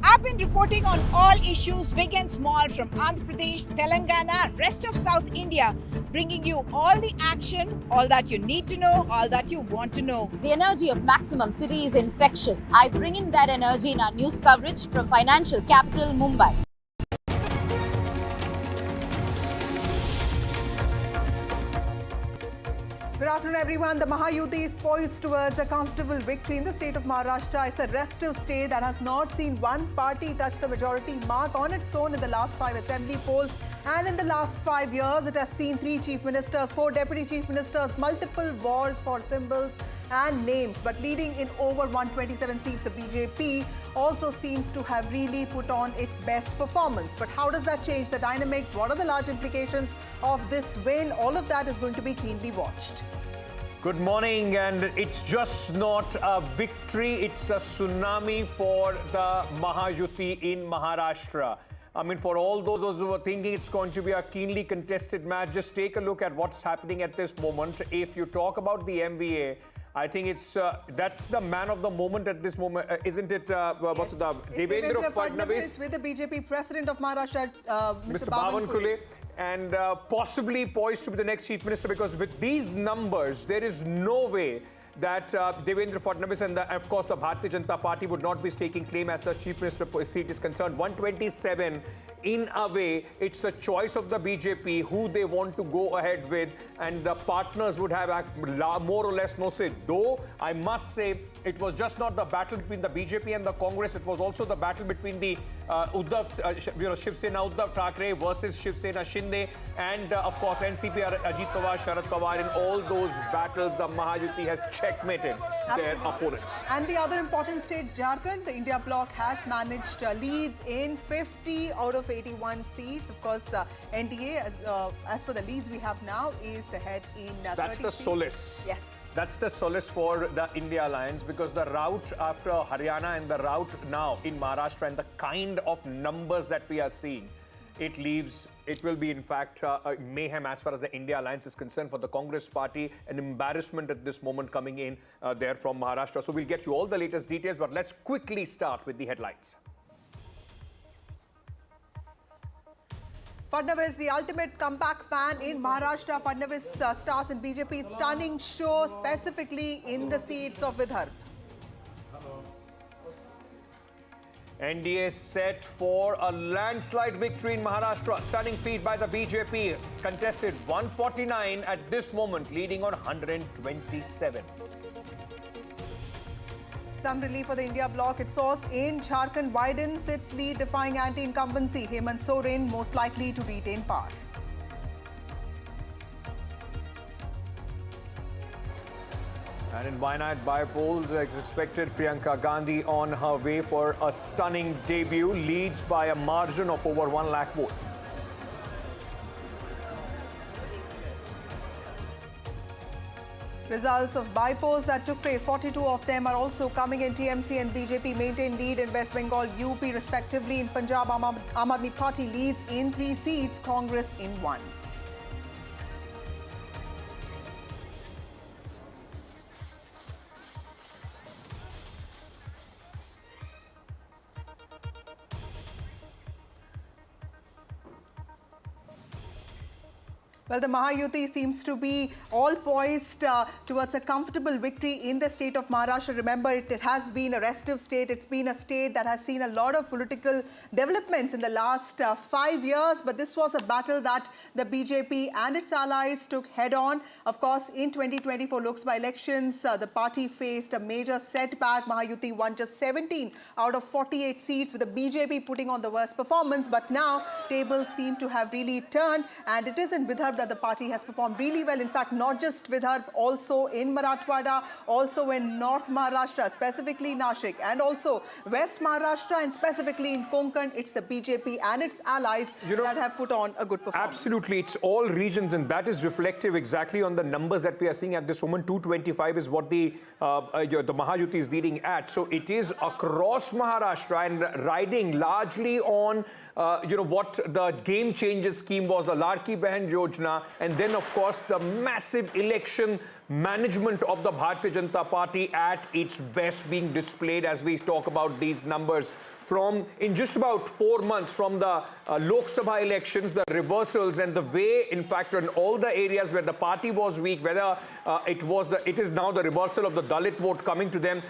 I've been reporting on all issues, big and small, from Andhra Pradesh, Telangana, rest of South India, bringing you all the action, all that you need to know, all that you want to know. The energy of Maximum City is infectious. I bring in that energy in our news coverage from financial capital, Mumbai. Good afternoon, everyone. The Mahayuti is poised towards a comfortable victory in the state of Maharashtra. It's a restive state that has not seen one party touch the majority mark on its own in the last 5 assembly polls. And in the last 5 years, it has seen 3 chief ministers, 4 deputy chief ministers, multiple wars for symbols and names. But leading in over 127 seats, the BJP also seems to have really put on its best performance. But how does that change the dynamics? What are the large implications of this win? All of that is going to be keenly watched. Good morning, and it's just not a victory, it's a tsunami for the Mahayuti in Maharashtra. I mean, for all those who were thinking it's going to be a keenly contested match, just take a look at what's happening at this moment. If you talk about the MVA, I think it's that's the man of the moment at this moment, isn't it? What's the Devendra Fadnavis with the BJP president of Maharashtra, Mr. Bavan and possibly poised to be the next chief minister, because with these numbers, there is no way that Devendra Fadnavis and of course the Bharatiya Janata Party would not be staking claim as the chief minister seat is concerned. 127, in a way, it's the choice of the BJP who they want to go ahead with, and the partners would have more or less no say. Though I must say, it was just not the battle between the BJP and the Congress, it was also the battle between the Shiv Sena Uddhav Thackeray versus Shiv Sena Shinde, and of course NCP Ajit Pawar, Sharad Pawar. In all those battles, the Mahayuti has checkmated their opponents. And the other important state, Jharkhand, the India bloc has managed leads in 50 out of 81 seats. Of course, NDA, as per the leads we have now, is ahead in 30 That's the seats. solace. Yes. That's the solace for the India Alliance, because the route after Haryana and the route now in Maharashtra and the kind of numbers that we are seeing, it will be in fact a mayhem as far as the India Alliance is concerned for the Congress party, an embarrassment at this moment coming in there from Maharashtra. So we'll get you all the latest details, but let's quickly start with the headlines. Fadnavis, the ultimate comeback man in Maharashtra. Fadnavis stars in BJP's stunning show, specifically in the seats of Vidarbha. NDA set for a landslide victory in Maharashtra. Stunning feat by the BJP. Contested 149 at this moment, leading on 127. Some relief for the India bloc. Its source in Jharkhand widens its lead, defying anti-incumbency. Hemant Soren most likely to retain power. And in Wayanad bypolls, as expected, Priyanka Gandhi on her way for a stunning debut, leads by a margin of over 1 lakh votes. Results of bypolls that took place, 42 of them are also coming in. TMC and BJP maintain lead in West Bengal, UP respectively. In Punjab, Aam Aadmi Party leads in 3 seats, Congress in 1. Well, the Mahayuti seems to be all poised towards a comfortable victory in the state of Maharashtra. Remember, it has been a restive state. It's been a state that has seen a lot of political developments in the last 5 years. But this was a battle that the BJP and its allies took head on. Of course, in 2024 Lok Sabha elections, the party faced a major setback. Mahayuti won just 17 out of 48 seats, with the BJP putting on the worst performance. But now, tables seem to have really turned, and it is in Vidarbha that the party has performed really well. In fact, not just Vidarbha, also in Marathwada, also in North Maharashtra, specifically Nashik, and also West Maharashtra, and specifically in Konkan. It's the BJP and its allies that have put on a good performance. Absolutely. It's all regions, and that is reflective exactly on the numbers that we are seeing at this moment. 225 is what the Mahayuti is leading at. So it is across Maharashtra and riding largely on what the game changer scheme was, the Ladki Bahan Yojana, and then of course the massive election management of the Bharatiya Janata Party at its best being displayed as we talk about these numbers. In just about 4 months from the Lok Sabha elections, the reversals and the way, in fact, in all the areas where the party was weak, whether it is now the reversal of the Dalit vote coming to them.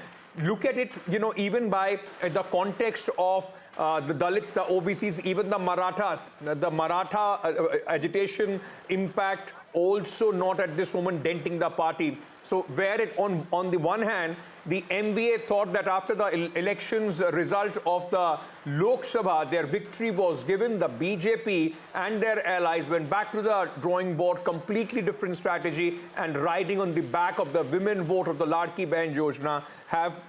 Look at it, even by the context of the Dalits, the OBCs, even the Marathas, the Maratha agitation impact also not at this moment denting the party. So where on the one hand, the MVA thought that after the elections result of the Lok Sabha, their victory was given. The BJP and their allies went back to the drawing board, completely different strategy, and riding on the back of the women vote of the Ladki Bahan Yojana have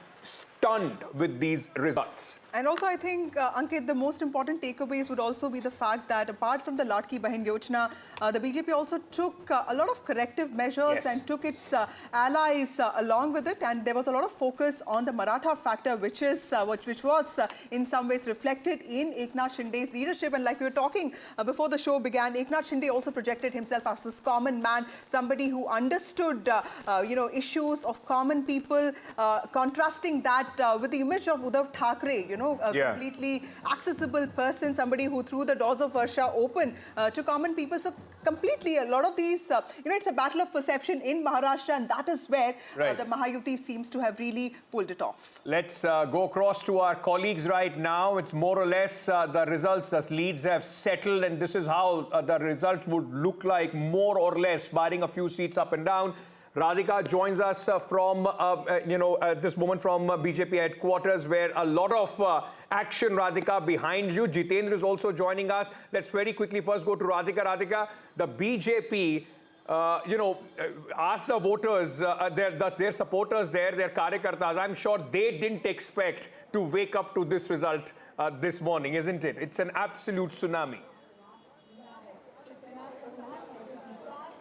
stunned with these results. And also, I think, Ankit, the most important takeaways would also be the fact that apart from the Ladki Bahin Yojana, the BJP also took a lot of corrective measures and took its allies along with it. And there was a lot of focus on the Maratha factor, which was in some ways reflected in Eknath Shinde's leadership. And like we were talking before the show began, Eknath Shinde also projected himself as this common man, somebody who understood, issues of common people, contrasting that with the image of Uddhav Thackeray, completely accessible person, somebody who threw the doors of Varsha open to common people. So completely, a lot of these, it's a battle of perception in Maharashtra, and that is where the Mahayuti seems to have really pulled it off. Let's go across to our colleagues right now. It's more or less the results, the leads have settled, and this is how the result would look like, more or less, barring a few seats up and down. Radhika joins us from, this moment from BJP headquarters, where a lot of action, Radhika, behind you. Jitendra is also joining us. Let's very quickly first go to Radhika. Radhika, the BJP, asked the voters, their supporters there, their karyakartas, I'm sure they didn't expect to wake up to this result this morning, isn't it? It's an absolute tsunami.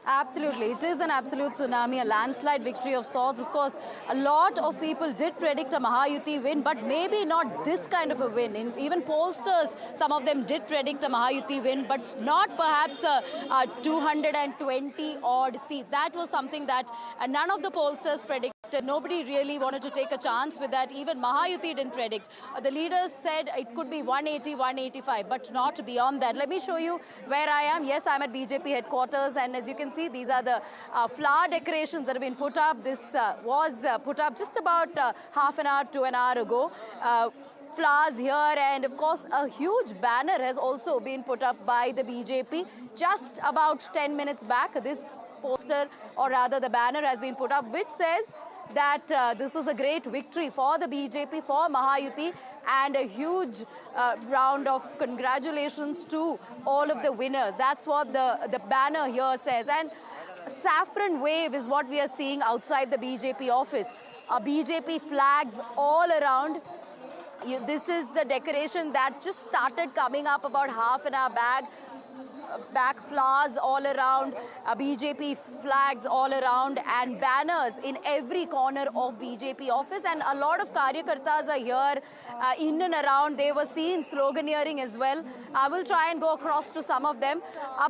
Absolutely. It is an absolute tsunami, a landslide victory of sorts. Of course, a lot of people did predict a Mahayuti win, but maybe not this kind of a win. Even pollsters, some of them did predict a Mahayuti win, but not perhaps a 220 odd seats. That was something that none of the pollsters predicted. Nobody really wanted to take a chance with that. Even Mahayuti didn't predict. The leaders said it could be 180, 185, but not beyond that. Let me show you where I am. Yes, I'm at BJP headquarters, and as you can see, these are the flower decorations that have been put up. This was put up just about half an hour to an hour ago. Flowers here, and of course a huge banner has also been put up by the BJP just about 10 minutes back. This poster, or rather the banner, has been put up, which says that this is a great victory for the BJP, for Mahayuti, and a huge round of congratulations to all of the winners. That's what the banner here says. And saffron wave is what we are seeing outside the BJP office. BJP flags all around. This is the decoration that just started coming up about half an hour back. Flowers all around, BJP flags all around, and banners in every corner of BJP office. And a lot of karyakartas are here in and around. They were seen sloganeering as well. I will try and go across to some of them.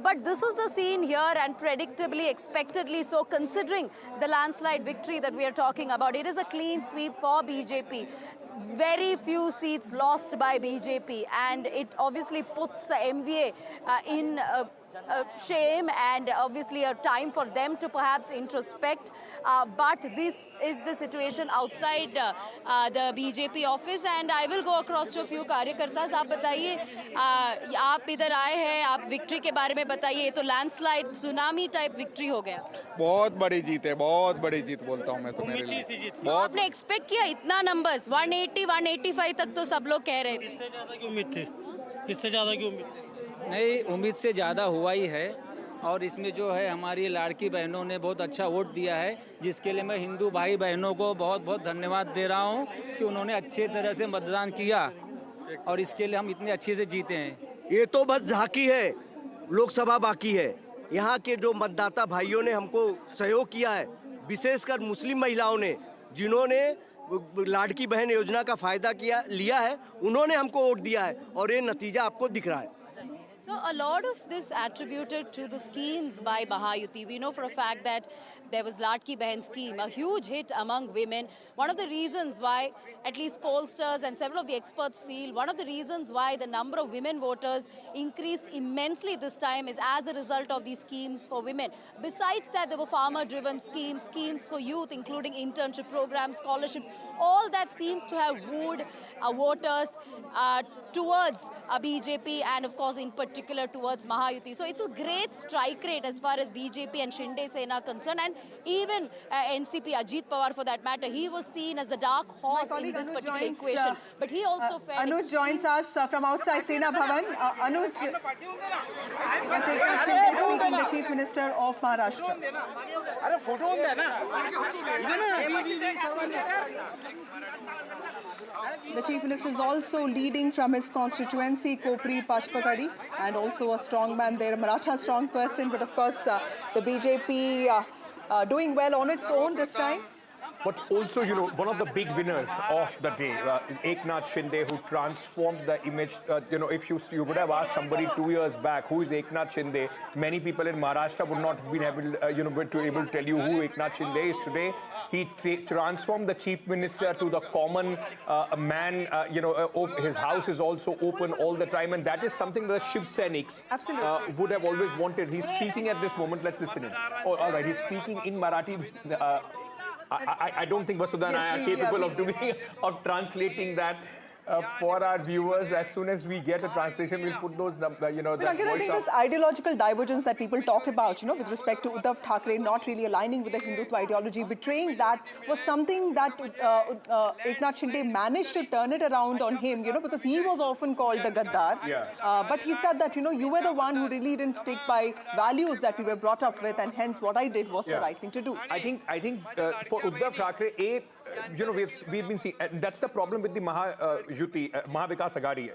But this is the scene here, and predictably, expectedly so, considering the landslide victory that we are talking about. It is a clean sweep for BJP. Very few seats lost by BJP, and it obviously puts the MVA in shame, and obviously a time for them to perhaps introspect. But this is the situation outside the BJP office, and I will go across to a few कार्यकर्तास. आप बताइए, आप इधर आए हैं, आप victory के बारे में बताइए. ये तो लैंडस्लाइड सुनामी टाइप विक्ट्री हो गया. बहुत बड़ी जीत है, बहुत बड़ी जीत बोलता हूँ मैं तो मेरे लिए. आपने एक्सपेक्ट किया इतना नंबर्स? 180, 185 तक तो सब लोग कह रहे थे. इससे ज़्यादा की उम्मीद थी, इससे ज़्यादा की उम्मीद थी. नहीं, उम्मीद से ज़्यादा हुआ ही है, और इसमें जो है हमारी लाड़की बहनों ने बहुत अच्छा वोट दिया है, जिसके लिए मैं हिंदू भाई बहनों को बहुत बहुत धन्यवाद दे रहा हूं कि उन्होंने अच्छे तरह से मतदान किया, और इसके लिए हम इतने अच्छे से जीते हैं. ये तो बस झांकी है, लोकसभा बाकी है. यहाँ के जो मतदाता भाइयों ने हमको सहयोग किया है, विशेषकर मुस्लिम महिलाओं ने, जिन्होंने लाड़की बहन योजना का फायदा लिया है, उन्होंने हमको वोट दिया है, और ये नतीजा आपको दिख रहा है. So a lot of this attributed to the schemes by Mahayuti. We know for a fact that there was Ladki Bahin scheme, a huge hit among women. One of the reasons why, at least pollsters and several of the experts feel, one of the reasons why the number of women voters increased immensely this time is as a result of these schemes for women. Besides that, there were farmer-driven schemes, schemes for youth, including internship programs, scholarships. All that seems to have wooed voters towards BJP, and of course in particular towards Mahayuti. So it's a great strike rate as far as BJP and Shinde Sena are concerned, and even NCP, Ajit Pawar for that matter, he was seen as the dark horse in this particular equation. But he also felt... Anuj joins us from outside Sena Bhavan. Anuj, that's Eknath Shinde speaking, the Chief Minister of Maharashtra. The Chief Minister is also leading from his constituency, Kopri Pashpakadi, and also a strong man there, a Maratha strong person. But of course, the BJP doing well on its own this time. But also, you know, one of the big winners of the day, Eknath Shinde, who transformed the image. You know, if you would have asked somebody 2 years back, who is Eknath Shinde, many people in Maharashtra would not have been able, able to tell you who Eknath Shinde is today. He transformed the chief minister to the common man. His house is also open all the time, and that is something the Shiv Sainiks would have always wanted. He's speaking at this moment. Let's listen in. Oh, all right, he's speaking in Marathi. I don't think Vasudha and I are capable of translating that for our viewers. As soon as we get a translation, we'll put those, But again, I think this ideological divergence that people talk about, with respect to Uddhav Thackeray not really aligning with the Hindutva ideology, betraying that, was something that Eknath Shinde managed to turn it around on him, because he was often called the Gaddar. But he said that, you were the one who really didn't stick by values that we were brought up with, and hence what I did was the right thing to do. I think for Uddhav Thackeray, we've been seeing, and that's the problem with the Mahayuti, Vikas Aghadi.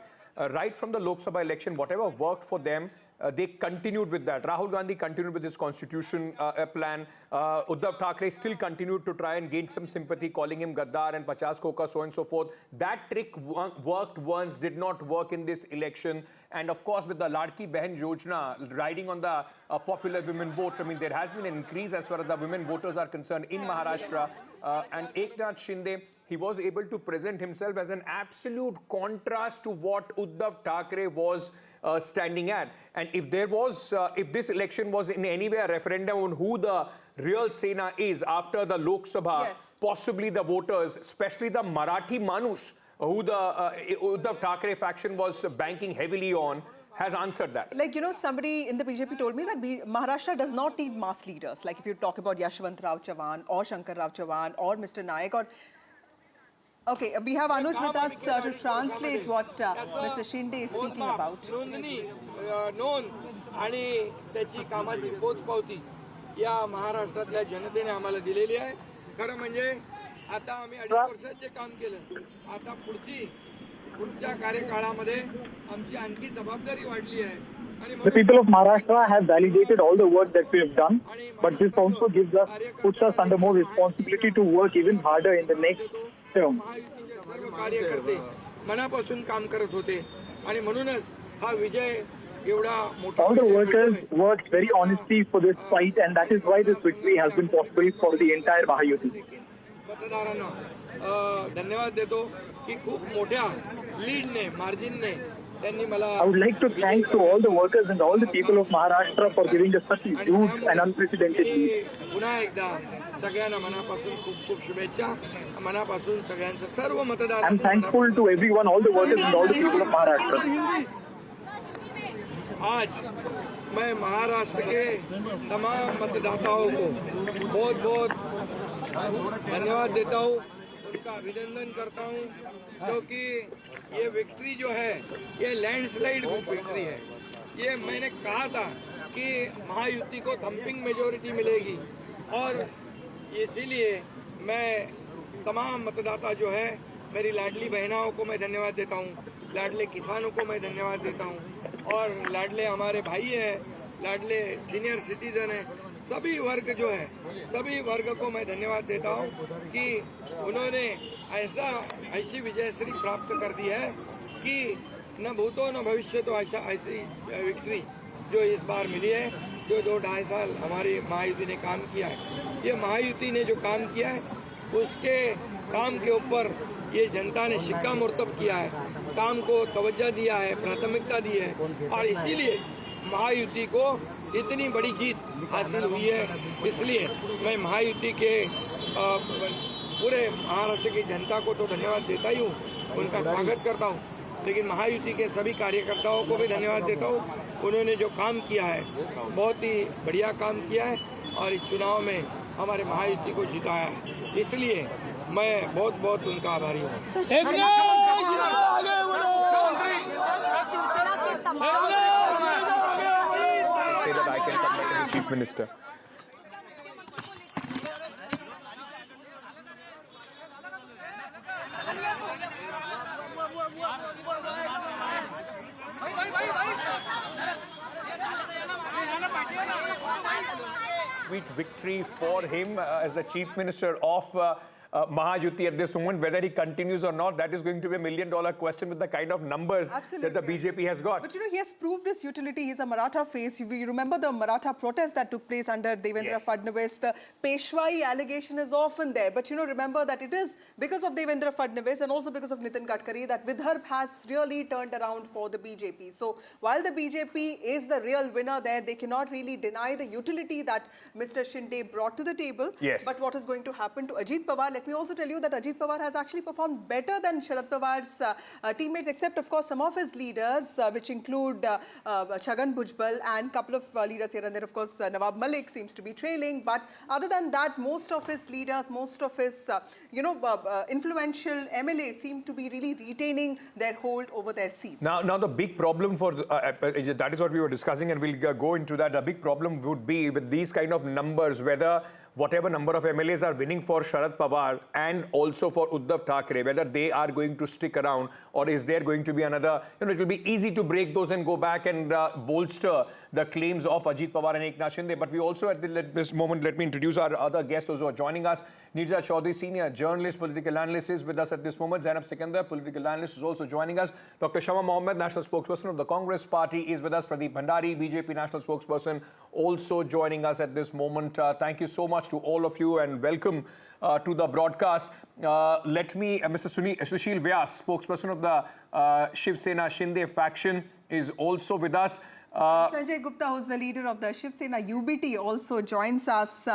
Right from the Lok Sabha election, whatever worked for them, they continued with that. Rahul Gandhi continued with his constitution plan. Uddhav Thackeray still continued to try and gain some sympathy, calling him Gaddar and Pachas Koka, so on and so forth. That trick worked once, did not work in this election. And of course, with the Ladki Behan Yojana riding on the popular women vote, I mean, there has been an increase as far as the women voters are concerned in Maharashtra. And Eknath Shinde, he was able to present himself as an absolute contrast to what Uddhav Thackeray was standing at. And if this election was in any way a referendum on who the real Sena is after the Lok Sabha, possibly the voters, especially the Marathi Manus, who the Uddhav Thackeray faction was banking heavily on, has answered that. Somebody in the BJP told me that Maharashtra does not need mass leaders. Like if you talk about Yashwant Rao Chavan or Shankar Rao Chavan or Mr. Nayak or... Okay, we have Anuj with us to translate what Mr. Shinde is speaking about. नोंद आणि त्याची कामाची पोचपावती या महाराष्ट्रातल्या जनतेने आम्हाला दिलेली आहे. खरं म्हणजे आता आम्ही 2.5 वर्षात जे काम केलं, आता पुढच्या कार्यकाळामध्ये आमची आणखी जबाबदारी वाढली आहे. The people of Maharashtra have validated all the work that we have done, but this also puts us under more responsibility to work even harder in the next term. सर्व कार्यकर्ते मनापासून काम करत होते आणि म्हणूनच हा विजय एवढा मोठा. All the workers worked very honestly for this fight, and that is why this victory has been possible for the entire Mahayuti. मतदारांना धन्यवाद देतो की खूप मोठ्या लीडने, मार्जिनने त्यांनी मला. I would like to thank to all the workers and all the people of Maharashtra for giving us such a huge and unprecedented lead. पुन्हा एकदा सगळ्यांना मनापासून खूप खूप शुभेच्छा. मनापासून सगळ्यांचं सर्व मतदार. I'm thankful to everyone, all the workers and all the people of Maharashtra. आज मैं महाराष्ट्र के तमाम मतदाताओं को बहुत बहुत धन्यवाद देता हूँ, उनका अभिनंदन करता हूँ, क्योंकि ये विक्ट्री जो है ये लैंडस्लाइड विक्ट्री है. ये मैंने कहा था कि महायुति को थम्पिंग मेजोरिटी मिलेगी और इसीलिए मैं तमाम मतदाता जो है, मेरी लाडली बहनाओं को मैं धन्यवाद देता हूँ, लाडले किसानों को मैं धन्यवाद देता हूँ और लाडले हमारे भाई हैं, लाडले सीनियर सिटीजन हैं, सभी वर्ग जो है, सभी वर्ग को मैं धन्यवाद देता हूँ कि उन्होंने ऐसी विजयश्री प्राप्त कर दी है कि न भूतो न भविष्य तो ऐसी विक्ट्री जो इस बार मिली है, जो 2-2.5 साल हमारी महायुति ने काम किया है. ये महायुति ने जो काम किया है उसके काम के ऊपर ये जनता ने शिक्कामोर्तब किया है, काम को तवज्जो दिया है, प्राथमिकता दी है और इसीलिए महायुति को इतनी बड़ी जीत हासिल हुई है. इसलिए मैं महायुति के पूरे महाराष्ट्र की जनता को तो धन्यवाद देता ही हूँ, उनका स्वागत करता हूँ, लेकिन महायुति के सभी कार्यकर्ताओं को भी धन्यवाद देता हूँ. उन्होंने जो काम किया है बहुत ही बढ़िया काम किया है और इस चुनाव में हमारे महायुति को जिताया है. इसलिए मैं बहुत बहुत उनका आभारी हूँ. Say that I can come back as the chief minister. sweet victory for him as the Chief Minister of Mahayuti at this moment. Whether he continues or not, that is going to be $1 million question with the kind of numbers that the BJP has got. But you know, he has proved his utility. He's a Maratha face. You remember the Maratha protest that took place under Devendra Fadnavis. The Peshwai allegation is often there. But you know, remember that it is because of Devendra Fadnavis and also because of Nitin Gadkari that Vidarbha has really turned around for the BJP. So while the BJP is the real winner there, they cannot really deny the utility that Mr. Shinde brought to the table. Yes. But what is going to happen to Ajit Pawar? Let me also tell you that Ajit Pawar has actually performed better than Sharad Pawar's teammates, except of course some of his leaders, which include Chhagan Bhujbal and a couple of leaders here and there. Of course, Nawab Malik seems to be trailing. But other than that, most of his leaders, most of his influential MLAs seem to be really retaining their hold over their seats. Now the big problem for that is what we were discussing, and we'll go into that. The big problem would be with these kind of numbers, whether whatever number of MLAs are winning for Sharad Pawar and also for Uddhav Thackeray, whether they are going to stick around, or is there going to be another, it will be easy to break those and go back and bolster the claims of Ajit Pawar and Eknath Shinde. But we also at this moment, let me introduce our other guests who are joining us. Neerja Chaudhary, senior journalist, political analyst, is with us at this moment. Zainab Sikandar, political analyst, is also joining us. Dr. Shama Mohammed, national spokesperson of the Congress Party, is with us. Pradeep Bhandari, BJP national spokesperson, also joining us at this moment. Thank you so much to all of you and welcome to the broadcast. Let me, Mr. Sushil Vyas, spokesperson of the Shiv Sena Shinde faction, is also with us. Sanjay Gupta, who's the leader of the Shiv Sena UBT, also joins us.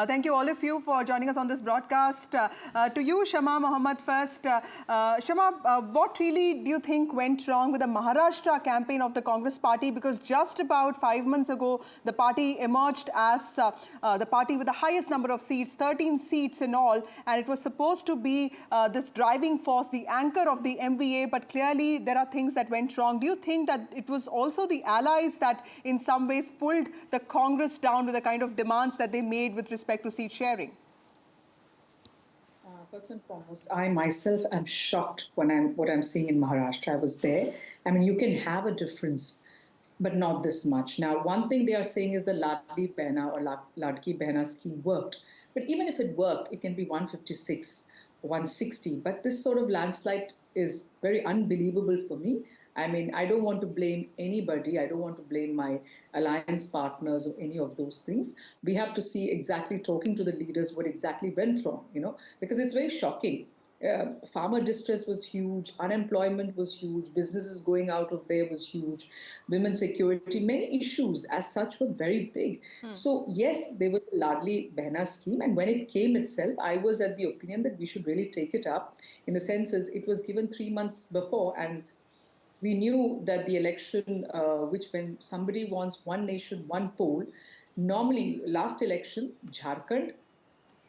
Thank you all of you for joining us on this broadcast. To you, Shama Mohammed, first. Shama, what really do you think went wrong with the Maharashtra campaign of the Congress Party? Because just about 5 months ago, the party emerged as the party with the highest number of seats, 13 seats in all, and it was supposed to be this driving force, the anchor of the MVA, but clearly there are things that went wrong. Do you think that it was also the allies that in some ways pulled the Congress down with the kind of demands that they made with respect to seat sharing? First and foremost, I myself am shocked when what I'm seeing in Maharashtra. I was there. I mean, you can have a difference, but not this much. Now, one thing they are saying is the Ladli Behna or Ladki Behna scheme worked. But even if it worked, it can be 156, 160. But this sort of landslide is very unbelievable for me. I mean, I don't want to blame anybody. I don't want to blame my alliance partners or any of those things. We have to see exactly, talking to the leaders, what exactly went wrong, because it's very shocking. Farmer distress was huge, unemployment was huge, businesses going out of there was huge, women's security, many issues as such were very big. So yes, there was a Ladli Behna scheme, and when it came itself, I was at the opinion that we should really take it up, in the sense as it was given 3 months before, and we knew that the election, which when somebody wants one nation, one poll, normally last election, Jharkhand,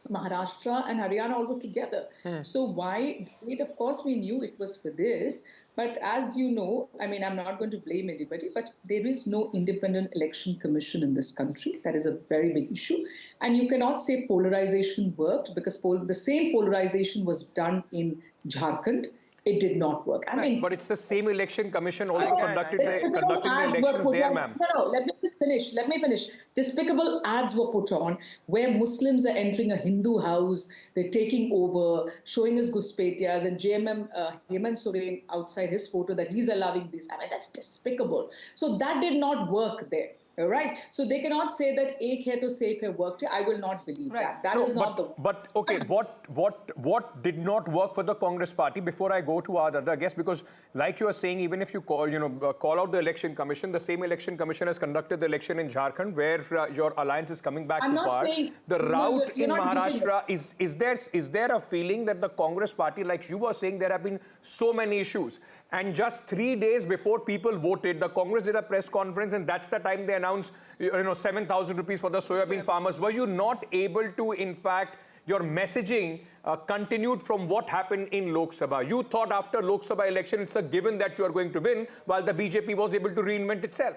Maharashtra and Haryana all go together. So why it? Of course, we knew it was for this. But as you know, I mean, I'm not going to blame anybody, but there is no independent election commission in this country. That is a very big issue. And you cannot say polarization worked, because the same polarization was done in Jharkhand. It did not work. I mean, but it's the same election commission also conducting the elections there, ma'am. No, let me finish. Despicable ads were put on where Muslims are entering a Hindu house, they're taking over, showing us Guspetias, and JMM Hemant Soren outside his photo that he's allowing this. I mean, that's despicable. So that did not work there. All right. So they cannot say that ek hai to safe hai worked. I will not believe that. That is not the. But okay, what did not work for the Congress Party? Before I go to our other guests, because like you are saying, even if you call out the election commission, the same election commission has conducted the election in Jharkhand, where your alliance is coming back to power. The route in Maharashtra is there a feeling that the Congress Party, like you were saying, there have been so many issues. And just 3 days before people voted, the Congress did a press conference, and that's the time they announced, 7,000 rupees for the soybean farmers. Were you not able to, in fact, your messaging continued from what happened in Lok Sabha? You thought after Lok Sabha election, it's a given that you are going to win, while the BJP was able to reinvent itself.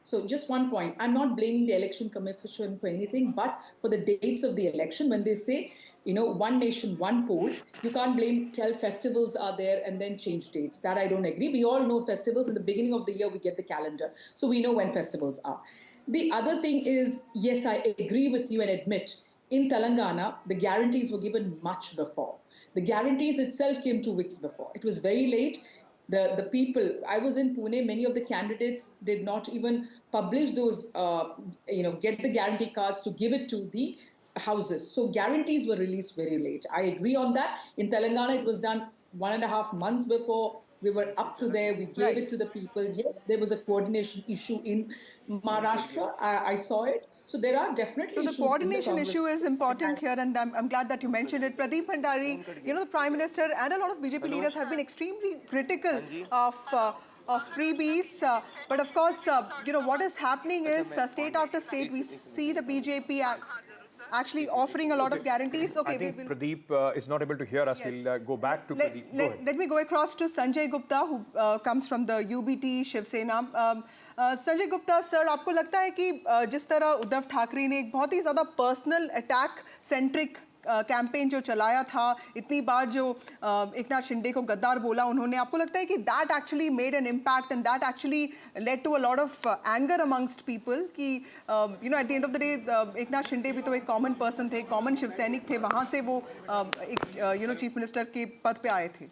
So just one point. I'm not blaming the election commission for anything, but for the dates of the election, when they say, one nation, one poll, you can't tell festivals are there and then change dates. That I don't agree. We all know festivals in the beginning of the year, we get the calendar. So we know when festivals are. The other thing is, yes, I agree with you and admit, in Telangana, the guarantees were given much before. The guarantees itself came 2 weeks before. It was very late. The people, I was in Pune, many of the candidates did not even publish those, get the guarantee cards to give it to the houses. So guarantees were released very late. I agree on that. In Telangana, it was done 1.5 months before. We were up to there. We gave it to the people. Yes, there was a coordination issue in Maharashtra. I saw it. So there are definitely issues. So the coordination issue is important here, and I'm glad that you mentioned it. Pradeep Bhandari, the Prime Minister and a lot of BJP leaders have been extremely critical of freebies. But of course, what is happening is state after state, we see the BJP actually offering a lot of guarantees. Okay, I think Pradeep is not able to hear us. Yes. We'll go back to Pradeep. Let me go across to Sanjay Gupta, who comes from the UBT Shiv Sena. Sanjay Gupta sir, आपको लगता है कि जिस तरह उद्धव ठाकरे ने एक बहुत ही ज़्यादा पर्सनल अटैक सेंट्रिक कैंपेन जो चलाया था, इतनी बार जो एकनाथ शिंदे को गद्दार बोला उन्होंने, आपको लगता है कि that actually made an impact and that actually led to a lot of anger amongst people कि at the end of the day Eknath Shinde भी तो एक कॉमन पर्सन थे, कॉमन शिव सैनिक थे, वहाँ से वो एक चीफ मिनिस्टर के पद पे आए थे.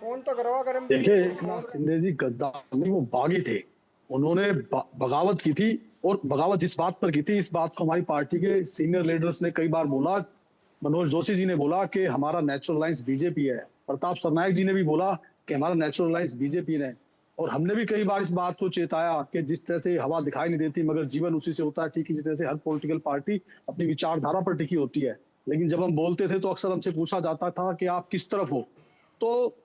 फोन तो करवा करें. देखिए, एकनाथ शिंदे जी गद्दार नहीं, वो बागी थे. उन्होंने बगावत की थी, और बगावत जिस बात पर की थी, इस बात को हमारी पार्टी के सीनियर लीडर्स ने कई बार बोला. मनोज जोशी जी ने बोला कि हमारा नेचुरल अलायंस बीजेपी है. प्रताप सरनायक जी ने भी बोला कि हमारा नेचुरल अलायंस बीजेपी है. और हमने भी कई बार इस बात को चेताया कि जिस तरह से हवा दिखाई नहीं देती मगर जीवन उसी से होता है, ठीक इसी तरह से हर पॉलिटिकल पार्टी अपनी विचारधारा पर टिकी होती है. लेकिन जब हम बोलते थे तो अक्सर हमसे पूछा जाता था कि आप किस तरफ हो. तो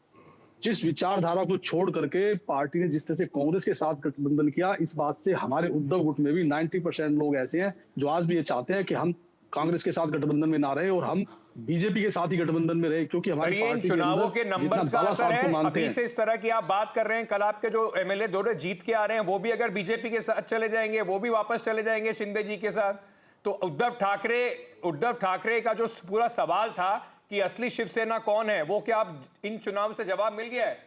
जिस विचारधारा को छोड़ करके पार्टी ने जिस तरह से कांग्रेस के साथ गठबंधन किया, इस बात से हमारे उद्धव गुट में भी 90% लोग ऐसे हैं जो आज भी ये चाहते हैं कि हम कांग्रेस के साथ गठबंधन में ना रहे और हम बीजेपी के साथ ही गठबंधन में रहे, क्योंकि हमारी पार्टी चुनावों के नंबर्स का असर है. अभी से इस तरह की आप बात कर रहे हैं, कल आपके जो एमएलए दोनों जीत के आ रहे हैं वो भी अगर बीजेपी के साथ चले जाएंगे, वो भी वापस चले जाएंगे शिंदे जी के साथ. तो उद्धव ठाकरे का जो पूरा सवाल था कि असली शिवसेना कौन है, वो क्या आप इन चुनाव से जवाब मिल गया है?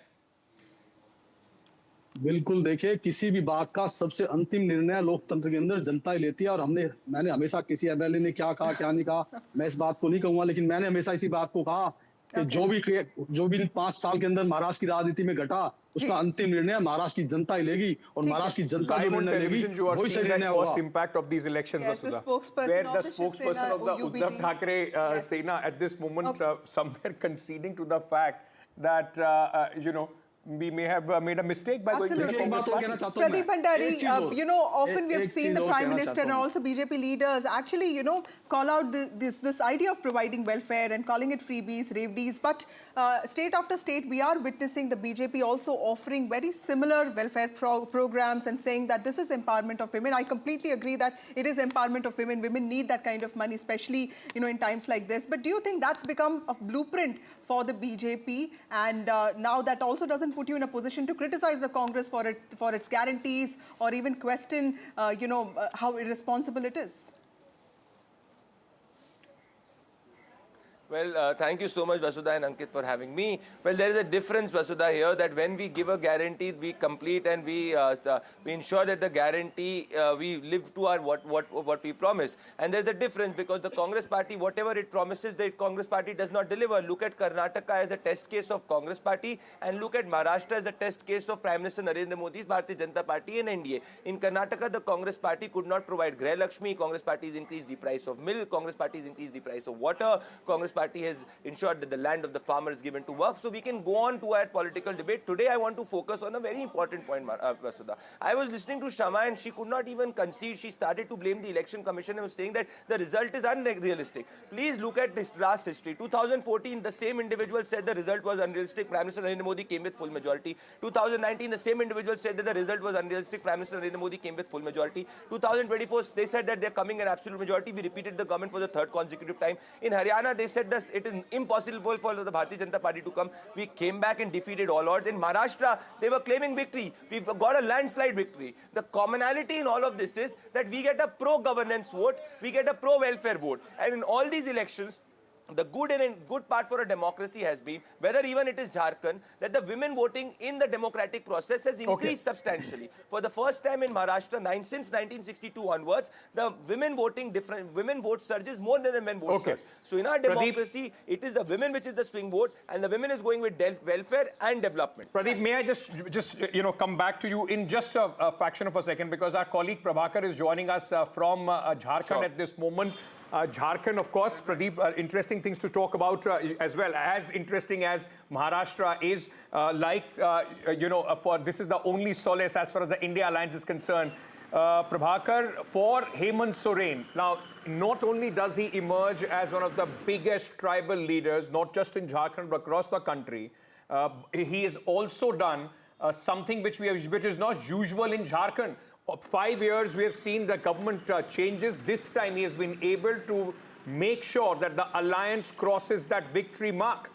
बिल्कुल. देखिए, किसी भी बात का सबसे अंतिम निर्णय लोकतंत्र के अंदर जनता ही लेती है. और मैंने हमेशा किसी एमएलए ने क्या कहा क्या नहीं कहा, मैं इस बात को नहीं कहूंगा, लेकिन मैंने हमेशा इसी बात को कहा कि जो भी 5 साल के अंदर महाराष्ट्र की राजनीति में घटा, उसका अंतिम निर्णय महाराष्ट्र की जनता ही लेगी. और महाराष्ट्र की जनता जो निर्णय लेगी वही सही निर्णय होगा. First impact of these elections, Vasudha, where the spokesperson of the Uddhav Thackeray Sena at this moment somewhere conceding to the fact that we may have made a mistake by going to the Congress party. Pradeep Bhandari, often we have seen the Prime Minister and also BJP leaders actually, call out this idea of providing welfare and calling it freebies, ravedees. But state after state, we are witnessing the BJP also offering very similar welfare programs and saying that this is empowerment of women. I completely agree that it is empowerment of women. Women need that kind of money, especially, in times like this. But do you think that's become a blueprint for the BJP? And now that also doesn't put you in a position to criticize the Congress for its guarantees or even question, how irresponsible it is? Well, thank you so much, Vasudha and Ankit, for having me. Well, there is a difference, Vasudha, here that when we give a guarantee, we complete and we ensure that the guarantee, we live to our what we promise. And there's a difference because the Congress party, whatever it promises, the Congress party does not deliver. Look at Karnataka as a test case of Congress party and look at Maharashtra as a test case of Prime Minister Narendra Modi's Bharatiya Janata Party and NDA. In Karnataka, the Congress party could not provide Griha Lakshmi. Congress party has increased the price of milk. Congress party has increased the price of water. Congress party has ensured that the land of the farmer is given to work. So we can go on to our political debate. Today I want to focus on a very important point, Vasudha. I was listening to Shama and she could not even concede. She started to blame the election commission and was saying that the result is unrealistic. Please look at this last history. 2014, the same individual said the result was unrealistic. Prime Minister Narendra Modi came with full majority. 2019, the same individual said that the result was unrealistic. Prime Minister Narendra Modi came with full majority. 2024, they said that they're coming in absolute majority. We repeated the government for the 3rd consecutive time. In Haryana, they said that it is impossible for the Bharatiya Janata Party to come. We came back and defeated all odds. In Maharashtra, they were claiming victory. We've got a landslide victory. The commonality in all of this is that we get a pro-governance vote, we get a pro-welfare vote. And in all these elections, the good part for a democracy has been, whether even it is Jharkhand, that the women voting in the democratic process has increased substantially. For the first time in Maharashtra, since 1962 onwards, the women vote surges more than the men vote surge. So in our democracy, it is the women which is the swing vote, and the women is going with welfare and development. Pradeep, may I just come back to you in just a fraction of a second, because our colleague Prabhakar is joining us from Jharkhand at this moment. Jharkhand, of course, Pradeep, interesting things to talk about as well. As interesting as Maharashtra is, this is the only solace as far as the India alliance is concerned. Prabhakar, for Hemant Soren, now, not only does he emerge as one of the biggest tribal leaders, not just in Jharkhand, but across the country, he has also done something which is not usual in Jharkhand. 5 years, we have seen the government changes. This time, he has been able to make sure that the alliance crosses that victory mark.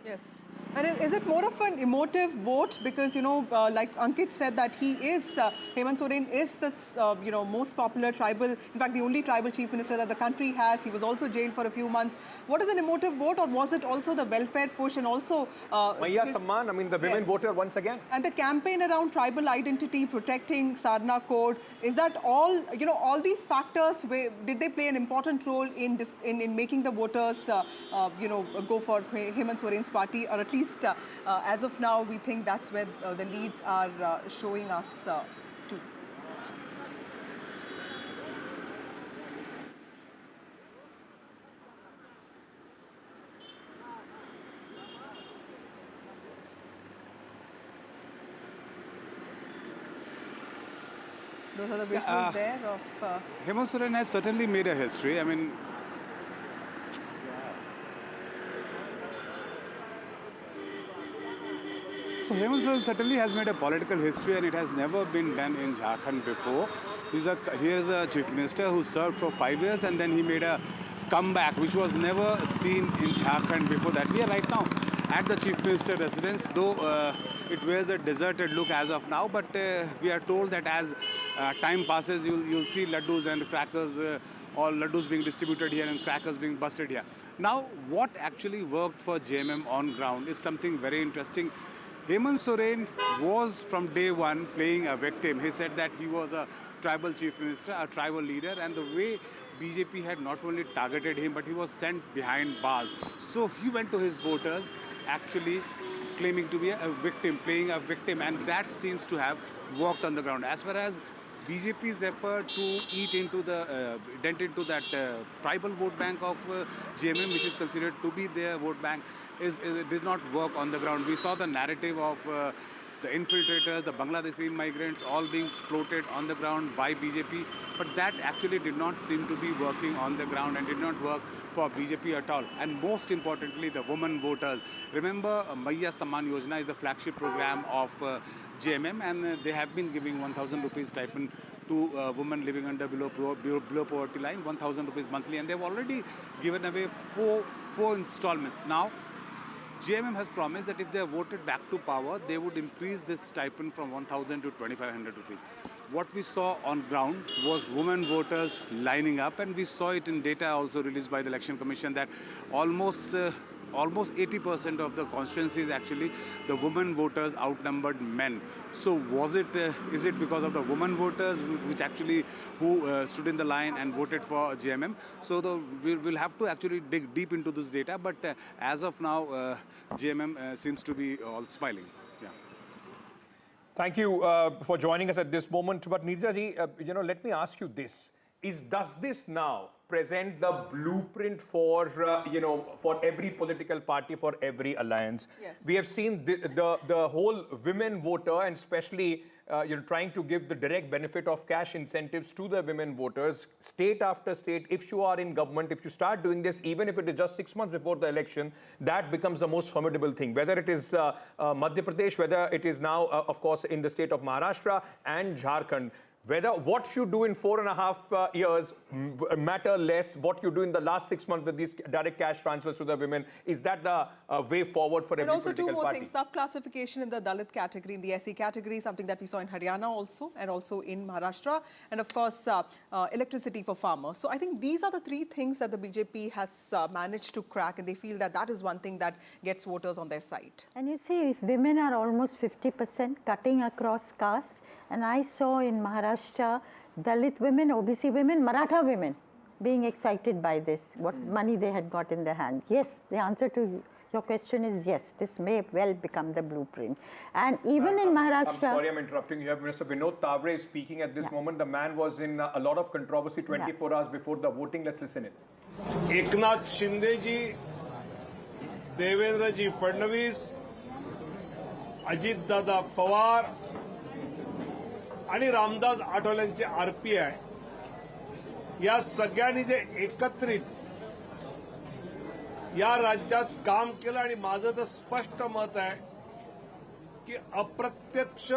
Yes. And is it more of an emotive vote? Because, like Ankit said, that he is, Hemant Soren is the, most popular tribal, in fact, the only tribal chief minister that the country has. He was also jailed for a few months. What is an emotive vote, or was it also the welfare push and also... Maya Samman, I mean, the women voter once again. And the campaign around tribal identity, protecting Sarna Code, is that all, all these factors, did they play an important role in making the voters, go for Hemant Soren's party, or at least as of now, we think that's where the leads are showing us to. Those are the visuals there of... Hemant Soren has certainly made a history. I mean, so Hemant Soren certainly has made a political history, and it has never been done in Jharkhand before. He is a chief minister who served for 5 years, and then he made a comeback, which was never seen in Jharkhand before that. We are right now at the chief minister residence, though it wears a deserted look as of now, but we are told that as time passes, you'll see laddus and crackers, all laddus being distributed here and crackers being busted here. Now, what actually worked for JMM on ground is something very interesting. Hemant Soren was from day one playing a victim. He said that he was a tribal chief minister, a tribal leader, and the way BJP had not only targeted him, but he was sent behind bars. So he went to his voters actually claiming to be a victim, playing a victim, and that seems to have worked on the ground. As far as BJP's effort to dent into that tribal vote bank of JMM, which is considered to be their vote bank, it did not work on the ground. We saw the narrative of the infiltrators, the Bangladeshi migrants, all being floated on the ground by BJP, but that actually did not seem to be working on the ground and did not work for BJP at all. And most importantly, the women voters. Remember, Maya Samman Yojana is the flagship program of JMM, and they have been giving 1,000 rupees stipend to women living below poverty line, 1,000 rupees monthly, and they've already given away four installments. Now, JMM has promised that if they are voted back to power, they would increase this stipend from 1,000 to 2,500 rupees. What we saw on ground was women voters lining up, and we saw it in data also released by the Election Commission that almost 80% of the constituencies, actually, the women voters outnumbered men. So is it because of the women voters who stood in the line and voted for JMM? So we'll have to actually dig deep into this data, but as of now, JMM seems to be all smiling. Yeah. Thank you for joining us at this moment. But Neerja ji, let me ask you this. Does this now present the blueprint for, for every political party, for every alliance? Yes. We have seen the whole women voter, and especially trying to give the direct benefit of cash incentives to the women voters, state after state. If you are in government, if you start doing this, even if it is just 6 months before the election, that becomes the most formidable thing. Whether it is Madhya Pradesh, whether it is now, of course, in the state of Maharashtra and Jharkhand. whether what you do in 4.5 years matter less, what you do in the last 6 months with these direct cash transfers to the women, is that the way forward for every political party? And also two more things, sub-classification in the Dalit category, in the SC category, something that we saw in Haryana also, and also in Maharashtra, and of course, electricity for farmers. So I think these are the three things that the BJP has managed to crack, and they feel that that is one thing that gets voters on their side. And you see, if women are almost 50% cutting across caste, and I saw in Maharashtra, Dalit women, OBC women, Maratha women being excited by this, what money they had got in their hand. Yes, the answer to your question is yes, this may well become the blueprint. And even in Maharashtra... I'm sorry I'm interrupting you. Mr. Vinod Tavre is speaking at this moment. The man was in a lot of controversy 24 hours before the voting. Let's listen in. Eknath Shinde जी, देवेंद्र जी फडणवीस, अजित दादा पवार आणि Ramdas आठवलेंचे RPI या सगळ्यांनी जे एकत्रित या राज्यात काम केलं आणि माझं तर स्पष्ट मत आहे की अप्रत्यक्ष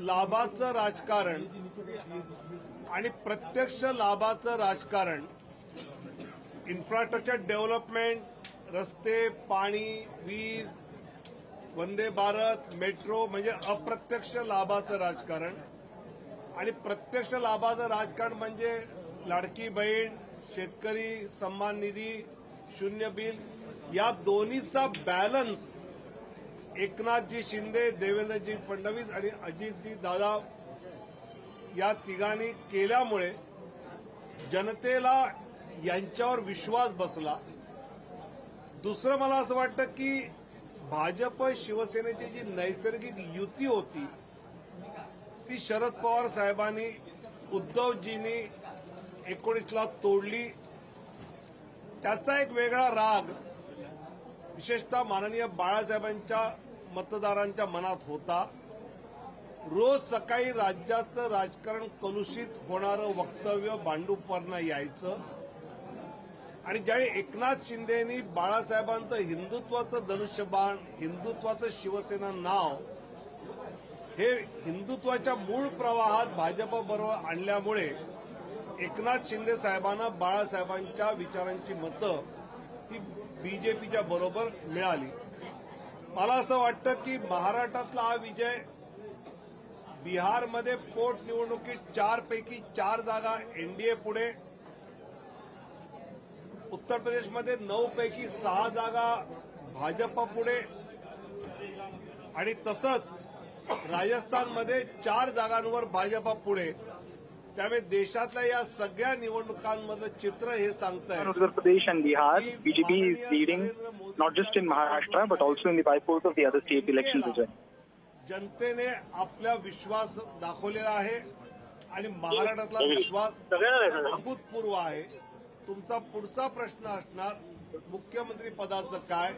लाभाचं राजकारण आणि प्रत्यक्ष लाभाचं राजकारण, इन्फ्रास्ट्रक्चर डेव्हलपमेंट, रस्ते, पाणी, वीज, वंदे भारत, मेट्रो म्हणजे अप्रत्यक्ष लाभाचं राजकारण, आणि प्रत्यक्ष लाभाचं राजकारण म्हणजे लाडकी बहीण, शेतकरी सन्मान निधी, शून्य बिल, या दोन्हीचा बॅलन्स एकनाथजी शिंदे, देवेंद्रजी फडणवीस आणि अजितजी दादा या तिघांनी केल्यामुळे जनतेला यांच्यावर विश्वास बसला. दुसरं मला असं वाटतं की भाजप शिवसेनेची जी नैसर्गिक युती होती ती शरद पवार साहेबांनी, उद्धवजींनी 19ला तोडली. त्याचा एक वेगळा राग विशेषतः माननीय बाळासाहेबांच्या मतदारांच्या मनात होता. रोज सकाळी राज्याचं राजकारण कलुषित होणारं वक्तव्य भांडूपवरनं यायचं, आणि ज्यावेळी एकनाथ शिंदेनी बाळासाहेबांचं हिंदुत्वाचं धनुष्यबाण, हिंदुत्वाचं शिवसेना नाव हे हिंदुत्वाच्या मूळ प्रवाहात भाजपबरोबर आणल्यामुळे एकनाथ शिंदे साहेबांना बाळासाहेबांच्या विचारांची मतं ही बीजेपीच्या बरोबर मिळाली. मला असं वाटतं की महाराष्ट्रातला हा विजय, बिहारमध्ये पोटनिवडणुकीत 4 पैकी 4 जागा एनडीए पुढे, उत्तर प्रदेशमध्ये 9 पैकी 6 जागा भाजप पुढे, आणि तसंच राजस्थानमध्ये 4 जागांवर भाजप पुढे. त्यामुळे देशातल्या या सगळ्या निवडणुकांमधलं चित्र हे सांगतंय. Uttar Pradesh and Bihar, BJP is leading not just in Maharashtra but also in the bypolls of the other state election results. जनतेने आपला विश्वास दाखवलेला आहे आणि महाराष्ट्रातला विश्वास अभूतपूर्व आहे. तुमचा पुढचा प्रश्न असणार मुख्यमंत्री पदाचं काय,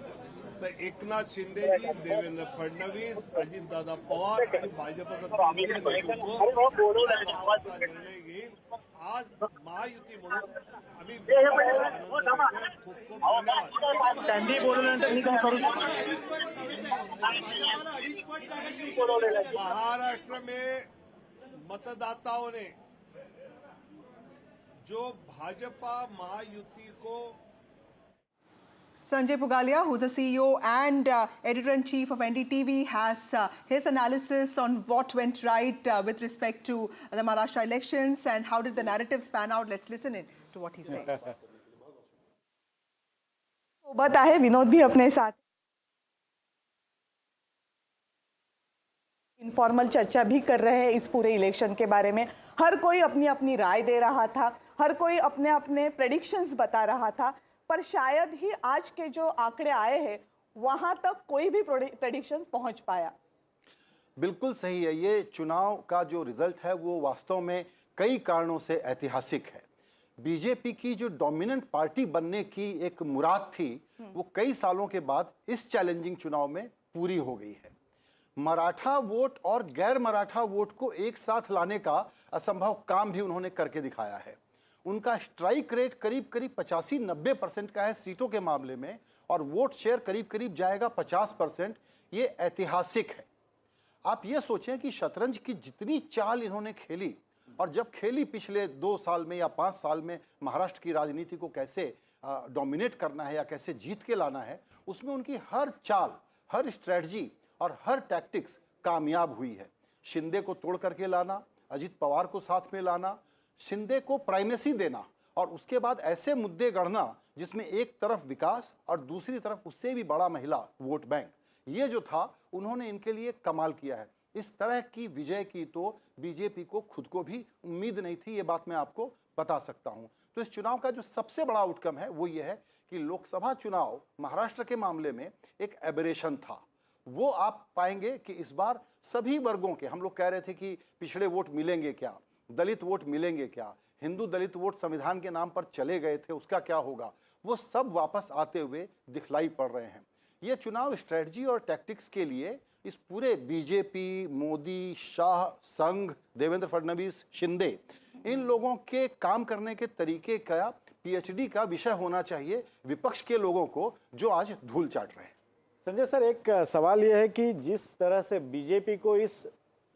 तर एकनाथ शिंदेजी, देवेंद्र फडणवीस, अजितदादा पवार आणि भाजपचा केंद्रीय नेतृत्व निर्णय घेईल. आज महायुती म्हणून आम्ही खूप खूप धन्यवाद. महाराष्ट्र में मतदाताओं ने जो भाजपा महायुति को Sanjay Pugalia, who's the CEO and editor-in-chief of NDTV, has his analysis on what went right with respect to the Maharashtra elections and how did the narratives pan out. Let's listen in to what he said. सोबत आहे विनोद भी अपने साथ, informal चर्चा भी कर रहे हैं इस पूरे इलेक्शन के बारे में. हर कोई अपनी अपनी राय दे रहा था, हर कोई अपने अपने प्रेडिक्शंस बता रहा था, पर शायद ही आज के जो आंकड़े आए हैं वहां तक कोई भी प्रेडिक्शंस पहुंच पाया. बिल्कुल सही है. ये चुनाव का जो रिजल्ट है वो वास्तव में कई कारणों से ऐतिहासिक है. बीजेपी की जो डोमिनेंट पार्टी बनने की एक मुराद थी वो कई सालों के बाद इस चैलेंजिंग चुनाव में पूरी हो गई है. मराठा वोट और गैर मराठा वोट को एक साथ लाने का असंभव काम भी उन्होंने करके दिखाया है. उनका स्ट्राइक रेट करीब करीब 85-90% का है सीटों के मामले में, और वोट शेयर करीब करीब जाएगा 50%. ये ऐतिहासिक है. आप ये सोचें कि शतरंज की जितनी चाल इन्होंने खेली और जब खेली पिछले 2 साल में या 5 साल में महाराष्ट्र की राजनीति को कैसे डोमिनेट करना है या कैसे जीत के लाना है, उसमें उनकी हर चाल, हर स्ट्रेटजी और हर टैक्टिक्स कामयाब हुई है। शिंदे को तोड़ करके लाना, अजित पवार को साथ में लाना, शिंदे को प्राइमेसी देना और उसके बाद ऐसे मुद्दे गढ़ना जिसमें एक तरफ विकास और दूसरी तरफ उससे भी बड़ा महिला वोट बैंक, ये जो था उन्होंने इनके लिए कमाल किया है। इस तरह की विजय की तो बीजेपी को खुद को भी उम्मीद नहीं थी, ये बात मैं आपको बता सकता हूं। तो इस चुनाव का जो सबसे बड़ा आउटकम है वो ये है कि लोकसभा चुनाव महाराष्ट्र के मामले में एक एबरेशन था। वो आप पाएंगे कि इस बार सभी वर्गों के, हम लोग कह रहे थे कि पिछड़े वोट मिलेंगे क्या, दलित वोट मिलेंगे क्या, हिंदू दलित वोट संविधान के नाम पर चले गए थे उसका क्या होगा, वो सब वापस आते हुए दिखलाई पड़ रहे हैं। ये चुनाव स्ट्रेटजी और टैक्टिक्स के लिए इस पूरे बीजेपी, मोदी, शाह, संघ, देवेंद्र फडणवीस, शिंदे, इन लोगों के काम करने के तरीके का पीएचडी का विषय होना चाहिए विपक्ष के लोगों को जो आज धूल चाट रहे हैं। संजय सर, एक सवाल यह है कि जिस तरह से बीजेपी को इस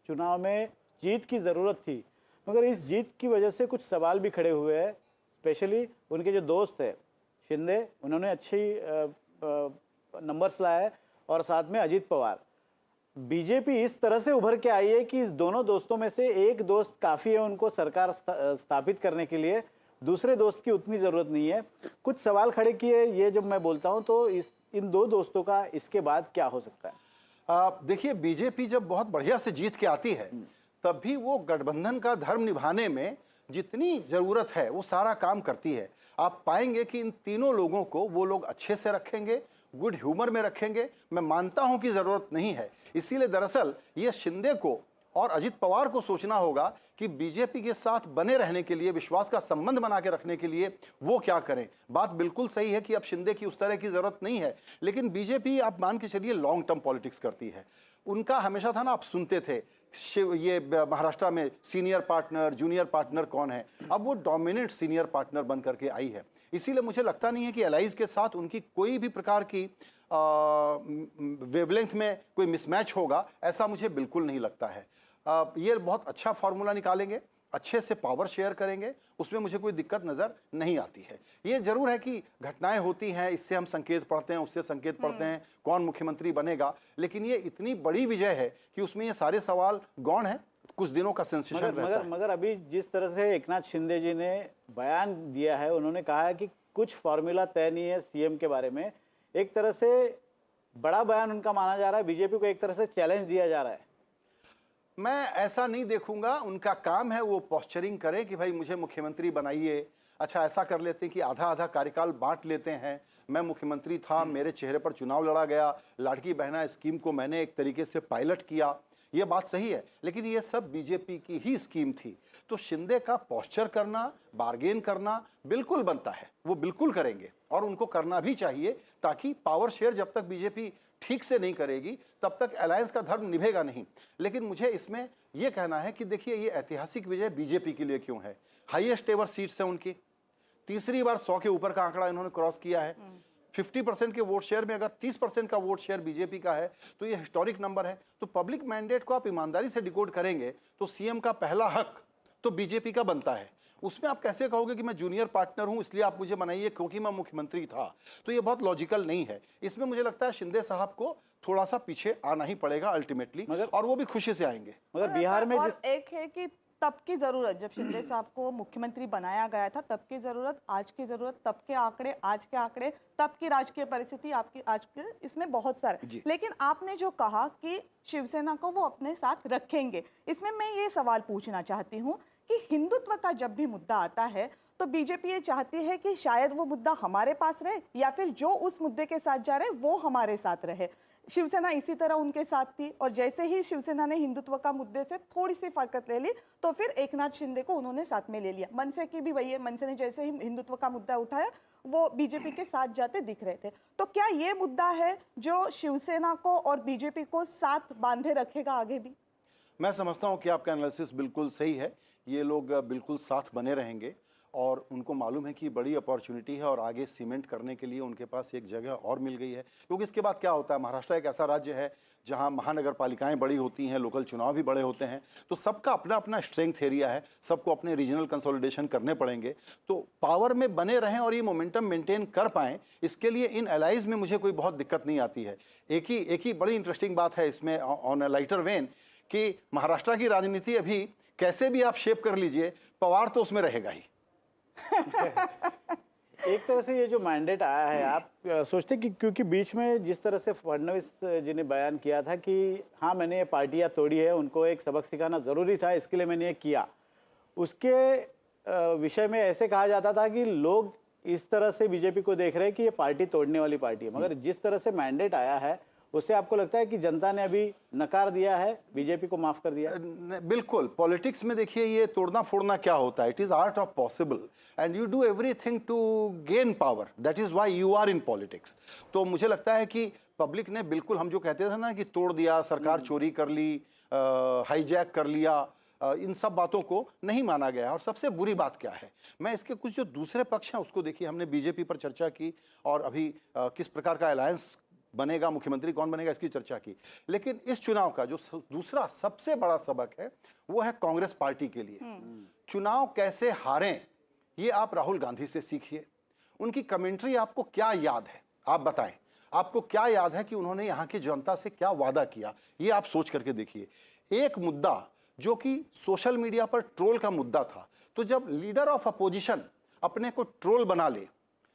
चुनाव में जीत की ज़रूरत थी, मगर इस जीत की वजह से कुछ सवाल भी खड़े हुए हैं। स्पेशली उनके जो दोस्त है शिंदे, उन्होंने अच्छी नंबर्स लाया है और साथ में अजित पवार। बीजेपी इस तरह से उभर के आई है कि इस दोनों दोस्तों में से एक दोस्त काफ़ी है उनको सरकार स्थापित करने के लिए, दूसरे दोस्त की उतनी ज़रूरत नहीं है। कुछ सवाल खड़े किए, ये जब मैं बोलता हूँ तो इन दो दोस्तों का इसके बाद क्या हो सकता है? देखिए, बीजेपी जब बहुत बढ़िया से जीत के आती है तब भी वो गठबंधन का धर्म निभाने में जितनी ज़रूरत है वो सारा काम करती है। आप पाएंगे कि इन तीनों लोगों को वो लोग अच्छे से रखेंगे, गुड ह्यूमर में रखेंगे। मैं मानता हूं कि ज़रूरत नहीं है, इसीलिए दरअसल ये शिंदे को और अजित पवार को सोचना होगा कि बीजेपी के साथ बने रहने के लिए, विश्वास का संबंध बना के रखने के लिए वो क्या करें। बात बिल्कुल सही है कि अब शिंदे की उस तरह की ज़रूरत नहीं है, लेकिन बीजेपी आप मान के चलिए लॉन्ग टर्म पॉलिटिक्स करती है। उनका हमेशा था ना, आप सुनते थे ये महाराष्ट्र में सीनियर पार्टनर, जूनियर पार्टनर कौन है, अब वो डोमिनेंट सीनियर पार्टनर बन करके आई है। इसीलिए मुझे लगता नहीं है कि एलाइज के साथ उनकी कोई भी प्रकार की वेवलेंथ में कोई मिसमैच होगा, ऐसा मुझे बिल्कुल नहीं लगता है। ये बहुत अच्छा फार्मूला निकालेंगे, अच्छे से पावर शेयर करेंगे, उसमें मुझे कोई दिक्कत नज़र नहीं आती है। ये जरूर है कि घटनाएं होती हैं, इससे हम संकेत पढ़ते हैं, उससे संकेत पढ़ते हैं कौन मुख्यमंत्री बनेगा, लेकिन ये इतनी बड़ी विजय है कि उसमें ये सारे सवाल गौण हैं, कुछ दिनों का सेंसेशन रहता है। मगर अभी जिस तरह से एकनाथ शिंदे जी ने बयान दिया है, उन्होंने कहा है कि कुछ फॉर्मूला तय नहीं है सीएम के बारे में। एक तरह से बड़ा बयान उनका माना जा रहा है, बीजेपी को एक तरह से चैलेंज दिया जा रहा है। मैं ऐसा नहीं देखूंगा, उनका काम है वो पोस्चरिंग करें कि भाई मुझे मुख्यमंत्री बनाइए। अच्छा, ऐसा कर लेते हैं कि आधा आधा कार्यकाल बांट लेते हैं, मैं मुख्यमंत्री था, मेरे चेहरे पर चुनाव लड़ा गया, लाड़की बहना स्कीम को मैंने एक तरीके से पायलट किया, ये बात सही है, लेकिन ये सब बीजेपी की ही स्कीम थी। तो शिंदे का पोस्चर करना, बार्गेन करना बिल्कुल बनता है, वो बिल्कुल करेंगे और उनको करना भी चाहिए, ताकि पावर शेयर जब तक बीजेपी ठीक से नहीं करेगी तब तक अलायंस का धर्म निभेगा नहीं। लेकिन मुझे इसमें यह कहना है कि देखिए, ये ऐतिहासिक विजय बीजेपी के लिए क्यों है। हाईएस्ट एवर सीट्स है उनकी, तीसरी बार 100 के ऊपर का आंकड़ा इन्होंने क्रॉस किया है। 50% के वोट शेयर में अगर 30% का वोट शेयर बीजेपी का है तो ये हिस्टोरिक नंबर है। तो पब्लिक मैंडेट को आप ईमानदारी से डिकोड करेंगे तो सीएम का पहला हक तो बीजेपी का बनता है। उसमें आप कैसे कहोगे कि मैं जूनियर पार्टनर हूं इसलिए आप मुझे बनाइए क्योंकि मैं मुख्यमंत्री था, तो ये बहुत लॉजिकल नहीं है। इसमें मुझे लगता है शिंदे साहब को थोड़ा सा पीछे आना ही पड़ेगा अल्टीमेटली, और वो भी खुशी से आएंगे। मगर बिहार में एक है कि तब की जरूरत, जब शिंदे साहब को मुख्यमंत्री बनाया गया था तब की जरूरत, आज की जरूरत, तब के आंकड़े, आज के आंकड़े, तब की राजकीय परिस्थिति, आपकी आज के, इसमें बहुत सारे। लेकिन आपने जो कहा कि शिवसेना को वो अपने साथ रखेंगे, इसमें मैं ये सवाल पूछना चाहती हूँ कि हिंदुत्व का जब भी मुद्दा आता है तो बीजेपी ये चाहती है कि शायद वो मुद्दा हमारे पास रहे या फिर जो उस मुद्दे के साथ जा रहे वो हमारे साथ रहे। शिवसेना इसी तरह उनके साथ थी, और जैसे ही शिवसेना ने हिंदुत्व का मुद्दे से थोड़ी सी फरकत ले ली तो फिर एकनाथ शिंदे को उन्होंने साथ में ले लिया। मनसे की भी वही है, मनसे ने जैसे ही हिंदुत्व का मुद्दा उठाया वो बीजेपी के साथ जाते दिख रहे थे। तो क्या ये मुद्दा है जो शिवसेना को और बीजेपी को साथ बांधे रखेगा आगे भी? मैं समझता हूं कि आपका एनालिसिस बिल्कुल सही है, ये लोग बिल्कुल साथ बने रहेंगे। और उनको मालूम है कि बड़ी अपॉर्चुनिटी है और आगे सीमेंट करने के लिए उनके पास एक जगह और मिल गई है। क्योंकि इसके बाद क्या होता है, महाराष्ट्र एक ऐसा राज्य है जहां महानगर पालिकाएं बड़ी होती हैं, लोकल चुनाव भी बड़े होते हैं, तो सबका अपना अपना स्ट्रेंथ एरिया है, सबको अपने रीजनल कंसोलिडेशन करने पड़ेंगे। तो पावर में बने रहें और ये मोमेंटम मेंटेन कर पाएं, इसके लिए इन एलाइज में मुझे कोई बहुत दिक्कत नहीं आती है। एक ही बड़ी इंटरेस्टिंग बात है इसमें ऑन अ लाइटर वेन कि महाराष्ट्र की राजनीति अभी कैसे भी आप शेप कर लीजिए, पवार तो उसमें रहेगा ही। एक तरह से ये जो मैंडेट आया है, आप सोचते कि क्योंकि बीच में जिस तरह से फडणवीस जी ने बयान किया था कि हाँ मैंने ये पार्टियां तोड़ी है, उनको एक सबक सिखाना ज़रूरी था, इसके लिए मैंने ये किया, उसके विषय में ऐसे कहा जाता था कि लोग इस तरह से बीजेपी को देख रहे हैं कि ये पार्टी तोड़ने वाली पार्टी है। मगर जिस तरह से मैंडेट आया है उससे आपको लगता है कि जनता ने अभी नकार दिया है, बीजेपी को माफ कर दिया? बिल्कुल। पॉलिटिक्स में देखिए ये तोड़ना फोड़ना क्या होता है, it is art of possible and you do everything to gain power, that is why you are in politics. तो मुझे लगता है कि पब्लिक ने बिल्कुल, हम जो कहते थे ना कि तोड़ दिया, सरकार चोरी कर ली, हाईजैक कर लिया, इन सब बातों को नहीं माना गया। और सबसे बुरी बात क्या है, मैं इसके कुछ जो दूसरे पक्ष हैं उसको देखिए, हमने बीजेपी पर चर्चा की और अभी किस प्रकार का अलायंस बनेगा, मुख्यमंत्री कौन बनेगा, इसकी चर्चा की। लेकिन इस चुनाव का जो दूसरा सबसे बड़ा सबक है वो है कांग्रेस पार्टी के लिए। चुनाव कैसे हारें ये आप राहुल गांधी से सीखिए। उनकी कमेंट्री आपको क्या याद है, आप बताएं, आपको क्या याद है कि उन्होंने यहाँ की जनता से क्या वादा किया, ये आप सोच करके देखिए। एक मुद्दा जो कि सोशल मीडिया पर ट्रोल का मुद्दा था, तो जब लीडर ऑफ अपोजिशन अपने को ट्रोल बना ले,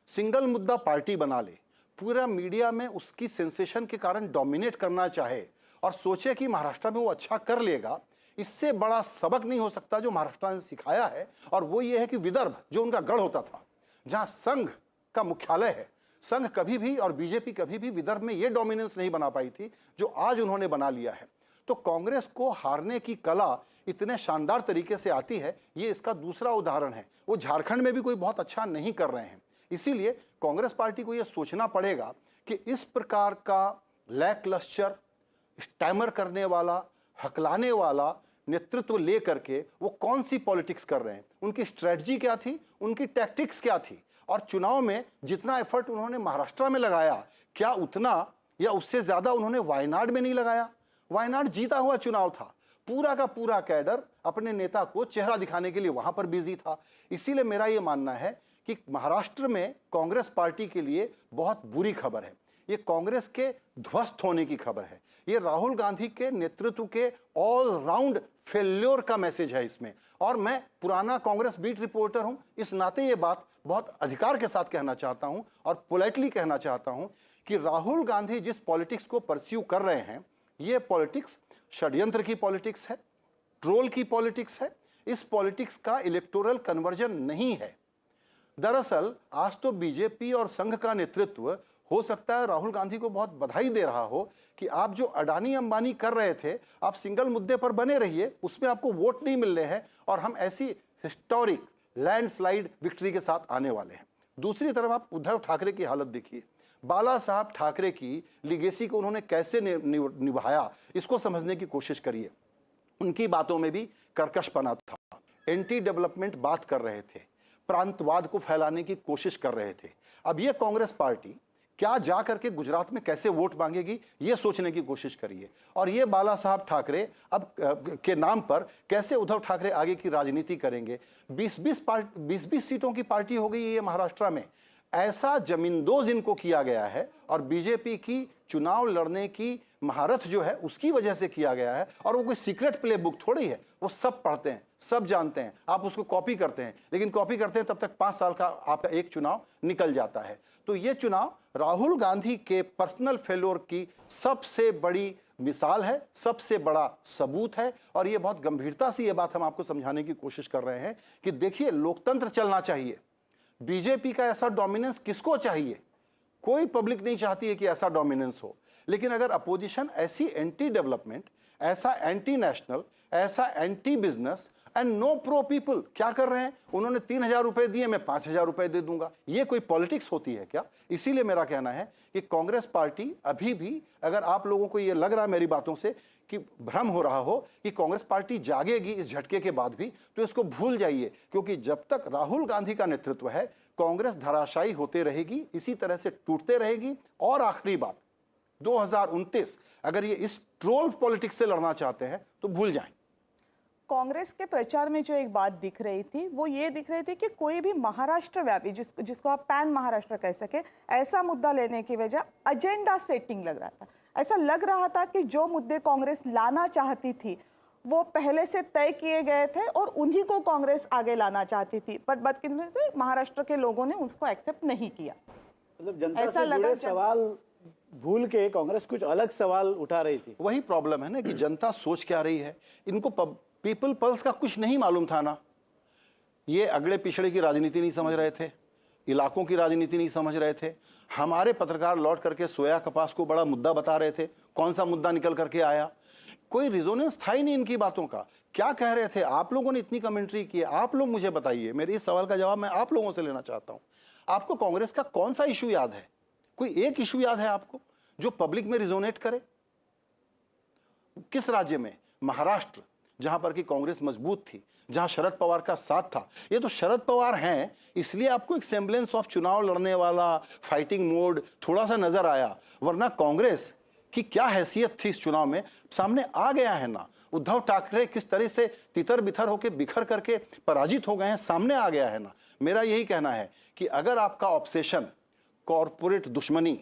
सिंगल मुद्दा पार्टी बना ले, पूरा मीडिया में उसकी सेंसेशन के कारण डोमिनेट करना चाहे और सोचे कि महाराष्ट्र में वो अच्छा कर लेगा, इससे बड़ा सबक नहीं हो सकता जो महाराष्ट्र ने सिखाया है। और वो ये है कि विदर्भ जो उनका गढ़ होता था, जहां संघ का मुख्यालय है, संघ कभी भी और बीजेपी कभी भी विदर्भ में ये डोमिनेंस नहीं बना पाई थी जो आज उन्होंने बना लिया है। तो कांग्रेस को हारने की कला इतने शानदार तरीके से आती है, ये इसका दूसरा उदाहरण है। वो झारखंड में भी कोई बहुत अच्छा नहीं कर रहे हैं, इसीलिए कांग्रेस पार्टी को यह सोचना पड़ेगा कि इस प्रकार का लैकलस्टर, स्टैमर करने वाला, हकलाने वाला नेतृत्व ले करके वो कौन सी पॉलिटिक्स कर रहे हैं, उनकी स्ट्रेटजी क्या थी, उनकी टैक्टिक्स क्या थी, और चुनाव में जितना एफर्ट उन्होंने महाराष्ट्र में लगाया, क्या उतना या उससे ज्यादा उन्होंने वायनाड में नहीं लगाया? वायनाड जीता हुआ चुनाव था, पूरा का पूरा कैडर अपने नेता को चेहरा दिखाने के लिए वहां पर बिजी था। इसीलिए मेरा यह मानना है कि महाराष्ट्र में कांग्रेस पार्टी के लिए बहुत बुरी खबर है, ये कांग्रेस के ध्वस्त होने की खबर है, ये राहुल गांधी के नेतृत्व के ऑल राउंड फेल्योर का मैसेज है इसमें। और मैं पुराना कांग्रेस बीट रिपोर्टर हूं, इस नाते ये बात बहुत अधिकार के साथ कहना चाहता हूं और पोलाइटली कहना चाहता हूं कि राहुल गांधी जिस पॉलिटिक्स को परस्यू कर रहे हैं, ये पॉलिटिक्स षड्यंत्र की पॉलिटिक्स है, ट्रोल की पॉलिटिक्स है, इस पॉलिटिक्स का इलेक्टोरल कन्वर्जन नहीं है। दरअसल आज तो बीजेपी और संघ का नेतृत्व हो सकता है राहुल गांधी को बहुत बधाई दे रहा हो कि आप जो अडानी अंबानी कर रहे थे, आप सिंगल मुद्दे पर बने रहिए, उसमें आपको वोट नहीं मिल रहे हैं और हम ऐसी हिस्टोरिक लैंडस्लाइड विक्ट्री के साथ आने वाले हैं। दूसरी तरफ आप उद्धव ठाकरे की हालत देखिए, बाला साहब ठाकरे की लिगेसी को उन्होंने कैसे निभाया, इसको समझने की कोशिश करिए। उनकी बातों में भी कर्कशपना था, एंटी डेवलपमेंट बात कर रहे थे, प्रांतवाद को फैलाने की कोशिश कर रहे थे। अब ये कांग्रेस पार्टी क्या जा करके गुजरात में कैसे वोट मांगेगी, ये सोचने की कोशिश करिए। और ये बाला साहब ठाकरे अब के नाम पर कैसे उद्धव ठाकरे आगे की राजनीति करेंगे। 20-20 सीटों की पार्टी हो गई है महाराष्ट्र में, ऐसा जमींदोज इनको किया गया है और बीजेपी की चुनाव लड़ने की महारथ जो है उसकी वजह से किया गया है। और वो कोई सीक्रेट प्ले बुक थोड़ी है, वो सब पढ़ते हैं, सब जानते हैं, आप उसको कॉपी करते हैं, लेकिन कॉपी करते हैं तब तक 5 साल का आपका एक चुनाव निकल जाता है। तो ये चुनाव राहुल गांधी के पर्सनल फेल्योर की सबसे बड़ी मिसाल है, सबसे बड़ा सबूत है। और ये बहुत गंभीरता से ये बात हम आपको समझाने की कोशिश कर रहे हैं कि देखिए, लोकतंत्र चलना चाहिए, बीजेपी का ऐसा डोमिनेंस किसको चाहिए? कोई पब्लिक नहीं चाहती है कि ऐसा डोमिनेंस हो, लेकिन अगर अपोजिशन ऐसी एंटी डेवलपमेंट, ऐसा एंटी नेशनल, ऐसा anti business and no pro people क्या कर रहे हैं, उन्होंने 3000 रुपए दिए, मैं 5000 रुपए दे दूंगा, ये कोई पॉलिटिक्स होती है क्या? इसीलिए मेरा कहना है कि कांग्रेस पार्टी अभी भी, अगर आप लोगों को ये लग रहा है मेरी बातों से कि भ्रम हो रहा हो कि कांग्रेस पार्टी जागेगी इस झटके के बाद भी, तो इसको भूल जाइए, क्योंकि जब तक राहुल गांधी का नेतृत्व है कांग्रेस धराशायी होते रहेगी, इसी तरह से टूटते रहेगी। और आखिरी बात, 2029 अगर ये इस ट्रोल पॉलिटिक्स से लड़ना चाहते हैं तो भूल जाएं। कांग्रेस के प्रचार में जो एक बात दिख रही थी वो ये दिख रही थी कि कोई भी महाराष्ट्र व्यापी, जिसको आप पैन महाराष्ट्र कह सके, ऐसा मुद्दा लेने की वजह एजेंडा सेटिंग लग रहा था। ऐसा लग रहा था कि जो मुद्दे कांग्रेस लाना चाहती थी वो पहले से तय किए गए थे और उन्हीं को कांग्रेस आगे लाना चाहती थी, पर बदकिस्मती महाराष्ट्र के लोगों ने उसको एक्सेप्ट नहीं किया। मतलब जनता से जुड़े सवाल भूल के कांग्रेस कुछ अलग सवाल उठा रही थी। वही प्रॉब्लम है ना कि जनता सोच क्या रही है, इनको पीपल पल्स का कुछ नहीं मालूम था ना। ये अगड़े पिछड़े की राजनीति नहीं समझ रहे थे, इलाकों की राजनीति नहीं समझ रहे थे। हमारे पत्रकार लौट करके सोया कपास को बड़ा मुद्दा बता रहे थे, कौन सा मुद्दा निकल करके आया, कोई रिजोनेंस था ही नहीं इनकी बातों का। क्या कह रहे थे आप लोगों ने, इतनी कमेंट्री की, आप लोग मुझे बताइए, मेरे इस सवाल का जवाब मैं आप लोगों से लेना चाहता हूं। आपको कांग्रेस का कौन सा इशू याद है? कोई एक इशू याद है आपको जो पब्लिक में रिजोनेट करे? किस राज्य में? महाराष्ट्र, जहां पर की कांग्रेस मजबूत थी, जहां शरद पवार का साथ था। ये तो शरद पवार हैं, इसलिए आपको एक सेम्बलेंस ऑफ चुनाव लड़ने वाला फाइटिंग मोड थोड़ा सा नजर आया, वरना कांग्रेस की क्या हैसियत थी इस चुनाव में सामने आ गया है ना। उद्धव ठाकरे किस तरह से तितर बितर होकर बिखर करके पराजित हो गए हैं, सामने आ गया है ना। मेरा यही कहना है कि अगर आपका ऑब्सेशन कॉरपोरेट दुश्मनी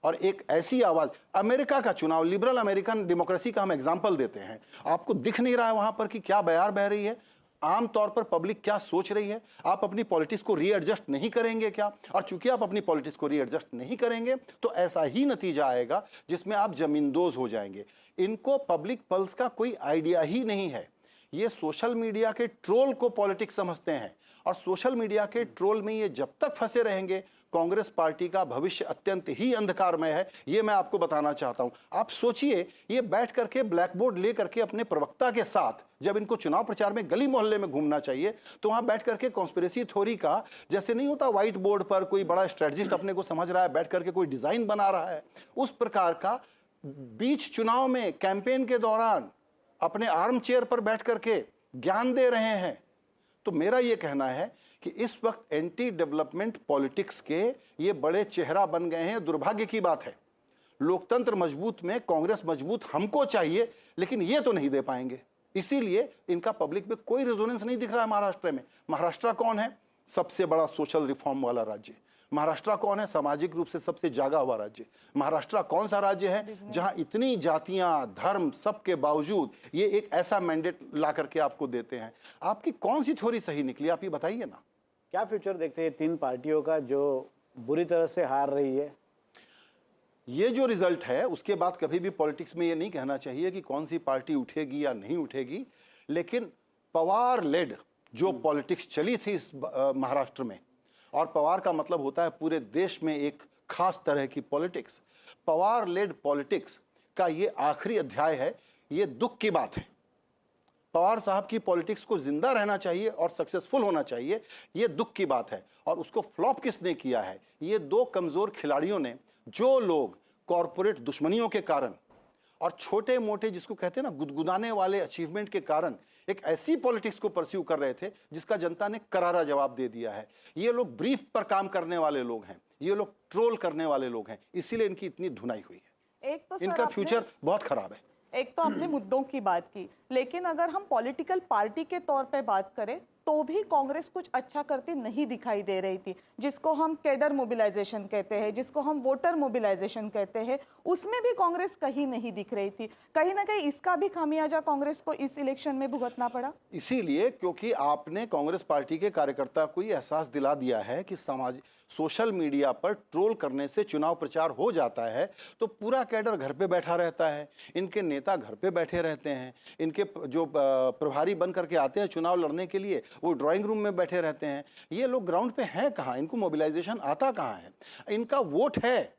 और एक ऐसी आवाज, अमेरिका का चुनाव, लिबरल अमेरिकन डेमोक्रेसी का हम एग्जाम्पल देते हैं, आपको दिख नहीं रहा है वहां पर कि क्या बयार बह रही है, आमतौर पर पब्लिक क्या सोच रही है? आप अपनी पॉलिटिक्स को रीएडजस्ट नहीं करेंगे क्या? और चूंकि आप अपनी पॉलिटिक्स को रीएडजस्ट नहीं करेंगे तो ऐसा ही नतीजा आएगा जिसमें आप जमींदोज हो जाएंगे। इनको पब्लिक पल्स का कोई आइडिया ही नहीं है। ये सोशल मीडिया के ट्रोल को पॉलिटिक्स समझते हैं, और सोशल मीडिया के ट्रोल में ये जब तक फंसे रहेंगे कांग्रेस पार्टी का भविष्य अत्यंत ही अंधकारमय है, ये मैं आपको बताना चाहता हूं। आप सोचिए, ये बैठ करके ब्लैक बोर्ड ले करके अपने प्रवक्ता के साथ जब इनको चुनाव प्रचार में गली मोहल्ले में घूमना चाहिए तो वहां बैठ करके कॉन्स्पिरेसी थ्योरी का, जैसे नहीं होता व्हाइट बोर्ड पर कोई बड़ा स्ट्रेटजिस्ट अपने को समझ रहा है, बैठ करके कोई डिजाइन बना रहा है, उस प्रकार का बीच चुनाव में कैंपेन के दौरान अपने आर्म चेयर पर बैठ करके ज्ञान दे रहे हैं। तो मेरा यह कहना है कि इस वक्त एंटी डेवलपमेंट पॉलिटिक्स के ये बड़े चेहरा बन गए हैं। दुर्भाग्य की बात है, लोकतंत्र मजबूत में कांग्रेस मजबूत हमको चाहिए, लेकिन ये तो नहीं दे पाएंगे, इसीलिए इनका पब्लिक में कोई रेजोनेंस नहीं दिख रहा है। महाराष्ट्र में, महाराष्ट्र कौन है? सबसे बड़ा सोशल रिफॉर्म वाला राज्य। महाराष्ट्र कौन है? सामाजिक रूप से सबसे जागा हुआ राज्य। महाराष्ट्र कौन सा राज्य है जहां इतनी जातियां, धर्म, सबके बावजूद ये एक ऐसा मैंडेट ला करके आपको देते हैं? आपकी कौन सी थ्योरी सही निकली, आप ये बताइए ना। क्या फ्यूचर देखते हैं तीन पार्टियों का जो बुरी तरह से हार रही है? ये जो रिजल्ट है उसके बाद कभी भी पॉलिटिक्स में ये नहीं कहना चाहिए कि कौन सी पार्टी उठेगी या नहीं उठेगी, लेकिन पवार लेड जो पॉलिटिक्स चली थी इस महाराष्ट्र में, और पवार का मतलब होता है पूरे देश में एक खास तरह की पॉलिटिक्स, पवार लेड पॉलिटिक्स का ये आखिरी अध्याय है। ये दुख की बात है। पवार साहब की पॉलिटिक्स को जिंदा रहना चाहिए और सक्सेसफुल होना चाहिए, ये दुख की बात है। और उसको फ्लॉप किसने किया है? ये दो कमजोर खिलाड़ियों ने, जो लोग कॉरपोरेट दुश्मनियों के कारण और छोटे मोटे, जिसको कहते हैं ना, गुदगुदाने वाले अचीवमेंट के कारण एक ऐसी पॉलिटिक्स को परस्यू कर रहे थे जिसका जनता ने करारा जवाब दे दिया है। ये लोग ब्रीफ पर काम करने वाले लोग हैं, ये लोग ट्रोल करने वाले लोग हैं, इसीलिए इनकी इतनी धुनाई हुई है। एक तो इनका फ्यूचर बहुत खराब है। एक तो आपने मुद्दों की बात की, लेकिन अगर हम पॉलिटिकल पार्टी के तौर पे बात करें तो भी कांग्रेस कुछ अच्छा करती नहीं दिखाई दे रही थी। जिसको हम कैडर मोबिलाइजेशन कहते हैं, जिसको हम वोटर मोबिलाइजेशन कहते हैं, उसमें भी कांग्रेस कहीं नहीं दिख रही थी। कहीं ना कहीं इसका भी खामियाजा कांग्रेस को इस इलेक्शन में भुगतना पड़ा। इसीलिए क्योंकि आपने कांग्रेस पार्टी के कार्यकर्ता को ये एहसास दिला दिया है कि सोशल मीडिया पर ट्रोल करने से चुनाव प्रचार हो जाता है, तो पूरा कैडर घर पे बैठा रहता है, इनके नेता घर पे बैठे रहते हैं, इनके जो प्रभारी बन करके आते हैं चुनाव लड़ने के लिए वो ड्राइंग रूम में बैठे रहते हैं। ये लोग ग्राउंड पे हैं कहाँ? इनको मोबिलाइजेशन आता कहाँ है? इनका वोट है,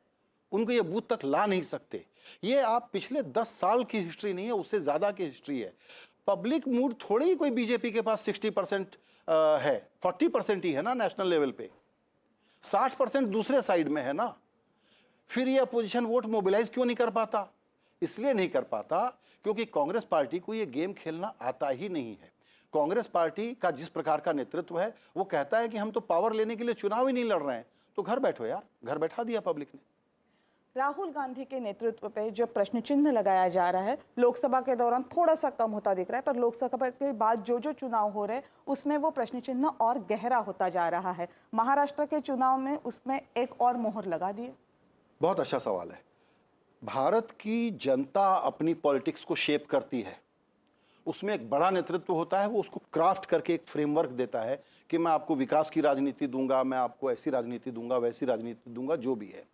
उनको ये बूथ तक ला नहीं सकते। ये आप पिछले 10 साल की हिस्ट्री नहीं है, उससे ज्यादा की हिस्ट्री है। पब्लिक मूड थोड़ी ही कोई बीजेपी के पास 60% है, 40% ही है ना नेशनल लेवल पे, 60% दूसरे साइड में है ना। फिर ये अपोजिशन वोट मोबिलाइज क्यों नहीं कर पाता? इसलिए नहीं कर पाता क्योंकि कांग्रेस पार्टी को ये गेम खेलना आता ही नहीं है। कांग्रेस पार्टी का जिस प्रकार का नेतृत्व है वो कहता है कि हम तो पावर लेने के लिए चुनाव ही नहीं लड़ रहे हैं, तो घर बैठो यार, घर बैठा दिया पब्लिक ने। राहुल गांधी के नेतृत्व पे जो प्रश्न चिन्ह लगाया जा रहा है लोकसभा के दौरान थोड़ा सा कम होता दिख रहा है, पर लोकसभा के बाद जो जो चुनाव हो रहे हैं उसमें वो प्रश्न चिन्ह और गहरा होता जा रहा है। महाराष्ट्र के चुनाव में उसमें एक और मोहर लगा दिए। बहुत अच्छा सवाल है। भारत की जनता अपनी पॉलिटिक्स को शेप करती है, उसमें एक बड़ा नेतृत्व होता है, वो उसको क्राफ्ट करके एक फ्रेमवर्क देता है कि मैं आपको विकास की राजनीति दूंगा, मैं आपको ऐसी राजनीति दूंगा, वैसी राजनीति दूंगा, जो भी है।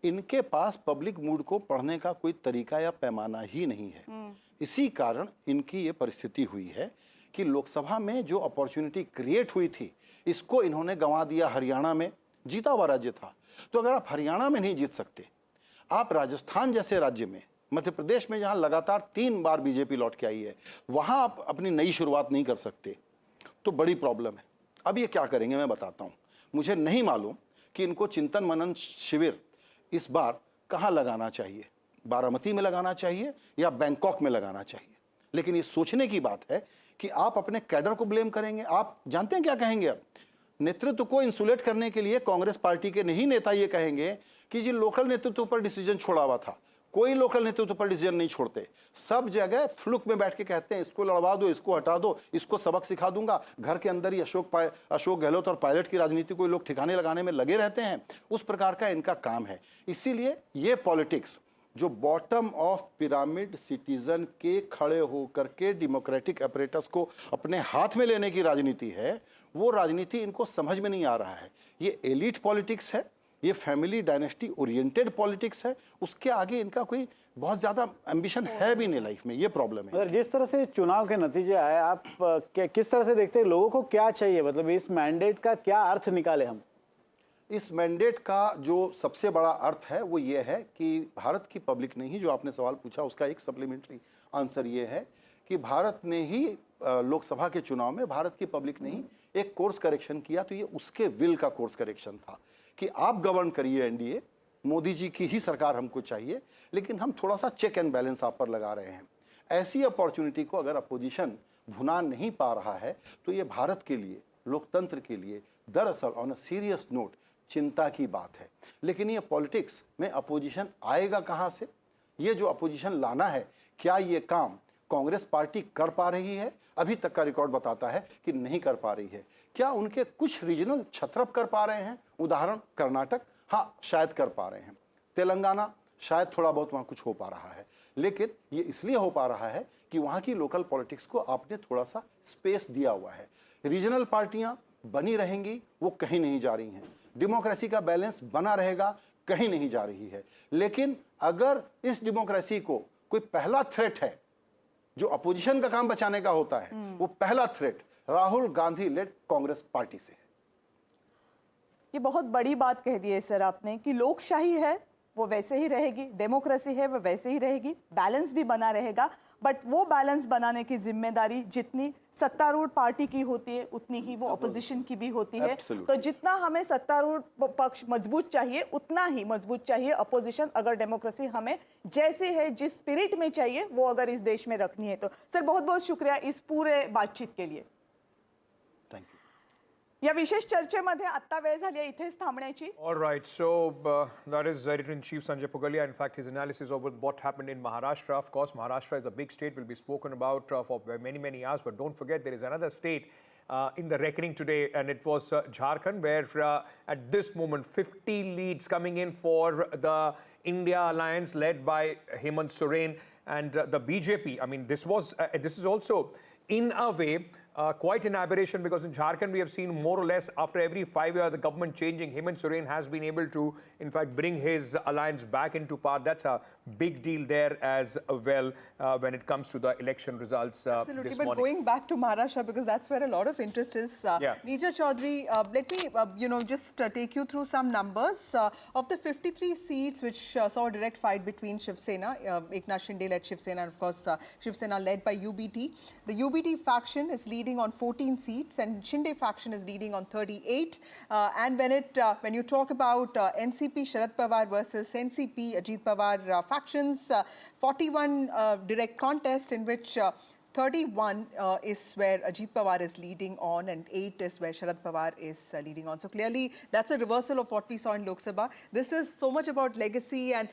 इनके पास पब्लिक मूड को पढ़ने का कोई तरीका या पैमाना ही नहीं है। इसी कारण इनकी ये परिस्थिति हुई है कि लोकसभा में जो अपॉर्चुनिटी क्रिएट हुई थी इसको इन्होंने गंवा दिया। हरियाणा में जीता हुआ राज्य था, तो अगर आप हरियाणा में नहीं जीत सकते, आप राजस्थान जैसे राज्य में, मध्य प्रदेश में जहां लगातार 3 बार बीजेपी लौट के आई है, वहां आप अपनी नई शुरुआत नहीं कर सकते, तो बड़ी प्रॉब्लम है। अब ये क्या करेंगे मैं बताता हूं। मुझे नहीं मालूम कि इनको चिंतन मनन शिविर इस बार कहां लगाना चाहिए, बारामती में लगाना चाहिए या बैंकॉक में लगाना चाहिए। लेकिन ये सोचने की बात है कि आप अपने कैडर को ब्लेम करेंगे। आप जानते हैं क्या कहेंगे? अब नेतृत्व को इंसुलेट करने के लिए कांग्रेस पार्टी के नहीं नेता ये कहेंगे कि जी लोकल नेतृत्व पर डिसीजन छोड़ा हुआ था। कोई लोकल नेतृत्व पर डिसीजन नहीं छोड़ते, सब जगह फ्लुक में बैठ के कहते हैं इसको लड़वा दो, इसको हटा दो, इसको सबक सिखा दूंगा। घर के अंदर ही अशोक गहलोत और पायलट की राजनीति को लोग ठिकाने लगाने में लगे रहते हैं। उस प्रकार का इनका काम है। इसीलिए ये पॉलिटिक्स जो बॉटम ऑफ पिरामिड सिटीजन के खड़े होकर के डेमोक्रेटिक अपरेटस को अपने हाथ में लेने की राजनीति है, वो राजनीति इनको समझ में नहीं आ रहा है। ये एलीट पॉलिटिक्स है, ये फैमिली डायनेस्टी ओरिएंटेड पॉलिटिक्स है। उसके आगे इनका कोई बहुत ज्यादा एम्बिशन है भी नहीं लाइफ में। ये प्रॉब्लम है। अगर जिस तरह से चुनाव के नतीजे आए, आप किस तरह से देखते हैं? लोगों को क्या चाहिए, मतलब इस मैंडेट का क्या अर्थ निकाले हम? इस मैंडेट का जो सबसे बड़ा अर्थ है वो ये है कि भारत की पब्लिक ने ही, जो आपने सवाल पूछा उसका एक सप्लीमेंट्री आंसर ये है कि भारत ने ही लोकसभा के चुनाव में भारत की पब्लिक ने ही एक कोर्स करेक्शन किया। तो ये उसके विल का कोर्स करेक्शन था कि आप गवर्न करिए एनडीए, मोदी जी की ही सरकार हमको चाहिए, लेकिन हम थोड़ा सा चेक एंड बैलेंस आप पर लगा रहे हैं। ऐसी अपॉर्चुनिटी को अगर अपोजिशन भुना नहीं पा रहा है तो ये भारत के लिए, लोकतंत्र के लिए दरअसल ऑन अ सीरियस नोट चिंता की बात है। लेकिन ये पॉलिटिक्स में अपोजिशन आएगा कहाँ से? ये जो अपोजिशन लाना है, क्या ये काम कांग्रेस पार्टी कर पा रही है? अभी तक का रिकॉर्ड बताता है कि नहीं कर पा रही है। क्या उनके कुछ रीजनल छत्रप कर पा रहे हैं? उदाहरण कर्नाटक, हाँ शायद कर पा रहे हैं। तेलंगाना शायद थोड़ा बहुत वहाँ कुछ हो पा रहा है, लेकिन ये इसलिए हो पा रहा है कि वहाँ की लोकल पॉलिटिक्स को आपने थोड़ा सा स्पेस दिया हुआ है। रीजनल पार्टियां बनी रहेंगी, वो कहीं नहीं जा रही हैं। डेमोक्रेसी का बैलेंस बना रहेगा, कहीं नहीं जा रही है। लेकिन अगर इस डेमोक्रेसी को कोई पहला थ्रेट है, जो अपोजिशन का काम बचाने का होता है, वो पहला threat Rahul Gandhi led Congress party से है। ये बहुत बड़ी बात कह दी है सर आपने कि लोकशाही है वो वैसे ही रहेगी, डेमोक्रेसी है वो वैसे ही रहेगी, बैलेंस भी बना रहेगा। बट वो बैलेंस बनाने की जिम्मेदारी जितनी सत्तारूढ़ पार्टी की होती है उतनी ही वो ऑपोजिशन की भी होती है। तो जितना हमें सत्तारूढ़ पक्ष मजबूत चाहिए उतना ही मजबूत चाहिए अपोजिशन, अगर डेमोक्रेसी हमें जैसे है जिस स्पिरिट में चाहिए वो अगर इस देश में रखनी है तो। सर बहुत बहुत शुक्रिया इस पूरे बातचीत के लिए। या विशेष चर्चेमध्ये आता वेळ झाली आहे इथेच थांबण्याची. All right, so that is Editor-in-Chief Sanjay Pugalia. In fact, his analysis over what happened in Maharashtra. Of course, Maharashtra is a big state, will be spoken about for many hours. But don't forget, there is another state in the reckoning today, and it was Jharkhand, where at this moment 50 leads coming in for the India Alliance led by Hemant Soren and the BJP. I mean, this is also in a way quite an aberration, because in Jharkhand we have seen more or less after every 5 years the government changing, Hemant Soren has been able to in fact bring his alliance back into power. That's a big deal there as well when it comes to the election results. Absolutely, this but morning. going back to Maharashtra, because that's where a lot of interest is. Neerja Chaudhary, let me just take you through some numbers of the 53 seats which saw a direct fight between Shiv Sena, Eknath Shinde led Shiv Sena, and of course Shiv Sena led by UBT. The UBT faction is leading leading on 14 seats and Shinde faction is leading on 38. And when you talk about NCP Sharad Pawar versus NCP Ajit Pawar factions, 41 direct contest in which 31 is where Ajit Pawar is leading on and 8 is where Sharad Pawar is leading on. So clearly that's a reversal of what we saw in Lok Sabha. This is so much about legacy and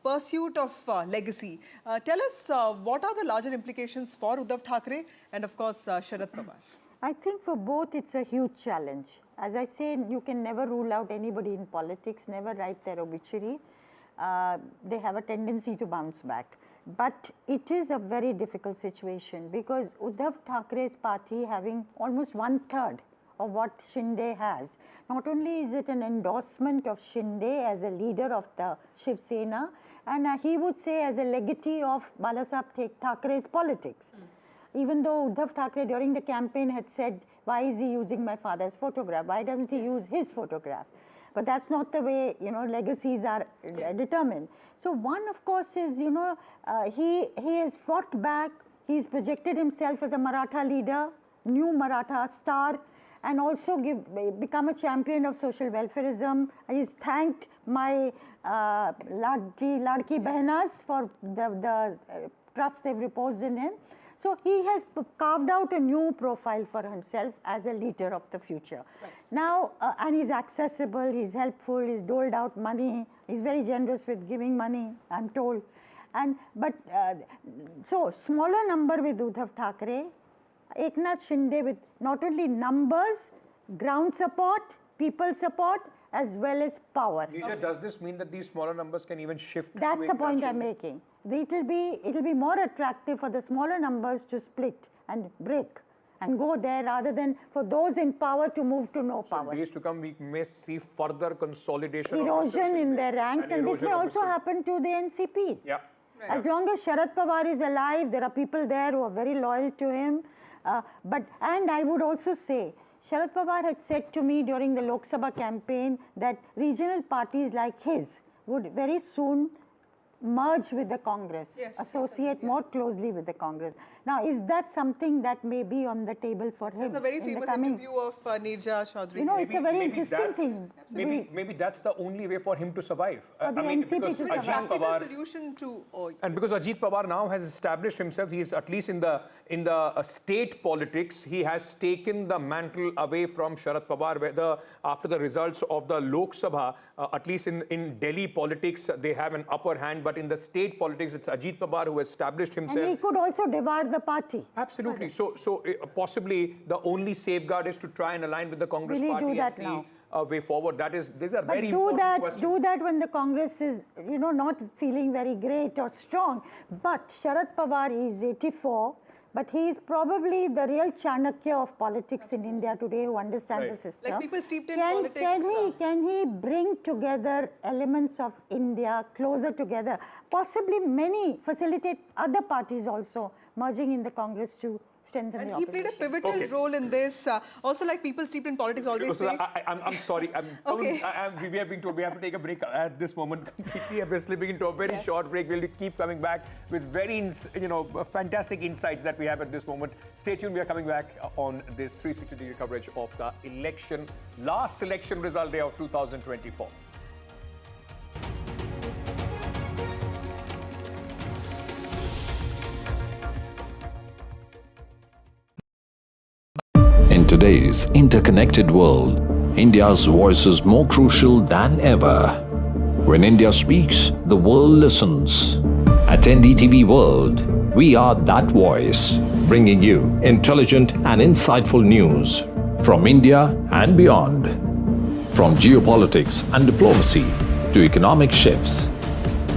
pursuit of legacy. Tell us what are the larger implications for Uddhav Thackeray and of course Sharad Pawar? I think for both it's a huge challenge. As I say, you can never rule out anybody in politics, never write their obituary. They have a tendency to bounce back. But it is a very difficult situation because Uddhav Thackeray's party having almost 1/3 of what Shinde has. Not only is it an endorsement of Shinde as a leader of the Shiv Sena, and he would say as a legatee of Balasaheb Thackeray's politics. Even though Uddhav Thackeray during the campaign had said, why is he using my father's photograph? Why doesn't he use his photograph? But that's not the way, legacies are determined. So one, of course, is, he has fought back. He's projected himself as a Maratha leader, new Maratha star, and also become a champion of social welfareism. He's thanked my Ladki Behnas for the trust they've reposed in him. So he has carved out a new profile for himself as a leader of the future. Right. Now, and he's accessible, he's helpful, he's doled out money, he's very generous with giving money, I'm told. So smaller number with Uddhav Thackeray, Eknath Shinde with not only numbers, ground support, people support, as well as power. Nisha, does this mean that these smaller numbers can even shift? That's the point I'm making. It'll be more attractive for the smaller numbers to split and break and go there rather than for those in power to move to no power. So days to come, we may see further consolidation. Erosion in their ranks, and this may also happen to the NCP. Yeah. Right. As long as Sharad Pawar is alive, there are people there who are very loyal to him. And I would also say, Sharad Pawar had said to me during the Lok Sabha campaign that regional parties like his would very soon merge with the Congress, associate more closely with the Congress. Now, is that something that may be on the table for him? There's a very famous interview of Nirja Chaudhary. It's a very interesting thing. Maybe that's the only way for him to survive. For the NCP to survive. Practical solution to... And because Ajit Pawar now has established himself, he is at least in the state politics, he has taken the mantle away from Sharad Pawar, whether after the results of the Lok Sabha, at least in Delhi politics, they have an upper hand, but in the state politics, it's Ajit Pawar who established himself. And he could also devour the party. Absolutely. So possibly the only safeguard is to try and align with the Congress party and see a way forward. These are very important questions. Do that when the Congress is, not feeling very great or strong. But Sharad Pawar is 84. But he is probably the real Chanakya of politics in India today who understands the system. Like people steeped in politics. Can he bring together elements of India closer together? Possibly facilitate other parties also merging in the Congress to strengthen the opposition. And he played a pivotal role in this. Also, like people steeped in politics always say... I'm sorry. We have been told we have to take a break at this moment completely. Obviously, being into a very short break. We'll keep coming back with very, fantastic insights that we have at this moment. Stay tuned. We are coming back on this 360-degree coverage of the last election result day of 2024. In today's interconnected world, India's voice is more crucial than ever. When India speaks, the world listens. At NDTV World, we are that voice, bringing you intelligent and insightful news from India and beyond. From geopolitics and diplomacy to economic shifts,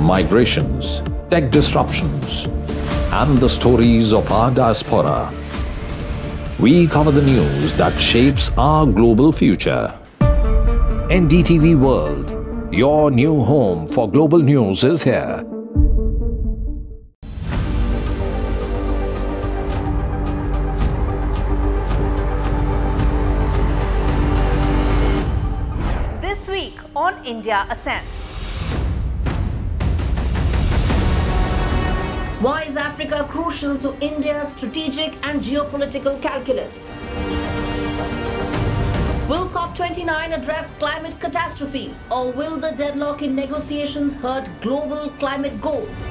migrations, tech disruptions, and the stories of our diaspora. We cover the news that shapes our global future. NDTV World, your new home for global news is here. This week on, on India Ascends. Why is Africa crucial to India's strategic and geopolitical calculus? Will COP29 address climate catastrophes, or will the deadlock in negotiations hurt global climate goals?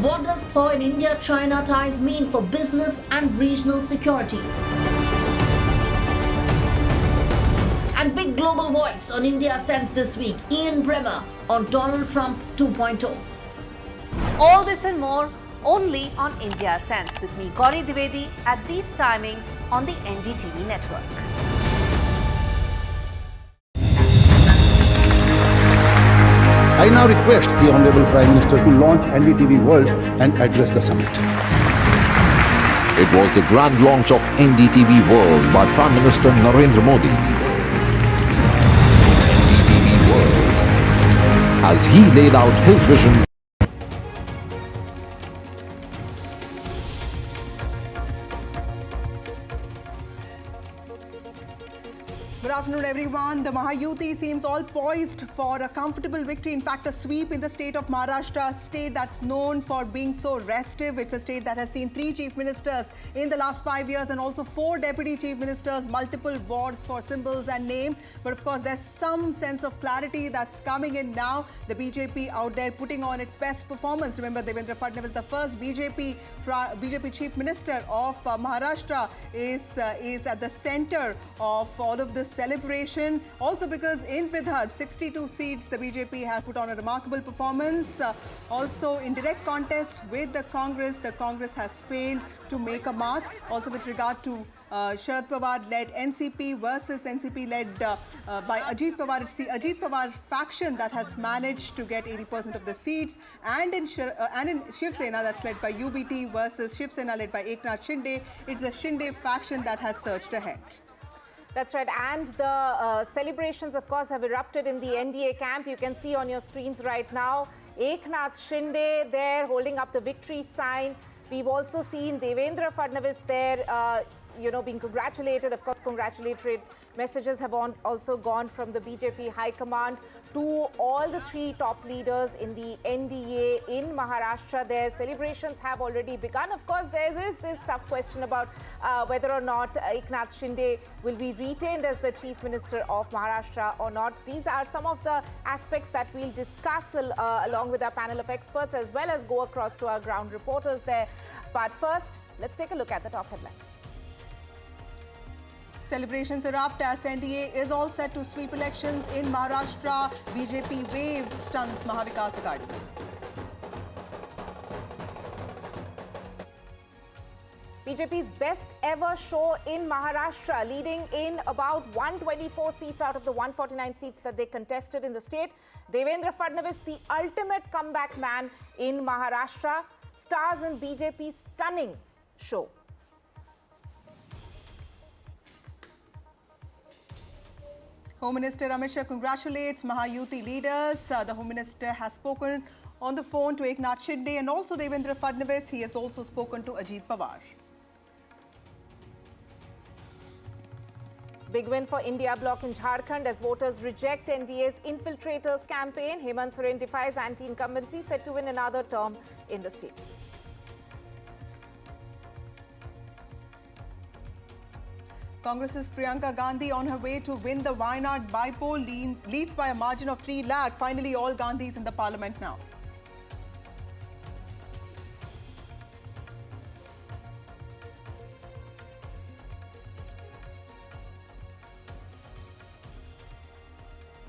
What does thaw in India-China ties mean for business and regional security? And big global voice on India Sense this week, Ian Bremmer on Donald Trump 2.0. All this and more only on India Sense with me, Gauri Dwivedi, at these timings on the NDTV network. I now request the Honorable Prime Minister to launch NDTV World and address the summit. It was the grand launch of NDTV World by Prime Minister Narendra Modi. NDTV World, as he laid out his vision. Good afternoon, everyone. The Mahayuti seems all poised for a comfortable victory. In fact, a sweep in the state of Maharashtra, a state that's known for being so restive. It's a state that has seen 3 chief ministers in the last 5 years and also 4 deputy chief ministers, multiple wards for symbols and name. But of course, there's some sense of clarity that's coming in now. The BJP out there putting on its best performance. Remember, Devendra Fadnavis, the first BJP chief minister of Maharashtra, is at the center of all of this celebration. Also because in Vidarbha, 62 seats, the BJP has put on a remarkable performance. Also in direct contest with the Congress has failed to make a mark. Also with regard to Sharad Pawar-led NCP versus NCP-led by Ajit Pawar. It's the Ajit Pawar faction that has managed to get 80% of the seats. And in Shiv Sena, that's led by UBT versus Shiv Sena led by Eknath Shinde, it's the Shinde faction that has surged ahead. That's right, and the celebrations, of course, have erupted in the NDA camp. You can see on your screens right now, Eknath Shinde there holding up the victory sign. We've also seen Devendra Fadnavis there, being congratulated. Of course, congratulatory messages have also gone from the BJP High Command to all the 3 top leaders in the NDA in Maharashtra. Their celebrations have already begun. Of course, there is this tough question about whether or not Eknath Shinde will be retained as the Chief Minister of Maharashtra or not. These are some of the aspects that we'll discuss along with our panel of experts, as well as go across to our ground reporters there. But first, let's take a look at the top headlines. Celebrations erupt as NDA is all set to sweep elections in Maharashtra. BJP wave stuns Vikas Aghadi. BJP's best ever show in Maharashtra, leading in about 124 seats out of the 149 seats that they contested in the state. Devendra Fadnavis, the ultimate comeback man in Maharashtra, stars in BJP's stunning show. Home Minister Amit Shah congratulates Mahayuti leaders. The Home Minister has spoken on the phone to Eknath Shinde and also Devendra Fadnavis. He has also spoken to Ajit Pawar. Big win for India bloc in Jharkhand as voters reject NDA's infiltrators campaign. Hemant Soren defies anti-incumbency, set to win another term in the state. Congress's Priyanka Gandhi on her way to win the Wayanad bypoll, leads by a margin of 3 lakh. Finally, all Gandhis in the parliament now.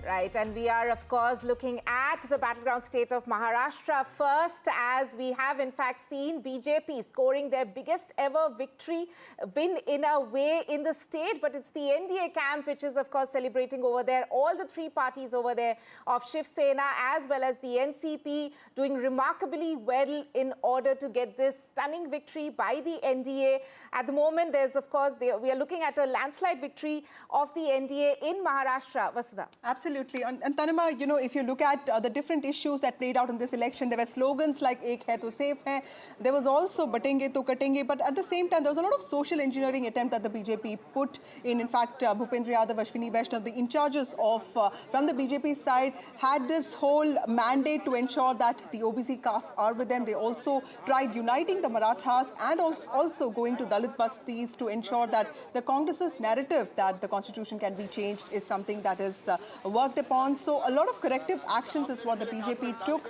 Right, and we are, of course, looking at the battleground state of Maharashtra first, as we have, in fact, seen BJP scoring their biggest ever victory, win in a way in the state. But it's the NDA camp which is, of course, celebrating over there. All the 3 parties over there of Shiv Sena as well as the NCP doing remarkably well in order to get this stunning victory by the NDA. At the moment, there's, of course, we are looking at a landslide victory of the NDA in Maharashtra. Vasudha. Absolutely. absolutely. And Tanima, you know, if you look at the different issues that played out in this election, there were slogans like "Ek hai to safe hai." There was also "Batenge to katenge." But at the same time, there was a lot of social engineering attempt that the BJP put in. In fact, Bhupendra Yadav, Ashwini Vaishnav, the in charges of from the BJP side, had this whole mandate to ensure that the OBC castes are with them. They also tried uniting the Marathas and also going to Dalit bastis to ensure that the Congress's narrative that the constitution can be changed is something that is worked upon. So a lot of corrective actions is what the BJP took.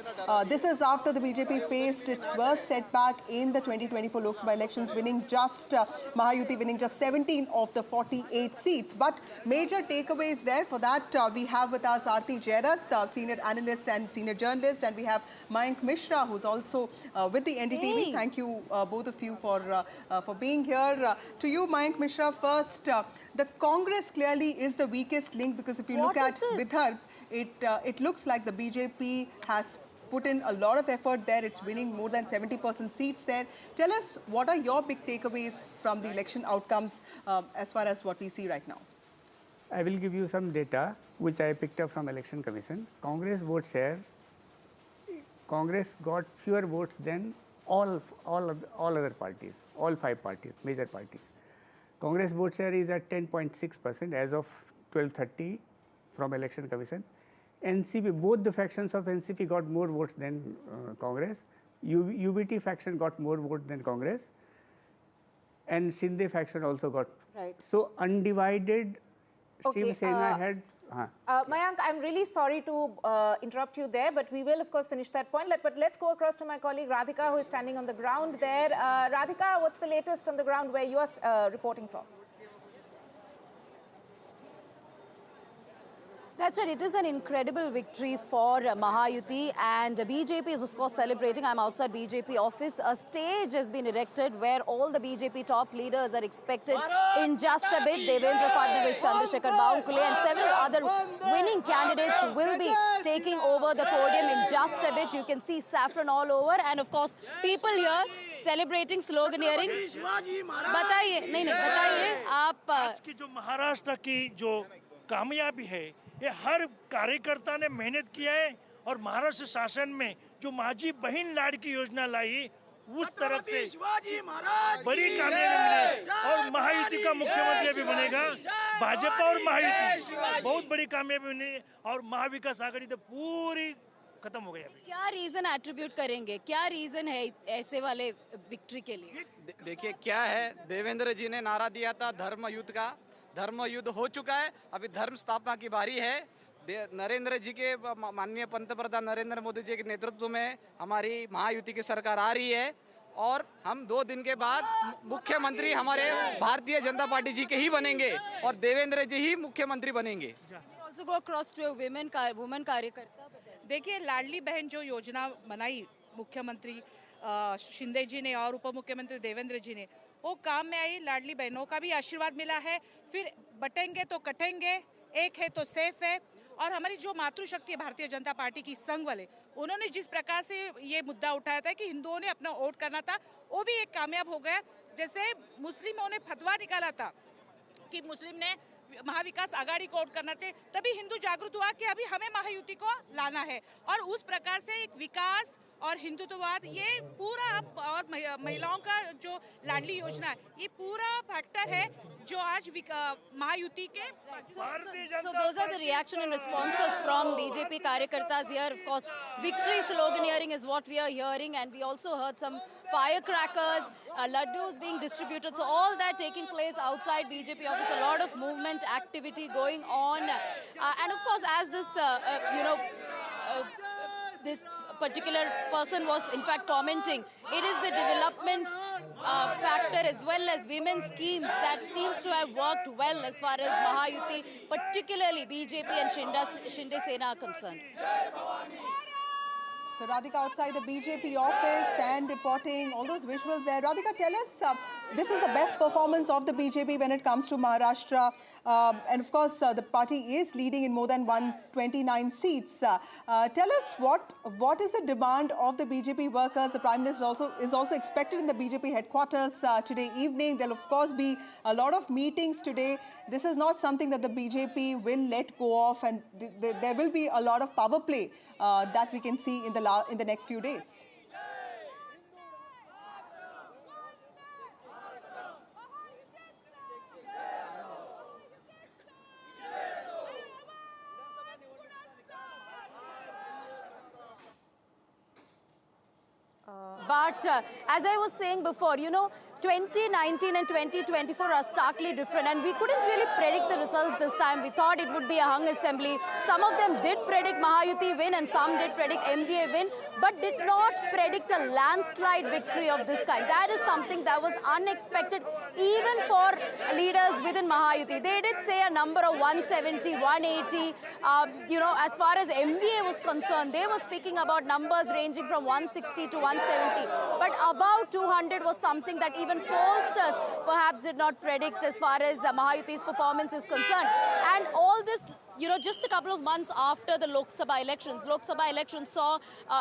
This is after the BJP faced its worst setback in the 2024 Lok Sabha elections, winning just Mahayuti winning just 17 of the 48 seats. But major takeaways there. For that, we have with us Aarti Jairat, senior analyst and senior journalist, and we have Mayank Mishra, who's also with the NDTV. Hey. Thank you, both of you, for being here. To you, Mayank Mishra, first, the Congress clearly is the weakest link, because if you look at Vidarbha, it looks like the BJP has put in a lot of effort there. It's winning more than 70% seats there. Tell us, what are your big takeaways from the election outcomes as far as what we see right now? I will give you some data which I picked up from Election Commission. Congress vote share, Congress got fewer votes than all other parties, all 5 parties, major parties. Congress vote share is at 10.6% as of 12:30 from Election Commission. NCP, both the factions of NCP got more votes than Congress. UBT faction got more votes than Congress, and Shinde faction also got. Right. So undivided. Okay, Shiv Sena had. Mayank, I'm really sorry to interrupt you there, but we will, of course, finish that point. But let's go across to my colleague Radhika, who is standing on the ground there. Radhika, what's the latest on the ground where you are reporting from? That's right. It is an incredible victory for Mahayuti, and BJP is, of course, celebrating. I'm outside BJP office. A stage has been erected where all the BJP top leaders are expected in just a bit. Devendra Fadnavis, Chandrasekhar Baumkule, and several other winning candidates will be taking over the podium in just a bit. You can see saffron all over, and of course, people here celebrating, sloganeering. बताइए, नहीं बताइए आप आज की जो महाराष्ट्र की जो कामयाबी है, ये हर कार्यकर्ता ने मेहनत किया है, और महाराष्ट्र शासन में जो माझी बहन लाड़की योजना लाई, उस तरफ से बड़ी कामयाबी मिले, और महायुति का मुख्यमंत्री भी बनेगा। भाजपा और महायुति बहुत बड़ी कामयाबी बनी, और महाविकास आघाड़ी तो पूरी खत्म हो गई। क्या रीजन एट्रीब्यूट करेंगे, क्या रीजन है ऐसे वाले विक्ट्री के लिए? देखिए क्या है, देवेंद्र जी ने नारा दिया था धर्म युद्ध का, धर्म युद्ध हो चुका है, अभी धर्म स्थापना की बारी है। नरेंद्र जी के, माननीय पंतप्रधान नरेंद्र मोदी जी के नेतृत्व में हमारी महायुति की सरकार आ रही है, और हम 2 दिन के बाद मुख्यमंत्री हमारे भारतीय जनता पार्टी जी के ही बनेंगे, और देवेंद्र जी ही मुख्यमंत्री बनेंगे। वुमेन कार्यकर्ता, देखिए लाडली बहन जो योजना बनाई मुख्यमंत्री शिंदे जी ने और उप मुख्यमंत्री देवेंद्र जी ने, वो काम में आई। लाडली बहनों का भी आशीर्वाद मिला है। फिर बटेंगे तो कटेंगे, एक है तो सेफ है, और हमारी जो मातृशक्ति है भारतीय जनता पार्टी की संघ वाले, उन्होंने जिस प्रकार से ये मुद्दा उठाया था कि हिंदुओं ने अपना वोट करना था, वो भी एक कामयाब हो गया। जैसे मुस्लिमों ने फतवा निकाला था कि मुस्लिम ने महाविकास आघाड़ी को वोट करना चाहिए, तभी हिंदू जागृत हुआ कि अभी हमें महायुति को लाना है, और उस प्रकार से एक विकास और हिंदुत्ववाद, ये पूरा, और महिलाओं का जो लाडली योजना है, ये पूरा फैक्टर है जो आज महायुति के। So those are the reaction and responses from BJP karyakartas here. Of course, victory sloganeering is what we are hearing, and we also heard some firecrackers, laddus being distributed. So all that taking place outside BJP office, a lot of movement activity going on, and of course, as this, this particular person was in fact commenting, it is the development factor as well as women's schemes that seems to have worked well as far as Mahayuti, particularly BJP and Shinde Sena are concerned. So Radhika outside the BJP office and reporting all those visuals there. Radhika, tell us, this is the best performance of the BJP when it comes to Maharashtra. And of course, the party is leading in more than 129 seats. Tell us what is the demand of the BJP workers? The Prime Minister is also expected in the BJP headquarters today evening. There will of course be a lot of meetings today. this is not something that the BJP will let go of, and there will be a lot of power play that we can see in the next few days. But as I was saying before, 2019 and 2024 are starkly different, and we couldn't really predict the results this time. We thought it would be a hung assembly. Some of them did predict Mahayuti win, and some did predict MVA win, but did not predict a landslide victory of this kind. That is something that was unexpected, even for leaders within Mahayuti. They did say a number of 170, 180. As far as MVA was concerned, they were speaking about numbers ranging from 160 to 170. But above 200 was something that even pollsters perhaps did not predict as far as Mahayuti's performance is concerned. And all this, just a couple of months after the Lok Sabha elections saw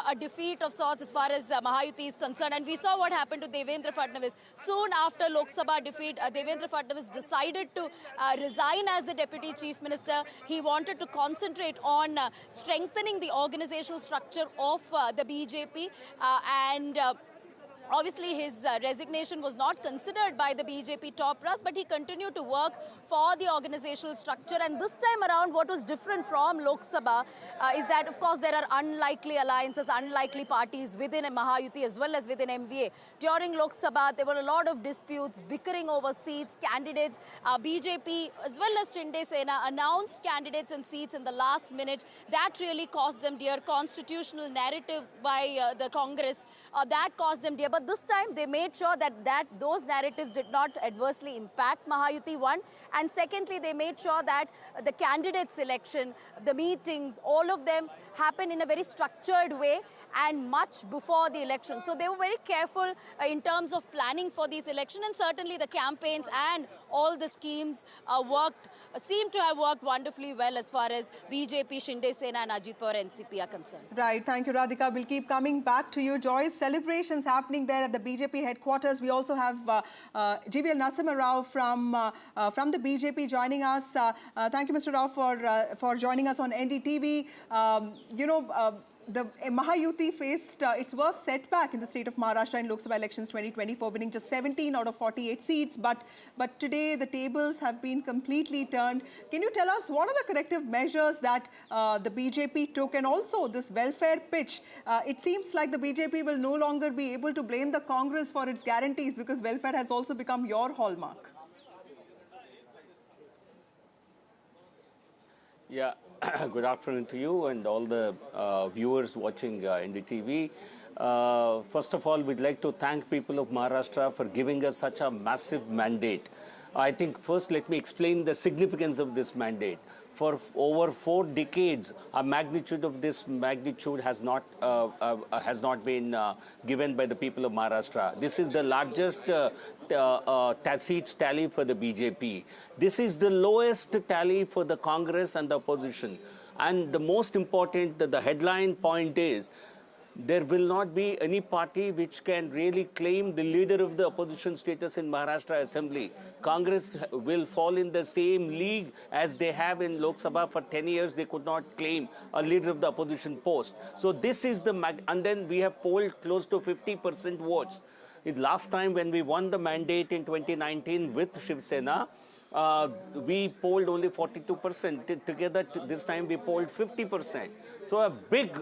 a defeat of sorts as far as Mahayuti is concerned. And we saw what happened to Devendra Fadnavis. Soon after Lok Sabha defeat, Devendra Fadnavis decided to resign as the Deputy Chief Minister. He wanted to concentrate on strengthening the organizational structure of the BJP obviously, his resignation was not considered by the BJP top brass, but he continued to work for the organizational structure. And this time around, what was different from Lok Sabha is that, of course, there are unlikely alliances, unlikely parties within Mahayuti as well as within MVA. During Lok Sabha, there were a lot of disputes, bickering over seats, candidates. BJP as well as Shinde Sena announced candidates and seats in the last minute. That really cost them dear. Constitutional narrative by the Congress, that cost them dear. But this time, they made sure that those narratives did not adversely impact Mahayuti, one. And secondly, they made sure that the candidate selection, the meetings, all of them happen in a very structured way and much before the election. So they were very careful in terms of planning for these elections, and certainly the campaigns and all the schemes seem to have worked wonderfully well as far as BJP, Shinde Sena and Ajit Pawar NCP are concerned. Right. Thank you, Radhika. We'll keep coming back to you. Joyce, celebrations happening there at the BJP headquarters. We also have GVL Narasimha Rao from the BJP joining us. Thank you, Mr. Rao, for joining us on NDTV. The Mahayuti faced its worst setback in the state of Maharashtra in Lok Sabha elections 2024, winning just 17 out of 48 seats. But today the tables have been completely turned. Can you tell us what are the corrective measures that the BJP took, and also this welfare pitch? It seems like the BJP will no longer be able to blame the Congress for its guarantees, because welfare has also become your hallmark. Yeah. Good afternoon to you and all the viewers watching NDTV. First of all, we'd like to thank people of Maharashtra for giving us such a massive mandate. I think first let me explain the significance of this mandate. For over 4 decades, a magnitude of this magnitude has not been given by the people of Maharashtra. This is the largest seats tally for the BJP. This is the lowest tally for the Congress and the opposition. And the most important, the headline point is, there will not be any party which can really claim the leader of the opposition status in Maharashtra Assembly. Congress will fall in the same league as they have in Lok Sabha. For 10 years, they could not claim a leader of the opposition post. So this is and then we have polled close to 50% votes. Last time when we won the mandate in 2019 with Shiv Sena, we polled only 42%. Together, this time we polled 50%. So a big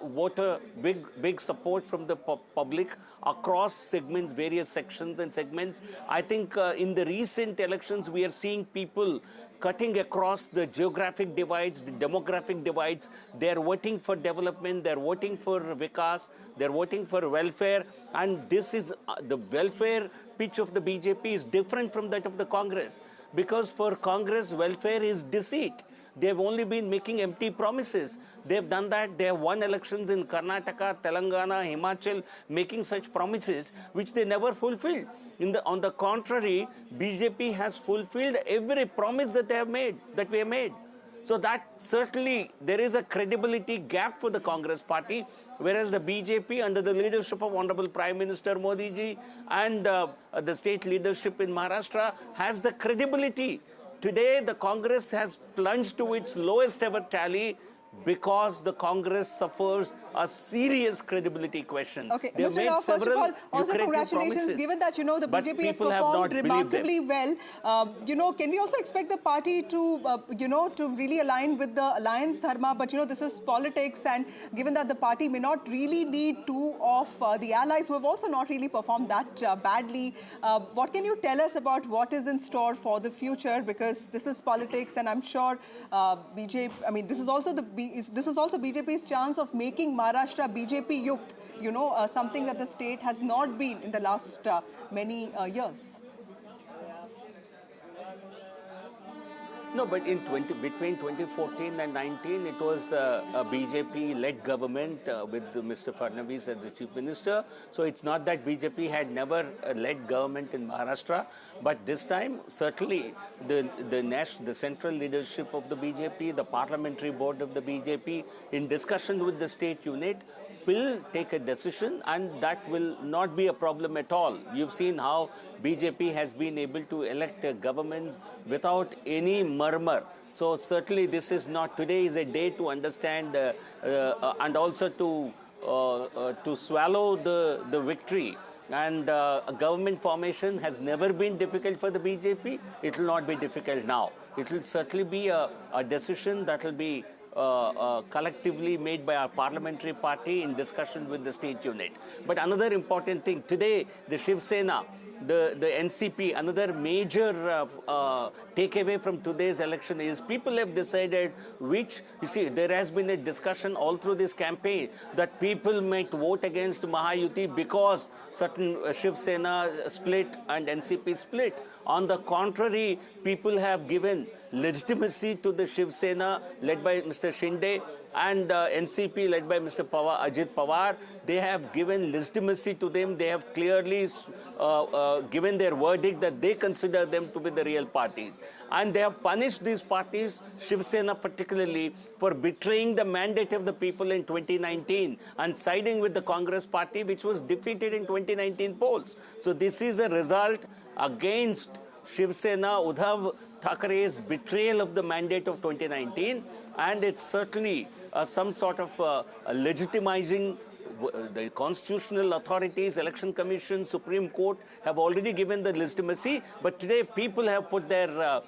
voter, big support from the public across segments, various sections and segments. I think in the recent elections, we are seeing people cutting across the geographic divides, the demographic divides. They're voting for development, they're voting for Vikas, they're voting for welfare. And this is the welfare pitch of the BJP is different from that of the Congress. Because for Congress, welfare is deceit. They've only been making empty promises. They've done that. They have won elections in Karnataka, Telangana, Himachal, making such promises which they never fulfilled. On the contrary, BJP has fulfilled every promise that we have made. So that certainly there is a credibility gap for the Congress party, whereas the BJP under the leadership of Honorable Prime Minister Modi ji and the state leadership in Maharashtra has the credibility today the Congress has plunged to its lowest ever tally because the Congress suffers a serious credibility question. Okay, They have Mr. made Rao, first of several all, also lucrative congratulations, promises, given that, you know, the but BJP has people have not performed believed them. remarkably well. You know, can we also expect the party to, you know, to really align with the alliance dharma? But, you know, this is politics, and given that the party may not really need two of the allies who have also not really performed that badly, what can you tell us about what is in store for the future? Because this is politics, and I'm sure BJP, I mean, this is also BJP's chance of making Maharashtra BJP yukt, you know, something that the state has not been in the last many years. No, but between 2014 and 19, it was a BJP-led government with Mr. Fadnavis as the chief minister. So it's not that BJP had never led government in Maharashtra, but this time certainly the central leadership of the BJP, the parliamentary board of the BJP, in discussion with the state unit, will take a decision, and that will not be a problem at all. You've seen how BJP has been able to elect governments without any murmur. So certainly this is not, today is a day to understand and also to swallow the victory. And a government formation has never been difficult for the BJP. It will not be difficult now. It will certainly be a decision that will be collectively made by our parliamentary party in discussion with the state unit. But another important thing, today the Shiv Sena, the NCP, another major takeaway from today's election is people have decided which, you see, there has been a discussion all through this campaign that people might vote against Mahayuti because certain Shiv Sena split and NCP split. On the contrary, people have given legitimacy to the Shiv Sena led by Mr. Shinde and NCP led by Mr. Ajit Pawar. They have given legitimacy to them. They have clearly given their verdict that they consider them to be the real parties. And they have punished these parties, Shiv Sena particularly, for betraying the mandate of the people in 2019 and siding with the Congress party, which was defeated in 2019 polls. So this is a result against Shiv Sena, Uddhav Thackeray's betrayal of the mandate of 2019, and it's certainly some sort of legitimizing. The constitutional authorities, Election Commission, Supreme Court have already given the legitimacy, but today people have put their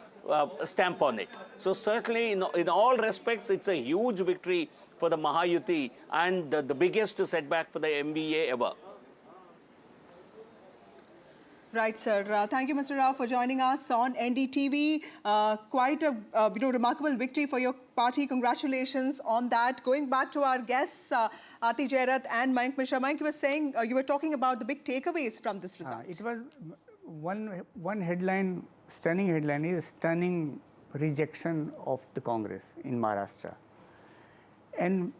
stamp on it. So certainly in all respects, it's a huge victory for the Mahayuti and the biggest setback for the MVA ever. Right, sir. Thank you, Mr. Rao, for joining us on NDTV. Quite a remarkable victory for your party. Congratulations on that. Going back to our guests, Aarti Jairat and Mayank Mishra. Mayank, you were saying you were talking about the big takeaways from this result. It was one headline, stunning headline is stunning rejection of the Congress in Maharashtra, and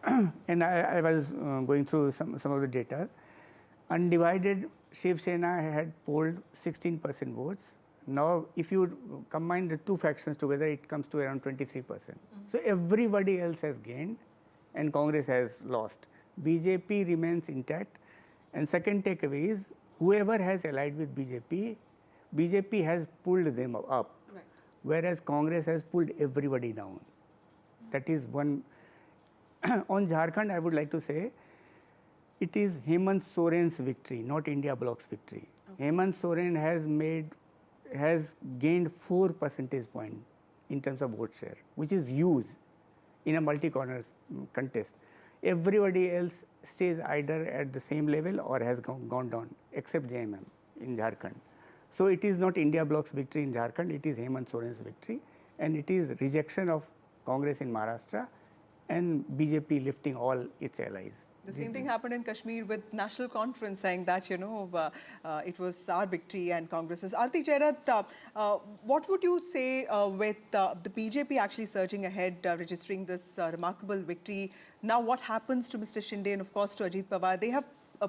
I was going through some of the data. Undivided Shiv Sena had polled 16% votes. Now, if you combine the two factions together, it comes to around 23%. So everybody else has gained and Congress has lost. BJP remains intact. And second takeaway is, whoever has allied with BJP, BJP has pulled them up, whereas Congress has pulled everybody down. That is one. On Jharkhand, I would like to say, it is Hemant Soren's victory, not India Bloc's victory. Okay. Hemant Soren has gained 4 percentage points in terms of vote share, which is huge in a multi-corner contest. Everybody else stays either at the same level or has gone down, except JMM in Jharkhand. So it is not India Bloc's victory in Jharkhand, it is Hemant Soren's victory, and it is rejection of Congress in Maharashtra and BJP lifting all its allies. The same thing happened in Kashmir with National Conference saying that, you know, it was our victory and Congress's. Aarti Jairat, what would you say with the BJP actually surging ahead, registering this remarkable victory? Now what happens to Mr. Shinde and of course to Ajit Pawar? They have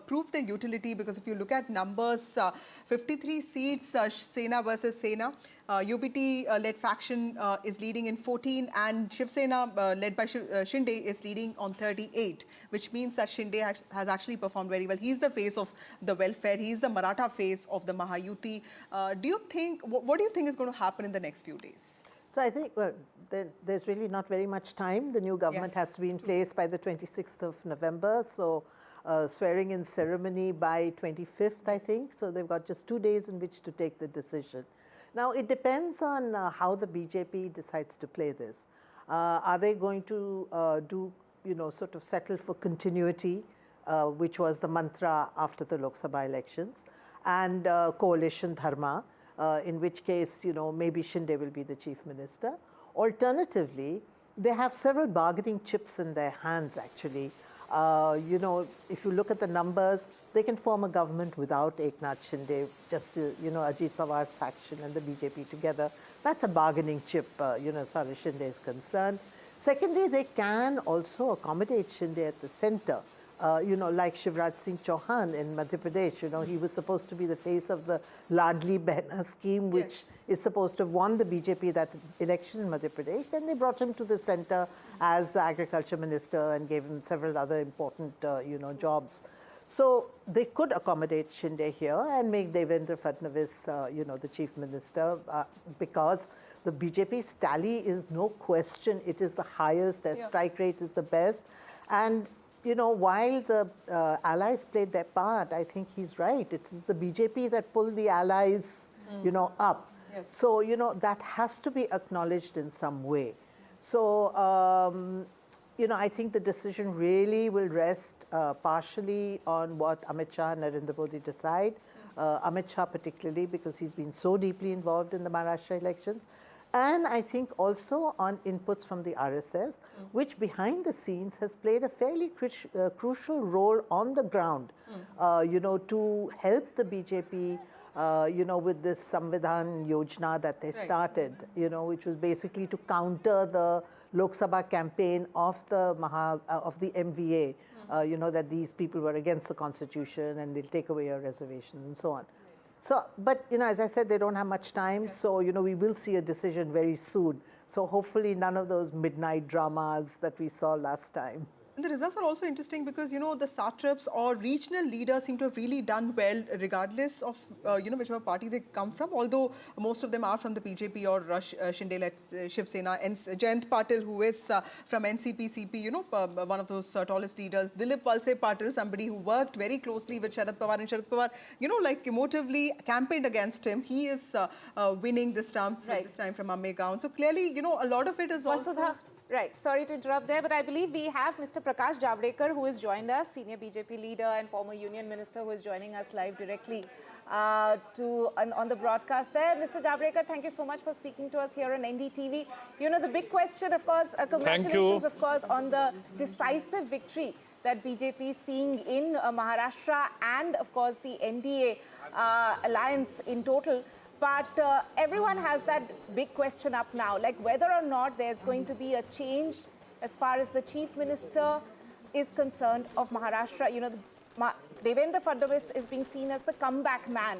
prove their utility, because if you look at numbers, 53 seats, Sena versus Sena. UBT-led faction is leading in 14, and Shiv Sena, led by Shinde, is leading on 38, which means that Shinde has actually performed very well. He's the face of the welfare. He's the Maratha face of the Mahayuti. Do you think, what do you think is going to happen in the next few days? So I think, well, there's really not very much time. The new government has to be in place by the 26th of November. So swearing in ceremony by 25th, I think. So they've got just 2 days in which to take the decision. Now, it depends on how the BJP decides to play this. Are they going to sort of settle for continuity, which was the mantra after the Lok Sabha elections, and coalition dharma, in which case, maybe Shinde will be the chief minister. Alternatively, they have several bargaining chips in their hands, actually. If you look at the numbers, they can form a government without Eknath Shinde, just, Ajit Pawar's faction and the BJP together. That's a bargaining chip, as far as Shinde is concerned. Secondly, they can also accommodate Shinde at the center. Like Shivraj Singh Chauhan in Madhya Pradesh, he was supposed to be the face of the Ladli Behna scheme, which is supposed to have won the BJP that election in Madhya Pradesh. Then they brought him to the center as the agriculture minister and gave him several other important, jobs. So they could accommodate Shinde here and make Devendra Fadnavis, the chief minister, because the BJP's tally is no question. It is the highest. Their strike rate is the best. And while the allies played their part, I think he's right. It is the BJP that pulled the allies, up. Yes. So, that has to be acknowledged in some way. So, I think the decision really will rest partially on what Amit Shah and Narendra Modi decide. Amit Shah particularly, because he's been so deeply involved in the Maharashtra elections. And I think also on inputs from the RSS, which behind the scenes has played a fairly crucial role on the ground, to help the BJP, with this Samvidhan Yojana that they started, which was basically to counter the Lok Sabha campaign of the MVA, that these people were against the constitution and they'll take away your reservations and so on. So, but, as I said, they don't have much time. So, we will see a decision very soon. So, hopefully none of those midnight dramas that we saw last time. And the results are also interesting because, the satraps or regional leaders seem to have really done well regardless of, whichever party they come from, although most of them are from the BJP or Shinde-led Shiv Sena. And Jayant Patil, who is from NCP-CP, one of those tallest leaders. Dilip Valse Patil, somebody who worked very closely with Sharad Pawar, and Sharad Pawar, emotively campaigned against him. He is winning this time from Ammegaon. So clearly, a lot of it is also... Right, sorry to interrupt there, but I believe we have Mr. Prakash Javadekar, who has joined us, senior BJP leader and former union minister, who is joining us live directly on the broadcast there. Mr. Javadekar, thank you so much for speaking to us here on NDTV. The big question, of course, congratulations, of course, on the decisive victory that BJP is seeing in Maharashtra and, of course, the NDA alliance in total. But everyone has that big question up now, like whether or not there's going to be a change as far as the chief minister is concerned of Maharashtra. Devendra Fadnavis is being seen as the comeback man.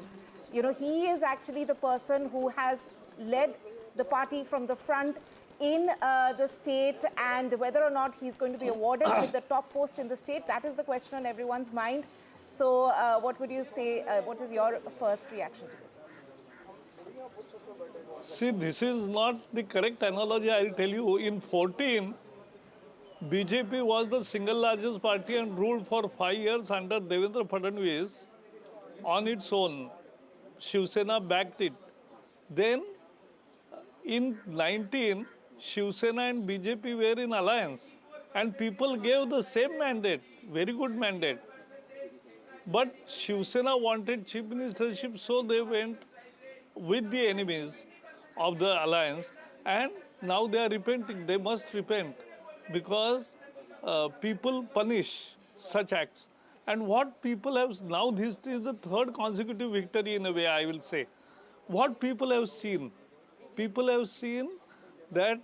He is actually the person who has led the party from the front in the state, and whether or not he's going to be awarded with the top post in the state, that is the question on everyone's mind. So what would you say, what is your first reaction to this? See, this is not the correct analogy. I'll tell you, in 14, BJP was the single largest party and ruled for 5 years under Devendra Fadnavis on its own. Shiv Sena backed it. Then, in 19, Shiv Sena and BJP were in alliance, and people gave the same mandate, very good mandate. But Shiv Sena wanted chief ministership, so they went with the enemies of the alliance, and now they are repenting. They must repent, because people punish such acts. And what people have now, this is the third consecutive victory in a way, I will say. What people have seen that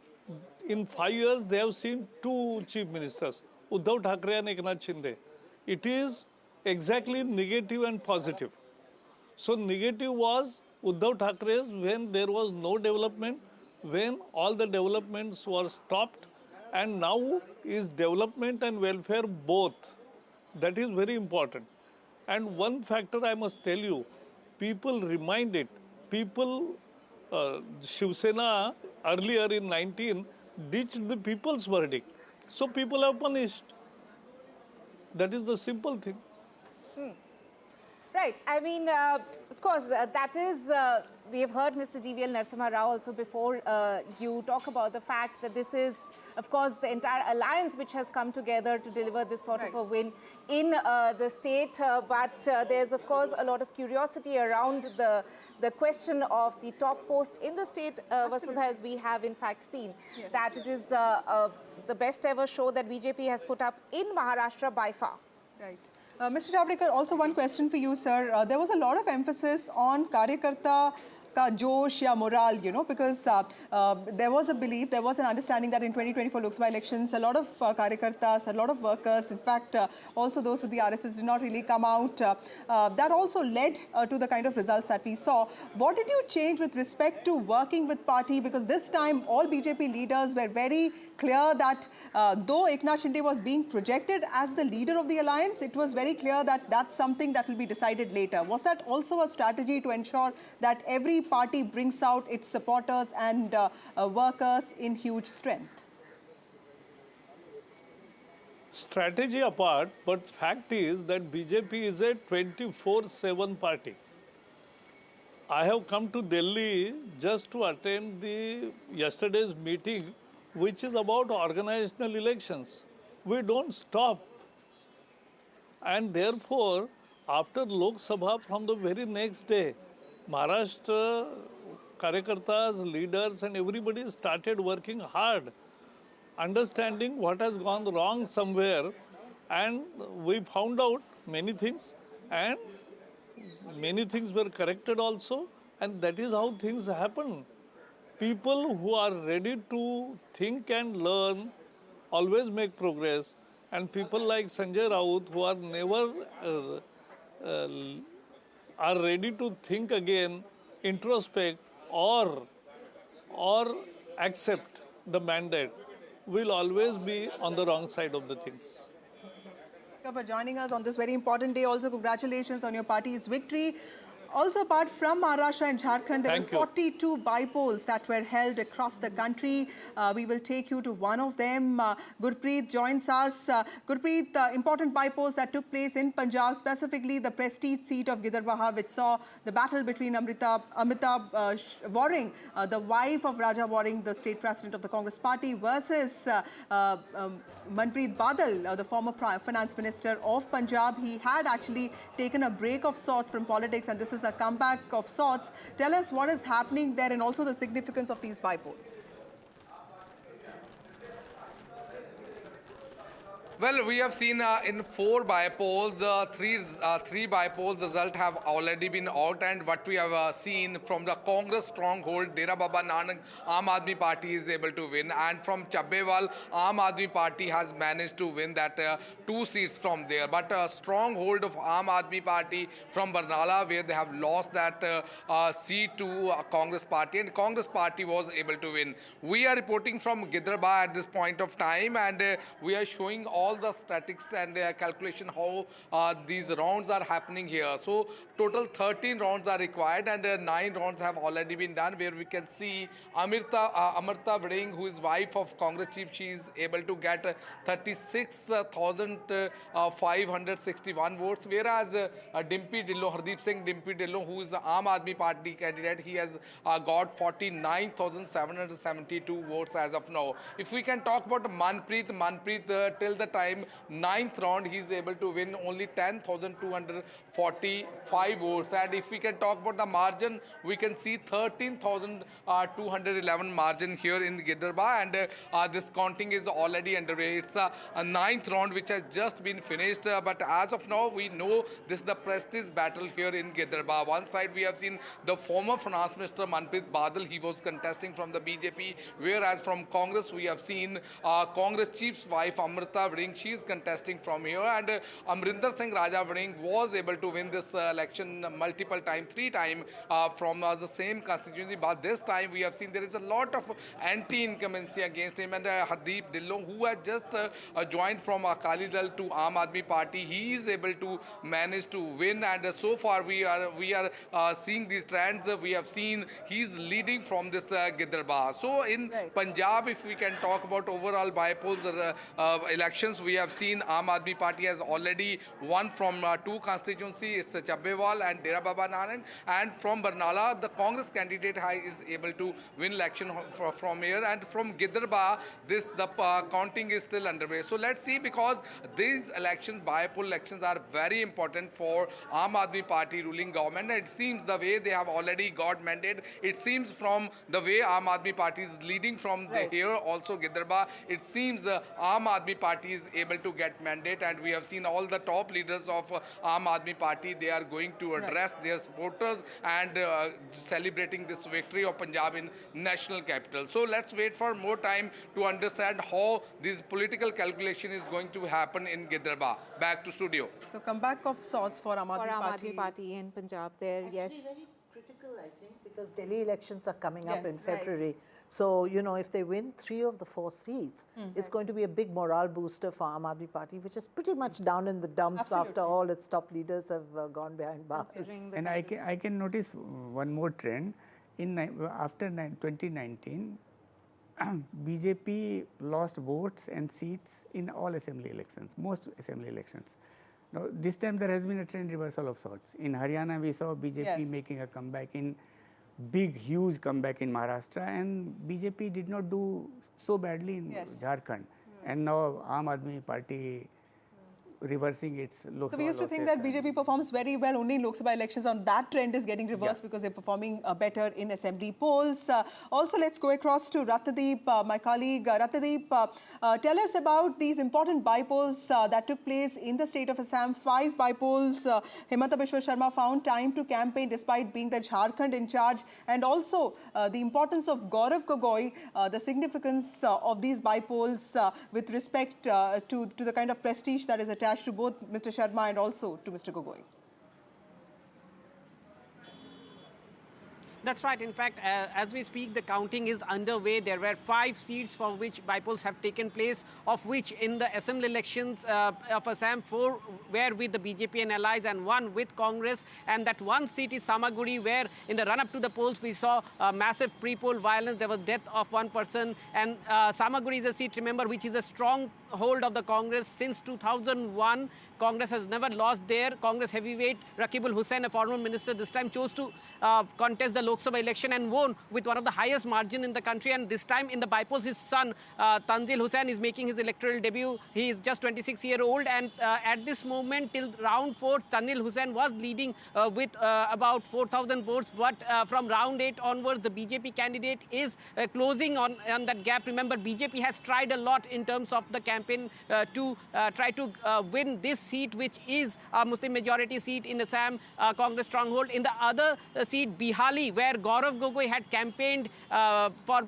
in 5 years they have seen 2 chief ministers, Uddhav Thackeray and Eknath Shinde. It is exactly negative and positive. So negative was Uddhav Thackeray's when there was no development, when all the developments were stopped, and now is development and welfare both. That is very important. And one factor I must tell you, people reminded, Shiv Sena earlier in 19 ditched the people's verdict. So people have punished. That is the simple thing. Right. I mean, of course, that is, we have heard Mr. GVL Narasimha Rao also before you talk about the fact that this is, of course, the entire alliance which has come together to deliver this sort of a win in the state. But there's, of course, a lot of curiosity around the question of the top post in the state, Vasudha, as we have in fact seen, that it is the best ever show that BJP has put up in Maharashtra by far. Right. Mr. Javadekar, also one question for you, sir. There was a lot of emphasis on Karyakarta ka josh ya morale, you know, because there was a belief, there was an understanding that in 2024 Lok Sabha elections, a lot of Karyakartas, a lot of workers, in fact, also those with the RSS did not really come out. That also led to the kind of results that we saw. What did you change with respect to working with party? Because this time, all BJP leaders were very clear that though Eknath Shinde was being projected as the leader of the alliance, it was very clear that that's something that will be decided later. Was that also a strategy to ensure that every party brings out its supporters and workers in huge strength? Strategy apart, but fact is that BJP is a 24/7 party. I have come to Delhi just to attend yesterday's meeting, which is about organizational elections. We don't stop. And therefore, after Lok Sabha, from the very next day, Maharashtra Karyakartas, leaders and everybody started working hard, understanding what has gone wrong somewhere, and we found out many things, and many things were corrected also, and that is how things happen. People who are ready to think and learn always make progress, and people like Sanjay Raut who are never are ready to think again, introspect, or accept the mandate, will always be on the wrong side of the things. For joining us on this very important day. Also, congratulations on your party's victory. Also, apart from Maharashtra and Jharkhand, there were 42 bypolls that were held across the country. We will take you to one of them. Gurpreet joins us. Gurpreet, important bypolls that took place in Punjab, specifically the prestige seat of Vidarbha, which saw the battle between Amita Waring, the wife of Raja Waring, the state president of the Congress party, versus Manpreet Badal, the former finance minister of Punjab. He had actually taken a break of sorts from politics, and this is a comeback of sorts. Tell us what is happening there and also the significance of these bypolls. Well, we have seen in 4 bypolls, three bypolls result have already been out, and what we have seen from the Congress stronghold, Dera Baba Nanak, Aam Aadmi Party is able to win, and from Chabbewal, Aam Aadmi Party has managed to win that 2 seats from there. But a stronghold of Aam Aadmi Party from Barnala, where they have lost that seat to Congress Party, and Congress Party was able to win. We are reporting from Vidarbha at this point of time, and we are showing all the statistics and calculation how these rounds are happening here. So total 13 rounds are required, and 9 rounds have already been done, where we can see Amarta Varing, who is wife of Congress chief, she is able to get 36,561 votes, whereas Dimpy Dhillon, Hardeep Singh Dimpy Dhillon, who is the Aam Aadmi Party candidate, he has got 49,772 votes as of now. If we can talk about Manpreet till the time 9th round, he is able to win only 10,245 votes. And if we can talk about the margin, we can see 13,211 margin here in Vidarbha, and this counting is already underway. It's a 9th round which has just been finished, but as of now, we know this is the prestige battle here in Vidarbha. One side we have seen the former finance minister Manpreet Badal, he was contesting from the BJP, whereas from Congress we have seen Congress chief's wife Amrita Varing, Vring, she is contesting from here, and Amrinder Singh Raja Vring was able to win this election multiple times, 3 times from the same constituency. But this time we have seen there is a lot of anti-incumbency against him, and Hardeep Dillon, who had just joined from Akali Dal to Aam Aadmi Party, he is able to manage to win, and so far we are seeing these trends. We have seen he's leading from this Vidarbha. So in Punjab, if we can talk about overall bypolls elections, we have seen Aam Aadmi Party has already won from 2 constituencies, it's Chabbewal and Dera Baba Nanak, and from Barnala, the Congress candidate is able to win election from here, and from Vidarbha, the counting is still underway. So let's see, because these elections, bypoll elections, are very important for Aam Aadmi Party ruling government. It seems the way they have already got mandate, it seems from the way Aam Aadmi Party is leading from here, also Vidarbha, it seems Aam Aadmi Party is able to get mandate, and we have seen all the top leaders of Aam Aadmi Party, they are going to address their supporters and celebrating this victory of Punjab in national capital. So let's wait for more time to understand how this political calculation is going to happen in Vidarbha. Back to studio. So comeback of sorts for Aam Aadmi Party in Punjab there, yes. Very critical, I think, because Delhi elections are coming up in February. So, you know, if they win 3 of the 4 seats, it's going to be a big morale booster for Aam Aadmi Party, which is pretty much down in the dumps after all its top leaders have gone behind bars. And I can notice one more trend. After 2019, BJP lost votes and seats in all assembly elections, most assembly elections. Now, this time there has been a trend reversal of sorts. In Haryana, we saw BJP making a comeback, in huge comeback in Maharashtra, and BJP did not do so badly in Jharkhand. And now Aam Aadmi Party reversing its Lok Sabha. So we used to think that BJP performs very well only in Lok Sabha elections, and that trend is getting reversed because they're performing better in assembly polls. Also, let's go across to Ratnadeep, my colleague. Ratnadeep, tell us about these important bypolls that took place in the state of Assam. 5 bypolls. Himanta Biswa Sharma found time to campaign despite being the Jharkhand in charge, and also the importance of Gaurav Gogoi, the significance of these bypolls with respect to the kind of prestige that is attached to both Mr. Sharma and also to Mr. Gogoi. That's right. In fact, as we speak, the counting is underway. There were 5 seats for which bypolls have taken place, of which in the assembly elections of Assam, 4 were with the BJP and allies and 1 with Congress. And that 1 seat is Samaguri, where in the run-up to the polls, we saw massive pre-poll violence. There was death of 1 person. And Samaguri is a seat, remember, which is a strong hold of the Congress since 2001. Congress has never lost there. Congress heavyweight Rakibul Hussain, a former minister, this time chose to contest the Lok Sabha election and won with one of the highest margin in the country. And this time in the bypolls, his son Tanzil Hussain is making his electoral debut. He is just 26-year-old, and at this moment till round 4, Tanzil Hussain was leading with about 4,000 votes. But from round 8 onwards, the BJP candidate is closing on that gap. Remember, BJP has tried a lot in terms of the campaign to try to win this seat, which is a Muslim majority seat in Assam, Congress stronghold. In the other seat, Bihali, where Gaurav Gogoi had campaigned for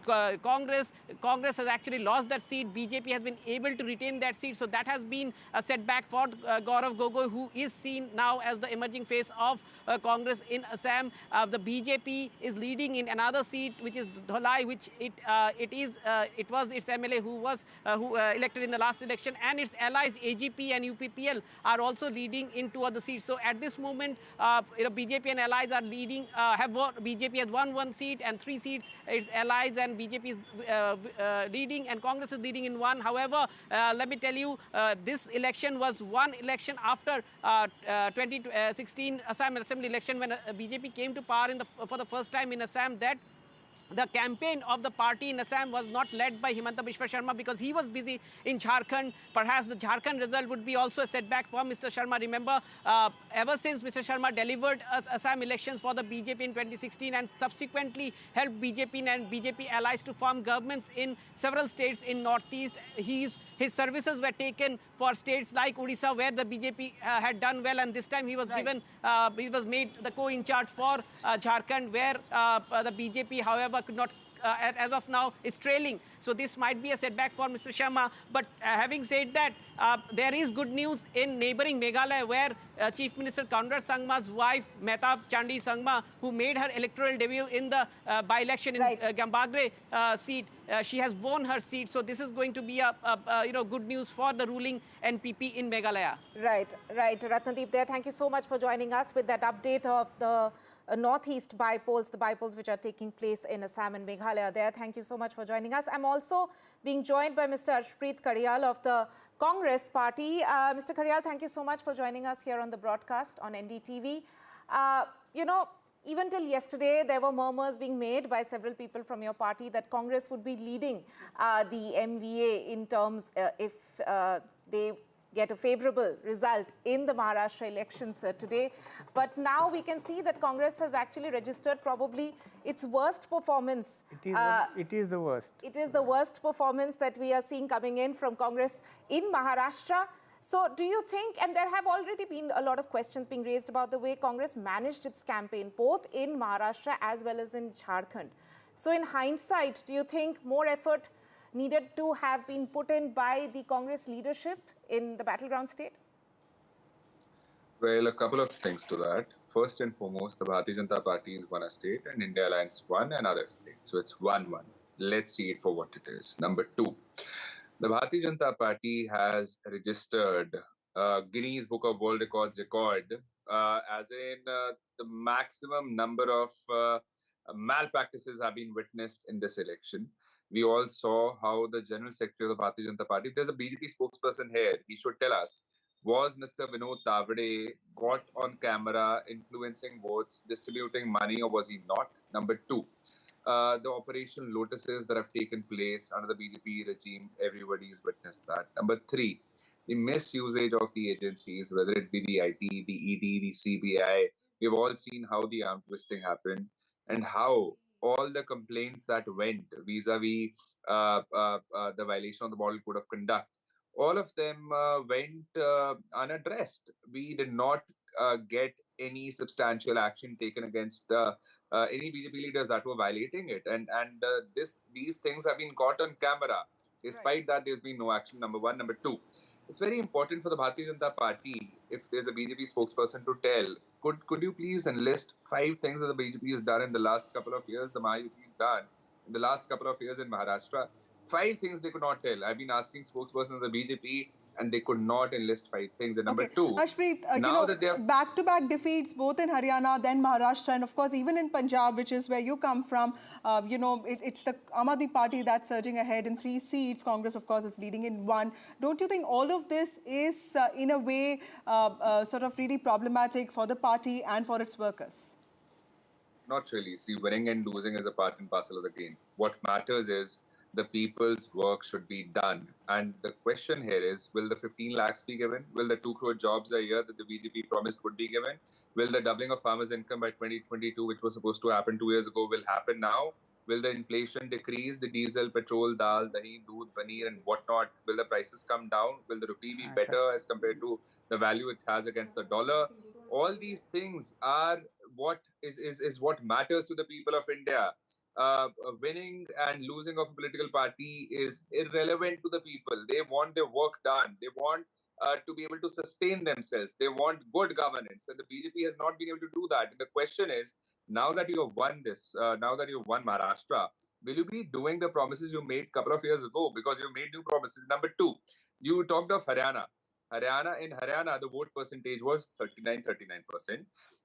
Congress has actually lost that seat. BJP has been able to retain that seat. So that has been a setback for Gaurav Gogoi, who is seen now as the emerging face of Congress in Assam. The BJP is leading in another seat, which is Dholai, which it was its MLA who was elected in the last election, and its allies AGP and UPPL are also leading in 2 other seats. So at this moment, BJP and allies are leading. BJP has won 1 seat and 3 seats. Its allies and BJP is leading, and Congress is leading in 1. However, let me tell you, this election was one election after 2016 Assam Assembly election, when BJP came to power for the first time in Assam, that the campaign of the party in Assam was not led by Himanta Biswa Sharma because he was busy in Jharkhand. Perhaps the Jharkhand result would be also a setback for Mr. Sharma. Remember, ever since Mr. Sharma delivered Assam elections for the BJP in 2016 and subsequently helped BJP and BJP allies to form governments in several states in Northeast, his services were taken for states like Odisha, where the BJP had done well, and this time he was he was made the co-in charge for Jharkhand, where the BJP, however, could not as of now is trailing. So this might be a setback for Mr. Sharma. But having said that, there is good news in neighboring Meghalaya, where Chief Minister Conrad Sangma's wife, Mehtab Chandi Sangma, who made her electoral debut in the by-election in Gambagre seat, she has won her seat. So this is going to be a good news for the ruling NPP in Meghalaya. Right. Ratnadeep there, thank you so much for joining us with that update of the northeast bypolls, the bypolls which are taking place in Assam and Meghalaya there. Thank you so much for joining us. I'm also being joined by Mr. Arshpreet Karyal of the Congress party. Mr. Karyal, thank you so much for joining us here on the broadcast on NDTV. Even till yesterday, there were murmurs being made by several people from your party that Congress would be leading the MVA in terms if they get a favorable result in the Maharashtra elections today. But now we can see that Congress has actually registered probably its worst performance. It is the worst. It is the worst performance that we are seeing coming in from Congress in Maharashtra. So do you think, and there have already been a lot of questions being raised about the way Congress managed its campaign, both in Maharashtra as well as in Jharkhand. So in hindsight, do you think more effort needed to have been put in by the Congress leadership in the battleground state? Well, a couple of things to that. First and foremost, the Bharatiya Janata Party is one a state and India Alliance one another state. So it's 1-1. Let's see it for what it is. Number two, the Bharatiya Janata Party has registered Guinness Book of World Records record as in the maximum number of malpractices have been witnessed in this election. We all saw how the General Secretary of the Bharatiya Janata Party, there's a BJP spokesperson here, he should tell us, was Mr. Vinod Tavade caught on camera influencing votes, distributing money, or was he not? Number two, the Operation Lotuses that have taken place under the BJP regime, everybody's witnessed that. Number three, the misusage of the agencies, whether it be the IT, the ED, the CBI, we've all seen how the arm twisting happened and how all the complaints that went vis-a-vis the violation of the Model Code of Conduct, all of them went unaddressed. We did not get any substantial action taken against any BJP leaders that were violating it. And these things have been caught on camera. Despite that, there's been no action, number one. Number two, it's very important for the Bharatiya Janata Party, if there's a BJP spokesperson, to tell, could you please enlist 5 things that the BJP has done in the last couple of years, the Mahayuti has done in the last couple of years in Maharashtra? 5 things they could not tell. I've been asking spokespersons of the BJP and they could not enlist 5 things. And number two, Arshpreet, now that they have back-to-back defeats both in Haryana, then Maharashtra, and of course even in Punjab, which is where you come from, it's the Aam Aadmi Party that's surging ahead in 3 seats. Congress, of course, is leading in 1. Don't you think all of this is, in a way, sort of really problematic for the party and for its workers? Not really. See, winning and losing is a part and parcel of the game. What matters is the people's work should be done. And the question here is, will the 15 lakhs be given? Will the 2 crore jobs a year that the BJP promised would be given? Will the doubling of farmers' income by 2022, which was supposed to happen 2 years ago, will happen now? Will the inflation decrease? The diesel, petrol, dal, dahi, doodh, paneer and whatnot, will the prices come down? Will the rupee be better as compared to the value it has against the dollar? All these things are what is what matters to the people of India. Winning and losing of a political party is irrelevant to the people. They want their work done. They want to be able to sustain themselves. They want good governance. And the BJP has not been able to do that. And the question is, now that you have won this, now that you've won Maharashtra, will you be doing the promises you made a couple of years ago? Because you made new promises. Number two, you talked of Haryana. In Haryana, the vote percentage was 39%.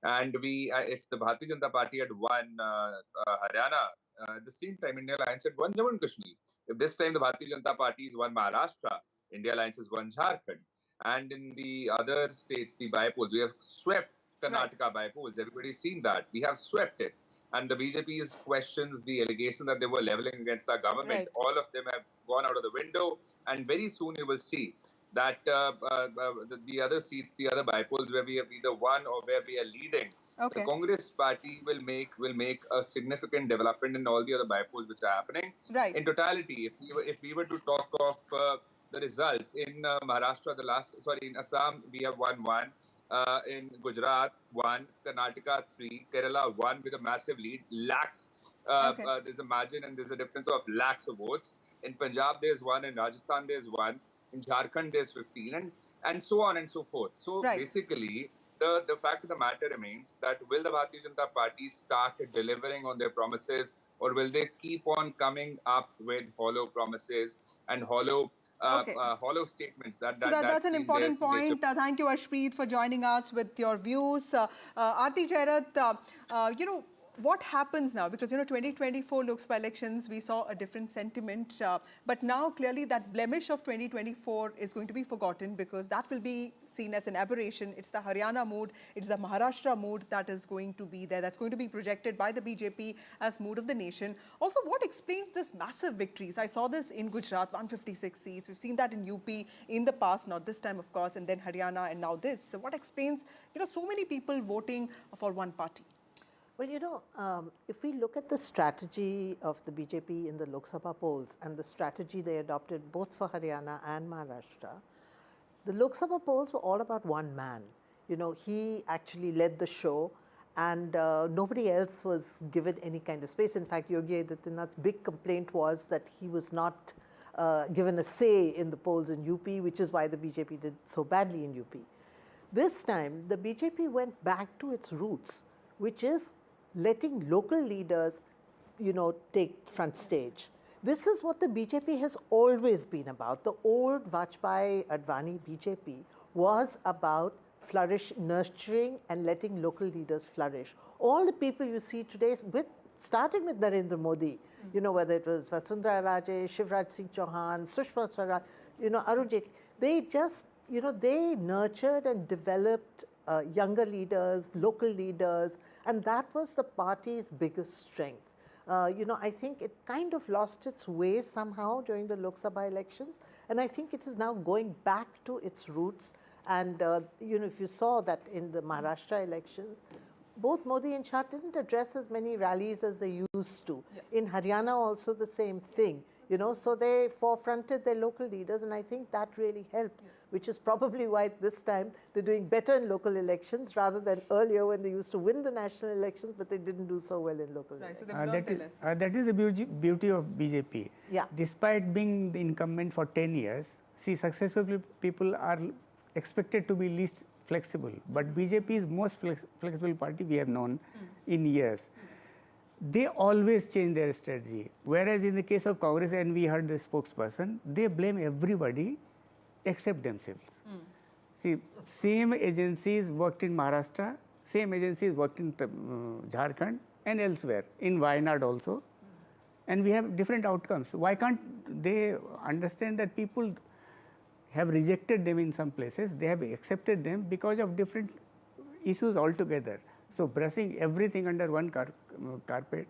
And if the Bharatiya Janata Party had won Haryana, at the same time, India Alliance had won Jammu and Kashmir. If this time the Bharatiya Janata Party has won Maharashtra, India Alliance has won Jharkhand. And in the other states, the bypolls, we have swept Karnataka bypolls. Everybody's seen that. We have swept it. And the BJP's questions, the allegations that they were leveling against our government, all of them have gone out of the window. And very soon you will see that the other seats, the other bypolls where we have either won or where we are leading, the Congress party will make a significant development in all the other bypolls which are happening. In totality, if we were to talk of the results in Maharashtra, in Assam we have won 1, in Gujarat, 1, Karnataka, 3, Kerala, 1 with a massive lead, lakhs. There's a margin and there's a difference of lakhs of votes. In Punjab, there's 1, in Rajasthan, there's 1, in Jharkhand, there's 15, and so on and so forth. So basically, the fact of the matter remains that will the Bharatiya Janata Party start delivering on their promises, or will they keep on coming up with hollow promises and hollow hollow statements? That's an important point. Thank you, Ashpreet, for joining us with your views. Aarti Jairat, what happens now? Because, 2024 Lok Sabha elections, we saw a different sentiment. But now, clearly, that blemish of 2024 is going to be forgotten because that will be seen as an aberration. It's the Haryana mood, it's the Maharashtra mood that is going to be there. That's going to be projected by the BJP as mood of the nation. Also, what explains this massive victories? I saw this in Gujarat, 156 seats. We've seen that in UP in the past, not this time, of course, and then Haryana and now this. So what explains, so many people voting for one party? Well, if we look at the strategy of the BJP in the Lok Sabha polls and the strategy they adopted both for Haryana and Maharashtra, the Lok Sabha polls were all about one man. He actually led the show and nobody else was given any kind of space. In fact, Yogi Adityanath's big complaint was that he was not given a say in the polls in UP, which is why the BJP did so badly in UP. This time, the BJP went back to its roots, which is letting local leaders, take front stage. This is what the BJP has always been about. The old Vajpayee-Advani BJP was about nurturing and letting local leaders flourish. All the people you see today, starting with Narendra Modi, whether it was Vasundhara Raje, Shivraj Singh Chauhan, Sushma Swaraj, Arun Jaitley, they just, they nurtured and developed younger leaders, local leaders, and that was the party's biggest strength. I think it kind of lost its way somehow during the Lok Sabha elections, and I think it is now going back to its roots. And if you saw that in the Maharashtra elections, both Modi and Shah didn't address as many rallies as they used to. In Haryana also the same thing. So they forefronted their local leaders, and I think that really helped, which is probably why this time they're doing better in local elections rather than earlier when they used to win the national elections, but they didn't do so well in local elections. So that is the beauty of BJP. Yeah. Despite being the incumbent for 10 years, successful people are expected to be least flexible, but BJP is most flexible party we have known in years. They always change their strategy. Whereas in the case of Congress, and we heard the spokesperson, they blame everybody except themselves. Same agencies worked in Maharashtra, same agencies worked in Jharkhand and elsewhere, in Wayanad also, and we have different outcomes. Why can't they understand that people have rejected them in some places, they have accepted them because of different issues altogether. So brushing everything under one carpet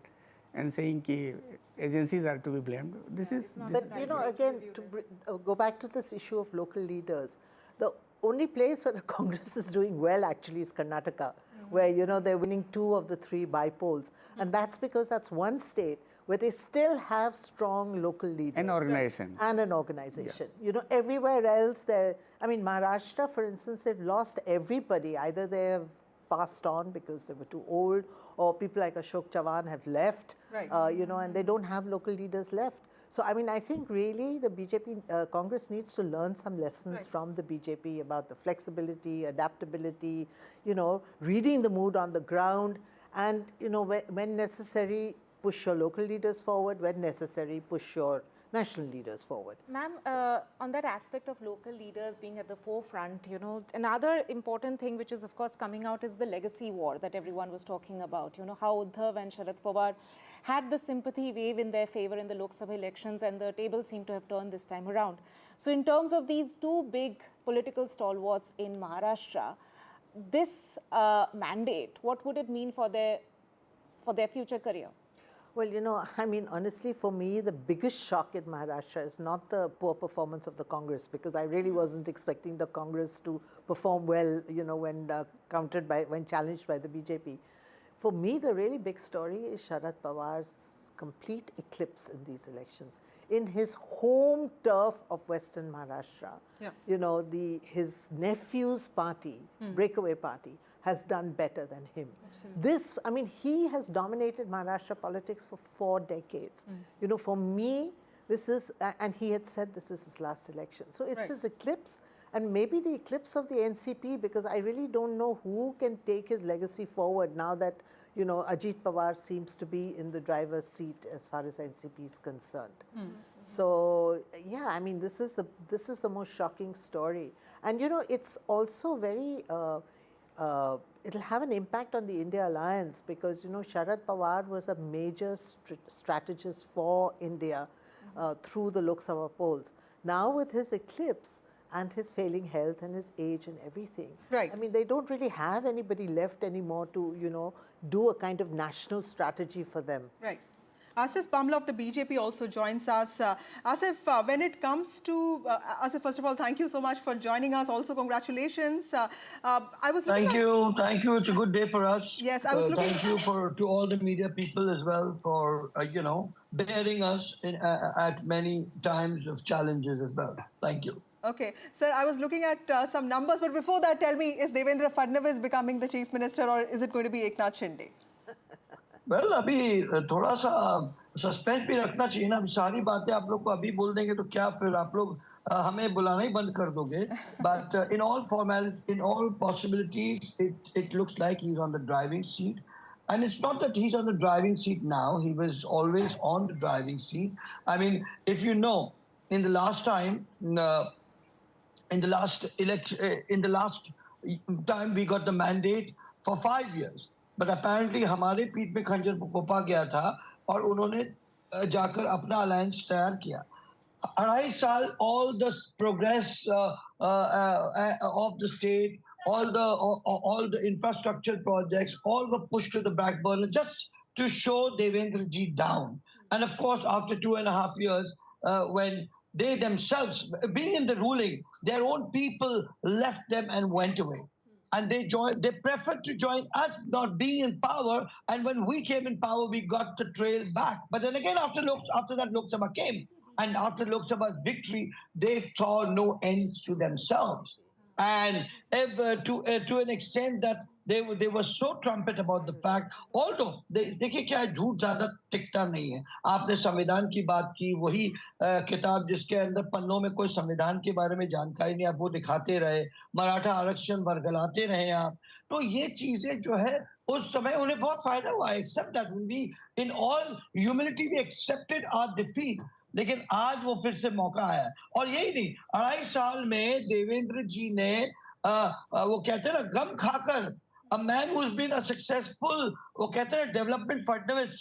and saying that agencies are to be blamed, this is... But again, to go back to this issue of local leaders, the only place where the Congress is doing well actually is Karnataka, where they're winning 2 of the 3 bypolls. And that's because that's one state where they still have strong local leaders. An organization. And an organization. Everywhere else, Maharashtra, for instance, they've lost everybody. Either they have passed on because they were too old, or people like Ashok Chavan have left, and they don't have local leaders left. So, I think really the BJP, Congress needs to learn some lessons from the BJP about the flexibility, adaptability, reading the mood on the ground, and, when necessary, push your local leaders forward, when necessary, push your national leaders forward. Ma'am, on that aspect of local leaders being at the forefront, another important thing which is of course coming out is the legacy war that everyone was talking about. How Uddhav and Sharad Pawar had the sympathy wave in their favor in the Lok Sabha elections, and the tables seem to have turned this time around. So in terms of these 2 big political stalwarts in Maharashtra, this mandate, what would it mean for their future career? Well, honestly, for me, the biggest shock in Maharashtra is not the poor performance of the Congress, because I really wasn't expecting the Congress to perform well, when challenged by the BJP. For me, the really big story is Sharad Pawar's complete eclipse in these elections. in his home turf of Western Maharashtra. Yeah. You know, his nephew's party, breakaway party, has done better than him. Absolutely. I mean, he has dominated Maharashtra politics for 4 decades. You know, for me, this is, and he had said this is his last election. So it's his eclipse, and maybe the eclipse of the NCP, because I really don't know who can take his legacy forward now that, you know, Ajit Pawar seems to be in the driver's seat as far as NCP is concerned. So yeah, I mean, this is the most shocking story, and you know, it's also very. It'll have an impact on the India alliance, because you know, Sharad Pawar was a major strategist for India through the Lok Sabha polls. Now with his eclipse and his failing health and his age and everything, I mean, they don't really have anybody left anymore to, you know, do a kind of national strategy for them. Right. Asif Pamla of the BJP also joins us. Asif, when it comes to, Asif, first of all, thank you so much for joining us. Also, congratulations. I was Thank you. It's a good day for us. Yes, I was looking. Thank you to all the media people as well for, you know, bearing us at many times of challenges as well. Thank you. Okay. Sir, I was looking at some numbers, but before that, tell me, is Devendra Fadnavis becoming the Chief Minister, or is it going to be Eknath Shinde? Well अभी थोड़ा सा suspense भी रखना चाहिए ना. सारी बातें आप लोग को अभी बोल देंगे तो क्या फिर आप लोग हमें बुलाना ही बंद कर दोगे. But in all possibilities, it looks like he's on the driving seat. And it's not that he's on the driving seat now. He was always on the driving seat. I mean, if you know, in the last time, in the last time we got the mandate for 5 years. But apparently हमारे पीठ पे खंजर पोपा गया था और उन्होंने जाकर अपना अलायंस तैयार किया. 2.5 साल all the progress of the state, all the infrastructure projects, all were pushed to the back burner just to show Devendra ji down. And of course, after 2.5 years, when they themselves, being in the ruling, their own people left them and went away. And they preferred to join us not being in power. And when we came in power, we got the trail back. But then again, after that, Lok Sabha came. And after Lok Sabha's victory, they saw no end to themselves. And to an extent that they were so trumpet about the fact, although देखिए क्या झूठ ज्यादा टिकता नहीं है. आपने संविधान की बात की, वही किताब जिसके अंदर पन्नों में कोई संविधान के बारे में जानकारी नहीं, आप वो दिखाते रहे, मराठा आरक्षण बरगलाते रहे आप. तो ये चीजें जो है उस समय उन्हें बहुत फायदा हुआ. Except that we in all humility we accepted our defeat. लेकिन आज वो फिर से मौका आया. और यही नहीं, 2.5 साल में देवेंद्र जी ने वो कहते हैं ना, गम खाकर, a man who's been a successful, वो कहते हैं development Fadnavis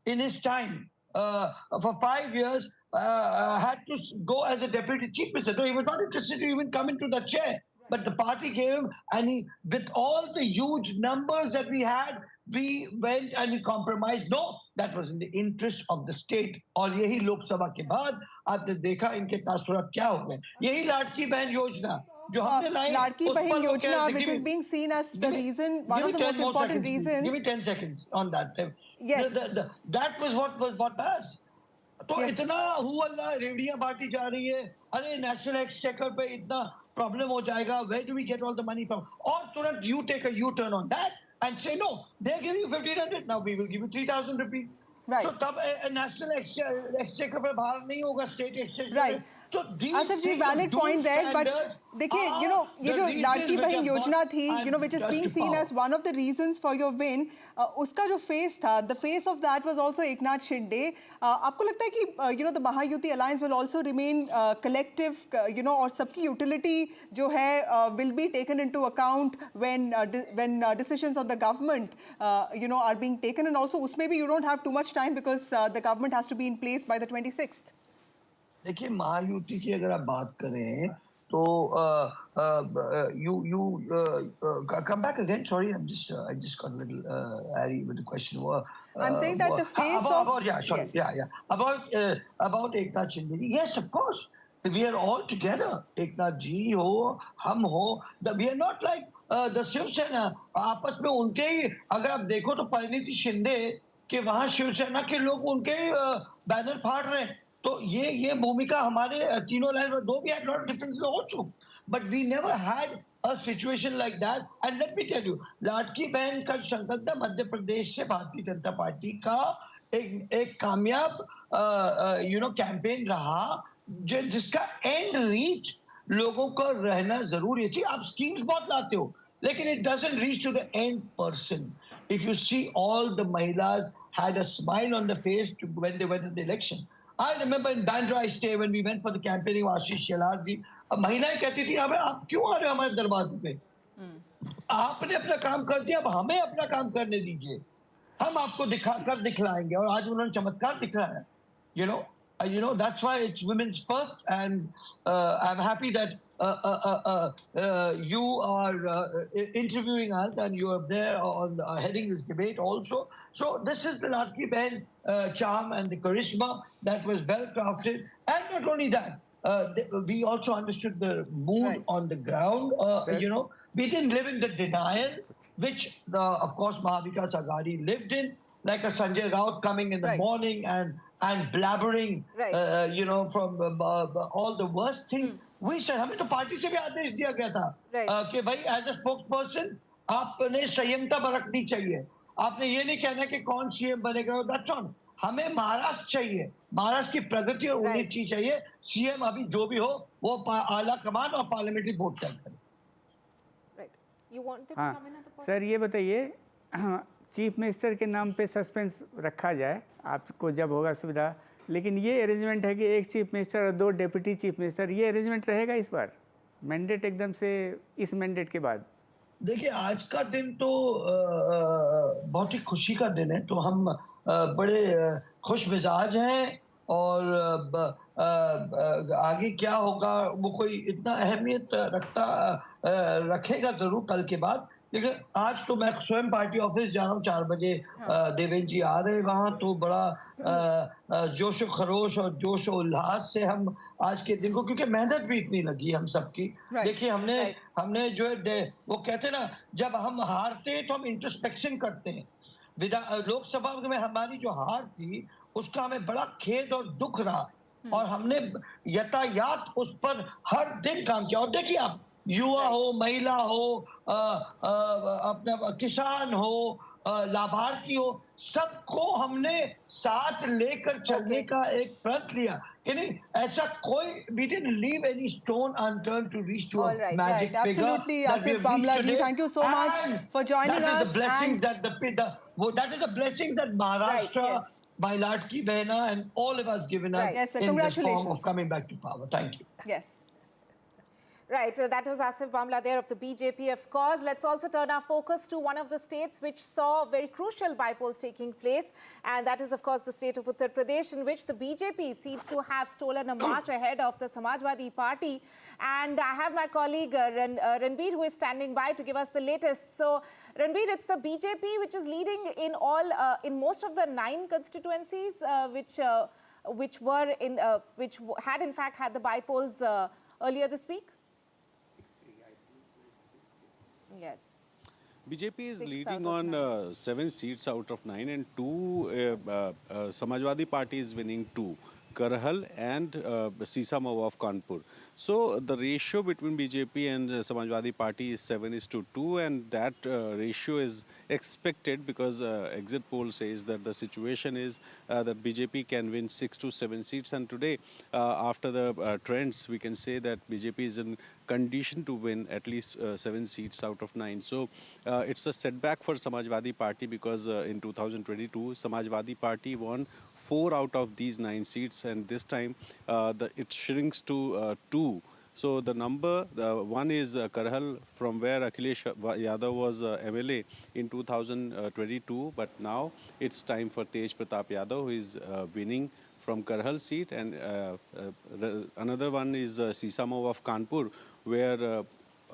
in his time for 5 years had to go as a deputy chief minister. So he was not interested to even come into the chair. But the party gave him, and with all the huge numbers that we had, we went and we compromised. No, that was in the interest of the state. और यही लोकसभा के बाद आपने देखा इनके तासुरात क्या हो गए. यही लाडकी बहन योजना जो हमने लाई, लाडकी बहन योजना, which is being seen as the reason, one of the most important reasons. Give me 10 seconds on that. Yes. That was what was bought by us. तो इतना हुआ, रेवड़ियां बांटी जा रही है. अरे नेशनल एक्सचेकर पे इतना problem हो जाएगा. Where do we get all the money from? और तुरंत you take a U-turn on that and say no, they're giving you 1,500. Now we will give you 3,000 rupees. Right. So तब national exchequer पे भार नहीं होगा, state exchequer. Right. So these Asif ji, valid point there, but देखिए, you know, ये जो लाडकी बहन योजना थी, you know, which is being seen as one of the reasons for your win, उसका जो face था, the face of that was also Eknath Shinde. आपको लगता है कि, you know, the Mahayuti alliance will also remain collective, you know, और सबकी utility जो है will be taken into account when decisions of the government, you know, are being taken, and also उसमें भी you don't have too much time because the government has to be in place by the 26th. देखिए, महायुति की अगर आप बात करें तो you come back again. Sorry, I just got a little airy with the question. I'm saying that the face of about Eknath Shinde. Yes, of course, we are all together. Eknath ji ho, हम हो. We are not like the Shiv Sena. आपस में उनके ही, अगर आप देखो तो परिणीति शिंदे के वहाँ शिवसेना के लोग उनके बैनर फाड़ रहे हैं. तो ये भूमिका हमारे तीनों लाइन में, दो we had a lot of differences also, but we never had a situation like that. And let me tell you, लाडकी बहन का संकल्प था मध्य प्रदेश से भारतीय जनता पार्टी का एक कामयाब कैंपेन रहा, जिसका एंड रीच लोगों को रहना जरूरी है। आप स्कीम्स बहुत लाते हो, लेकिन it doesn't reach to the end person. If you see, all the Mahilas had a smile on the face when they went to the election. I remember in Bandra I stay when we went for the campaigning of Ashish Shelar ji, महिलाएं कहती थी, अबे आप क्यों आ रहे हो हमारे दरवाजे पे? आपने अपना काम कर दिया, अब हमें अपना काम करने दीजिए, हम आपको दिखलाएंगे। और आज उन्होंने चमत्कार दिखाया। You know, that's why it's women's first, and I'm happy that you are interviewing us and you are there on heading this debate also. So this is the Ladki Behan charm and the charisma that was well crafted. And not only that, we also understood the mood on the ground. We didn't live in the denial, which of course Vikas Aghadi lived in, like a Sanjay Raut coming in the morning and blabbering, from all the worst thing. We said, हमें तो party से भी आदेश दिया गया था कि भाई as a spokes person आपने संयमता बरतनी चाहिए, आपने ये नहीं कहना कि कौन सीएम बनेगा। That's all. हमें महाराष्ट्र चाहिए, महाराष्ट्र की प्रगति और उन्नति चाहिए। सीएम अभी जो भी हो वो आला कमान और पार्लियामेंट्री वोट तय करे। सर ये बताइए, चीफ मिनिस्टर के नाम पे सस्पेंस रखा जाए, आपको जब होगा सुविधा, लेकिन ये अरेंजमेंट है कि एक चीफ मिनिस्टर और 2 डेप्यूटी चीफ मिनिस्टर, ये अरेंजमेंट रहेगा इस बार मैंडेट एकदम से इस मैंडेट के बाद? देखिए, आज का दिन तो बहुत ही खुशी का दिन है, तो हम बड़े खुश मिजाज हैं और आगे क्या होगा वो कोई इतना अहमियत रखेगा जरूर कल के बाद। लेकिन आज तो मैं स्वयं पार्टी ऑफिस जा रहा हूँ 4 बजे, देवेंद्र जी आ रहे हैं वहाँ, तो बड़ा जोश खरोश और जोश उल्लास से हम आज के दिन को, क्योंकि मेहनत भी इतनी लगी हम सबकी। देखिए हमने जो है वो कहते हैं ना, जब हम हारते हैं तो हम इंट्रोस्पेक्शन करते हैं। लोकसभा में हमारी जो हार थी उसका हमें बड़ा खेद और दुख रहा, और हमने यातायात उस पर हर दिन काम किया। और देखिए आप, युवा हो, महिला हो, अपना किसान हो, लाभार्थी हो, सबको हमने साथ लेकर चलने का एक प्रण लिया कि नहीं, ऐसा कोई, we didn't leave any stone unturned to reach to a magic figure. Absolutely, Asif Bamla ji, thank you so much for joining us. That is the blessings that the blessings that Maharashtra, by Ladki Behna and all of us given us in the form of coming back to power. Thank you. Yes. Right, that was Asif Bamla there of the BJP, of course. Let's also turn our focus to one of the states which saw very crucial bypolls taking place, and that is, of course, the state of Uttar Pradesh, in which the BJP seems to have stolen a march ahead of the Samajwadi Party. And I have my colleague Ranbir, who is standing by to give us the latest. So, Ranbir, it's the BJP which is leading in in most of the 9 constituencies which had in fact had the bypolls earlier this week. Yes. BJP is leading on 7 seats out of 9, and 2 Samajwadi Party is winning 2, Karhal and Sisamawa of Kanpur. So the ratio between BJP and Samajwadi Party is 7:2, and that ratio is expected because exit poll says that the situation is that BJP can win 6 to 7 seats, and today after the trends we can say that BJP is in condition to win at least 7 seats out of 9. So it's a setback for Samajwadi Party because in 2022 Samajwadi Party won 4 out of these 9 seats, and this time it shrinks to 2. So the number, one is Karhal, from where Akhilesh Yadav was MLA in 2022, but now it's time for Tej Pratap Yadav, who is winning from Karhal seat, and another one is Sisamawa of Kanpur, where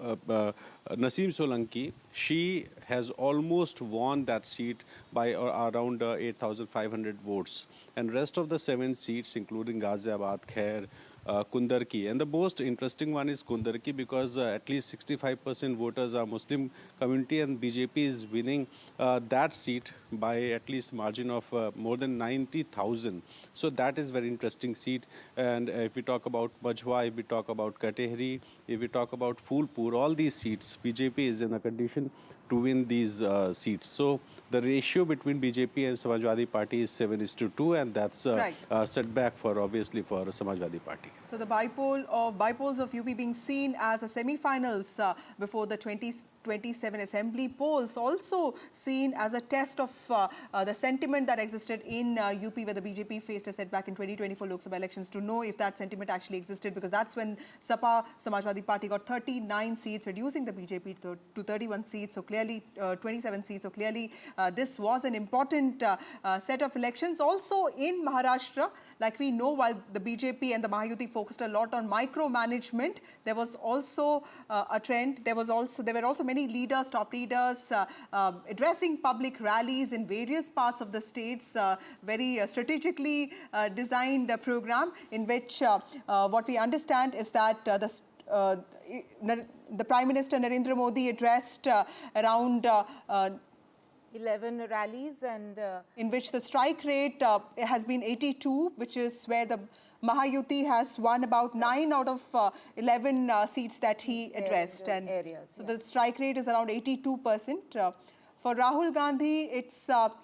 Naseem Solanki, she has almost won that seat by around 8,500 votes. And rest of the 7 seats, including Ghaziabad, Khair, Kundarki. And the most interesting one is Kundarki because at least 65% voters are Muslim community, and BJP is winning that seat by at least margin of more than 90,000. So that is very interesting seat. And if we talk about Majhwa, if we talk about Katehri, if we talk about Phulpur, all these seats, BJP is in a condition to win these seats. So the ratio between BJP and Samajwadi Party is 7:2, and that's a setback for obviously for Samajwadi Party. So the bypolls of UP being seen as a semi-finals before the 2027 assembly polls, also seen as a test of the sentiment that existed in UP, where the BJP faced a setback in 2024 Lok Sabha elections, to know if that sentiment actually existed, because that's when Sapa Samajwadi Party got 39 seats, reducing the BJP to 31 seats, so clearly 27 seats. So clearly this was an important set of elections. Also in Maharashtra, like we know, while the BJP and the Mahayuti focused a lot on micromanagement, there was also a trend. There were also many leaders, top leaders, addressing public rallies in various parts of the states, very strategically designed program in which what we understand is that the Prime Minister Narendra Modi addressed around 11 rallies, and in which the strike rate has been 82, which is where the Mahayuti has won about 9 out of 11 seats that he addressed. And so the strike rate is around 82%. For Rahul Gandhi,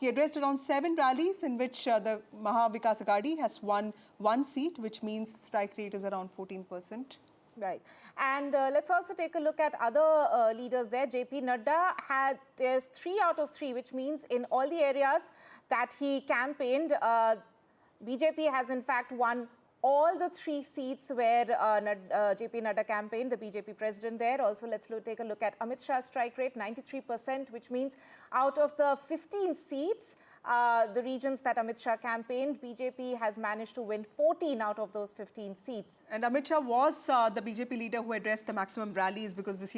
he addressed around 7 rallies in which the Maha Vikas Aghadi has won 1 seat, which means the strike rate is around 14%. Right. And let's also take a look at other leaders there. JP Nadda there's 3 out of 3, which means in all the areas that he campaigned, BJP has in fact won all the 3 seats where JP Nadda campaigned, the BJP president there. Also, let's take a look at Amit Shah's strike rate, 93%, which means out of the 15 seats, the regions that Amit Shah campaigned, BJP has managed to win 14 out of those 15 seats. And Amit Shah was the BJP leader who addressed the maximum rallies, because this year